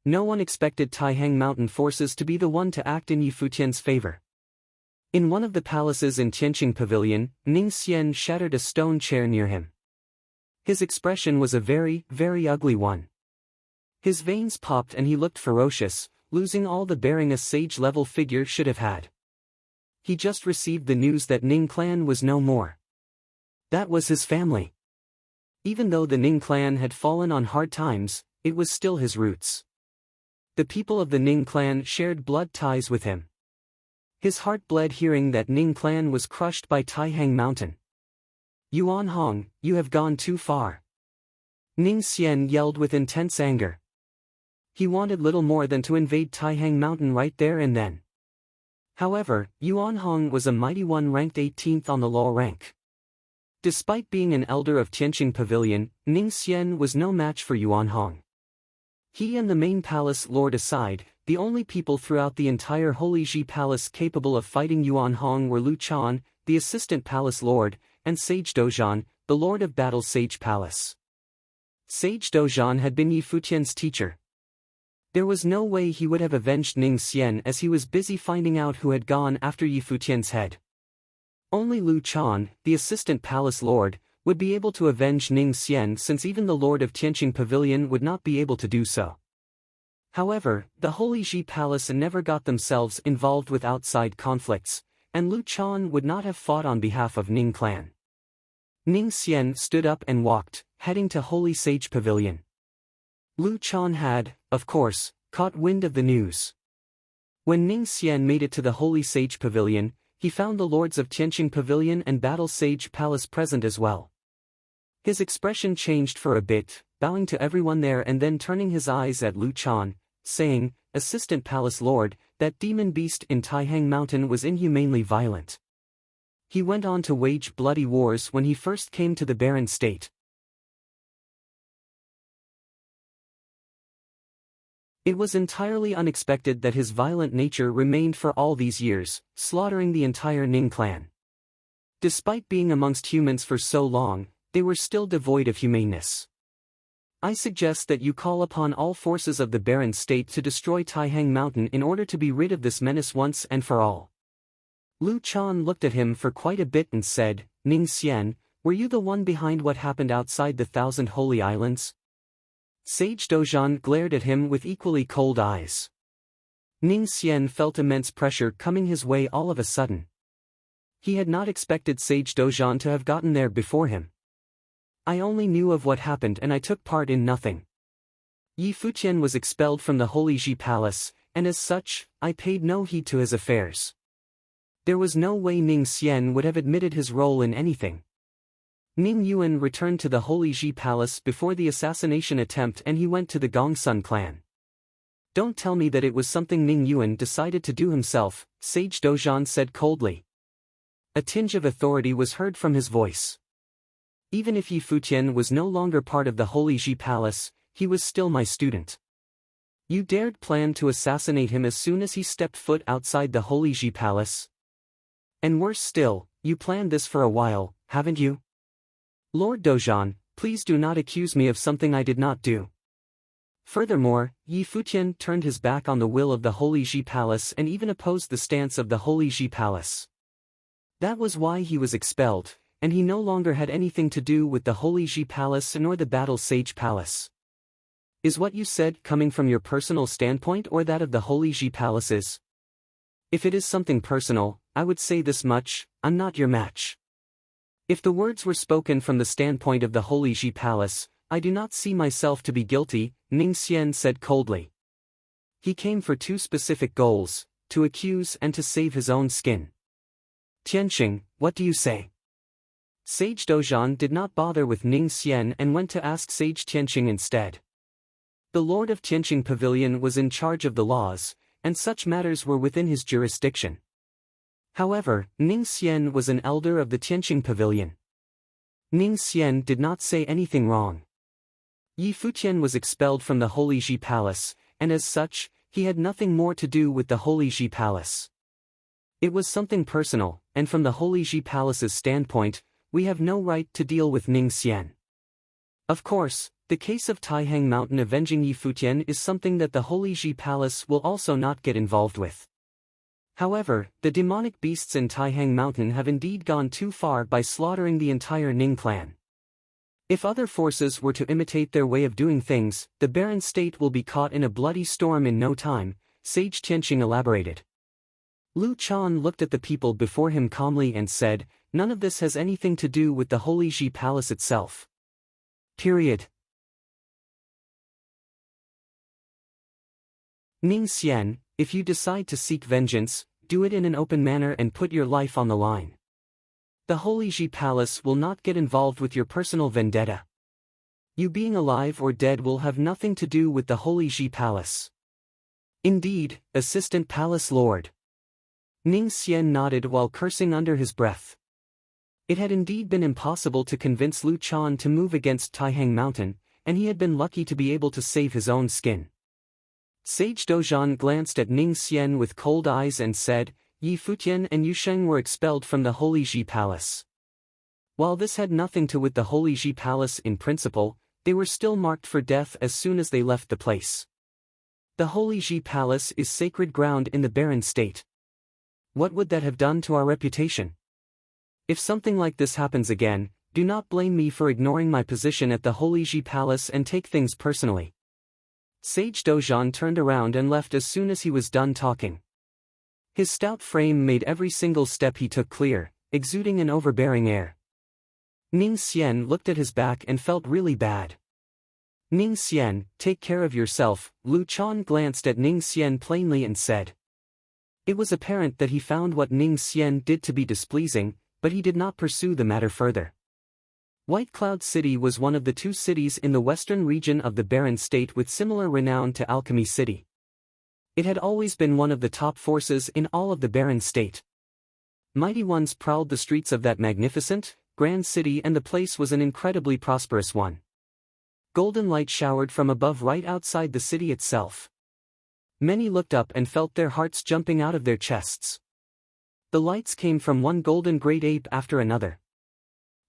No one expected Taihang Mountain forces to be the one to act in Yi Futian's favor. In one of the palaces in Tianqing Pavilion, Ning Xian shattered a stone chair near him. His expression was a very, very ugly one. His veins popped and he looked ferocious, losing all the bearing a sage-level figure should have had. He just received the news that Ning clan was no more. That was his family. Even though the Ning clan had fallen on hard times, it was still his roots. The people of the Ning clan shared blood ties with him. His heart bled hearing that Ning clan was crushed by Taihang Mountain. Yuan Hong, you have gone too far. Ning Xian yelled with intense anger. He wanted little more than to invade Taihang Mountain right there and then. However, Yuan Hong was a mighty one ranked 18th on the law rank. Despite being an elder of Tianqing Pavilion, Ning Xian was no match for Yuan Hong. He and the main palace lord aside, the only people throughout the entire Holy Ji Palace capable of fighting Yuan Hong were Lu Chan, the assistant palace lord, and Sage Dozhan, the lord of battle's Sage Palace. Sage Dozhan had been Yi Futian's teacher. There was no way he would have avenged Ning Xian as he was busy finding out who had gone after Yi Futian's head. Only Lu Chan, the assistant palace lord, would be able to avenge Ning Xian since even the lord of Tianqing Pavilion would not be able to do so. However, the Holy Ji Palace never got themselves involved with outside conflicts, and Lu Chan would not have fought on behalf of Ning clan. Ning Xian stood up and walked, heading to Holy Sage Pavilion. Lu Chan had, of course, caught wind of the news. When Ning Xian made it to the Holy Sage Pavilion, he found the lords of Tianqing Pavilion and Battle Sage Palace present as well. His expression changed for a bit, bowing to everyone there and then turning his eyes at Lu Chan, saying, "Assistant Palace Lord, that demon beast in Taihang Mountain was inhumanely violent. He went on to wage bloody wars when he first came to the barren state. It was entirely unexpected that his violent nature remained for all these years, slaughtering the entire Ning clan. Despite being amongst humans for so long, they were still devoid of humaneness. I suggest that you call upon all forces of the barren state to destroy Taihang Mountain in order to be rid of this menace once and for all. Lu Chan looked at him for quite a bit and said, Ning Xian, were you the one behind what happened outside the 1,000 Holy Islands? Sage Dozhan glared at him with equally cold eyes. Ning Xian felt immense pressure coming his way all of a sudden. He had not expected Sage Dozhan to have gotten there before him. I only knew of what happened and I took part in nothing. Yi Futian was expelled from the Holy Ji Palace, and as such, I paid no heed to his affairs. There was no way Ning Xian would have admitted his role in anything. Ning Yuan returned to the Holy Ji Palace before the assassination attempt and he went to the Gongsun clan. Don't tell me that it was something Ning Yuan decided to do himself, Sage Dozhan said coldly. A tinge of authority was heard from his voice. Even if Yi Futian was no longer part of the Holy Ji Palace, he was still my student. You dared plan to assassinate him as soon as he stepped foot outside the Holy Ji Palace? And worse still, you planned this for a while, haven't you? Lord Dozhan, please do not accuse me of something I did not do. Furthermore, Yi Futian turned his back on the will of the Holy Ji Palace and even opposed the stance of the Holy Ji Palace. That was why he was expelled, and he no longer had anything to do with the Holy Ji Palace nor the Battle Sage Palace. Is what you said coming from your personal standpoint or that of the Holy Ji Palaces? If it is something personal, I would say this much, I'm not your match. If the words were spoken from the standpoint of the Holy Ji Palace, I do not see myself to be guilty, Ning Xian said coldly. He came for two specific goals, to accuse and to save his own skin. Tianxing, what do you say? Sage Dozhan did not bother with Ning Xian and went to ask Sage Tianxing instead. The Lord of Tianxing Pavilion was in charge of the laws, and such matters were within his jurisdiction. However, Ning Xian was an elder of the Tianxing Pavilion. Ning Xian did not say anything wrong. Yi Futian was expelled from the Holy Ji Palace, and as such, he had nothing more to do with the Holy Ji Palace. It was something personal, and from the Holy Ji Palace's standpoint, we have no right to deal with Ning Xian. Of course, the case of Taihang Mountain avenging Yi Futian is something that the Holy Ji Palace will also not get involved with. However, the demonic beasts in Taihang Mountain have indeed gone too far by slaughtering the entire Ning clan. If other forces were to imitate their way of doing things, the barren state will be caught in a bloody storm in no time, Sage Tianxing elaborated. Lu Chan looked at the people before him calmly and said, none of this has anything to do with the Holy Ji Palace itself. Period. Ning Xian, if you decide to seek vengeance, do it in an open manner and put your life on the line. The Holy Ji Palace will not get involved with your personal vendetta. You being alive or dead will have nothing to do with the Holy Ji Palace. Indeed, Assistant Palace Lord. Ning Xian nodded while cursing under his breath. It had indeed been impossible to convince Lu Chan to move against Taihang Mountain, and he had been lucky to be able to save his own skin. Sage Dozhan glanced at Ning Xian with cold eyes and said, Yi Futian and Yu Sheng were expelled from the Holy Ji Palace. While this had nothing to do with the Holy Ji Palace in principle, they were still marked for death as soon as they left the place. The Holy Ji Palace is sacred ground in the barren state. What would that have done to our reputation? If something like this happens again, do not blame me for ignoring my position at the Holy Ji Palace and take things personally. Sage Dozhan turned around and left as soon as he was done talking. His stout frame made every single step he took clear, exuding an overbearing air. Ning Xian looked at his back and felt really bad. Ning Xian, take care of yourself, Lu Chan glanced at Ning Xian plainly and said. It was apparent that he found what Ning Xian did to be displeasing, but he did not pursue the matter further. White Cloud City was one of the two cities in the western region of the barren state with similar renown to Alchemy City. It had always been one of the top forces in all of the barren state. Mighty ones prowled the streets of that magnificent, grand city and the place was an incredibly prosperous one. Golden light showered from above right outside the city itself. Many looked up and felt their hearts jumping out of their chests. The lights came from one golden great ape after another.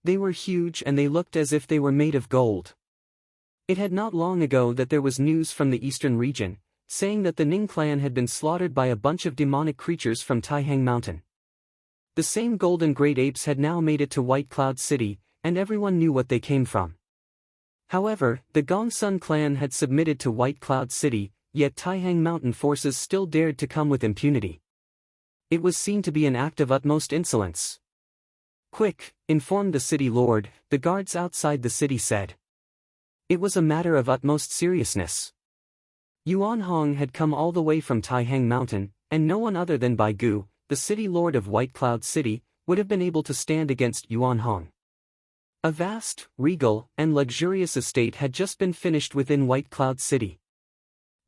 They were huge and they looked as if they were made of gold. It had not long ago that there was news from the eastern region, saying that the Ning clan had been slaughtered by a bunch of demonic creatures from Taihang Mountain. The same golden great apes had now made it to White Cloud City, and everyone knew what they came from. However, the Gongsun clan had submitted to White Cloud City, yet Taihang Mountain forces still dared to come with impunity. It was seen to be an act of utmost insolence. "Quick, inform the city lord," the guards outside the city said. It was a matter of utmost seriousness. Yuan Hong had come all the way from Taihang Mountain, and no one other than Bai Gu, the city lord of White Cloud City, would have been able to stand against Yuan Hong. A vast, regal, and luxurious estate had just been finished within White Cloud City.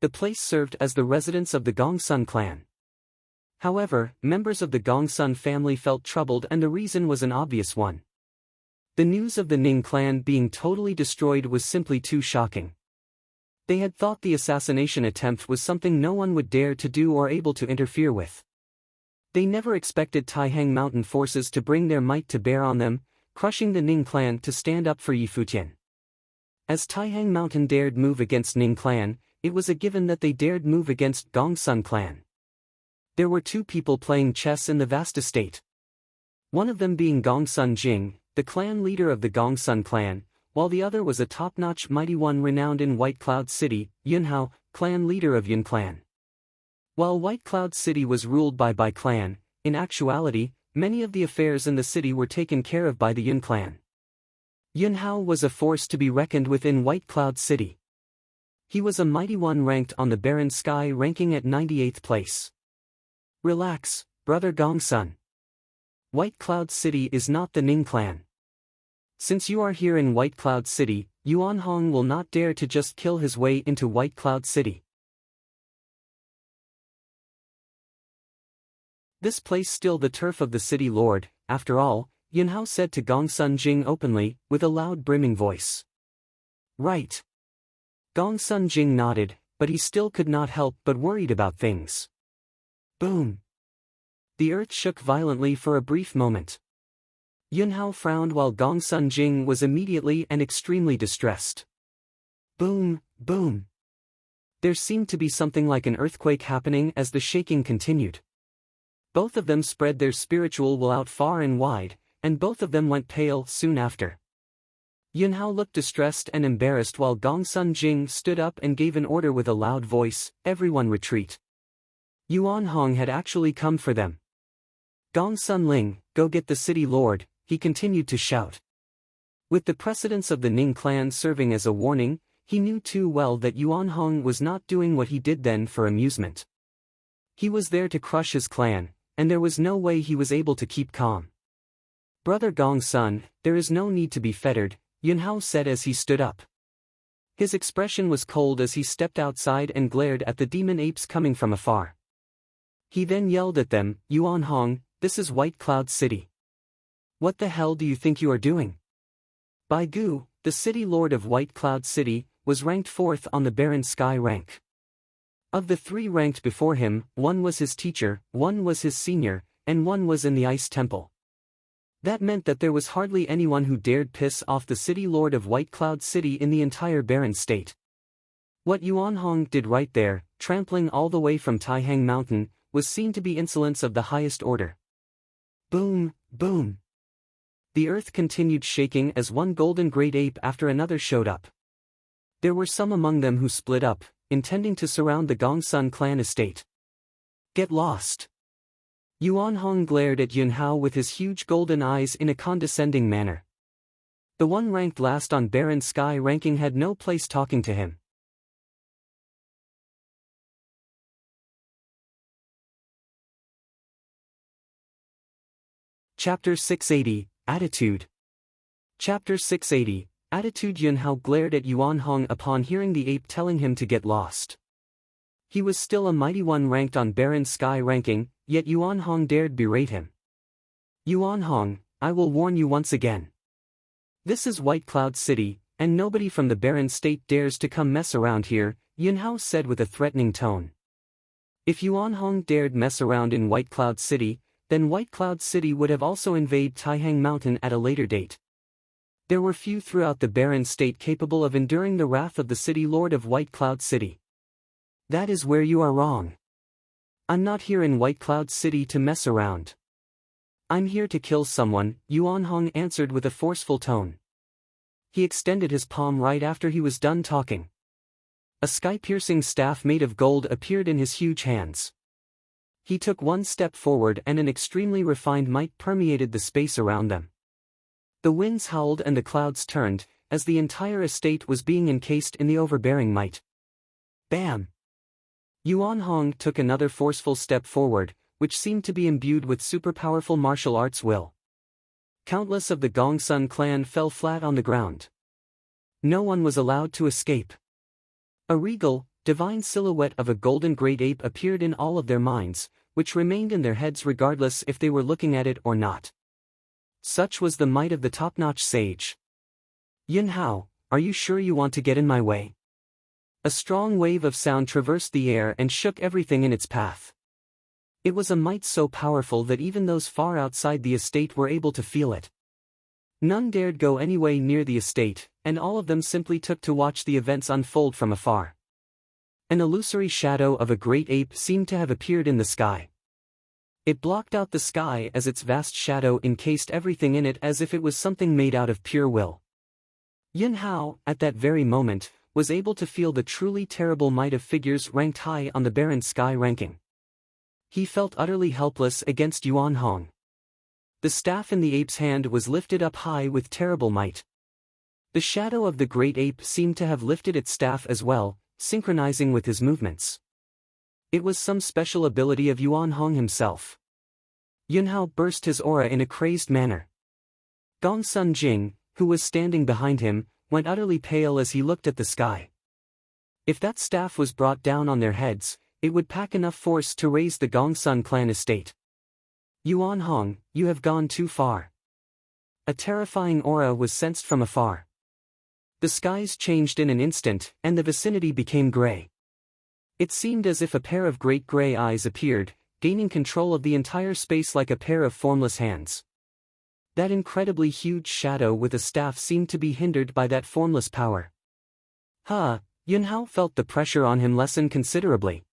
The place served as the residence of the Gongsun clan. However, members of the Gongsun family felt troubled, and the reason was an obvious one. The news of the Ning clan being totally destroyed was simply too shocking. They had thought the assassination attempt was something no one would dare to do or able to interfere with. They never expected Taihang Mountain forces to bring their might to bear on them, crushing the Ning clan to stand up for Futian. As Taihang Mountain dared move against Ning clan, it was a given that they dared move against Gongsun clan. There were two people playing chess in the vast estate. One of them being Gongsun Jing, the clan leader of the Gongsun clan, while the other was a top-notch mighty one renowned in White Cloud City, Yunhao, clan leader of Yun clan. While White Cloud City was ruled by Bai clan, in actuality, many of the affairs in the city were taken care of by the Yun clan. Yunhao was a force to be reckoned with in White Cloud City. He was a mighty one ranked on the Barren Sky ranking at 98th place. Relax, brother Gongsun. White Cloud City is not the Ning clan. Since you are here in White Cloud City, Yuan Hong will not dare to just kill his way into White Cloud City. This place still the turf of the city lord, after all, Yunhao said to Gongsun Jing openly, with a loud brimming voice. Right. Gongsun Jing nodded, but he still could not help but worried about things. Boom. The earth shook violently for a brief moment. Yunhao frowned while Gongsun Jing was immediately and extremely distressed. Boom, boom. There seemed to be something like an earthquake happening as the shaking continued. Both of them spread their spiritual will out far and wide, and both of them went pale soon after. Yunhao looked distressed and embarrassed while Gongsun Jing stood up and gave an order with a loud voice, "Everyone retreat." Yuan Hong had actually come for them. Gongsun Ling, go get the city lord, he continued to shout. With the precedence of the Ning clan serving as a warning, he knew too well that Yuan Hong was not doing what he did then for amusement. He was there to crush his clan, and there was no way he was able to keep calm. Brother Gongsun, there is no need to be fettered, Yunhao said as he stood up. His expression was cold as he stepped outside and glared at the demon apes coming from afar. He then yelled at them, "Yuan Hong, this is White Cloud City. What the hell do you think you are doing?" Bai Gu, the city lord of White Cloud City, was ranked 4th on the Barren Sky rank. Of the 3 ranked before him, 1 was his teacher, 1 was his senior, and 1 was in the Ice Temple. That meant that there was hardly anyone who dared piss off the city lord of White Cloud City in the entire Barren State. What Yuan Hong did right there, trampling all the way from Taihang Mountain, was seen to be insolence of the highest order. Boom, boom. The earth continued shaking as one golden great ape after another showed up. There were some among them who split up, intending to surround the Gongsun clan estate. Get lost. Yuan Hong glared at Yunhao with his huge golden eyes in a condescending manner. The one ranked last on Barren Sky ranking had no place talking to him. Chapter 680, Attitude. Chapter 680, Attitude. Yunhao glared at Yuan Hong upon hearing the ape telling him to get lost. He was still a mighty one ranked on Barren Sky ranking, yet Yuan Hong dared berate him. Yuan Hong, I will warn you once again. This is White Cloud City, and nobody from the Barren State dares to come mess around here, Yunhao said with a threatening tone. If Yuan Hong dared mess around in White Cloud City, then White Cloud City would have also invaded Taihang Mountain at a later date. There were few throughout the barren state capable of enduring the wrath of the city lord of White Cloud City. That is where you are wrong. I'm not here in White Cloud City to mess around. I'm here to kill someone, Yuan Hong answered with a forceful tone. He extended his palm right after he was done talking. A sky-piercing staff made of gold appeared in his huge hands. He took one step forward and an extremely refined might permeated the space around them. The winds howled and the clouds turned, as the entire estate was being encased in the overbearing might. Bam! Yuan Hong took another forceful step forward, which seemed to be imbued with super-powerful martial arts will. Countless of the Gongsun clan fell flat on the ground. No one was allowed to escape. A regal, divine silhouette of a golden great ape appeared in all of their minds, which remained in their heads regardless if they were looking at it or not. Such was the might of the top-notch sage. Yin Hao, are you sure you want to get in my way? A strong wave of sound traversed the air and shook everything in its path. It was a might so powerful that even those far outside the estate were able to feel it. None dared go any way near the estate, and all of them simply took to watch the events unfold from afar. An illusory shadow of a great ape seemed to have appeared in the sky. It blocked out the sky as its vast shadow encased everything in it as if it was something made out of pure will. Yin Hao, at that very moment, was able to feel the truly terrible might of figures ranked high on the barren sky ranking. He felt utterly helpless against Yuan Hong. The staff in the ape's hand was lifted up high with terrible might. The shadow of the great ape seemed to have lifted its staff as well, synchronizing with his movements. It was some special ability of Yuan Hong himself. Yunhao burst his aura in a crazed manner. Gongsun Jing, who was standing behind him, went utterly pale as he looked at the sky. If that staff was brought down on their heads, it would pack enough force to raise the Gongsun clan estate. Yuan Hong, you have gone too far. A terrifying aura was sensed from afar. The skies changed in an instant, and the vicinity became gray. It seemed as if a pair of great gray eyes appeared, gaining control of the entire space like a pair of formless hands. That incredibly huge shadow with a staff seemed to be hindered by that formless power. Yunhao felt the pressure on him lessen considerably.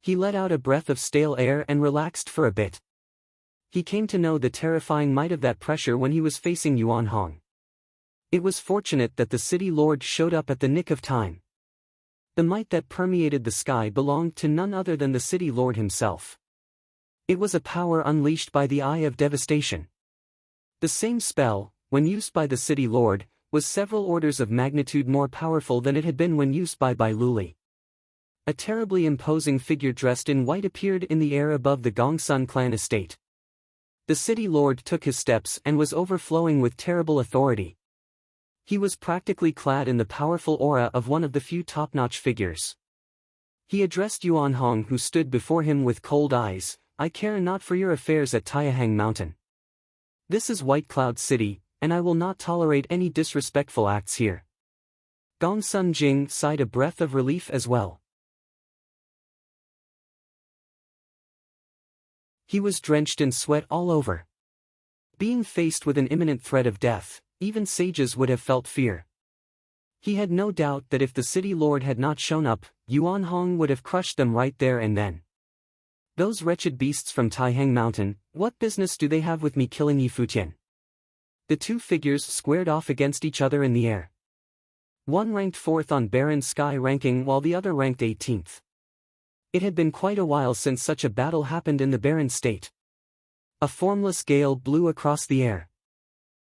He let out a breath of stale air and relaxed for a bit. He came to know the terrifying might of that pressure when he was facing Yuan Hong. It was fortunate that the city lord showed up at the nick of time. The might that permeated the sky belonged to none other than the city lord himself. It was a power unleashed by the Eye of Devastation. The same spell, when used by the city lord, was several orders of magnitude more powerful than it had been when used by Bai Luli. A terribly imposing figure dressed in white appeared in the air above the Gongsun clan estate. The city lord took his steps and was overflowing with terrible authority. He was practically clad in the powerful aura of one of the few top-notch figures. He addressed Yuan Hong, who stood before him with cold eyes. I care not for your affairs at Taihang Mountain. This is White Cloud City, and I will not tolerate any disrespectful acts here. Gongsun Jing sighed a breath of relief as well. He was drenched in sweat all over. Being faced with an imminent threat of death, even sages would have felt fear. He had no doubt that if the city lord had not shown up, Yuan Hong would have crushed them right there and then. Those wretched beasts from Taihang Mountain, what business do they have with me killing Yi Futian? The two figures squared off against each other in the air. One ranked 4th on Barren Sky ranking while the other ranked 18th. It had been quite a while since such a battle happened in the barren state. A formless gale blew across the air.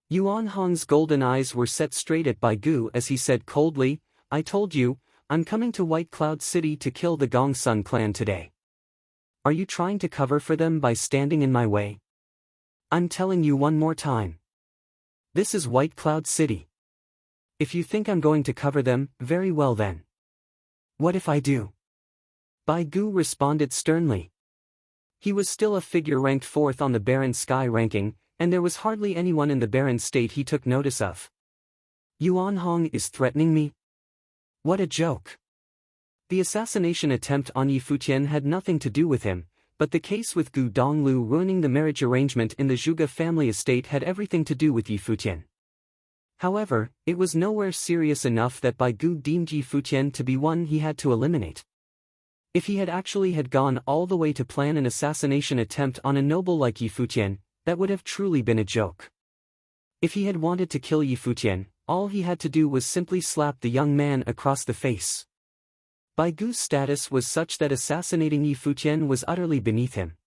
Yuan Hong's golden eyes were set straight at Bai Gu as he said coldly, I told you, I'm coming to White Cloud City to kill the Gongsun clan today. Are you trying to cover for them by standing in my way? I'm telling you one more time. This is White Cloud City. If you think I'm going to cover them, very well then. What if I do? Bai Gu responded sternly. He was still a figure ranked 4th on the Barren Sky ranking, and there was hardly anyone in the barren state he took notice of. Yuan Hong is threatening me? What a joke. The assassination attempt on Yi Futian had nothing to do with him, but the case with Gu Donglu ruining the marriage arrangement in the Zhuge family estate had everything to do with Yi Futian. However, it was nowhere serious enough that Bai Gu deemed Yi Futian to be one he had to eliminate. If he had gone all the way to plan an assassination attempt on a noble like Yi Futian, that would have truly been a joke. If he had wanted to kill Yi Futian, all he had to do was simply slap the young man across the face. Bai Gu's status was such that assassinating Yi Futian was utterly beneath him.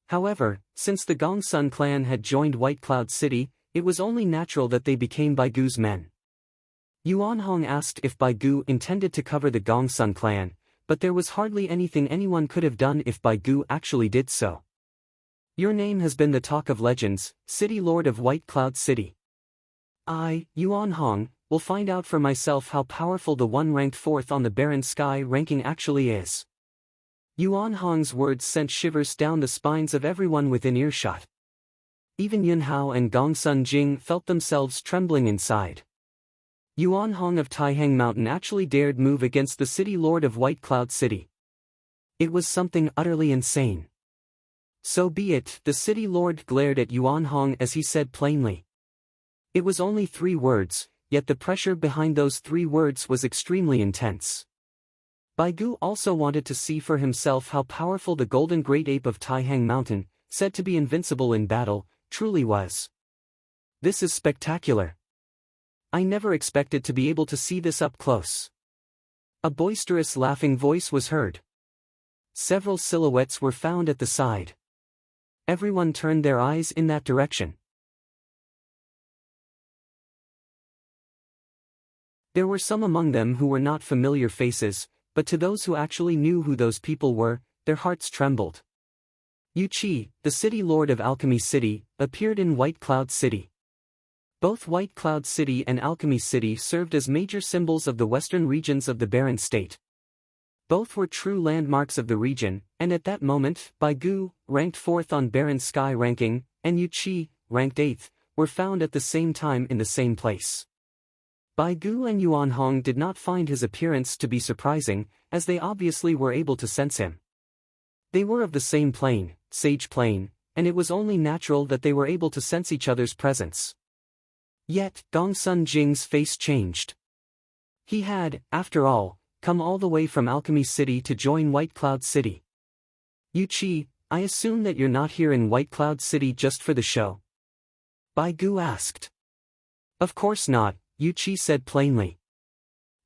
However, since the Gongsun clan had joined White Cloud City, it was only natural that they became Bai Gu's men. Yuan Hong asked if Bai Gu intended to cover the Gongsun clan, but there was hardly anything anyone could have done if Bai Gu actually did so. Your name has been the talk of legends, City Lord of White Cloud City. I, Yuan Hong, will find out for myself how powerful the one ranked 4th on the Barren Sky ranking actually is. Yuan Hong's words sent shivers down the spines of everyone within earshot. Even Yun Hao and Gongsun Jing felt themselves trembling inside. Yuan Hong of Taihang Mountain actually dared move against the City Lord of White Cloud City. It was something utterly insane. So be it, the City Lord glared at Yuan Hong as he said plainly. It was only 3 words, yet the pressure behind those 3 words was extremely intense. Bai Gu also wanted to see for himself how powerful the Golden Great Ape of Taihang Mountain, said to be invincible in battle, truly was. This is spectacular. I never expected to be able to see this up close. A boisterous laughing voice was heard. Several silhouettes were found at the side. Everyone turned their eyes in that direction. There were some among them who were not familiar faces, but to those who actually knew who those people were, their hearts trembled. Yu Qi, the City Lord of Alchemy City, appeared in White Cloud City. Both White Cloud City and Alchemy City served as major symbols of the western regions of the Barren State. Both were true landmarks of the region, and at that moment, Bai Gu, ranked 4th on Barren Sky ranking, and Yu Qi, ranked 8th, were found at the same time in the same place. Bai Gu and Yuan Hong did not find his appearance to be surprising, as they obviously were able to sense him. They were of the same plane, Sage Plane, and it was only natural that they were able to sense each other's presence. Yet, Gongsun Jing's face changed. He had, after all, come all the way from Alchemy City to join White Cloud City. Yu Qi, I assume that you're not here in White Cloud City just for the show? Bai Gu asked. Of course not, Yu Qi said plainly.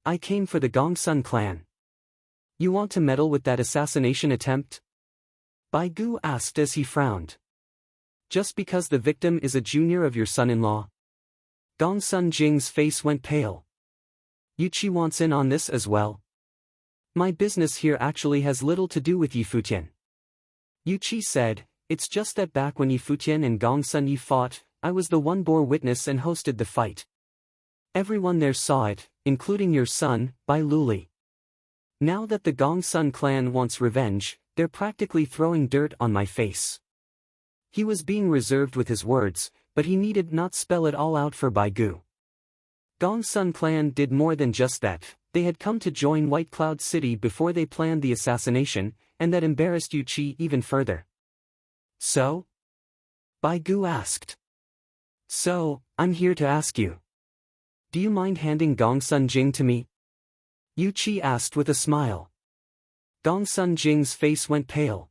I came for the Gongsun clan. You want to meddle with that assassination attempt? Bai Gu asked as he frowned. Just because the victim is a junior of your son-in-law? Gongsun Jing's face went pale. Yu Qi wants in on this as well. My business here actually has little to do with Yi Futian. Yu Qi said, it's just that back when Yi Futian and Gongsun Yi fought, I was the one bore witness and hosted the fight. Everyone there saw it, including your son, Bai Luli. Now that the Gongsun clan wants revenge, they're practically throwing dirt on my face. He was being reserved with his words, but he needed not spell it all out for Bai Gu. Gongsun clan did more than just that, they had come to join White Cloud City before they planned the assassination, and that embarrassed Yu Qi even further. So? Bai Gu asked. So, I'm here to ask you. Do you mind handing Gongsun Jing to me? Yu Qi asked with a smile. Gongsun Jing's face went pale.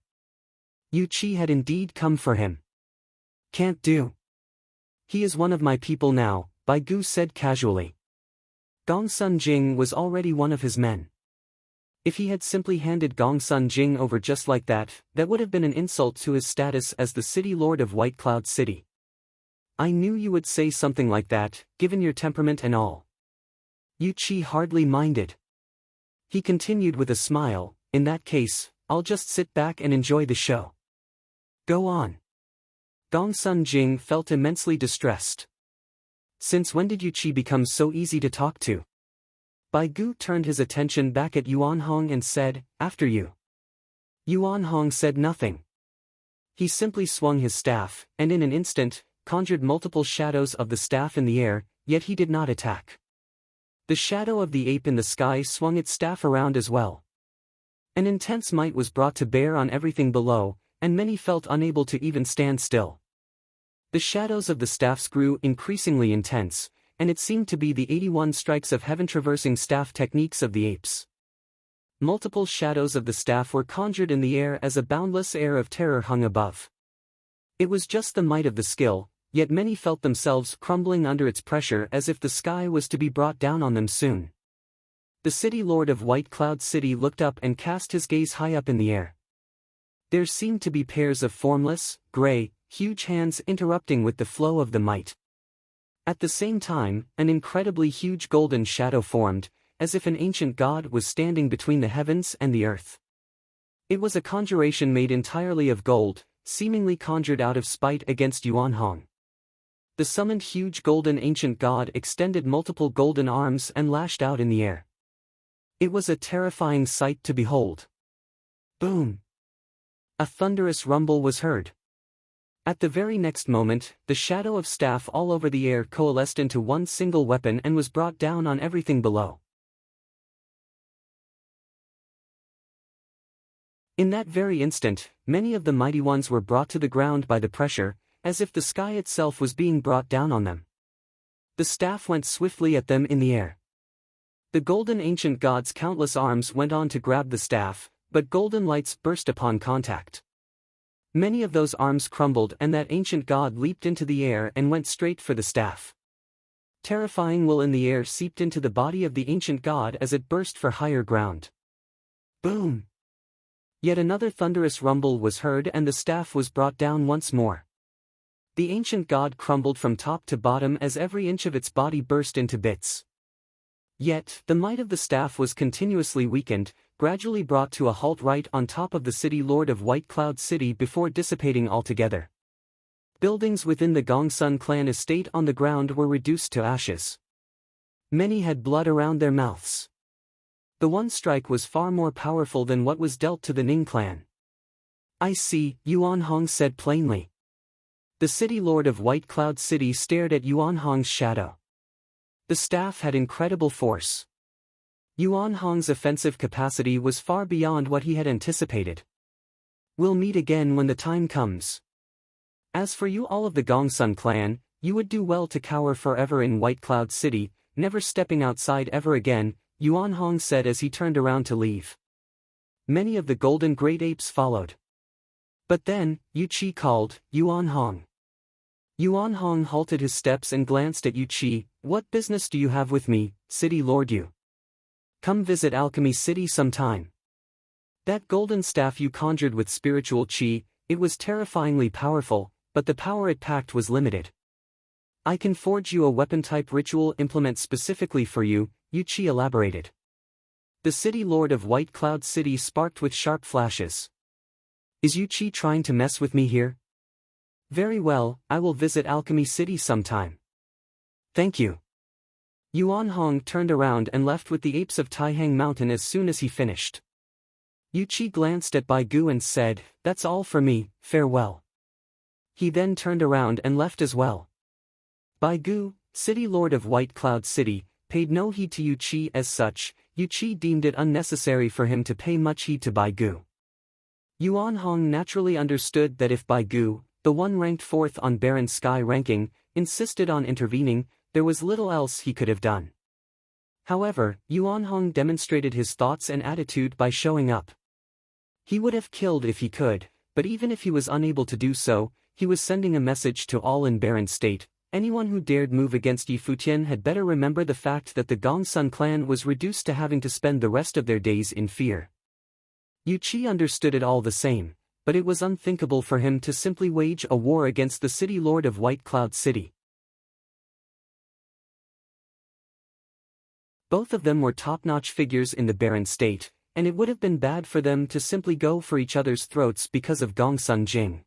Yu Qi had indeed come for him. Can't do. He is one of my people now, Bai Gu said casually. Gongsun Jing was already one of his men. If he had simply handed Gongsun Jing over just like that, that would have been an insult to his status as the City Lord of White Cloud City. I knew you would say something like that, given your temperament and all. Yu Qi hardly minded. He continued with a smile, in that case, I'll just sit back and enjoy the show. Go on. Gongsun Jing felt immensely distressed. Since when did Yu Qi become so easy to talk to? Bai Gu turned his attention back at Yuan Hong and said, after you. Yuan Hong said nothing. He simply swung his staff, and in an instant, conjured multiple shadows of the staff in the air, yet he did not attack. The shadow of the ape in the sky swung its staff around as well. An intense might was brought to bear on everything below, and many felt unable to even stand still. The shadows of the staffs grew increasingly intense, and it seemed to be the 81 strikes of heaven-traversing staff techniques of the apes. Multiple shadows of the staff were conjured in the air as a boundless air of terror hung above. It was just the might of the skill, yet many felt themselves crumbling under its pressure as if the sky was to be brought down on them soon. The city lord of White Cloud City looked up and cast his gaze high up in the air. There seemed to be pairs of formless, gray, huge hands interrupting with the flow of the might. At the same time, an incredibly huge golden shadow formed, as if an ancient god was standing between the heavens and the earth. It was a conjuration made entirely of gold, seemingly conjured out of spite against Yuan Hong. The summoned huge golden ancient god extended multiple golden arms and lashed out in the air. It was a terrifying sight to behold. Boom! A thunderous rumble was heard. At the very next moment, the shadow of staff all over the air coalesced into one single weapon and was brought down on everything below. In that very instant, many of the mighty ones were brought to the ground by the pressure, as if the sky itself was being brought down on them. The staff went swiftly at them in the air. The golden ancient god's countless arms went on to grab the staff, but golden lights burst upon contact. Many of those arms crumbled and that ancient god leaped into the air and went straight for the staff. Terrifying will in the air seeped into the body of the ancient god as it burst for higher ground. Boom! Yet another thunderous rumble was heard and the staff was brought down once more. The ancient god crumbled from top to bottom as every inch of its body burst into bits. Yet, the might of the staff was continuously weakened, gradually brought to a halt right on top of the city lord of White Cloud City before dissipating altogether. Buildings within the Gongsun clan estate on the ground were reduced to ashes. Many had blood around their mouths. The one strike was far more powerful than what was dealt to the Ning clan. I see, Yuan Hong said plainly. The city lord of White Cloud City stared at Yuan Hong's shadow. The staff had incredible force. Yuan Hong's offensive capacity was far beyond what he had anticipated. We'll meet again when the time comes. As for you all of the Gongsun clan, you would do well to cower forever in White Cloud City, never stepping outside ever again, Yuan Hong said as he turned around to leave. Many of the golden great apes followed. But then, Yu Qi called, Yuan Hong. Yuan Hong halted his steps and glanced at Yu Qi. What business do you have with me, City Lord Yu? Come visit Alchemy City sometime. That golden staff you conjured with spiritual qi, it was terrifyingly powerful, but the power it packed was limited. I can forge you a weapon-type ritual implement specifically for you, Yu Qi elaborated. The City Lord of White Cloud City sparked with sharp flashes. Is Yu Qi trying to mess with me here? Very well, I will visit Alchemy City sometime. Thank you. Yuan Hong turned around and left with the apes of Taihang Mountain as soon as he finished. Yu Qi glanced at Bai Gu and said, That's all for me, farewell. He then turned around and left as well. Bai Gu, City Lord of White Cloud City, paid no heed to Yu Qi as such. Yu Qi deemed it unnecessary for him to pay much heed to Bai Gu. Yuan Hong naturally understood that if Bai Gu, the one ranked fourth on Baron Sky ranking, insisted on intervening, there was little else he could have done. However, Yuan Hong demonstrated his thoughts and attitude by showing up. He would have killed if he could, but even if he was unable to do so, he was sending a message to all in Baron State. Anyone who dared move against Yi Futian had better remember the fact that the Gongsun clan was reduced to having to spend the rest of their days in fear. Yu Qi understood it all the same, but it was unthinkable for him to simply wage a war against the City Lord of White Cloud City. Both of them were top-notch figures in the Baron State, and it would have been bad for them to simply go for each other's throats because of Gongsun Jing.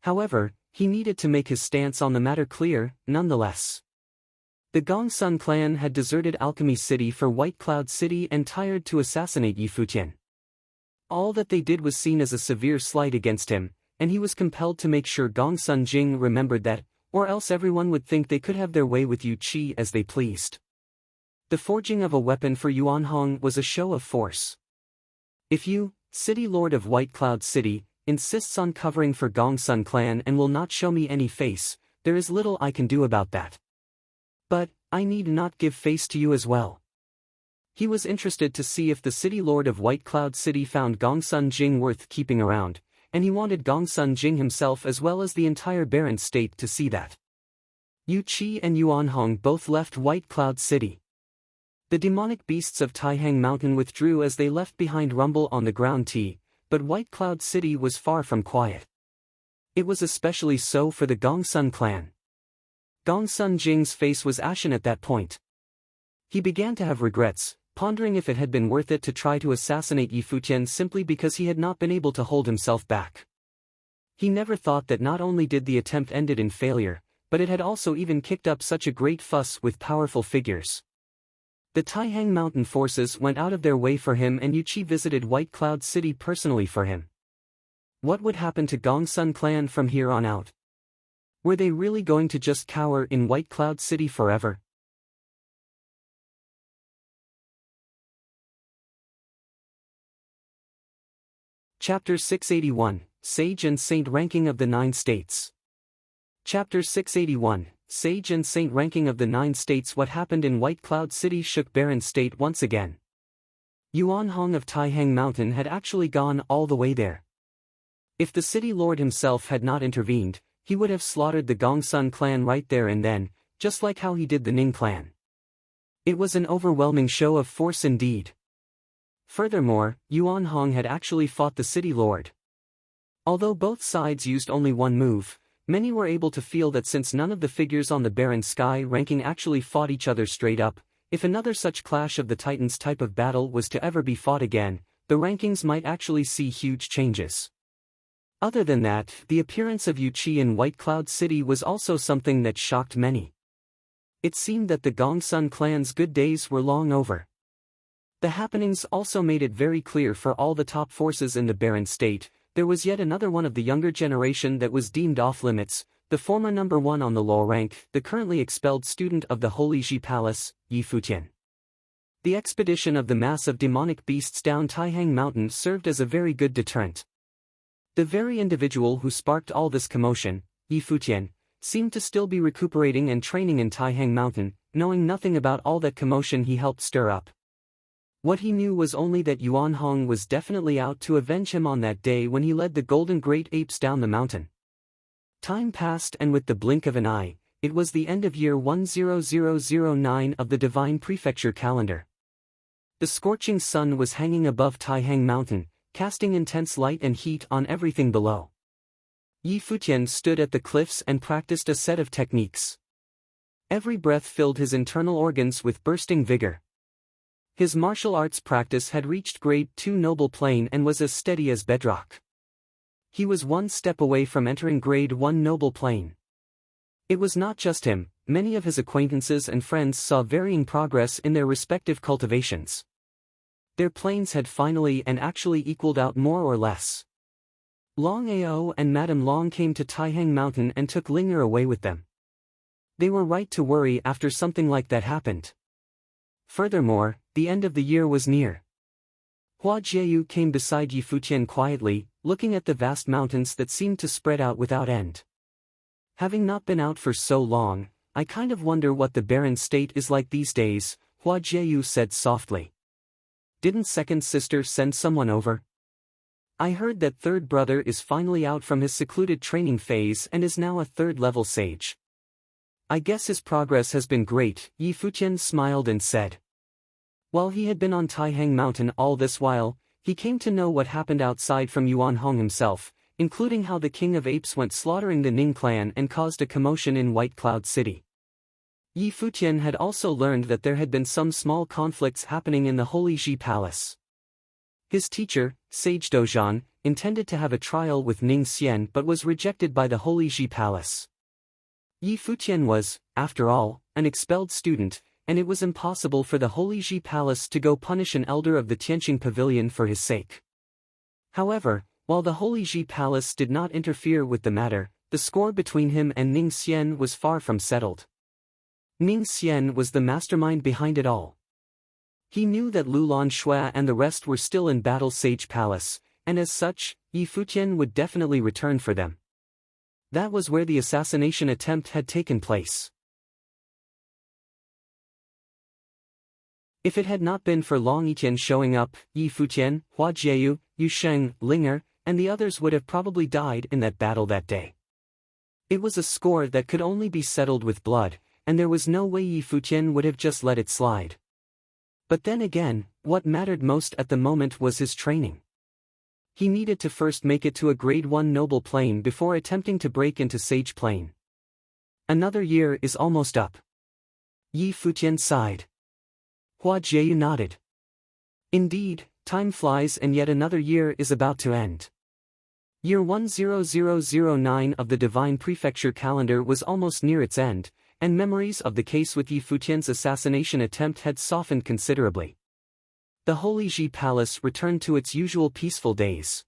However, he needed to make his stance on the matter clear, nonetheless. The Gongsun clan had deserted Alchemy City for White Cloud City and tired to assassinate Yi Futian. All that they did was seen as a severe slight against him, and he was compelled to make sure Gongsun Jing remembered that, or else everyone would think they could have their way with Yu Qi as they pleased. The forging of a weapon for Yuan Hong was a show of force. If you, City Lord of White Cloud City, insists on covering for Gongsun clan and will not show me any face, there is little I can do about that. But, I need not give face to you as well. He was interested to see if the City Lord of White Cloud City found Gongsun Jing worth keeping around, and he wanted Gongsun Jing himself as well as the entire Barren State to see that. Yu Qi and Yuan Hong both left White Cloud City. The demonic beasts of Taihang Mountain withdrew as they left behind rumble on the ground tea, but White Cloud City was far from quiet. It was especially so for the Gongsun clan. Gongsun Jing's face was ashen at that point. He began to have regrets, pondering if it had been worth it to try to assassinate Yi Futian simply because he had not been able to hold himself back. He never thought that not only did the attempt ended in failure, but it had also even kicked up such a great fuss with powerful figures. The Taihang Mountain forces went out of their way for him, and Yu Qi visited White Cloud City personally for him. What would happen to Gongsun clan from here on out? Were they really going to just cower in White Cloud City forever? Chapter 681, Sage and Saint Ranking of the 9 States. Chapter 681, Sage and Saint Ranking of the 9 States. What happened in White Cloud City shook Barren State once again. Yuan Hong of Taihang Mountain had actually gone all the way there. If the city lord himself had not intervened, he would have slaughtered the Gongsun clan right there and then, just like how he did the Ning clan. It was an overwhelming show of force indeed. Furthermore, Yuan Hong had actually fought the city lord. Although both sides used only one move, many were able to feel that since none of the figures on the Barren Sky ranking actually fought each other straight up, if another such clash of the titans type of battle was to ever be fought again, the rankings might actually see huge changes. Other than that, the appearance of Yu Qi in White Cloud City was also something that shocked many. It seemed that the Gongsun clan's good days were long over. The happenings also made it very clear for all the top forces in the Barren State, there was yet another one of the younger generation that was deemed off-limits, the former number 1 on the law rank, the currently expelled student of the Holy Ji Palace, Yi Futian. The expedition of the mass of demonic beasts down Taihang Mountain served as a very good deterrent. The very individual who sparked all this commotion, Yi Futian, seemed to still be recuperating and training in Taihang Mountain, knowing nothing about all that commotion he helped stir up. What he knew was only that Yuan Hong was definitely out to avenge him on that day when he led the golden great apes down the mountain. Time passed, and with the blink of an eye, it was the end of year 10009 of the Divine Prefecture calendar. The scorching sun was hanging above Taihang Mountain, casting intense light and heat on everything below. Yi Futian stood at the cliffs and practiced a set of techniques. Every breath filled his internal organs with bursting vigor. His martial arts practice had reached grade 2 noble plane and was as steady as bedrock. He was one step away from entering grade 1 noble plane. It was not just him, many of his acquaintances and friends saw varying progress in their respective cultivations. Their planes had finally and actually equaled out more or less. Long Ao and Madame Long came to Taihang Mountain and took Linger away with them. They were right to worry after something like that happened. Furthermore, the end of the year was near. Hua Jieyu came beside Yi Futian quietly, looking at the vast mountains that seemed to spread out without end. Having not been out for so long, I kind of wonder what the Barren State is like these days, Hua Jieyu said softly. Didn't second sister send someone over? I heard that third brother is finally out from his secluded training phase and is now a third-level sage. I guess his progress has been great, Yi Futian smiled and said. While he had been on Taihang Mountain all this while, he came to know what happened outside from Yuan Hong himself, including how the King of Apes went slaughtering the Ning clan and caused a commotion in White Cloud City. Yi Futian had also learned that there had been some small conflicts happening in the Holy Ji Palace. His teacher, Sage Dozhan, intended to have a trial with Ning Xian but was rejected by the Holy Ji Palace. Yi Futian was, after all, an expelled student, and it was impossible for the Holy Ji Palace to go punish an elder of the Tianqing Pavilion for his sake. However, while the Holy Ji Palace did not interfere with the matter, the score between him and Ning Xian was far from settled. Ning Xian was the mastermind behind it all. He knew that Lulan Shui and the rest were still in Battle Sage Palace, and as such, Yi Futian would definitely return for them. That was where the assassination attempt had taken place. If it had not been for Long Yiqian showing up, Yi Futian, Hua Jieyu, Yu Sheng, Linger, and the others would have probably died in that battle that day. It was a score that could only be settled with blood, and there was no way Yi Futian would have just let it slide. But then again, what mattered most at the moment was his training. He needed to first make it to a Grade 1 Noble Plane before attempting to break into Sage Plane. Another year is almost up. Yi Futian sighed. Hua Jieyu nodded. Indeed, time flies and yet another year is about to end. Year 10009 of the Divine Prefecture calendar was almost near its end, and memories of the case with Yi Futian's assassination attempt had softened considerably. The Holy Ji Palace returned to its usual peaceful days.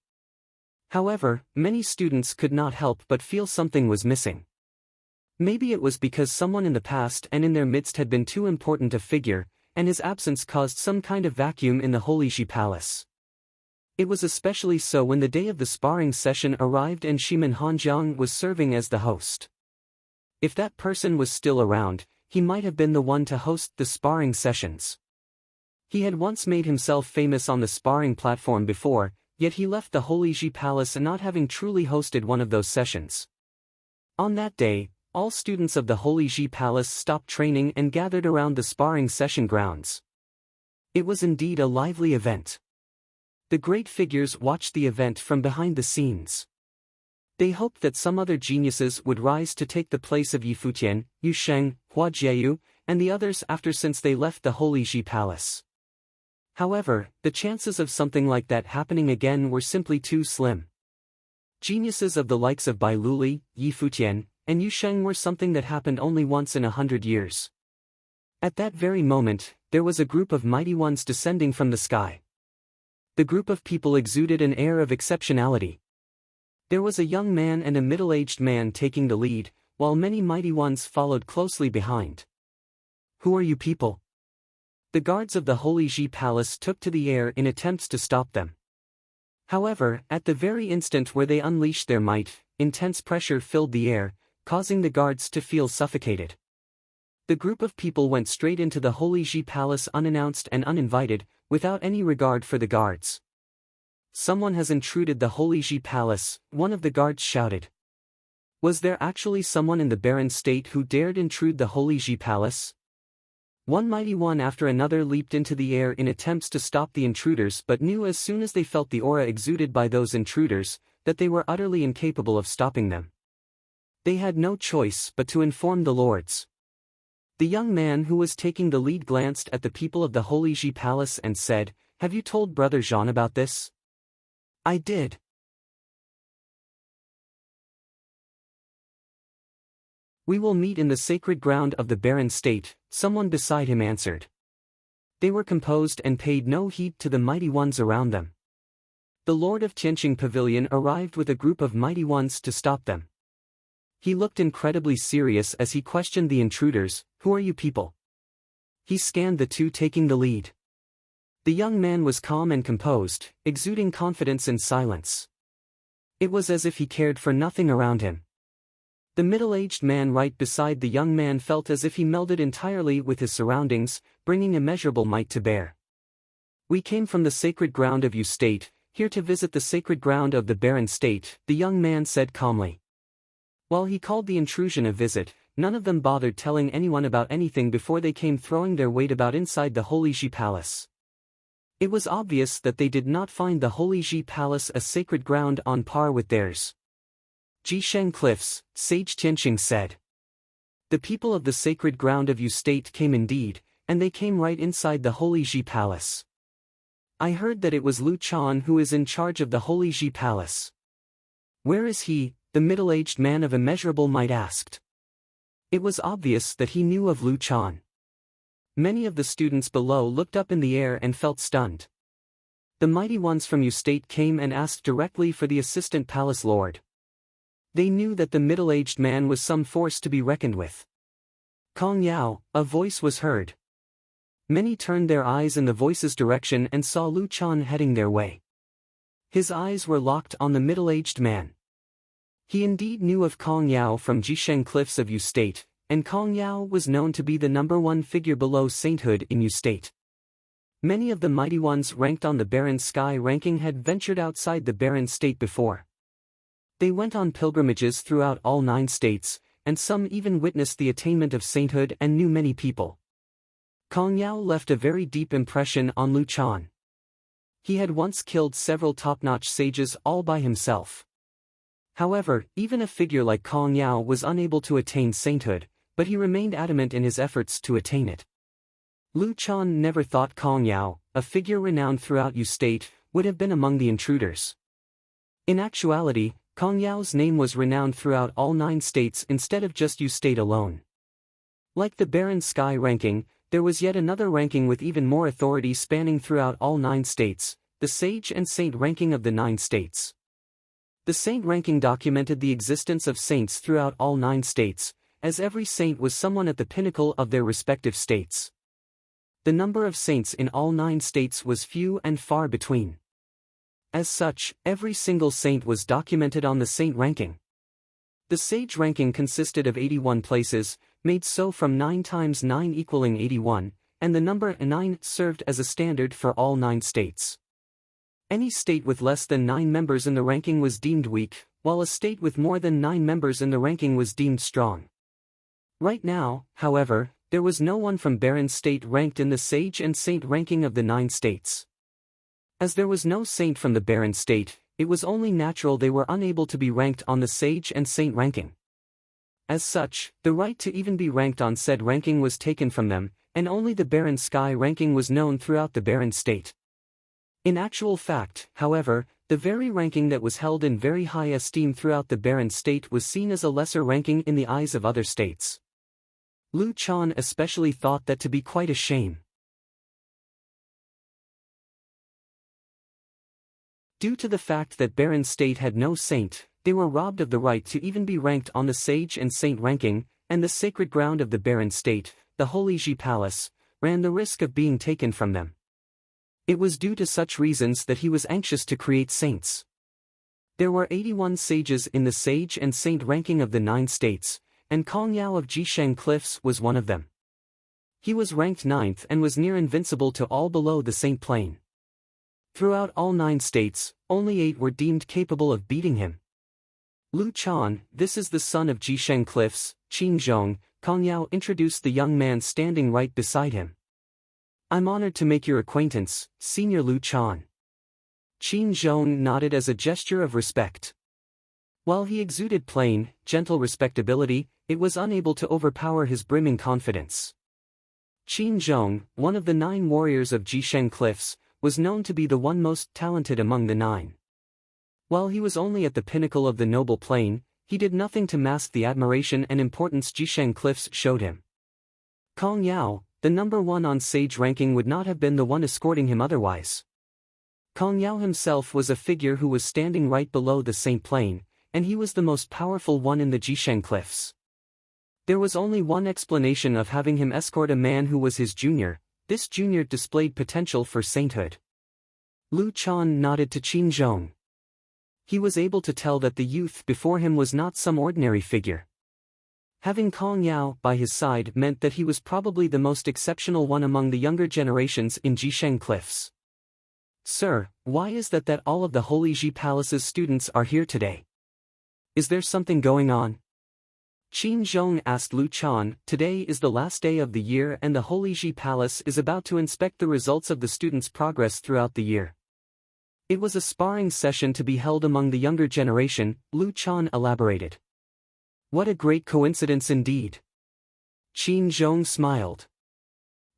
However, many students could not help but feel something was missing. Maybe it was because someone in the past and in their midst had been too important a figure, and his absence caused some kind of vacuum in the Holy Ji Palace. It was especially so when the day of the sparring session arrived and Shimin Hanjiang was serving as the host. If that person was still around, he might have been the one to host the sparring sessions. He had once made himself famous on the sparring platform before, yet he left the Holy Ji Palace not having truly hosted one of those sessions. On that day, all students of the Holy Ji Palace stopped training and gathered around the sparring session grounds. It was indeed a lively event. The great figures watched the event from behind the scenes. They hoped that some other geniuses would rise to take the place of Yi Futian, Yu Sheng, Hua Jieyu, and the others after since they left the Holy Ji Palace. However, the chances of something like that happening again were simply too slim. Geniuses of the likes of Bai Luli, Yi Futian, and Yu Sheng were something that happened only once in 100 years. At that very moment, there was a group of mighty ones descending from the sky. The group of people exuded an air of exceptionality. There was a young man and a middle-aged man taking the lead, while many mighty ones followed closely behind. Who are you people? The guards of the Holy Ji Palace took to the air in attempts to stop them. However, at the very instant where they unleashed their might, intense pressure filled the air, causing the guards to feel suffocated. The group of people went straight into the Holy Ji Palace unannounced and uninvited, without any regard for the guards. Someone has intruded the Holy Ji Palace, one of the guards shouted. Was there actually someone in the barren state who dared intrude the Holy Ji Palace? One mighty one after another leaped into the air in attempts to stop the intruders but knew as soon as they felt the aura exuded by those intruders, that they were utterly incapable of stopping them. They had no choice but to inform the lords. The young man who was taking the lead glanced at the people of the Holy Ji Palace and said, "Have you told Brother Jean about this?" "I did." "We will meet in the sacred ground of the barren state," someone beside him answered. They were composed and paid no heed to the mighty ones around them. The Lord of Tianqing Pavilion arrived with a group of mighty ones to stop them. He looked incredibly serious as he questioned the intruders, "Who are you people?" He scanned the two taking the lead. The young man was calm and composed, exuding confidence and silence. It was as if he cared for nothing around him. The middle-aged man right beside the young man felt as if he melded entirely with his surroundings, bringing immeasurable might to bear. "We came from the sacred ground of Yu State, here to visit the sacred ground of the barren state," the young man said calmly. While he called the intrusion a visit, none of them bothered telling anyone about anything before they came throwing their weight about inside the Holy Ji Palace. It was obvious that they did not find the Holy Ji Palace a sacred ground on par with theirs. "Jisheng Cliffs," Sage Tianqing said. "The people of the sacred ground of Yu State came indeed, and they came right inside the Holy Ji Palace. I heard that it was Lu Chan who is in charge of the Holy Ji Palace." "Where is he?" the middle-aged man of immeasurable might asked. It was obvious that he knew of Lu Chan. Many of the students below looked up in the air and felt stunned. The mighty ones from Yu State came and asked directly for the assistant palace lord. They knew that the middle-aged man was some force to be reckoned with. "Kong Yao," a voice was heard. Many turned their eyes in the voice's direction and saw Lu Chan heading their way. His eyes were locked on the middle-aged man. He indeed knew of Kong Yao from Jisheng Cliffs of Yu State, and Kong Yao was known to be the #1 figure below sainthood in Yu State. Many of the mighty ones ranked on the Barren Sky ranking had ventured outside the Barren State before. They went on pilgrimages throughout all 9 states, and some even witnessed the attainment of sainthood and knew many people. Kong Yao left a very deep impression on Lu Chan. He had once killed several top-notch sages all by himself. However, even a figure like Kong Yao was unable to attain sainthood, but he remained adamant in his efforts to attain it. Lu Chan never thought Kong Yao, a figure renowned throughout Yu State, would have been among the intruders. In actuality, Kong Yao's name was renowned throughout all 9 states instead of just Yu State alone. Like the Barren Sky ranking, there was yet another ranking with even more authority spanning throughout all 9 states, the Sage and Saint ranking of the 9 states. The Saint ranking documented the existence of saints throughout all 9 states, as every saint was someone at the pinnacle of their respective states. The number of saints in all 9 states was few and far between. As such, every single saint was documented on the Saint ranking. The Sage ranking consisted of 81 places, made so from 9 times 9 equaling 81, and the number 9 served as a standard for all 9 states. Any state with less than 9 members in the ranking was deemed weak, while a state with more than 9 members in the ranking was deemed strong. Right now, however, there was no one from Barren State ranked in the Sage and Saint ranking of the 9 states. As there was no saint from the Barren State, it was only natural they were unable to be ranked on the Sage and Saint ranking. As such, the right to even be ranked on said ranking was taken from them, and only the Barren Sky ranking was known throughout the Barren State. In actual fact, however, the very ranking that was held in very high esteem throughout the Barren State was seen as a lesser ranking in the eyes of other states. Lu Chan especially thought that to be quite a shame. Due to the fact that Barren State had no saint, they were robbed of the right to even be ranked on the Sage and Saint ranking, and the sacred ground of the Barren State, the Holy Ji Palace, ran the risk of being taken from them. It was due to such reasons that he was anxious to create saints. There were 81 sages in the Sage and Saint ranking of the 9 states, and Kong Yao of Jisheng Cliffs was one of them. He was ranked 9th and was near invincible to all below the Saint plane. Throughout all 9 states, only 8 were deemed capable of beating him. Lu Chan, this is the son of Jisheng Cliffs, Qin Zhong, Kong Yao introduced the young man standing right beside him. I'm honored to make your acquaintance, Senior Lu Chan. Qin Zhong nodded as a gesture of respect. While he exuded plain, gentle respectability, it was unable to overpower his brimming confidence. Qin Zhong, one of the 9 warriors of Jisheng Cliffs, was known to be the one most talented among the 9. While he was only at the pinnacle of the noble plane, he did nothing to mask the admiration and importance Jisheng Cliffs showed him. Kong Yao, the #1 on Sage ranking, would not have been the one escorting him otherwise. Kong Yao himself was a figure who was standing right below the Saint plane, and he was the most powerful one in the Jisheng Cliffs. There was only one explanation of having him escort a man who was his junior. This junior displayed potential for sainthood. Lu Chan nodded to Qin Zhong. He was able to tell that the youth before him was not some ordinary figure. Having Kong Yao by his side meant that he was probably the most exceptional one among the younger generations in Jisheng Cliffs. Sir, why is that all of the Holy Ji Palace's students are here today? Is there something going on? Qin Zhong asked Lu Chan. Today is the last day of the year and the Holy Ji Palace is about to inspect the results of the students' progress throughout the year. It was a sparring session to be held among the younger generation, Lu Chan elaborated. What a great coincidence indeed. Qin Zhong smiled.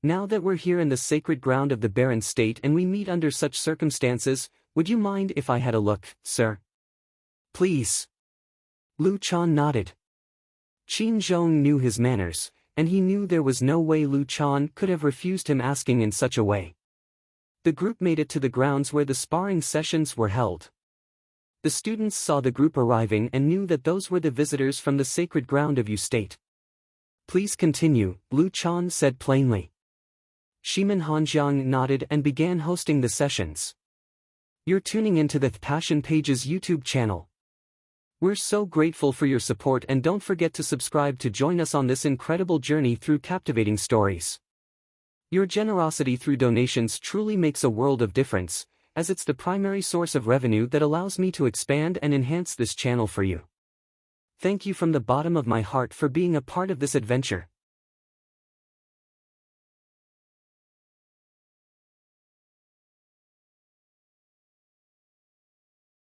Now that we're here in the sacred ground of the Barren State and we meet under such circumstances, would you mind if I had a look, sir? Please. Lu Chan nodded. Qin Zhong knew his manners, and he knew there was no way Lu Chan could have refused him asking in such a way. The group made it to the grounds where the sparring sessions were held. The students saw the group arriving and knew that those were the visitors from the sacred ground of Yu State. Please continue, Lu Chan said plainly. Shimin Hanjiang nodded and began hosting the sessions. You're tuning into the Passion Pages YouTube channel. We're so grateful for your support, and don't forget to subscribe to join us on this incredible journey through captivating stories. Your generosity through donations truly makes a world of difference, as it's the primary source of revenue that allows me to expand and enhance this channel for you. Thank you from the bottom of my heart for being a part of this adventure.